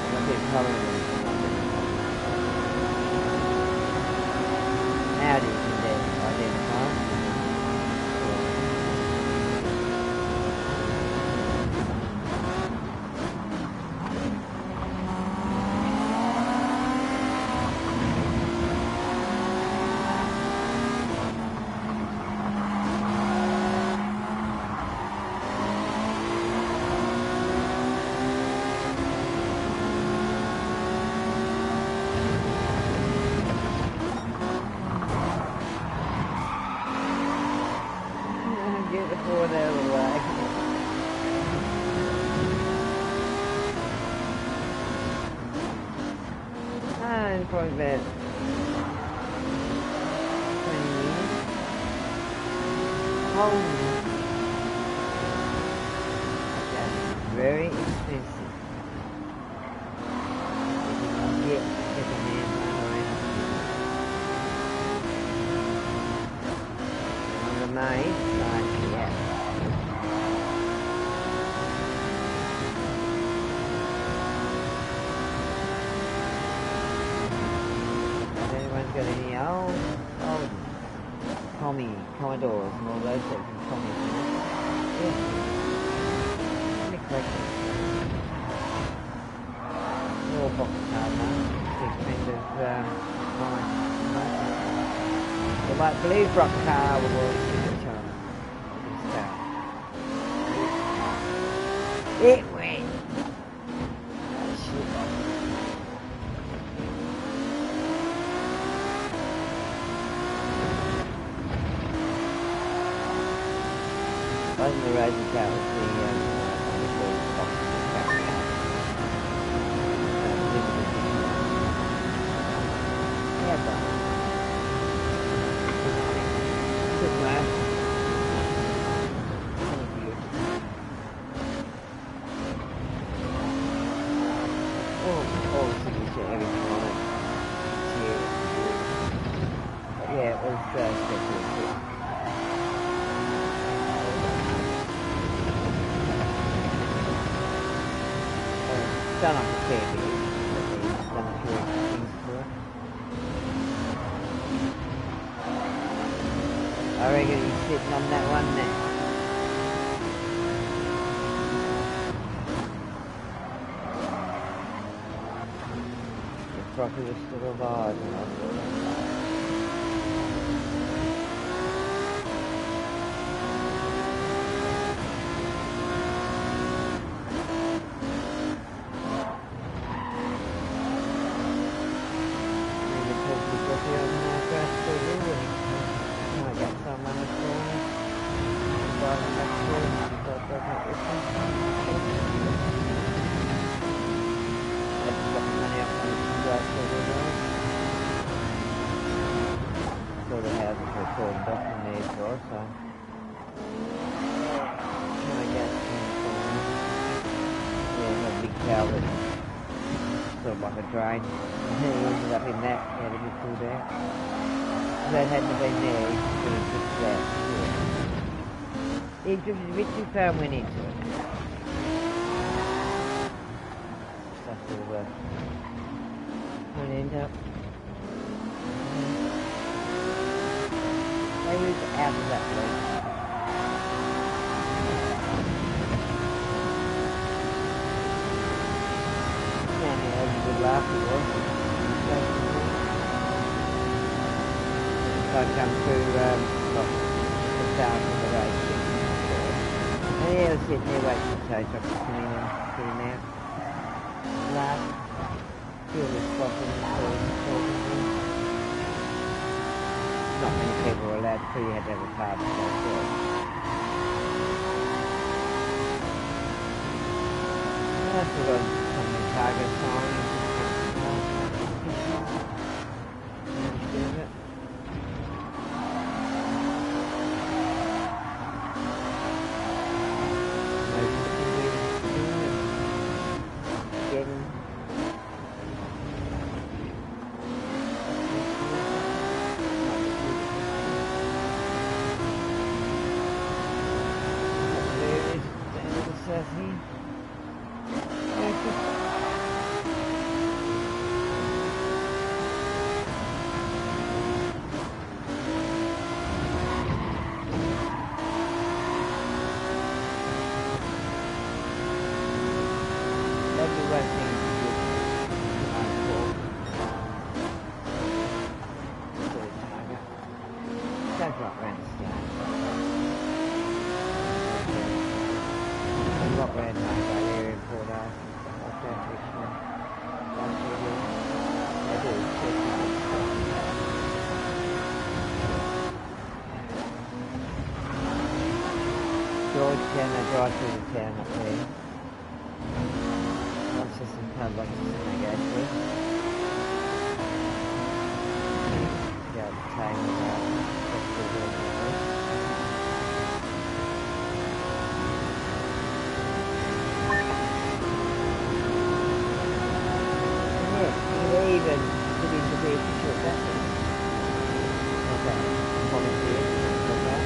I keep covering them. Now you can identify. Get the Ford out of the way. And probably about 20 minutes. Holy. That's very expensive. If you can get second-hand around. On the main side, yeah. If anyone's got any old Tommy Commodores and all those sorts of Tommies, yeah. Any collectors? All box car ones, big friend of mine. The light blue Brock car with all the signature stuff. It went. Oh shit. Wasn't the rosy car, it was the box car. Yeah, but good man. Thank you. All the signature, everything on it. Cheers. But yeah, it was spectacular. Done up a fair bit, but he's done a few things for it. I reckon he's sitting on that one now. The Crocker was still alive and I thought that. Sort of like a drain. He ended up in that, had to be pulled out. If that hadn't been there, he could have drifted out. Yeah. He drifted a bit too far and went into it. Stuff to the work. Would end up. They moved out of that place. Good laugh it was. So I come through the start of the race. And yeah, I was sitting there waiting for the tow truck to come in and put him out. Laugh. Feel the stopping and talking. Not many people were allowed to, you had to have a card to go through. I forgot some target sign. avoid town, they drive through the town up there. Lots of some pub boxes that they go through. Go to Taylor Road, across the road. Yeah, you can even put in the vehicle that way. Like that, volunteer, like that.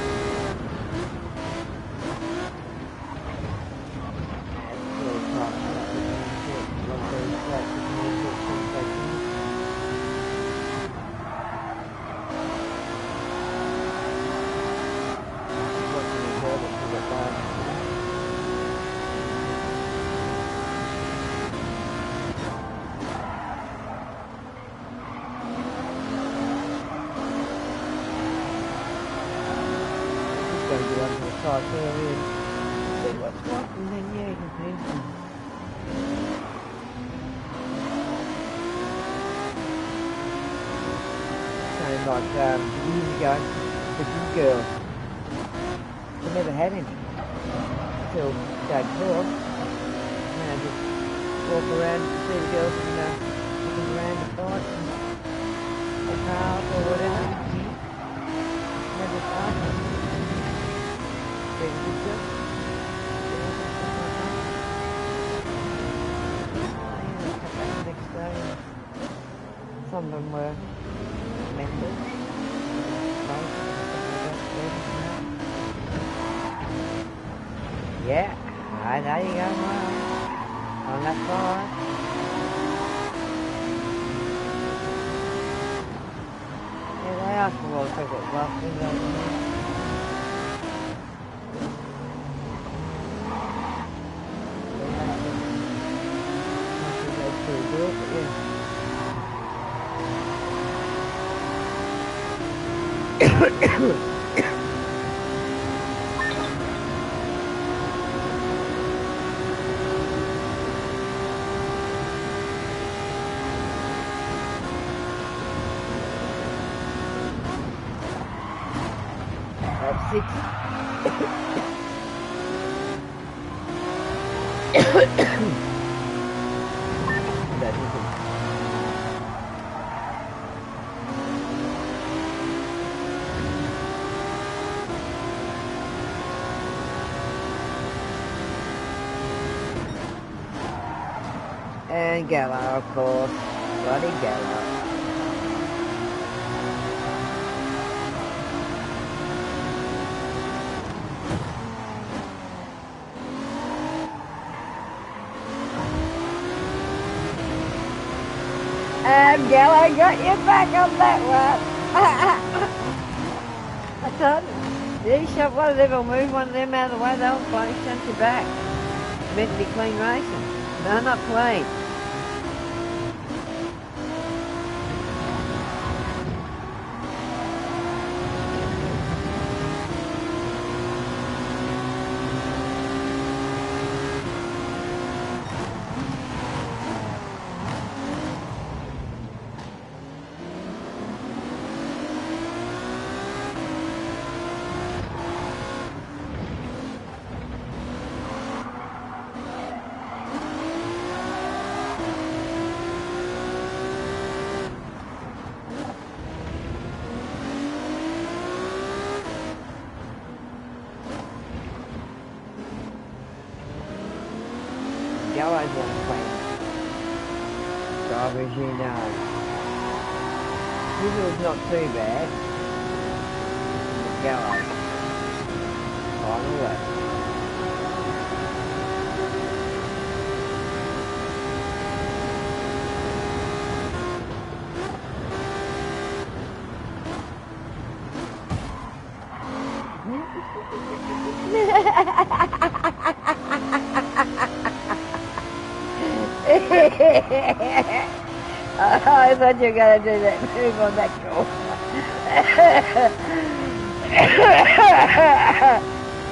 Going to go up to the car area and see what's what, and then yeah, you can pay them. Sounded like years ago, the good girl. I never had any until Dad called. And I just walk around and see the girls and looking around the bikes and the cars or whatever. Never started. Very good job. Next day. Some of them were members. Yeah, right, there you go, well, on that car. Yeah, they asked for all the people last thing they That's 6. That isn't. And Gallo, of course. Bloody Gallo. And Gallo got you back on that one. I told him. You shot one of them or move one of them out of the way, they'll bloody shunt you back. Meant to be clean racing. No, not clean. Gallo's one clean. Drivers, you know. This was not too bad. Gallo. On the left. I thought you were going to do that move on that call.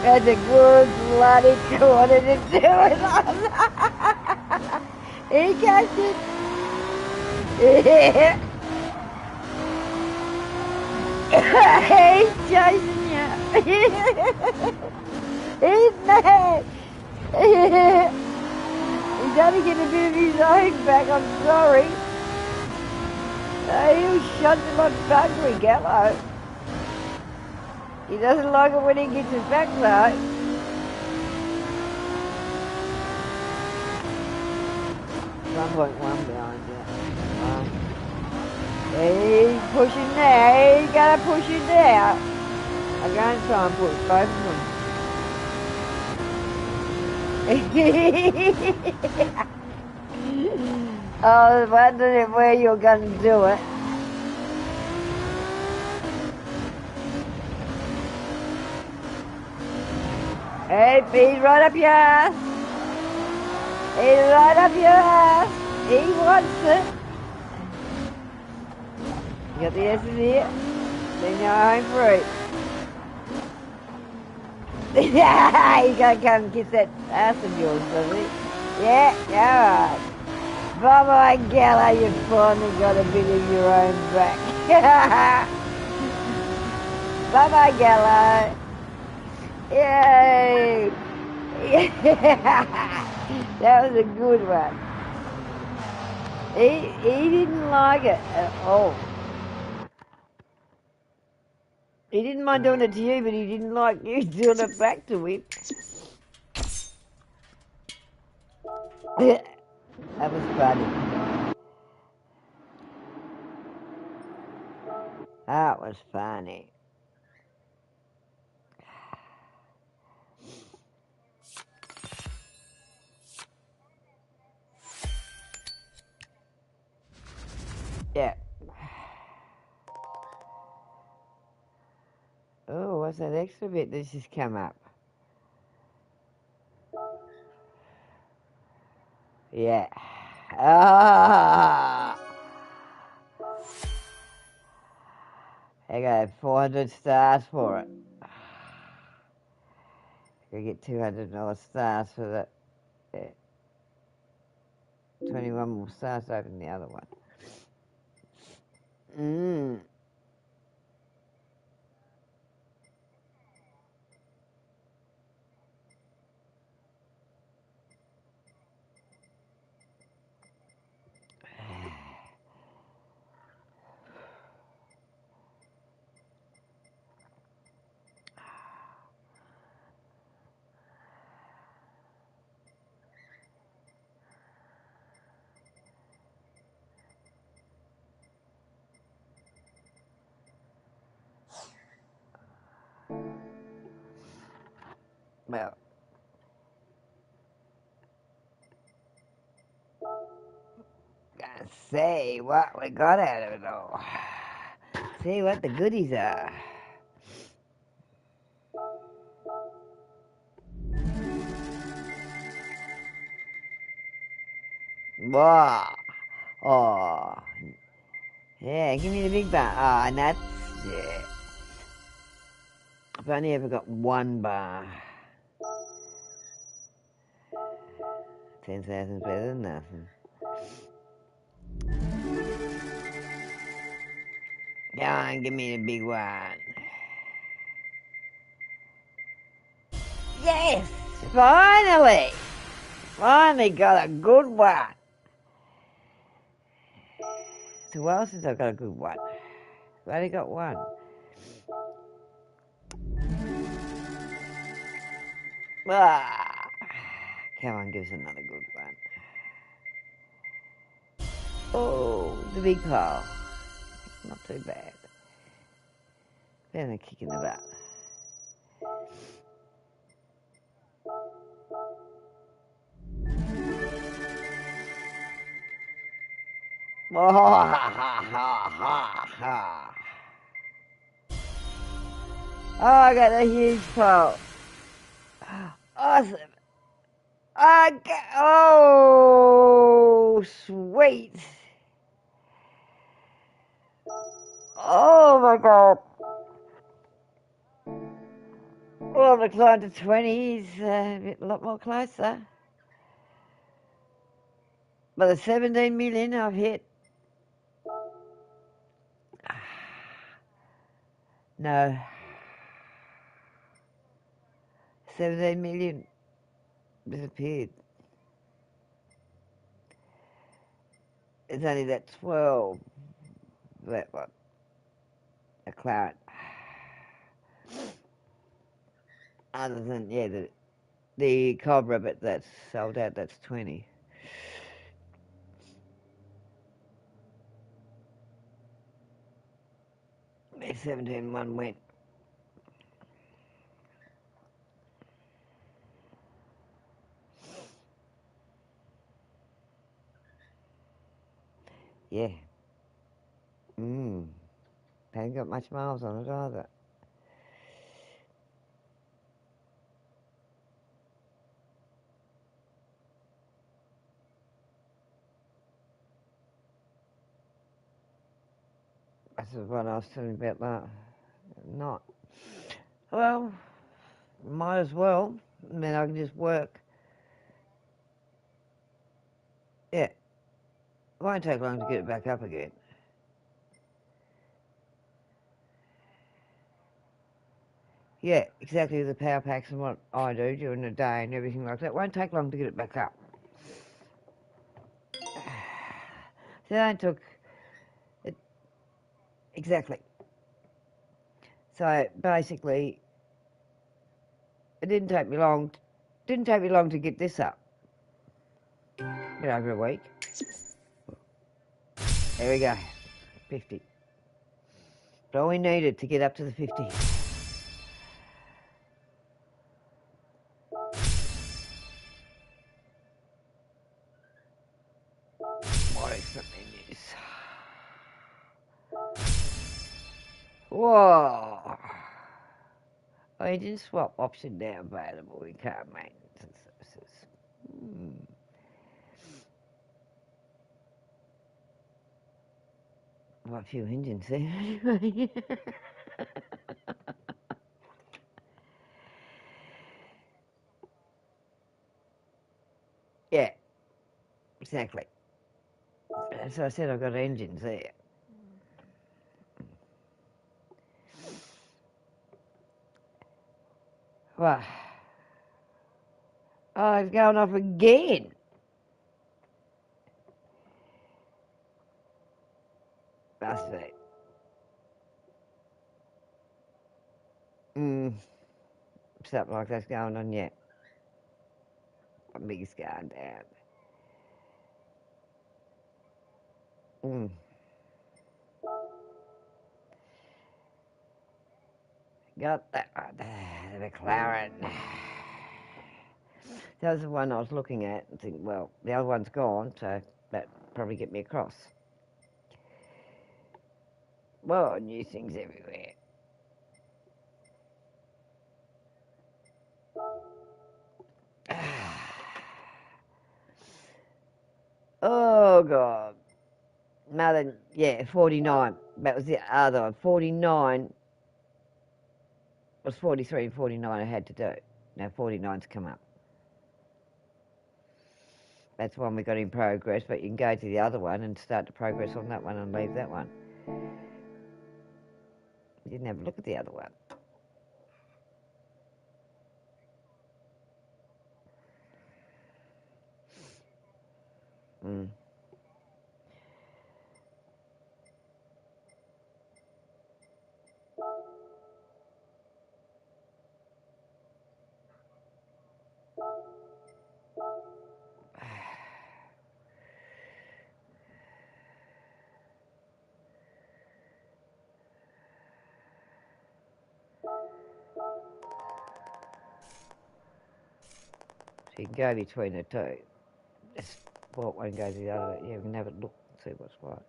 That's a good bloody corner to do it on. He catch it. He's chasing you. He's mad. He's only getting a bit of his own back, I'm sorry. He'll shut him on Buggery Gallo. He doesn't like it when he gets his back though. 1.1 behind you. He's pushing now. He's gonna push it now. I'm going to try and push both of them. I was wondering where you're going to do it. Hey, he's right up your ass. He's right up your ass. He wants it. You got the S's here. Then you're home free. He's going to come and kiss that ass of yours, does he? Yeah, alright. Bye-bye, Gala, you finally got a bit of your own back. Bye-bye, Gala. Yay! That was a good one. He didn't like it at all. He didn't mind doing it to you, but he didn't like you doing it back to him. That was funny. That was funny. Yeah. Oh, what's that extra bit that's just come up? Yeah. Ah! I got 400 stars for it. I get $200 stars for that. Yeah. 21 more stars to open the other one. Well, gotta see what we got out of it all. See what the goodies are. Wow. Oh. Yeah, give me the big bar. Oh, nuts. Yeah. I've only ever got one bar. 10,000 better than nothing. Go on, give me the big one. Yes! Finally! Finally got a good one. It's a while since I've got a good one. I've only got one. Ah, come on, give us another good one. Oh, the big pile. Not too bad. Then a kick in the butt. Oh, ha, ha, ha, ha, ha. Oh, I got a huge pile. Awesome. Oh, sweet. Oh my God. Well, the climb to 20 is a lot more closer. But the 17 million I've hit. No. 17 million disappeared. It's only that 12, that one, a claret. Other than, yeah, the Cobra, but that's sold out, that's 20. The 17 one went. Yeah. Hasn't got much miles on it either. That's the one I was telling you about that. Not. Well, might as well. I mean, I can just work. Yeah. It won't take long to get it back up again. Yeah, exactly the power packs and what I do during the day and everything like that. It won't take long to get it back up. So that took it, exactly. So basically, it didn't take me long. Didn't take me long to get this up. Bit over a week. There we go, 50. But all we needed to get up to the 50. What excellent menus. Whoa. Engine swap option now available in car maintenance and services. Well, a few engines there anyway. Yeah, exactly. So I said I've got engines there. Well, oh, it's going off again. Must be. Something like that's going on yet. A big going down. Got that one. The McLaren. That was the one I was looking at and think, well, the other one's gone, so that probably get me across. Well, new things everywhere. Oh, God. Another, yeah, 49. That was the other one. 49 was 43 and 49 I had to do. Now 49's come up. That's one we got in progress, but you can go to the other one and start to progress on that one and leave that one. You didn't have a look at the other one. So you can go between the two. Just walk one, go to the other. Yeah, we can have a look and see what's what.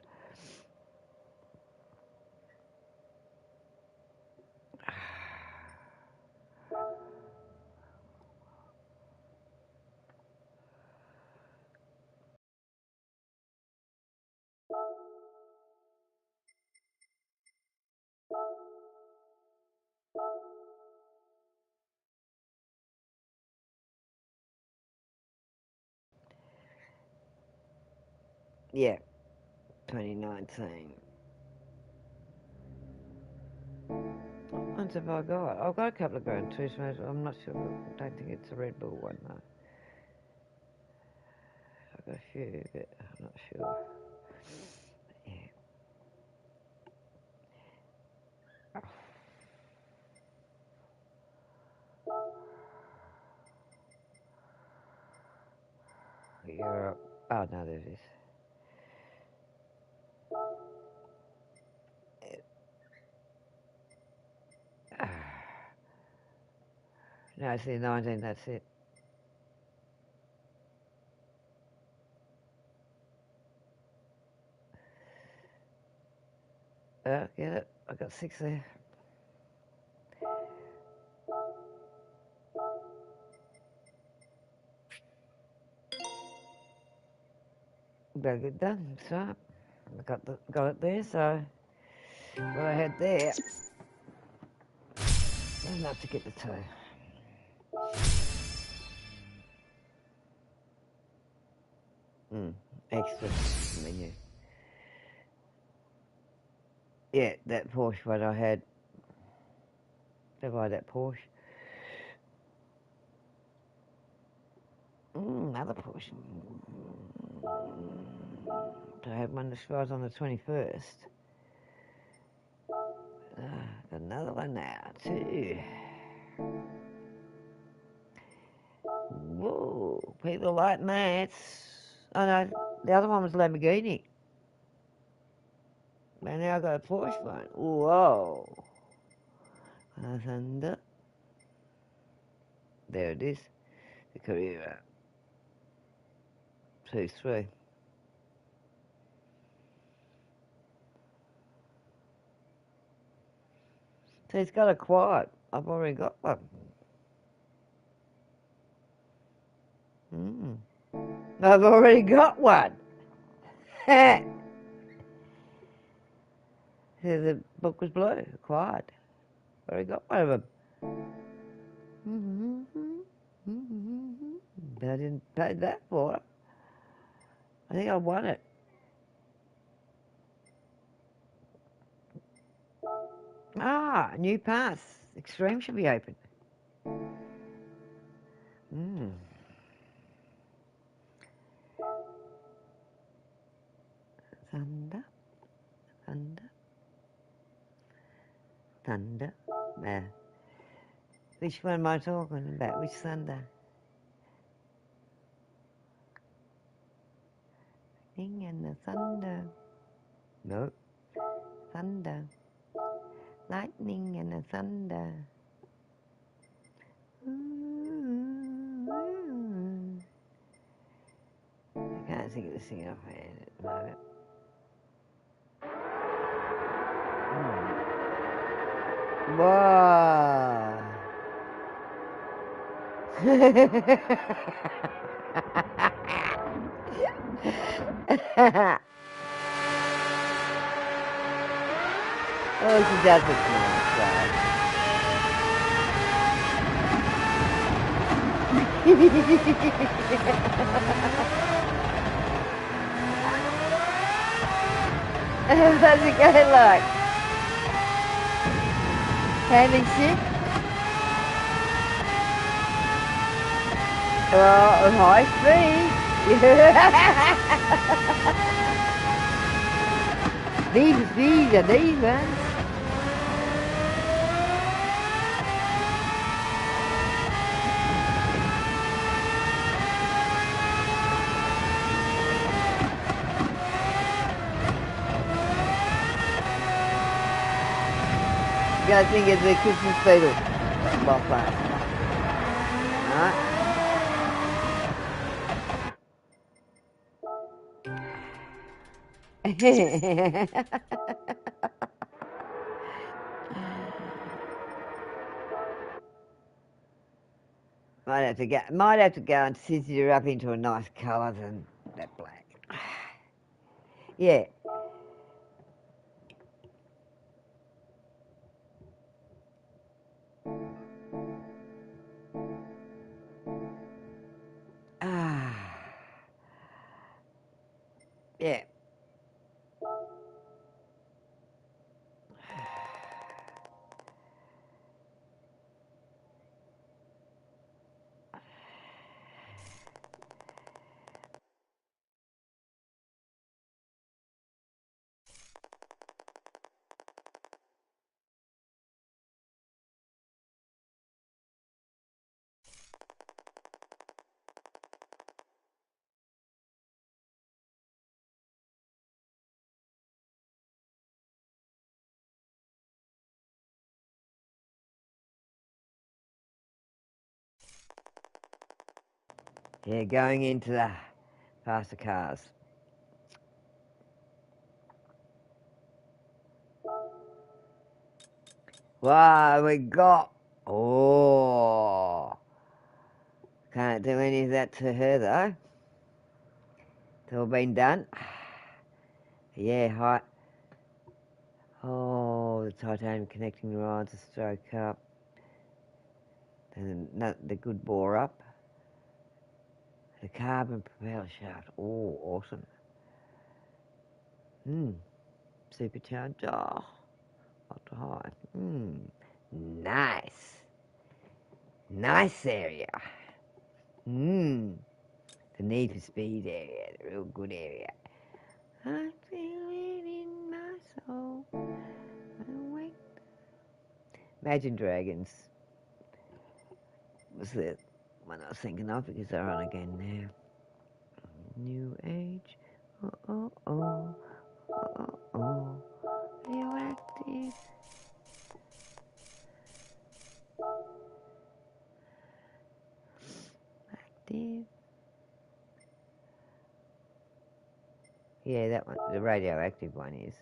Yeah, 2019. ones have I got? I've got a couple of Gran Turismos. I'm not sure. I don't think it's a Red Bull one, though. I've got a few, but I'm not sure. Yeah. Europe. Oh, no, there it is. No, it's the 19, that's it. Get it? I got 6 there. Very good done. So I got it there. So what I had there, enough to get the 2. Extra menu. Yeah, that Porsche one I had. Did I buy that Porsche? Another Porsche. I had one that expires on the 21st. Got another one now, too. Whoa, people like that. Oh no, the other one was Lamborghini. And now I got a Porsche one. Whoa. Thunder. There it is. The Carrera. 2-3. So it's got a quad. I've already got one. I've already got one. So the book was blue, quad. Already got one of them. But I didn't pay that for it. I think I won it. New pass. Extreme should be open. Thunder, thunder, thunder. There. Which one am I talking about? Which thunder? Lightning and the thunder. No. Thunder. Lightning and the thunder. I can't think of the thing offhand at the moment. Whoa. Oh, she does look nice, though. How does it go like? Hand and shit? Well, high speed. These are these ones. You guys think it's a Christmas beetle? Well played. Alright. Might have to go and scissor it up into a nice colour than that black. Yeah. Yeah. Yeah, going into the faster cars. Wow, we got... Oh. Can't do any of that to her, though. It's all been done. Yeah, height. Oh, the titanium connecting rods, the stroke up. And the good bore up. The carbon propeller shaft. Oh, awesome. Supercharged. Oh, ultra high. Nice. Nice area. The need for speed area. The real good area. I feel it in my soul. Awake. Imagine Dragons was the one I was thinking of because they're on again now. New Age. Oh, oh, oh. Oh, oh. Radioactive. Active. Yeah, that one. The radioactive one is.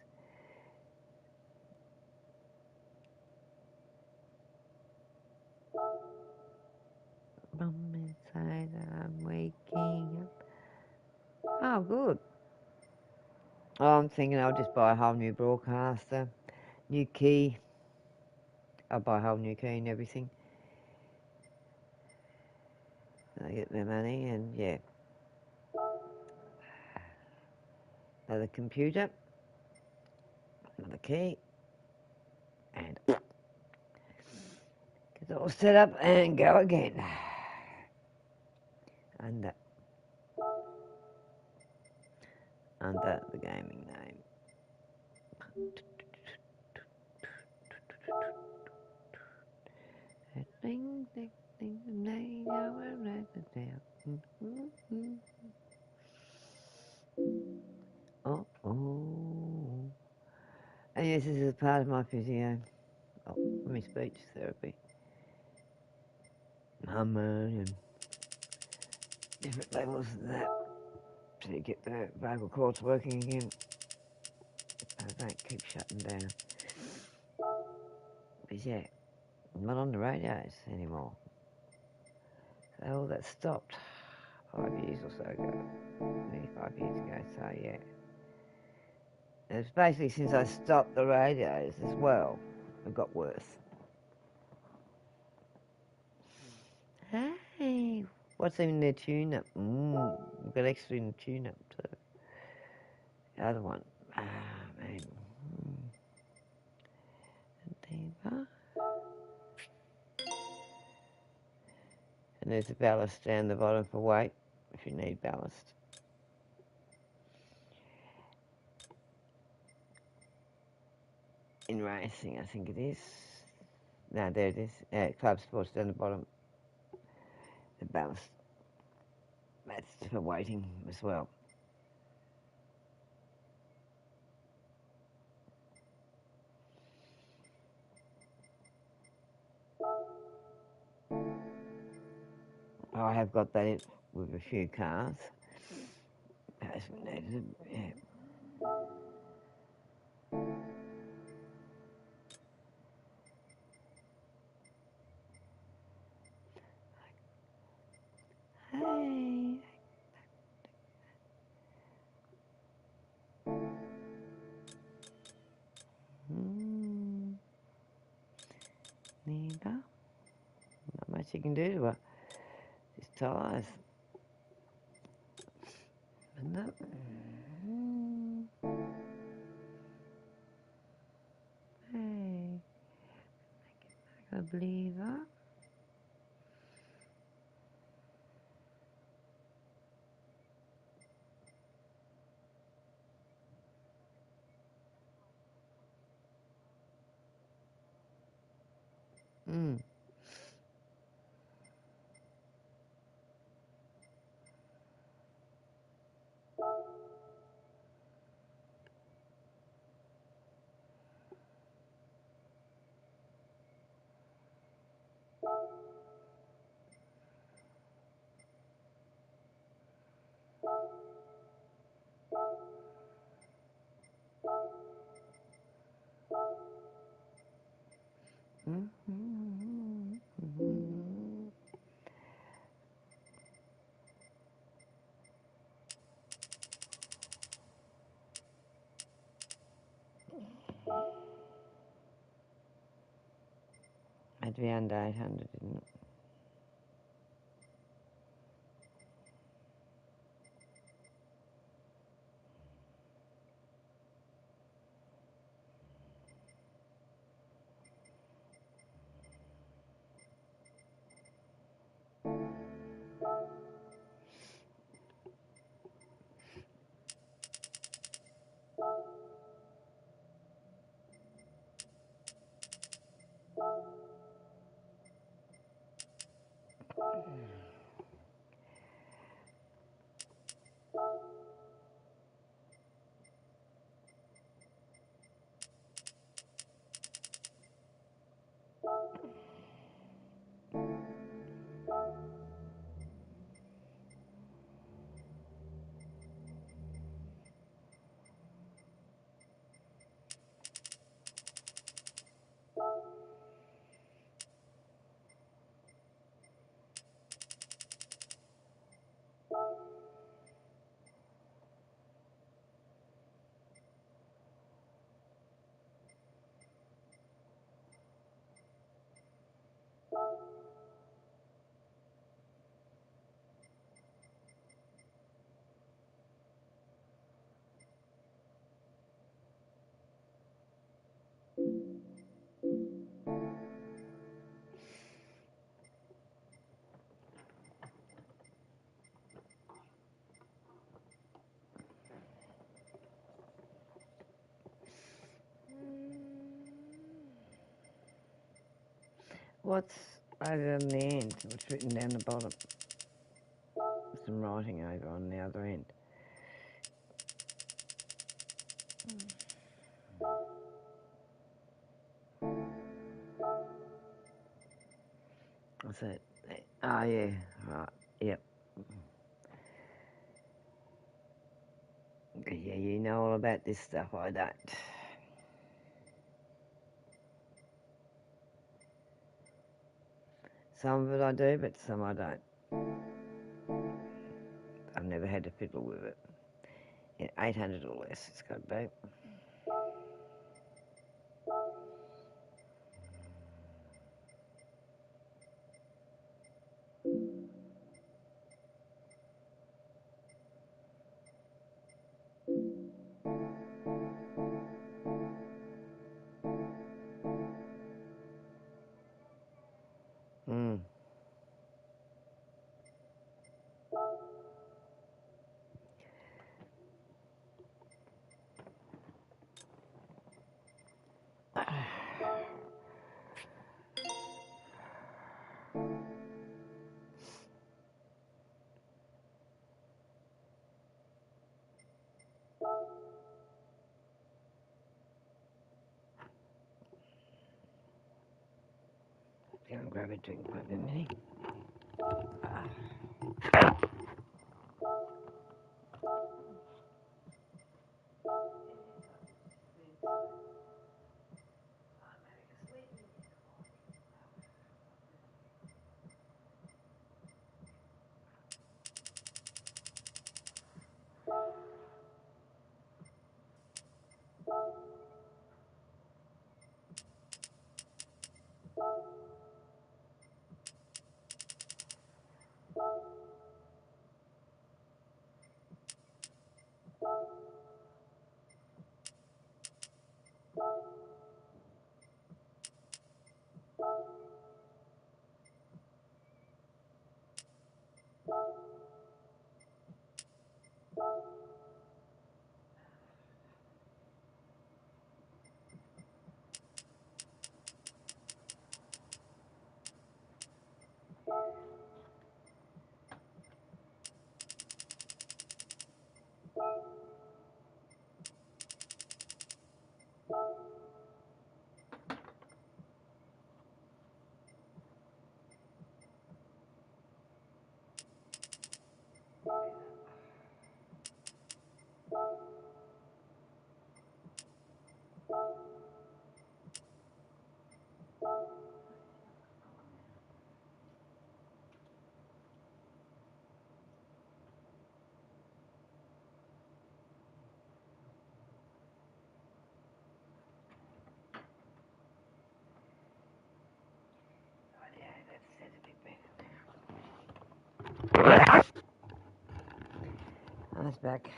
From inside, I'm waking up. Oh, good. Oh, I'm thinking I'll just buy a whole new broadcaster, new key. I'll buy a whole new key and everything. I get my money and yeah. Another computer, another key, and get it all set up and go again. Under the gaming name. Ding, ding, ding, ding, oh, oh. And yes, this is part of my physio. Oh, my speech therapy. Harmonium. Different levels of that. So you get the vocal cords working again. I don't keep shutting down. But yeah, I'm not on the radios anymore. So all that stopped 5 years or so ago. Nearly 5 years ago, so yeah. And it's basically since I stopped the radios as well, it got worse. Hey, what's in their tune-up? We've got extra in the tune-up too. The other one. Ah, man. And there's a ballast down the bottom for weight, if you need ballast. In racing, I think it is. No, there it is. Club Sports down the bottom. The ballast. That's for weighting as well. I have got that in with a few cars. Yeah. Hey. Neither. Not much you can do to her. Just tyres. No. Hey. I believe her. Had to be under 800, didn't it? What's over on the end? What's written down the bottom? Some writing over on the other end. What's that? Oh, yeah. Right. Yep. Yeah, you know all about this stuff. I don't. Some of it I do, but some I don't. I've never had to fiddle with it. Yeah, 800 or less it's got to be. Mm. Go and grab a drink, won't be a minute. back.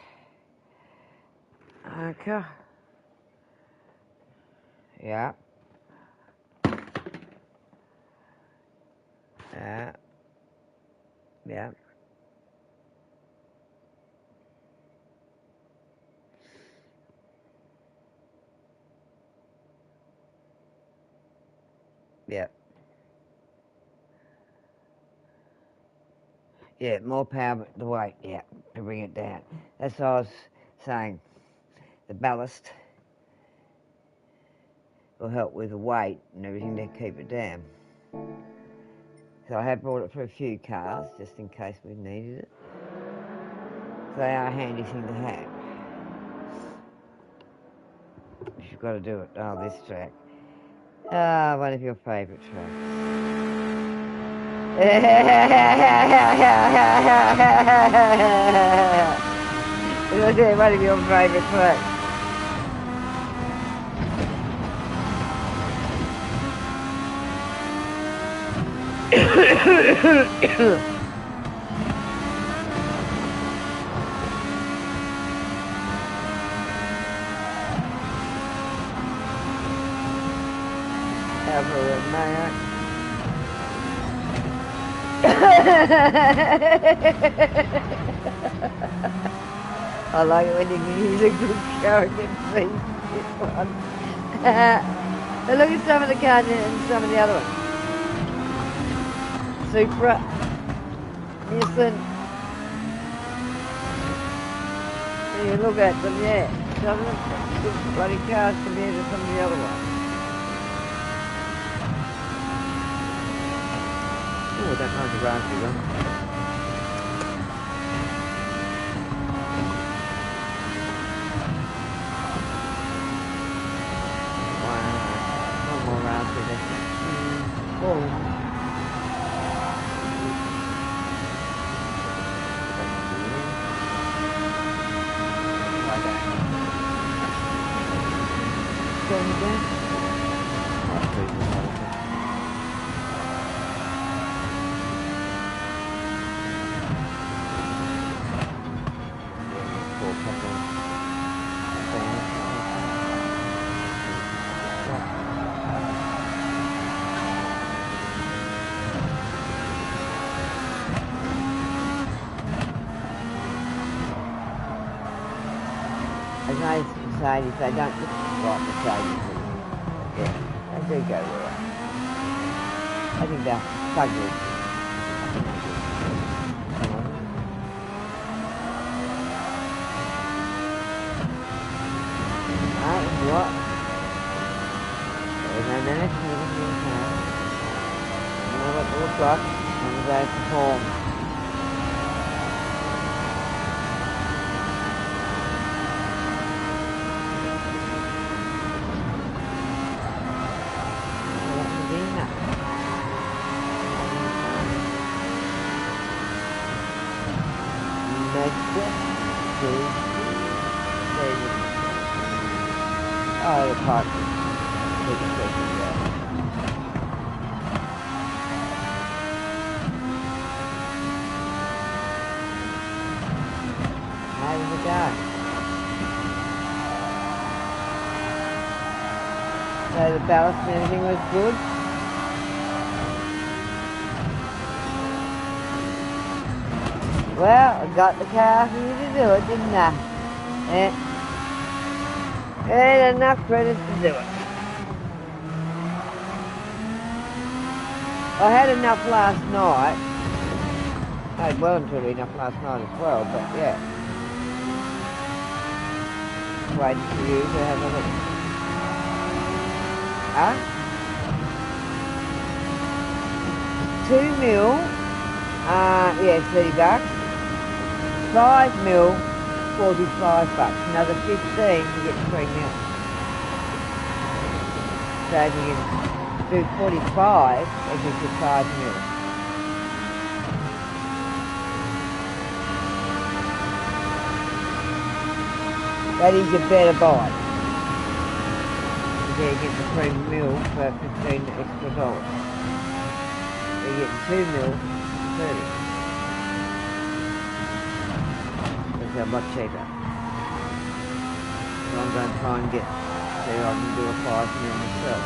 Okay. Yeah. Yeah. Yeah. Yeah. Yeah, more power, but the weight, yeah, to bring it down. That's what I was saying. The ballast will help with the weight and everything to keep it down. So I have brought it for a few cars, just in case we needed it. So they are a handy thing to have. You've got to do it. Oh, this track. Ah, one of your favourite tracks. One of your favourite tracks. I like it when you can use a good car against this one. But look at some of the cars and some of the other ones. Supra, Nissan. When you look at them, yeah, some of them are good bloody cars compared to some of the other ones. Oh, I don't mind the raspberry one. One more raspberry there. Oh. As nice as Mercedes, they don't look like Mercedes. Yeah, they do go well. I think they're fugly. Right, what? There's no management in the car. You know what they look like, and they perform. Oh, the parking. How did it go? So the ballast and everything was good? Well, I got the car for you to do it, didn't I? Yeah. Ain't enough credit to do it. I had enough last night. I had well and truly enough last night as well, but yeah. Waiting for you to have a look. Huh? 2 mil, yeah, $30. 5 mil, $45. Another 15, you get 3 mil. So if you can do 45, it gives you 5 mil. That is a better buy. You get the 3 mil for 15 extra dollars. You get 2 mil for 30. a lot cheaper. So I'm going to try and see if I can do a 5 mil myself.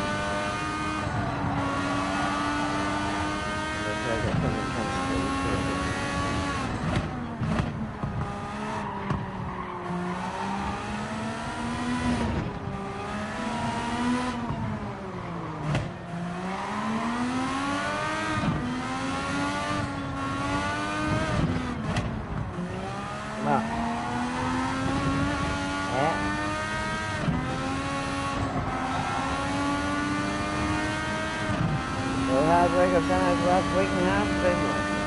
So that's something that comes through. Well, yeah. So hard work I've done over the last week and a half, been working.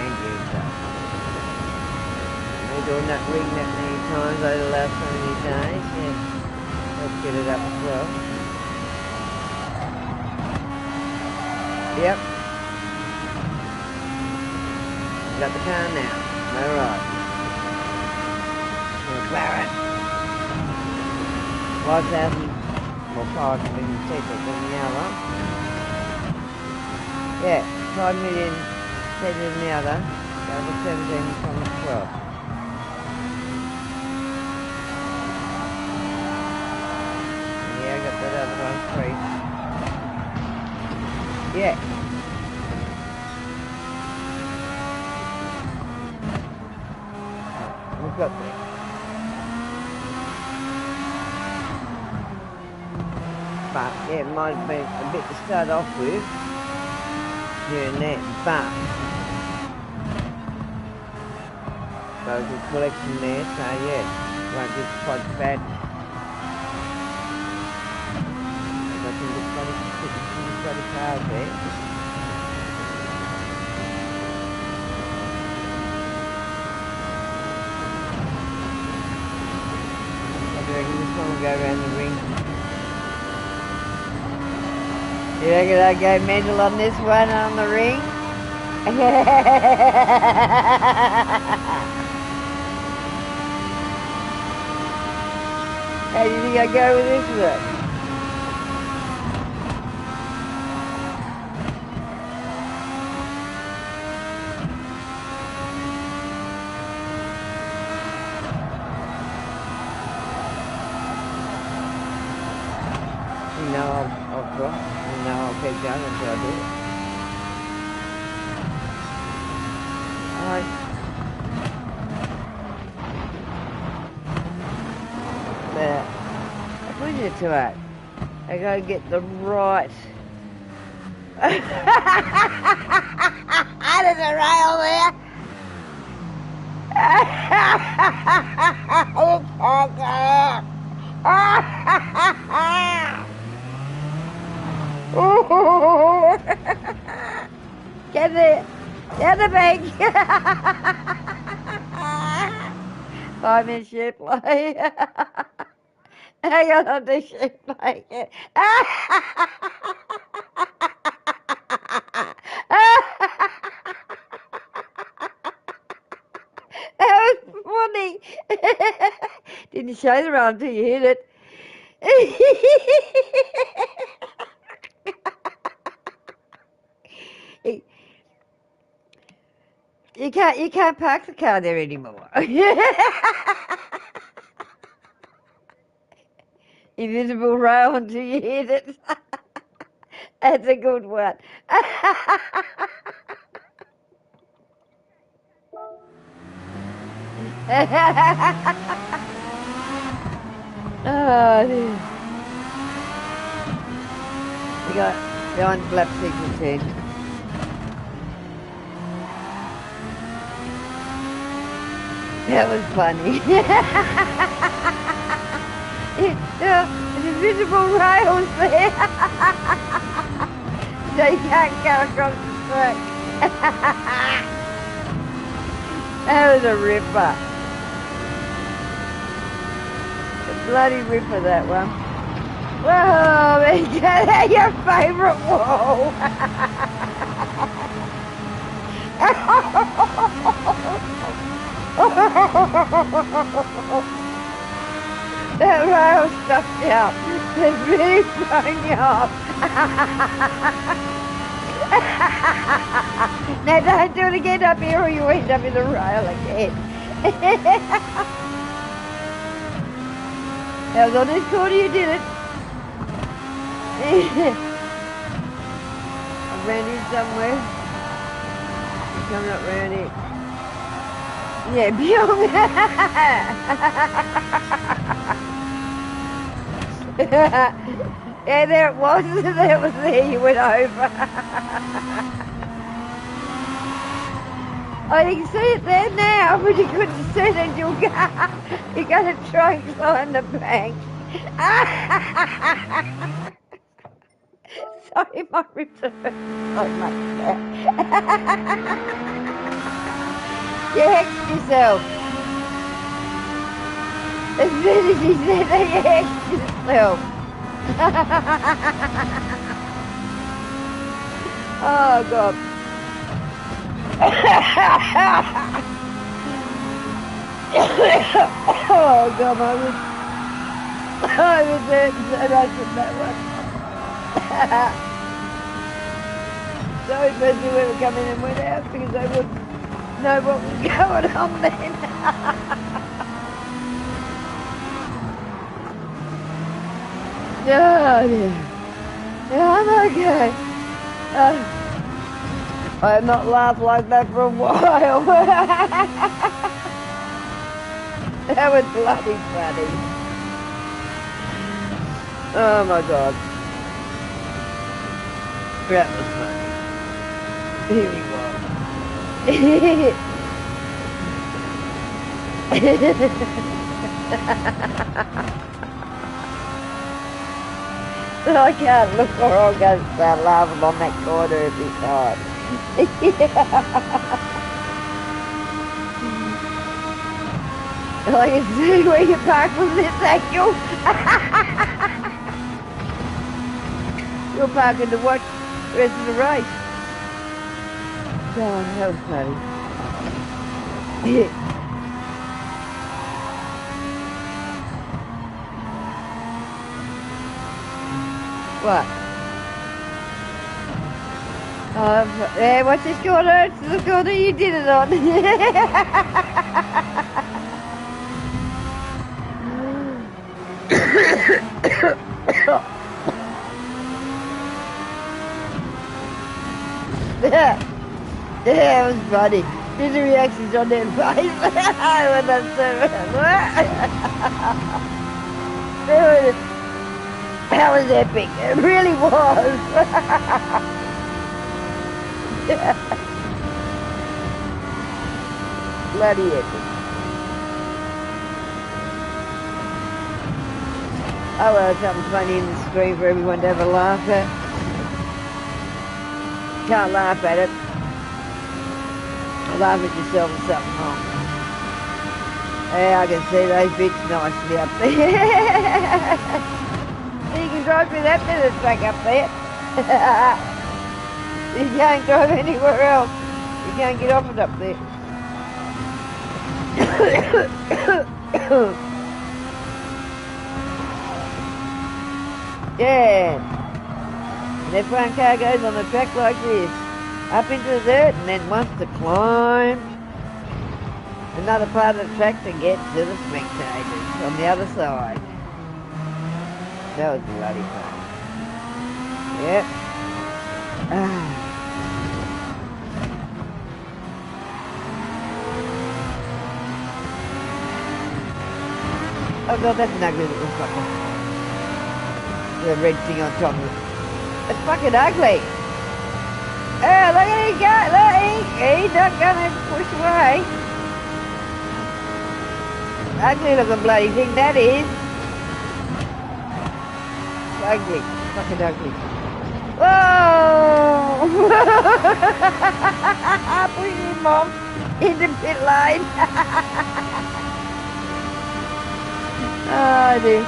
And you, so. We're doing that ring that many times over the last so many days. Yeah. Let's get it up as well. Yep. Got the car now. Alright. McLaren. 5,000 more power than cheaper than the other. Yeah, 5 million cheaper than the other. That was 17 from 12. Yeah, I got that other one free. Yeah. We've got that. But yeah, it might have been a bit to start off with here and there, but got a good collection there, so yeah, won't be quite bad. Got some good bloody cars there. I reckon this one will go around the ring. You reckon I'll go mental on this one on the ring? How do you think I go with this one? You know I'll try. You know I'll keep going until I do it. I put it to it. I gotta get the right. There's a rail there. Get the bank. 5 minutes ship play. Hang on, I'll do ship play again. That was funny. Didn't show the round until you hit it. You can't park the car there anymore. Invisible rail until you hit it. That's a good one. Oh, we got behind lap signal 10. That was funny. There's invisible rails there. So you can't go across the track. That was a ripper. A bloody ripper, that one. Whoa, there you go. That's your favourite wall. That rail stuck out. It's really throwing you off. Now don't do it again up here or you end up in the rail again. I was on this corner, you did it. I ran in somewhere. You're coming up round here. Yeah, byung. Yeah, there it was. There it was there. You went over. Oh, you can see it there now, but you couldn't see it until you're going to try and climb the bank. Sorry, my ribs are hurting so much now. You hexed yourself. As soon as you said that, you hexed yourself. Oh, God. Oh, God, my ribs. I was hurting so much with that one. So impressed you would come in and went out because I wouldn't know what was going on then. Oh, dear. Yeah, I'm okay. I have not laughed like that for a while. That was bloody funny. Oh my God. That was funny. Here we go. I can't look or I'll go start laughing on that corner every time. I can see where you park from this angle. You're parking to watch the rest of the race. Oh, that was funny. What? Yeah, what's this corner? It's the corner you did it on. Yeah, it was funny. Here's the reactions on their face when that's that was epic. It really was. Bloody epic. Oh well, something funny in the screen for everyone to have a laugh at. Can't laugh at it. Laugh at yourself or something wrong. Yeah, I can see those bits nicely up there. You can drive through that bit of the track up there. You can't drive anywhere else. You can't get off it up there. Yeah. And if one car goes on a track like this, up into the dirt and then wants to climb another part of the track to get to the spectators on the other side. That was bloody fun. Yep. Oh God, that's an ugly little fucker. The red thing on top of it. It's fucking ugly. Oh, look at him go. Look, he's not going to push away. Ugly looking bloody thing that is. Ugly. Fucking ugly. Whoa! Push him off in the pit lane. Oh, dear.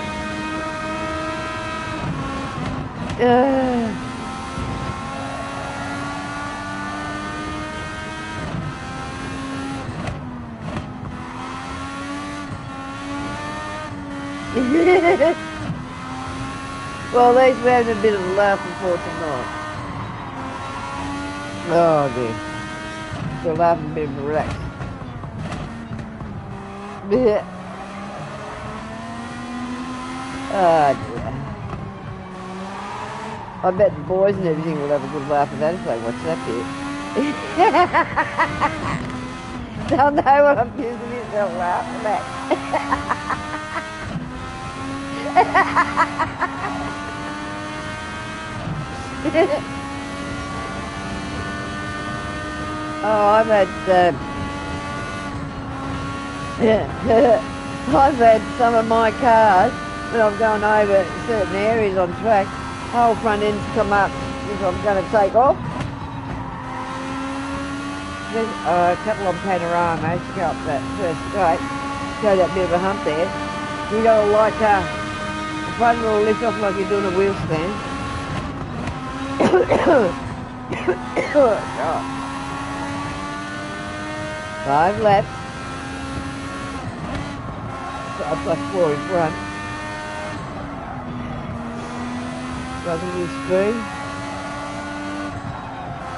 Well, at least we're having a bit of a laugh before tonight. Oh dear. Still laughing a bit of a relax. Oh dear. I bet the boys and everything will have a good laugh at that if they watch that bit. They'll know what I'm using myself laughing at. Oh, I've had I've had some of my cars when I'm going over certain areas on track, whole front ends come up if I'm going to take off. There's a couple on Panorama to go up that first straight, go that bit of a hump there. You got to like the front will lift off like you're doing a wheel stand. Oh, God. 5 laps. So I've got 4 in front. Struggling with speed.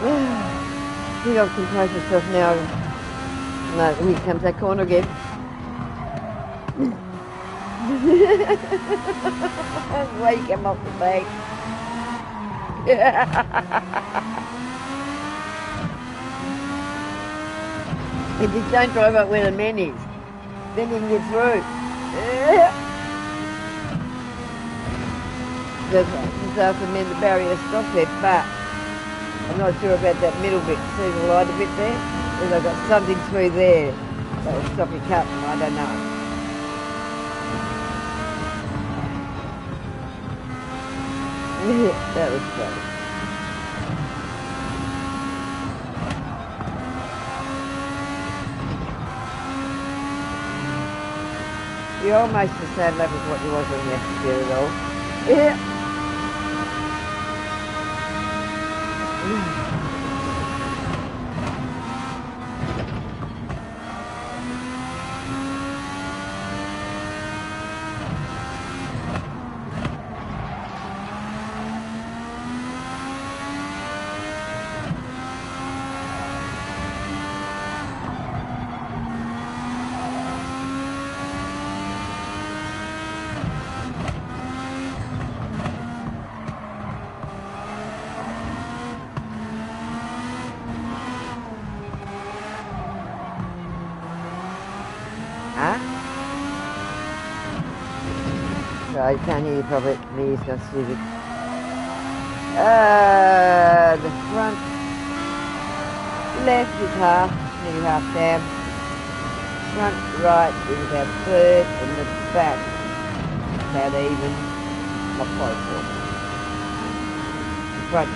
I think I can compose myself now. No, here comes that corner again. That's the way you come off the bank. You just don't drive up where the men is. Then you can get through. Just after men, the barrier stopped there, but I'm not sure about that middle bit. See the light a bit there? Because I've got something through there that will stop you cutting. I don't know. That was funny. You're almost the same level as what you was when you had to do it all. Yeah. Huh? So I can't hear you probably. Me, he's got stupid. The front left is half, nearly half down. Front right is about 1/3, and the back about even, not quite full. The front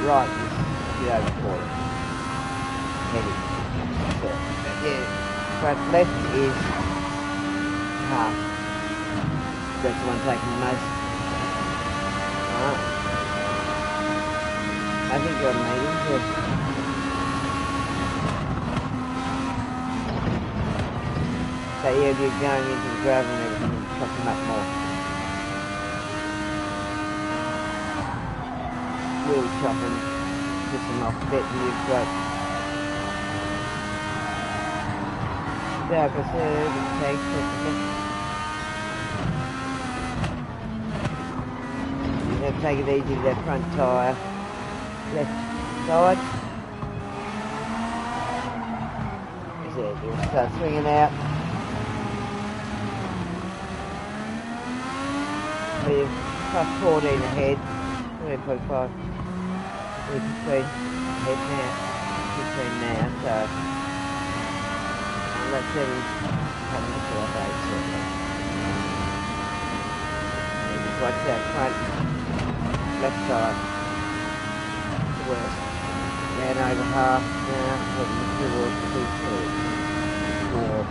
right is a bit over 40. Heavy. Yeah. Front left is half. That's the one taking the most. Alright. I think you're amazing. Yes. So yeah, if you're going into the gravel and everything, you chop them up more. Wheel chopping, piss them off a bit, and you've got darker serve and take it. Now take it easy with that front tyre. Left side. So you'll start swinging out. With plus 14 ahead. 13.5. We're 15 ahead now. 15 now, so let's see coming to our base shortly. Just watch that front left side. Worst. Down over half now, heading towards 2-2. Or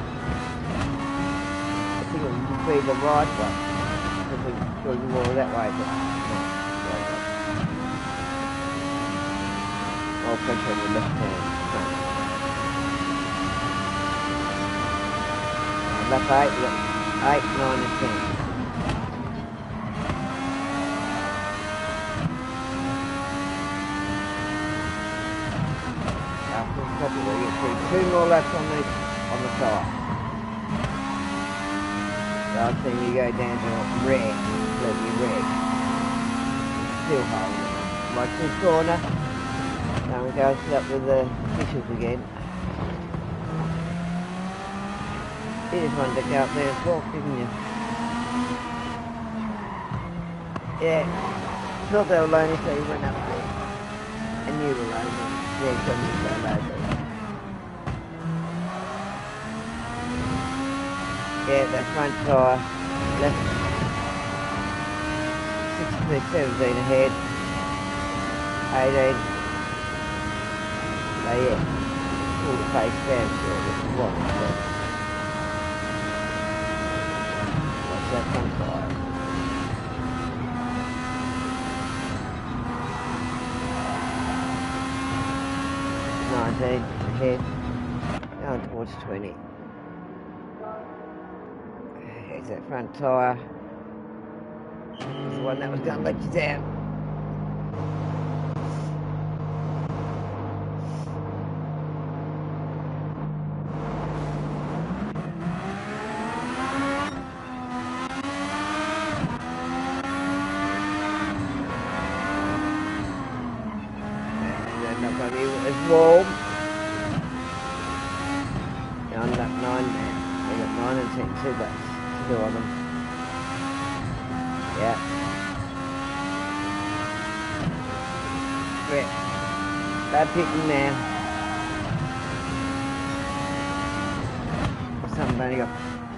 I think it would be the right one. Because we're going more that way, but no, right way. All pressure on the left hand. Lap 8, we got 8, 9 and 10. 4 laps on the tyre. Last thing you go down to red, completely red. Still holding it. Watch this corner. Now we go sit up with the officials again. You just wanted to go up there and talk, didn't you? Yeah. Thought they were lonely, so you went up there. And you were lonely. Yeah, because you're so lonely. Yeah, that front tyre. Left 17 ahead. 18. So yeah, pull the pace down short if you want. But watch that front tyre. 19 ahead. Going towards 20. Here's that front tyre. It's the one that was going to let you down. And they're not going to be as warm. They're on lap 9 now. They've got 9 and 10, 2 laps to do on them. Yeah. Great. They're picking now. Some only got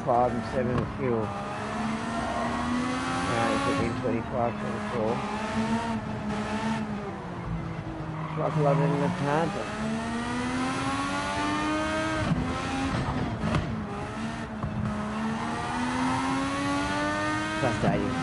5 and 7 of fuel. Put in 25, 24. It's like a lot in the target. Frustrating.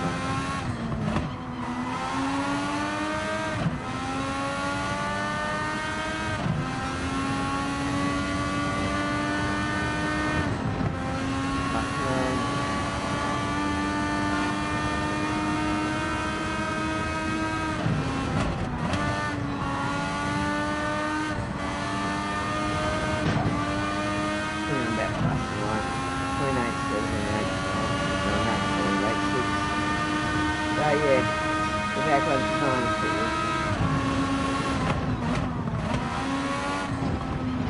Oh yeah, we're back on time for you.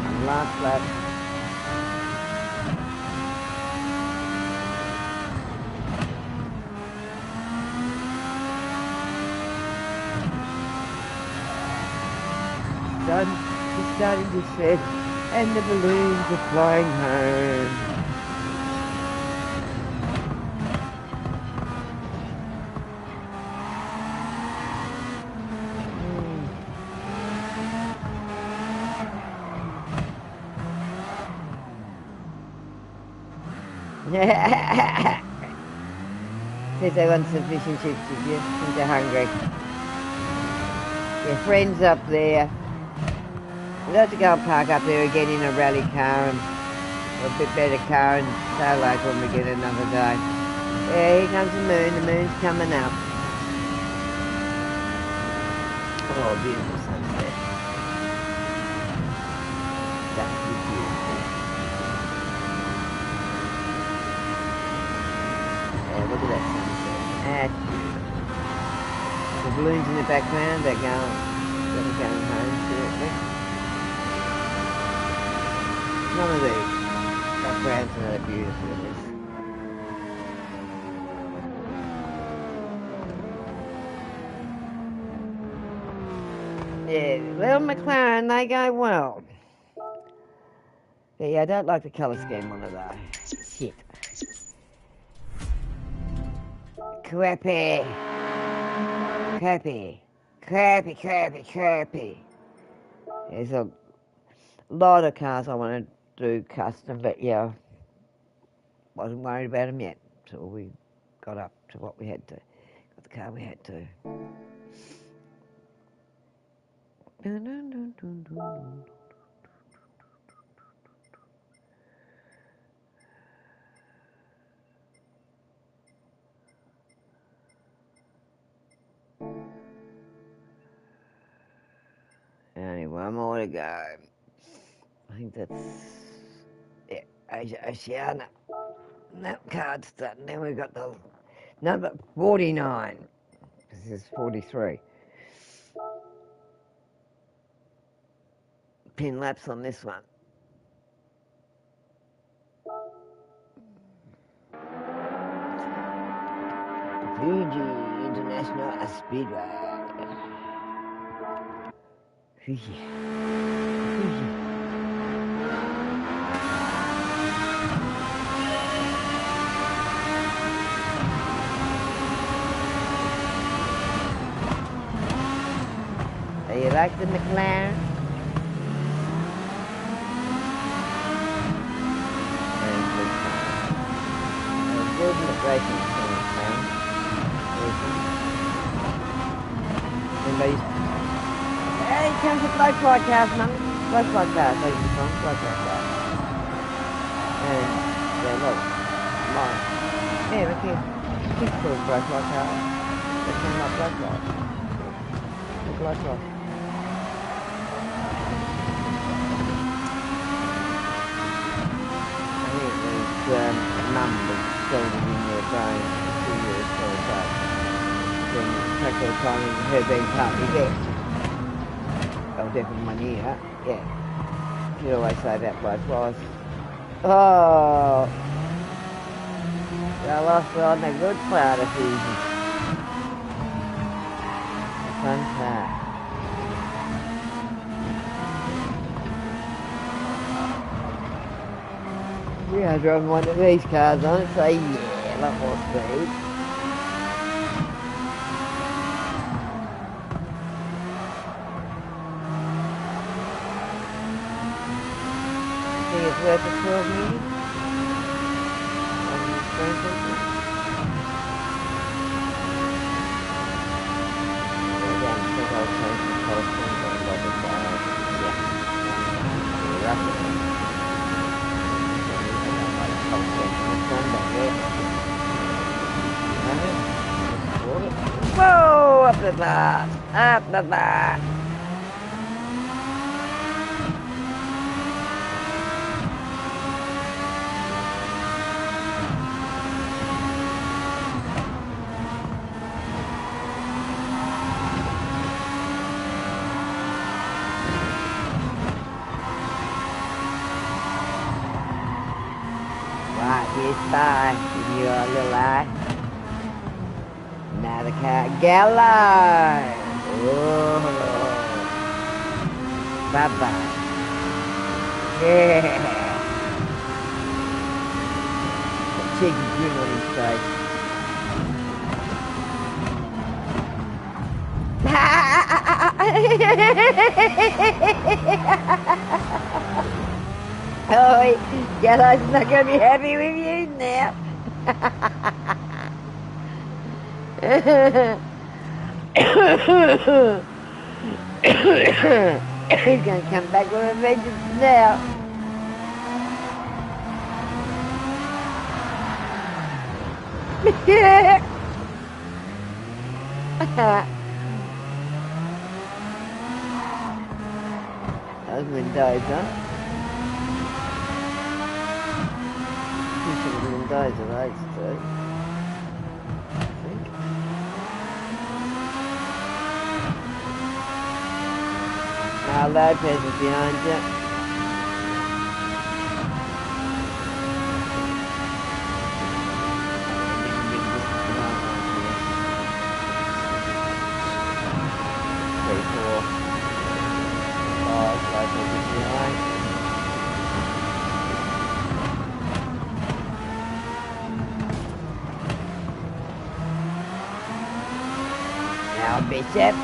And last lap. It's starting to set and the balloons are flying home. Says they want some fish and chips with you, since they're hungry. Your friends up there. We'll have to go and park up there again in a rally car and a bit better car and say like when we get another day. Yeah, here comes the moon's coming up. Oh, beautiful sunset. That's beautiful. Yeah, look at that sunset. That's beautiful. The balloons in the background, they're going home shortly. None of these backgrounds are that beautiful in this. Yeah, little McLaren, they go well. Yeah, I don't like the colour scheme on it though. Shit. Crappy. There's a lot of cars I want to do custom, but yeah, wasn't worried about them yet until we got up to what we had to, got the car we had to. Only one more to go. I think that's Asia Oceania. That card's done. Then we've got the number 49. This is 43. Pin laps on this one. Fiji International Speedway. Fiji. Fiji. Do you like the McLaren? Very good car. Good racing team, man. Anybody? Hey, comes a bloke podcast, man. Bloke podcast, ladies and gentlemen. Bloke podcast. And, yeah, look. Mine. Yeah, we can. He's called bloke podcast. They came up bloke podcast. Bloke podcast. I think it was numbers stored in their brain for 2 years or so. Then take all the time in her being partly deaf. Oh, deaf in 1 year, yeah. She'd always say that bloke was. Oh, I lost on a good part of Fiji. A fun part. Yeah, I drove one of these cars on it, so yeah, a lot more speed. I think it's worth a 12 million. On the screen something. Again, I think I'll change the posting, but I'll just yeah. Roughly. Whoa! Up the bar! Up the bar! Right, here's by your little eye. Now the car gallo. Oh, bye bye. Yeah. A cheeky grin on his face. Oh, Gallo's not going to be happy with you now. He's going to come back with a vengeance now. That was Mendoza. Mendoza race too. I think. Now Lopez is behind you. Now Bishop.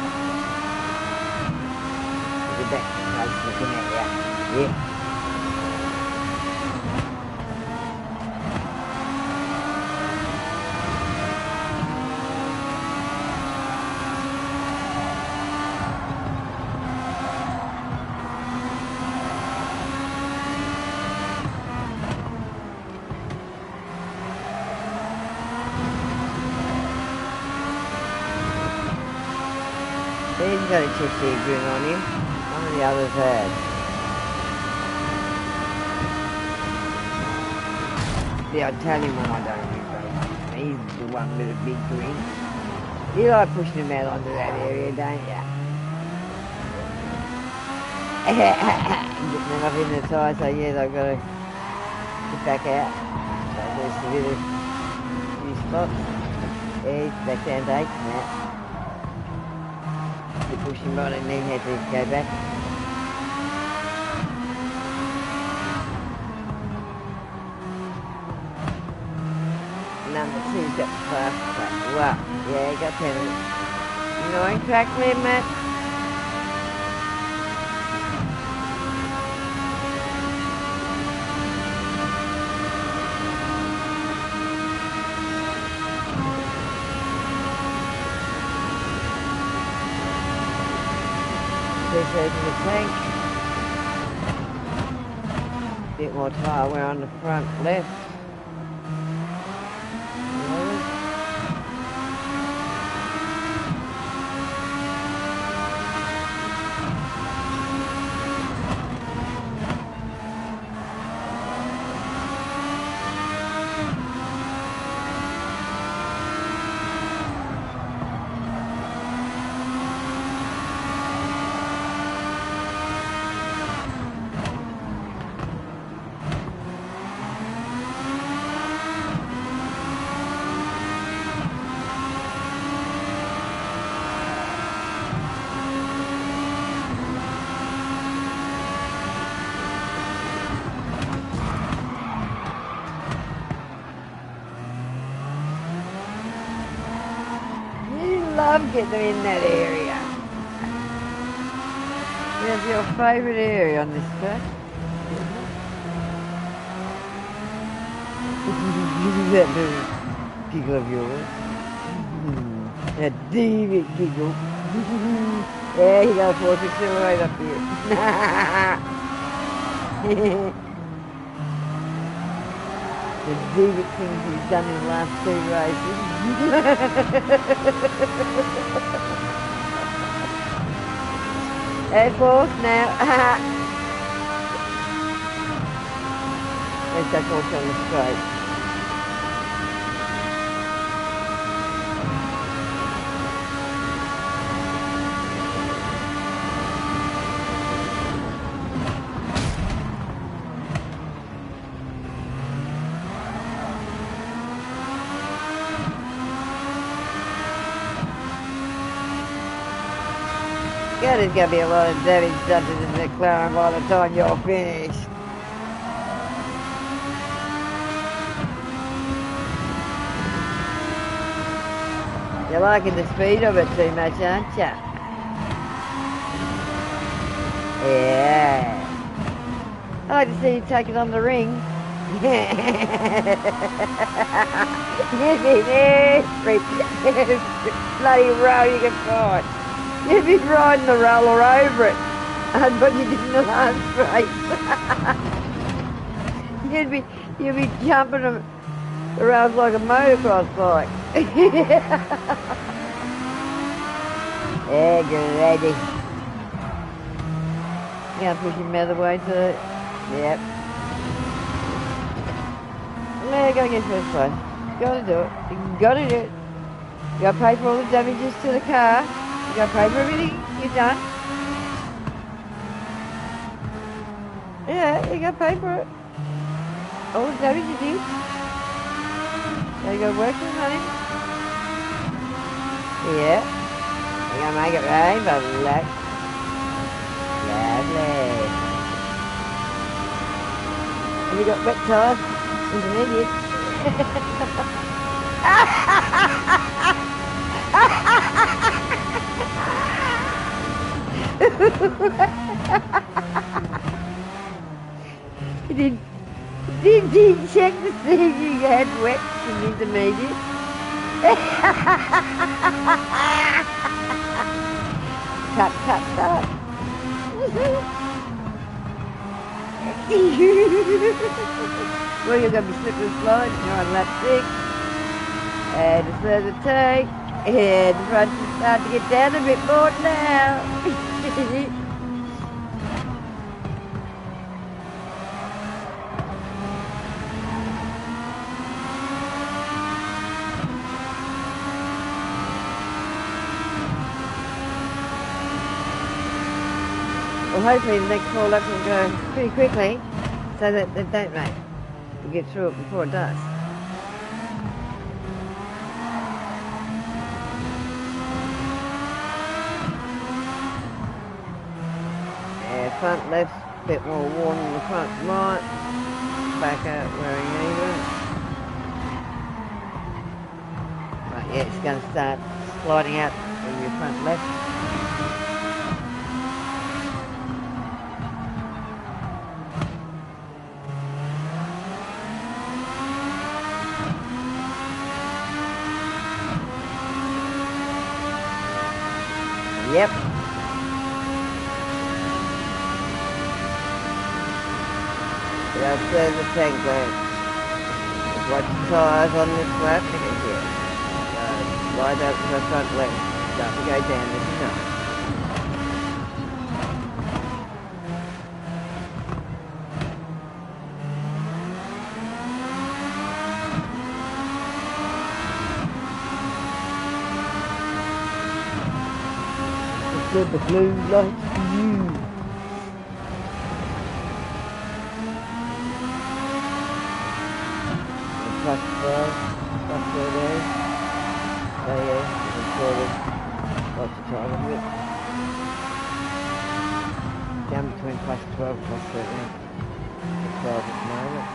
Look at that. I was looking at that. Yeah. He's got a chesty grin on him. Some of the others had. See, I tell him when I don't win races. He's the one with a big grin. You like pushing him out onto that area, don't you? Getting them up in the tyre, so yes, I've got to get back out. So there's a bit of few spots. Yeah, he's back down to 8 now. To push him on and then had to go back. Number 2's got the fast track. Wow, yeah, he got penalty. Annoying track limit. This is the tank. Bit more tyre wear on the front left. Love getting them in that area. Where's your favourite area on this track? That little giggle of yours. That deviant giggle. Yeah, he goes 4-6 right up here. The deviant things he's done in the last 2 races. Hey, fourth now. Let's go fourth on the straight. Yeah, there's going to be a lot of damage done to the McLaren by the time you're finished. You're liking the speed of it too much, aren't you? Yeah. I like to see you take it on the ring. Every bloody row you can find. You'd be riding the roller over it, but you didn't the last race. you'd be jumping around like a motocross bike. Yeah, good lady. You gonna push him out of the way to it? Yep. Yeah, go get first one. Gotta do it. You gotta do it. You gotta pay for all the damages to the car. You gotta pay for everything you've done. Yeah, you gotta pay for it. All the damage you did. So you gotta work for the money. Yeah. You gotta make it rain, but look. Lovely. Have you got wet tyres? Intermediate. Did you check to see if you had wets and intermediate? Cut. Well, you're going to be slip and slide. You're on lap 6. And a further take. And the front is starting to get down a bit more now. Well, hopefully the next 4 laps will go pretty quickly so that they don't race. We'll get through it before it does. Yeah, front left's a bit more worn than the front right. Back out wearing even. Right, yeah, it's going to start sliding out from your front left. Yep. I'll turn the tank on. Just watch the tyres on this lap because here. Right up to the front left. Start to go down as you know. Good, the blue lights for you. Plus 12 there. Oh yeah, it's sort of lots of time of it. Down between plus 12 and plus 13. Plus 12 at the moment.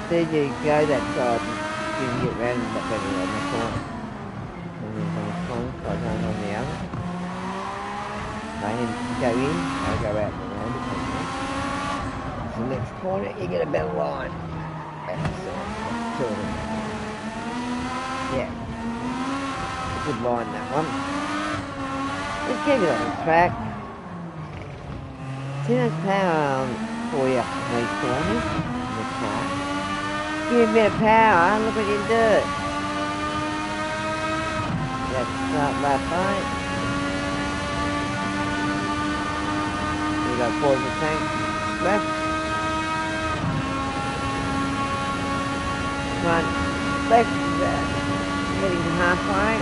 There you go, that side. You can get round that better on the corner. And then on the corner, like on the other. I go in, I'll go out the round it. So next corner, you get a better line. That's two of them. Yeah. Good line, that one. Let's get it on the track. Too much power for you in these corners. In the car. Give me a bit of power, look what you do. You have to start lap 8. You got pause the tank left. Front left, heading to halfway.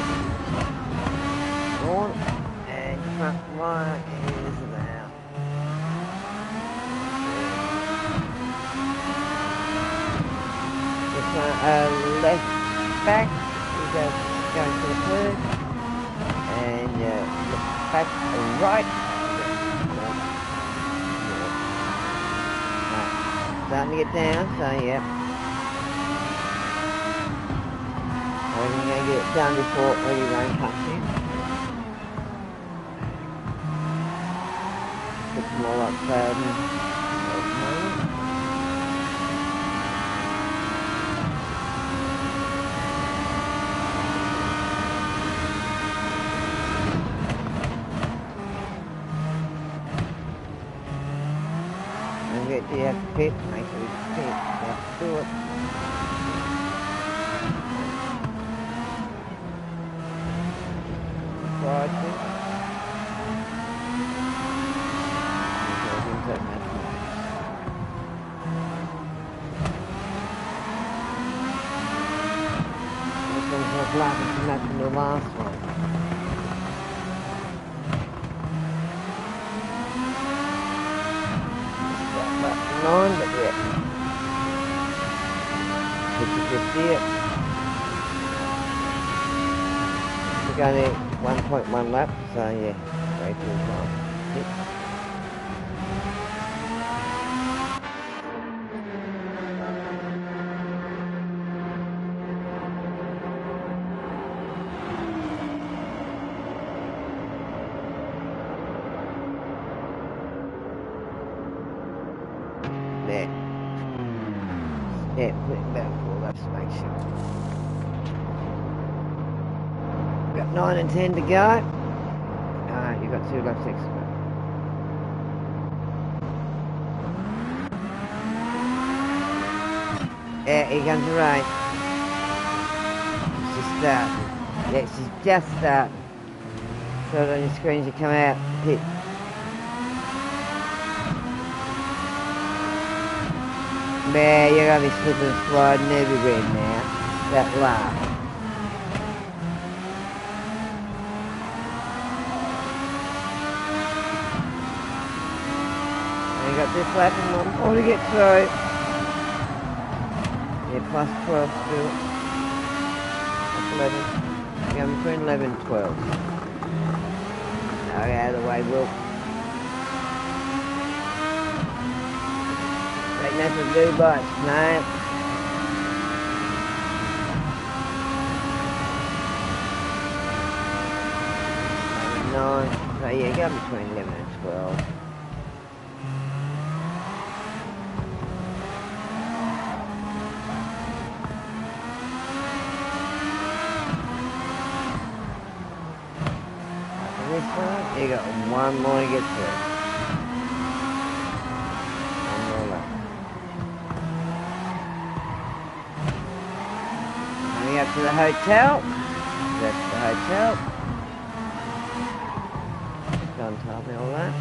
On, and front right is about. Left back, you go going to the third, and look back right. Right. Starting to get down, so yeah. We're going to get it done before early rain comes in. Looks more like cloudy at the moment. You have to pit, make sure you pit, you have to do it. Right there. This one's not laughing too much in the last one. On, but yeah, you can see it. We're only 1.1 lap, so yeah, way too long. Yeah, put it back 4 laps to make sure. Got 9 and 10 to go. You've got 2 laps extra. Yeah, here comes the rain. It's just starting. Yeah, she's just starting. So on your screens you come out, hit. Yeah, you're going to be slipping and sliding everywhere now. That laugh. And you got this lap and one more to get through. Yeah, plus 12 still. That's 11. You're going between 11 and 12. No, out of the way, Will. Take nothing to do bites, mate. 9. So yeah, go between 11 and 12. After this one, you got one more to get through. One more lap. Coming up to the hotel. That's the hotel. John told me all that.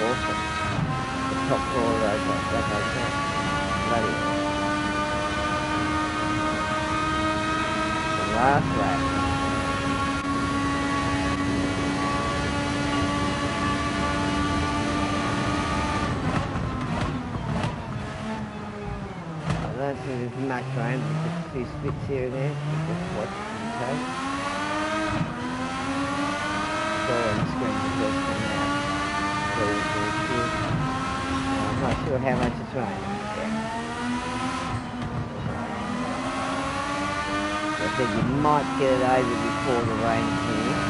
Awesome. The top floor of that hotel. Bloody the last lap. I don't think there's much rain, but just a few spits here and there. Just watch and take. Go on the screen the first come out. I'm not sure how much it's raining. I think you might get it over before the rain here.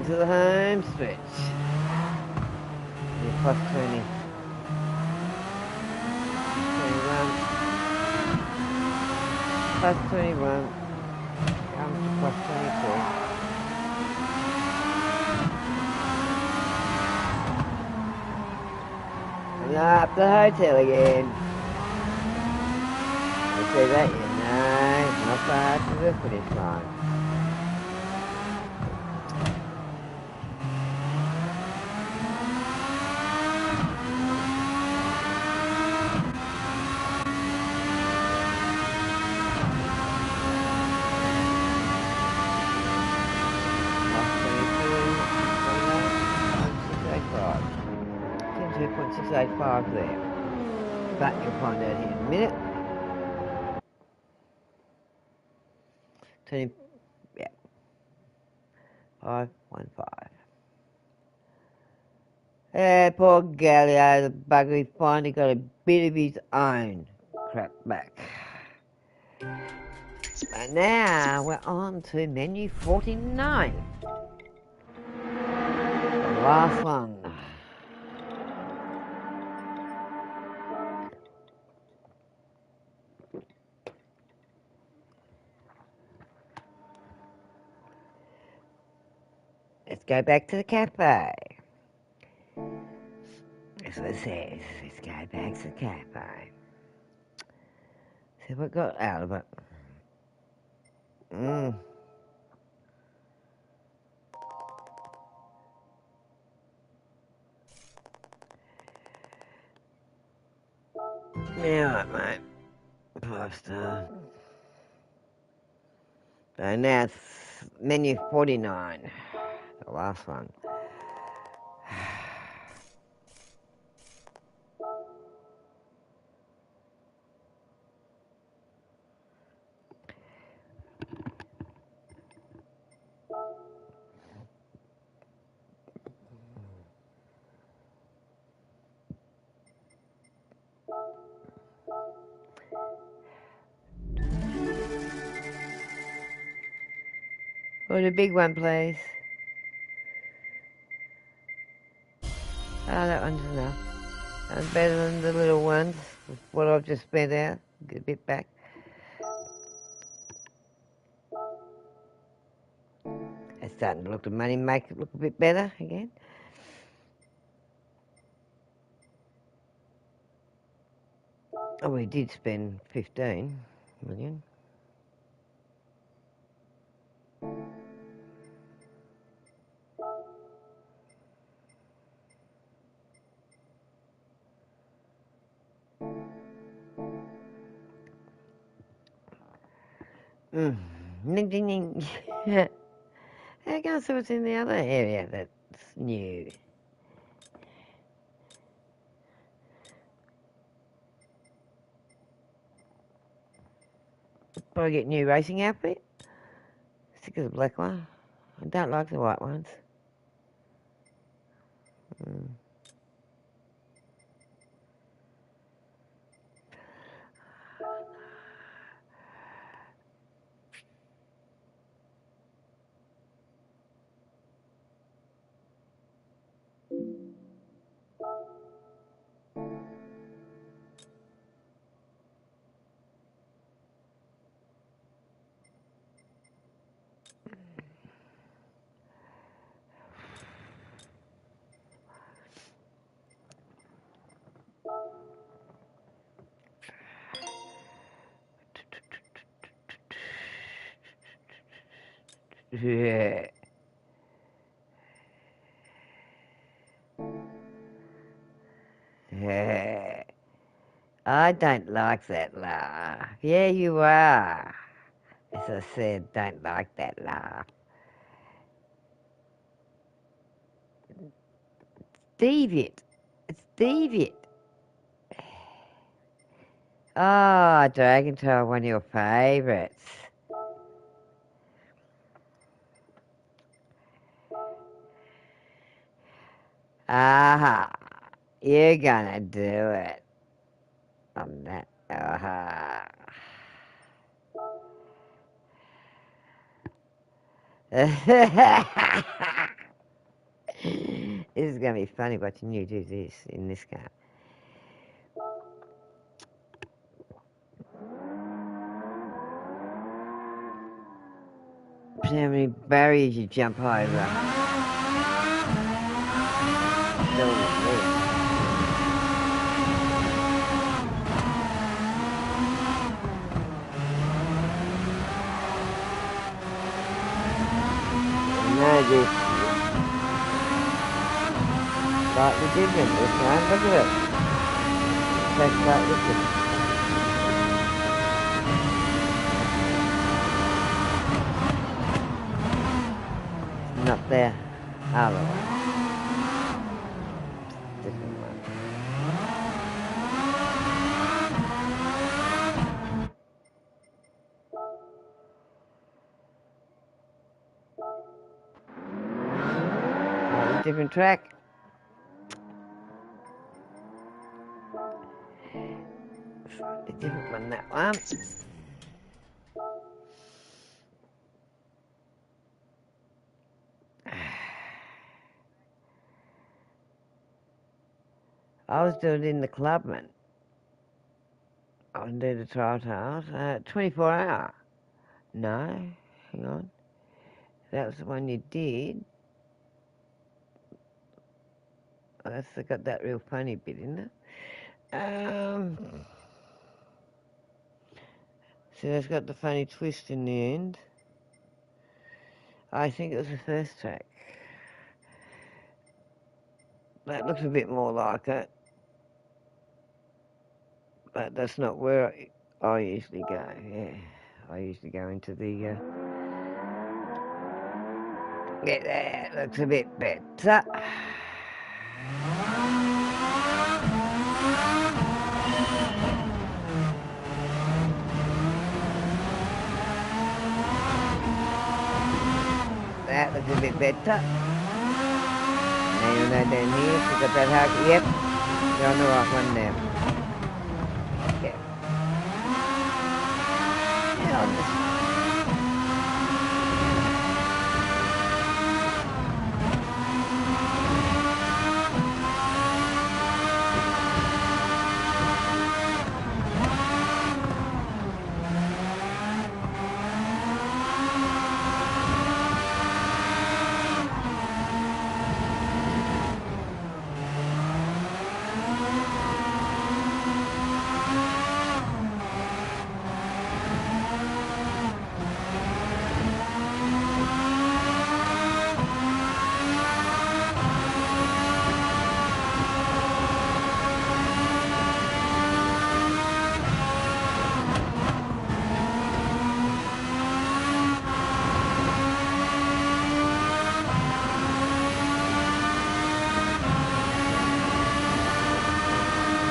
To the home stretch. Yeah, plus 20. 21. Plus 21. Comes to plus 22. And up the hotel again. You see that? Yeah, no, not far to the finish line. Plus 22.685 there. But you'll find out here in a minute. 20, yeah, 515. Poor Galileo, the bugger, he finally got a bit of his own crap back. And now we're on to menu 49. The last one. Let's go back to the cafe. That's what it says. Let's go back to the cafe. See what got out of it. Yeah, right, mate. 5 star. So now it's menu 49. The last one. Or the big one, please. Oh, that one's enough. And better than the little ones. What I've just spent out. Get a bit back. It's starting to look the money, make it look a bit better again. Oh, we did spend 15 million. Ding, ding, ding. How can I see what's in the other area that's new? Probably get new racing outfit. Stick with the black one. I don't like the white ones. Yeah. Yeah. I don't like that laugh. Yeah, you are. As I said, don't like that laugh. Deviant. It's deviant. Oh, Dragon Tail, one of your favourites. Aha. You're gonna do it. On that. Aha. This is going to be funny watching you do this in this car. See how many barriers you jump over. No, just slightly different this time. Look at it. So slightly different. Not there. Other one. Different one. Slightly different track. Slightly different one, that one. I was doing it in the clubman. I was doing the trial tails. 24 hour. No, hang on. That was the one you did. Oh, that's got that real funny bit in it. See, that's got the funny twist in the end. I think it was the first track. That looks a bit more like it. But that's not where I usually go, yeah. I usually go into the... Yeah, that looks a bit better. That looks a bit better. Now you know down here, so got that hug. Yep, you're on the right one now. Yep. Yeah,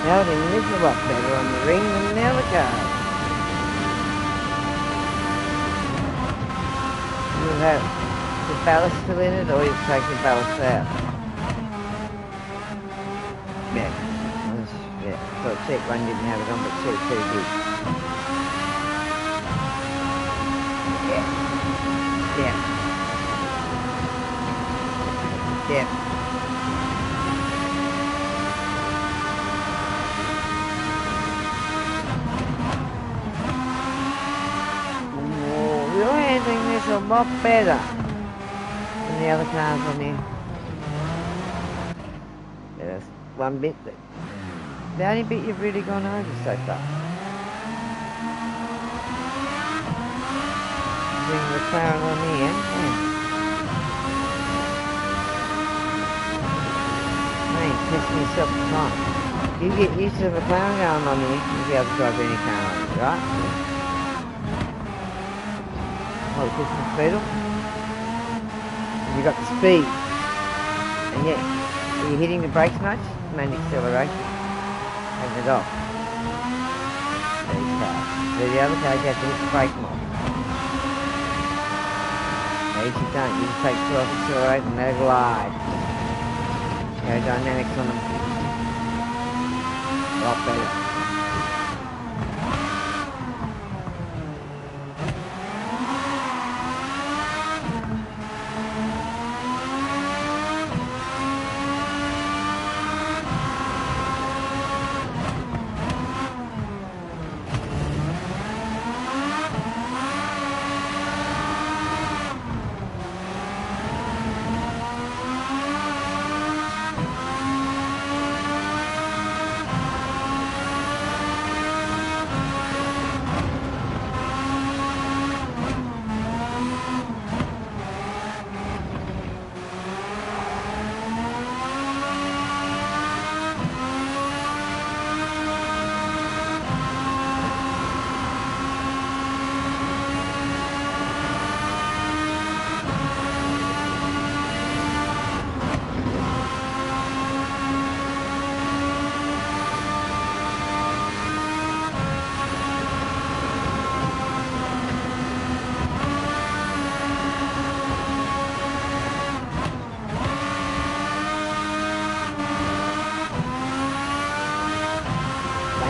Held him a little lot better on the ring than the other cars. You have the ballast still in it, or you take the ballast out. Yeah, so seat 1 didn't have it on, but seat 2 did. Yeah. Oh, you're handling this a lot better than the other cars on here. There's one bit that, the only bit you've really gone over so far. Bring the McLaren on here, yeah. I ain't testing yourself the time. You get used to the McLaren going on here, you'll be able to drive any car on it, right? Hold the piston pedal. You got the speed. And yeah, are you hitting the brakes much? Main acceleration. Take it off. These cars. So the other cars you have to hit the brake more. These you don't. You just take 12 accelerate and let it glide. Aerodynamics on them. A lot better.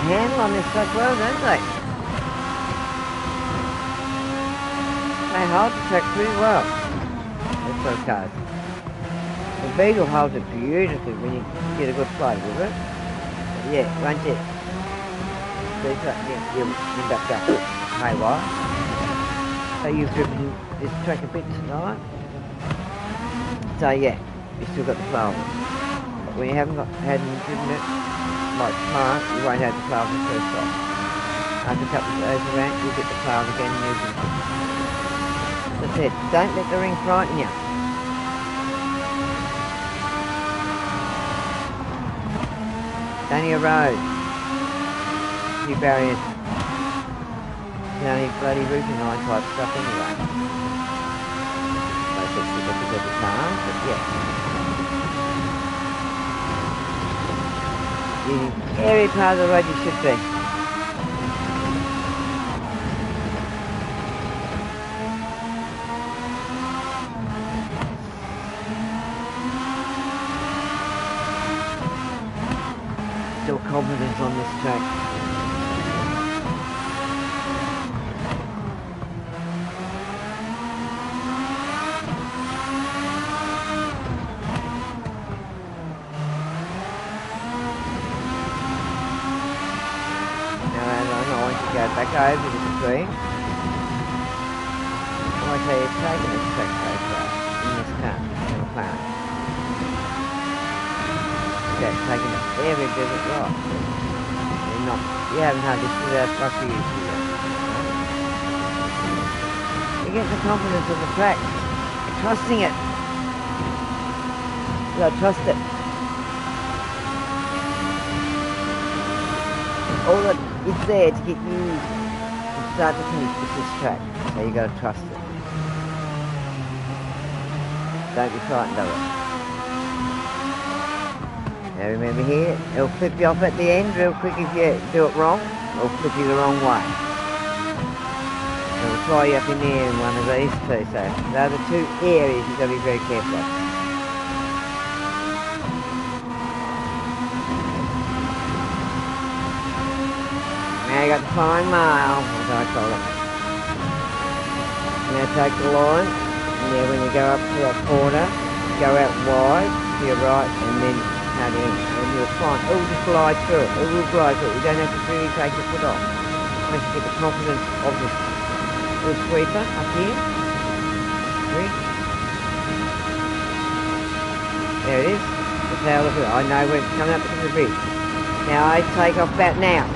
Handle on this truck well, don't they? They hold the truck pretty well. Those cars. The Beetle holds it beautifully when you get a good flow with it. But yeah, once it speeds up, you end up going haywire. So you've driven this truck a bit tonight. So yeah, you've still got the flow of it. But when you hadn't driven it like smart, you won't have the flow of the first off. After a couple of days around, you'll get the flow again and you'll just... That's it, don't let the ring frighten you. It's only a road. Few barriers. It's only bloody roofing line type stuff anyway. Most of it's because of the cars, but yeah. Every part of the road you should be. Still confidence on this track. Go back over to the screen. I want to tell you, it's taking this track so far in this car, in the McLaren. Okay, it's taking every bit of it right. You haven't had this without rough use yet. You get the confidence of the track. You're trusting it. You gotta trust it. All that it's there to get you from start to finish with this track, so you got to trust it. Don't be frightened of it. Now remember here, it'll flip you off at the end real quick if you do it wrong. It'll flip you the wrong way. It'll fly you up in the air in one of these two, so they're the two areas you've got to be very careful of. Now you got the flying mile, as I call it. Now take the line, and then when you go up to that corner, go out wide to your right, and then cut in, and you'll find it will just glide through it. It will glide through it. You don't have to really take your foot off. Once you get the confidence of this little sweeper up here. See? There it is. That's how I look at it. I know when it's coming up to the bridge. Now I take off about now.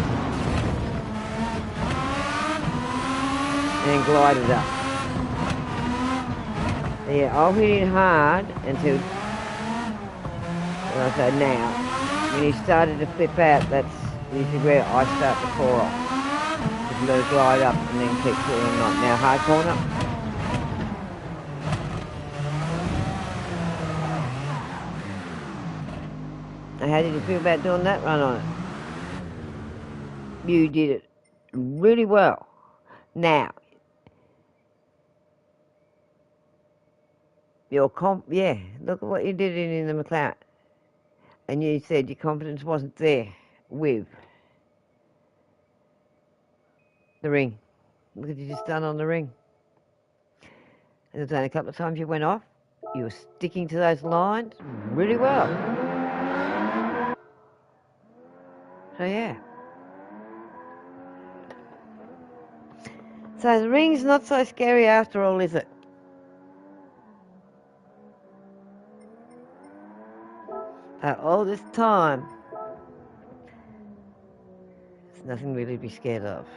And then glide it up. Yeah, I'll hit it hard until, like I say now, when you started to flip out, that's usually where I start to pour off. Just let it glide up and then keep pulling on. Now hard corner. Now how did you feel about doing that run on it? You did it really well. Now, yeah, look at what you did in the McLaren. And you said your confidence wasn't there with the ring. Look at you just done on the ring. And there's only a couple of times you went off. You were sticking to those lines really well. So yeah. So the ring's not so scary after all, is it? All this time, there's nothing really to be scared of.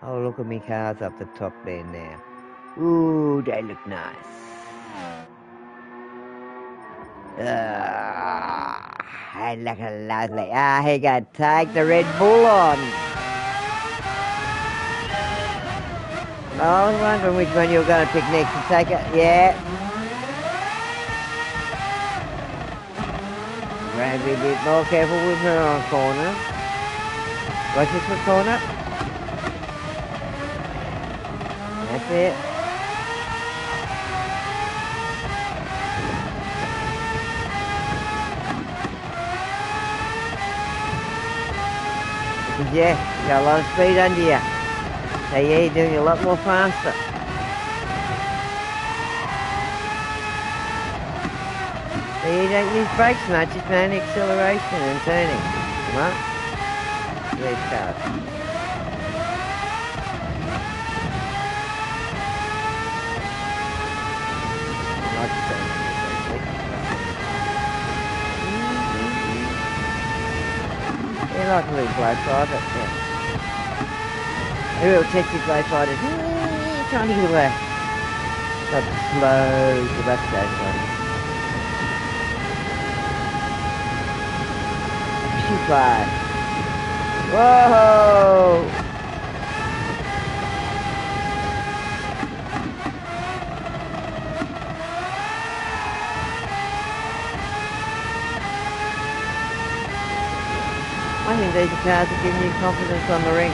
Oh, look at me cars up the top there now. Ooh, they look nice. They look lovely. He got to take the Red Bull on. I was wondering which one you were going to pick next to take it. Yeah. Try to be a bit more careful with her on corners. Watch this for corner. That's it. Because yeah, you got a lot of speed under you. So yeah, you're doing it a lot more faster. So you don't use brakes much, it's mainly acceleration and turning. Come on. These cars. They're like a little blow fighter, yeah. A real testy blow fighter. Trying to get away. Got slow the bus goes on. Fly. Whoa! I think these are cars that give you confidence on the ring.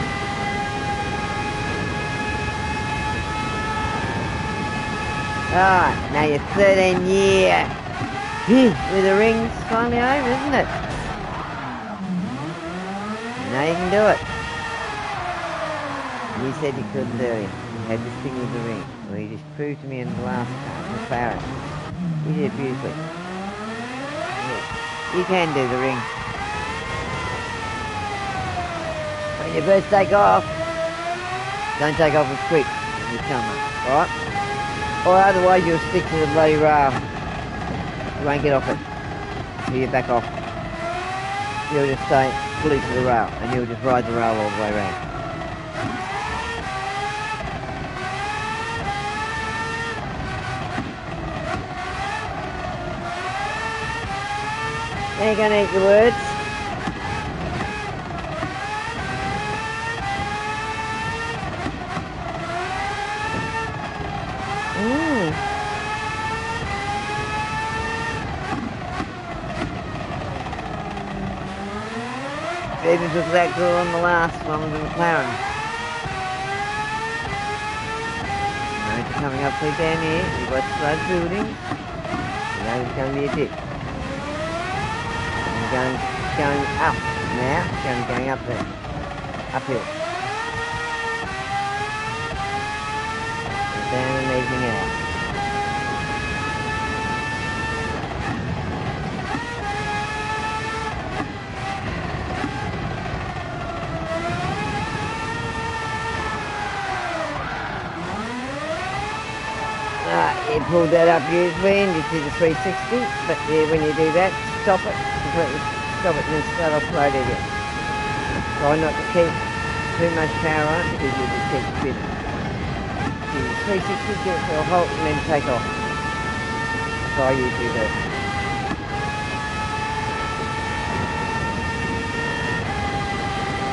Alright, now your 13 year with the rings finally over, isn't it? Now you can do it. You said you couldn't do it. You had this thing with the ring. Well, you just proved to me in the last car, McLaren. You did it beautifully. Yeah. You can do the ring. When you first take off, don't take off as quick as you come up, alright? Or otherwise you'll stick to the bloody rail. You won't get off it. Till you back off. You'll just stay fully to the rail, and you'll just ride the rail all the way around. Now you're going to eat your words. Even took that girl on the last one with the McLaren. Now you're coming up through down here, you've got slow buildings, and now there's going to be a dip. And going up now, going up there, uphill. And down and evening out. You pulled that up usually and just did a 360, but yeah, when you do that, stop it, completely stop it and then start off road again. Try not to keep too much power on because you just keep spinning. Do 360, get it to a halt and then take off. That's what I usually do.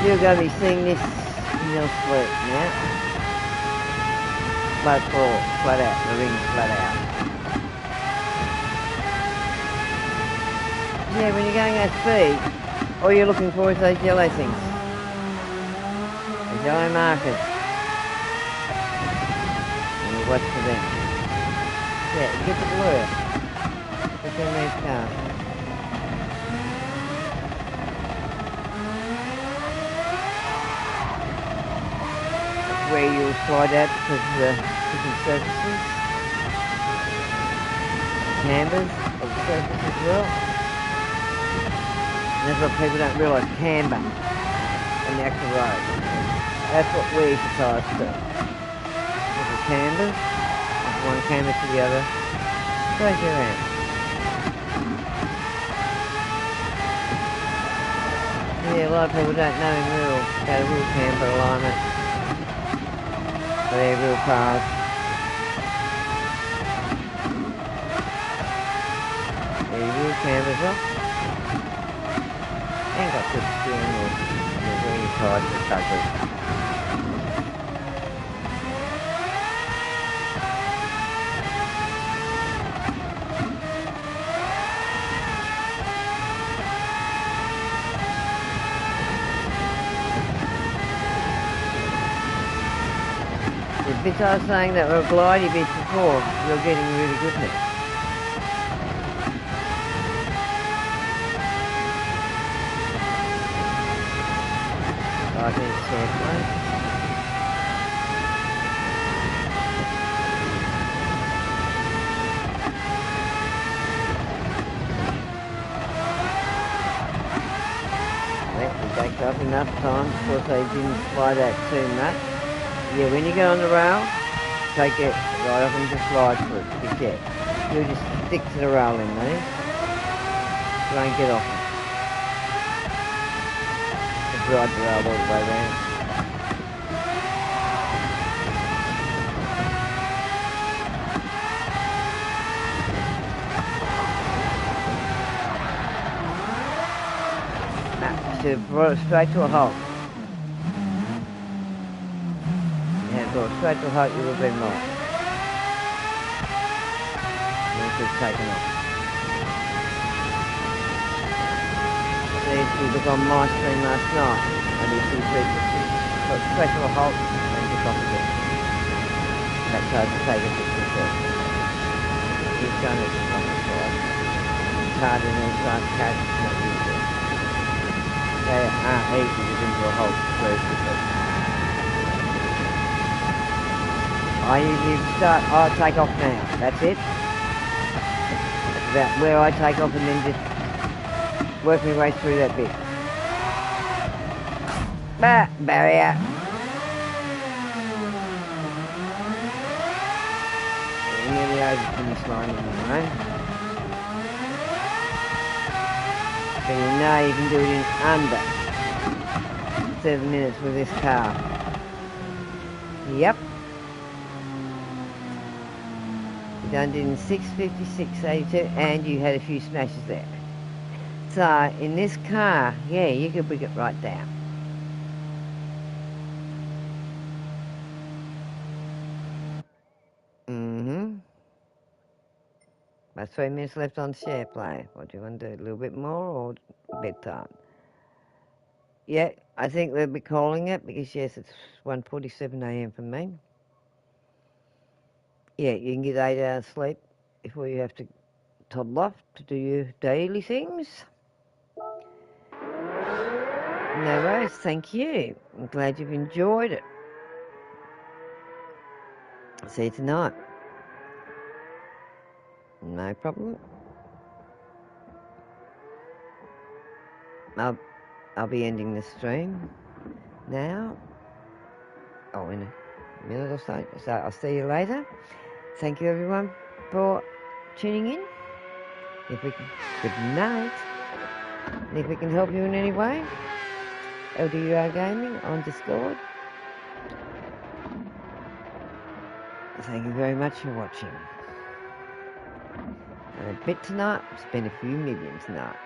You're going to be seeing this in your sleep now. Flat floor, flat out, the ring's flat out. Yeah, when you're going at speed, all you're looking for is those yellow things. Those yellow markers. And you watch for them. Yeah, it gets a blur. Between these cars. That's where you'll slide out because of the different surfaces. Cambers of the surface as well. And that's what people don't realise, camber on the actual road. That's what wears the tyres to. Little cambers, one camber to the other, goes around. Yeah, a lot of people don't know in real about a real camber alignment for their real cars. Their real cambers up. Ain't got good steering or really tight for truckers. The bits I was saying that were glidey bits before, you're getting really good now. Like in Sandplane. Well, we backed up enough time, of course they didn't slide out too much. Yeah, when you go on the rail, take it right off and just slide through it, be careful. You'll just stick to the rail in these. You won't get off it. Just ride the rail all the way around. Brought it straight to a halt. Yeah, brought it straight to a halt, you would have been right. And then just taken off. See, if you look on my screen last night, I did 2 360. Got straight to a halt and just off again. That's how to take it to the He's done it on the side. It's hard in these last cars, it's not easy. They aren't easy to get into a halt very quickly. I usually I take off now, that's it. That's about where I take off and then just work my way through that bit. Barrier. Nearly over the finish line anyway. So you know you can do it in under 7 minutes with this car. Yep. You done it in 6:56.82 and you had a few smashes there. So in this car, yeah, you could bring it right down. About 3 minutes left on share play. What do you want to do? A little bit more or bedtime? Yeah, I think they'll be calling it because, yes, it's 1:47 a.m. for me. Yeah, you can get 8 hours sleep before you have to toddle off to do your daily things. No worries, thank you. I'm glad you've enjoyed it. See you tonight. No problem. I'll be ending the stream now. Oh, in a minute or so. So I'll see you later. Thank you everyone for tuning in. Good night. And if we can help you in any way, LDUR Gaming on Discord. Thank you very much for watching. And a bit tonight, spend a few million tonight.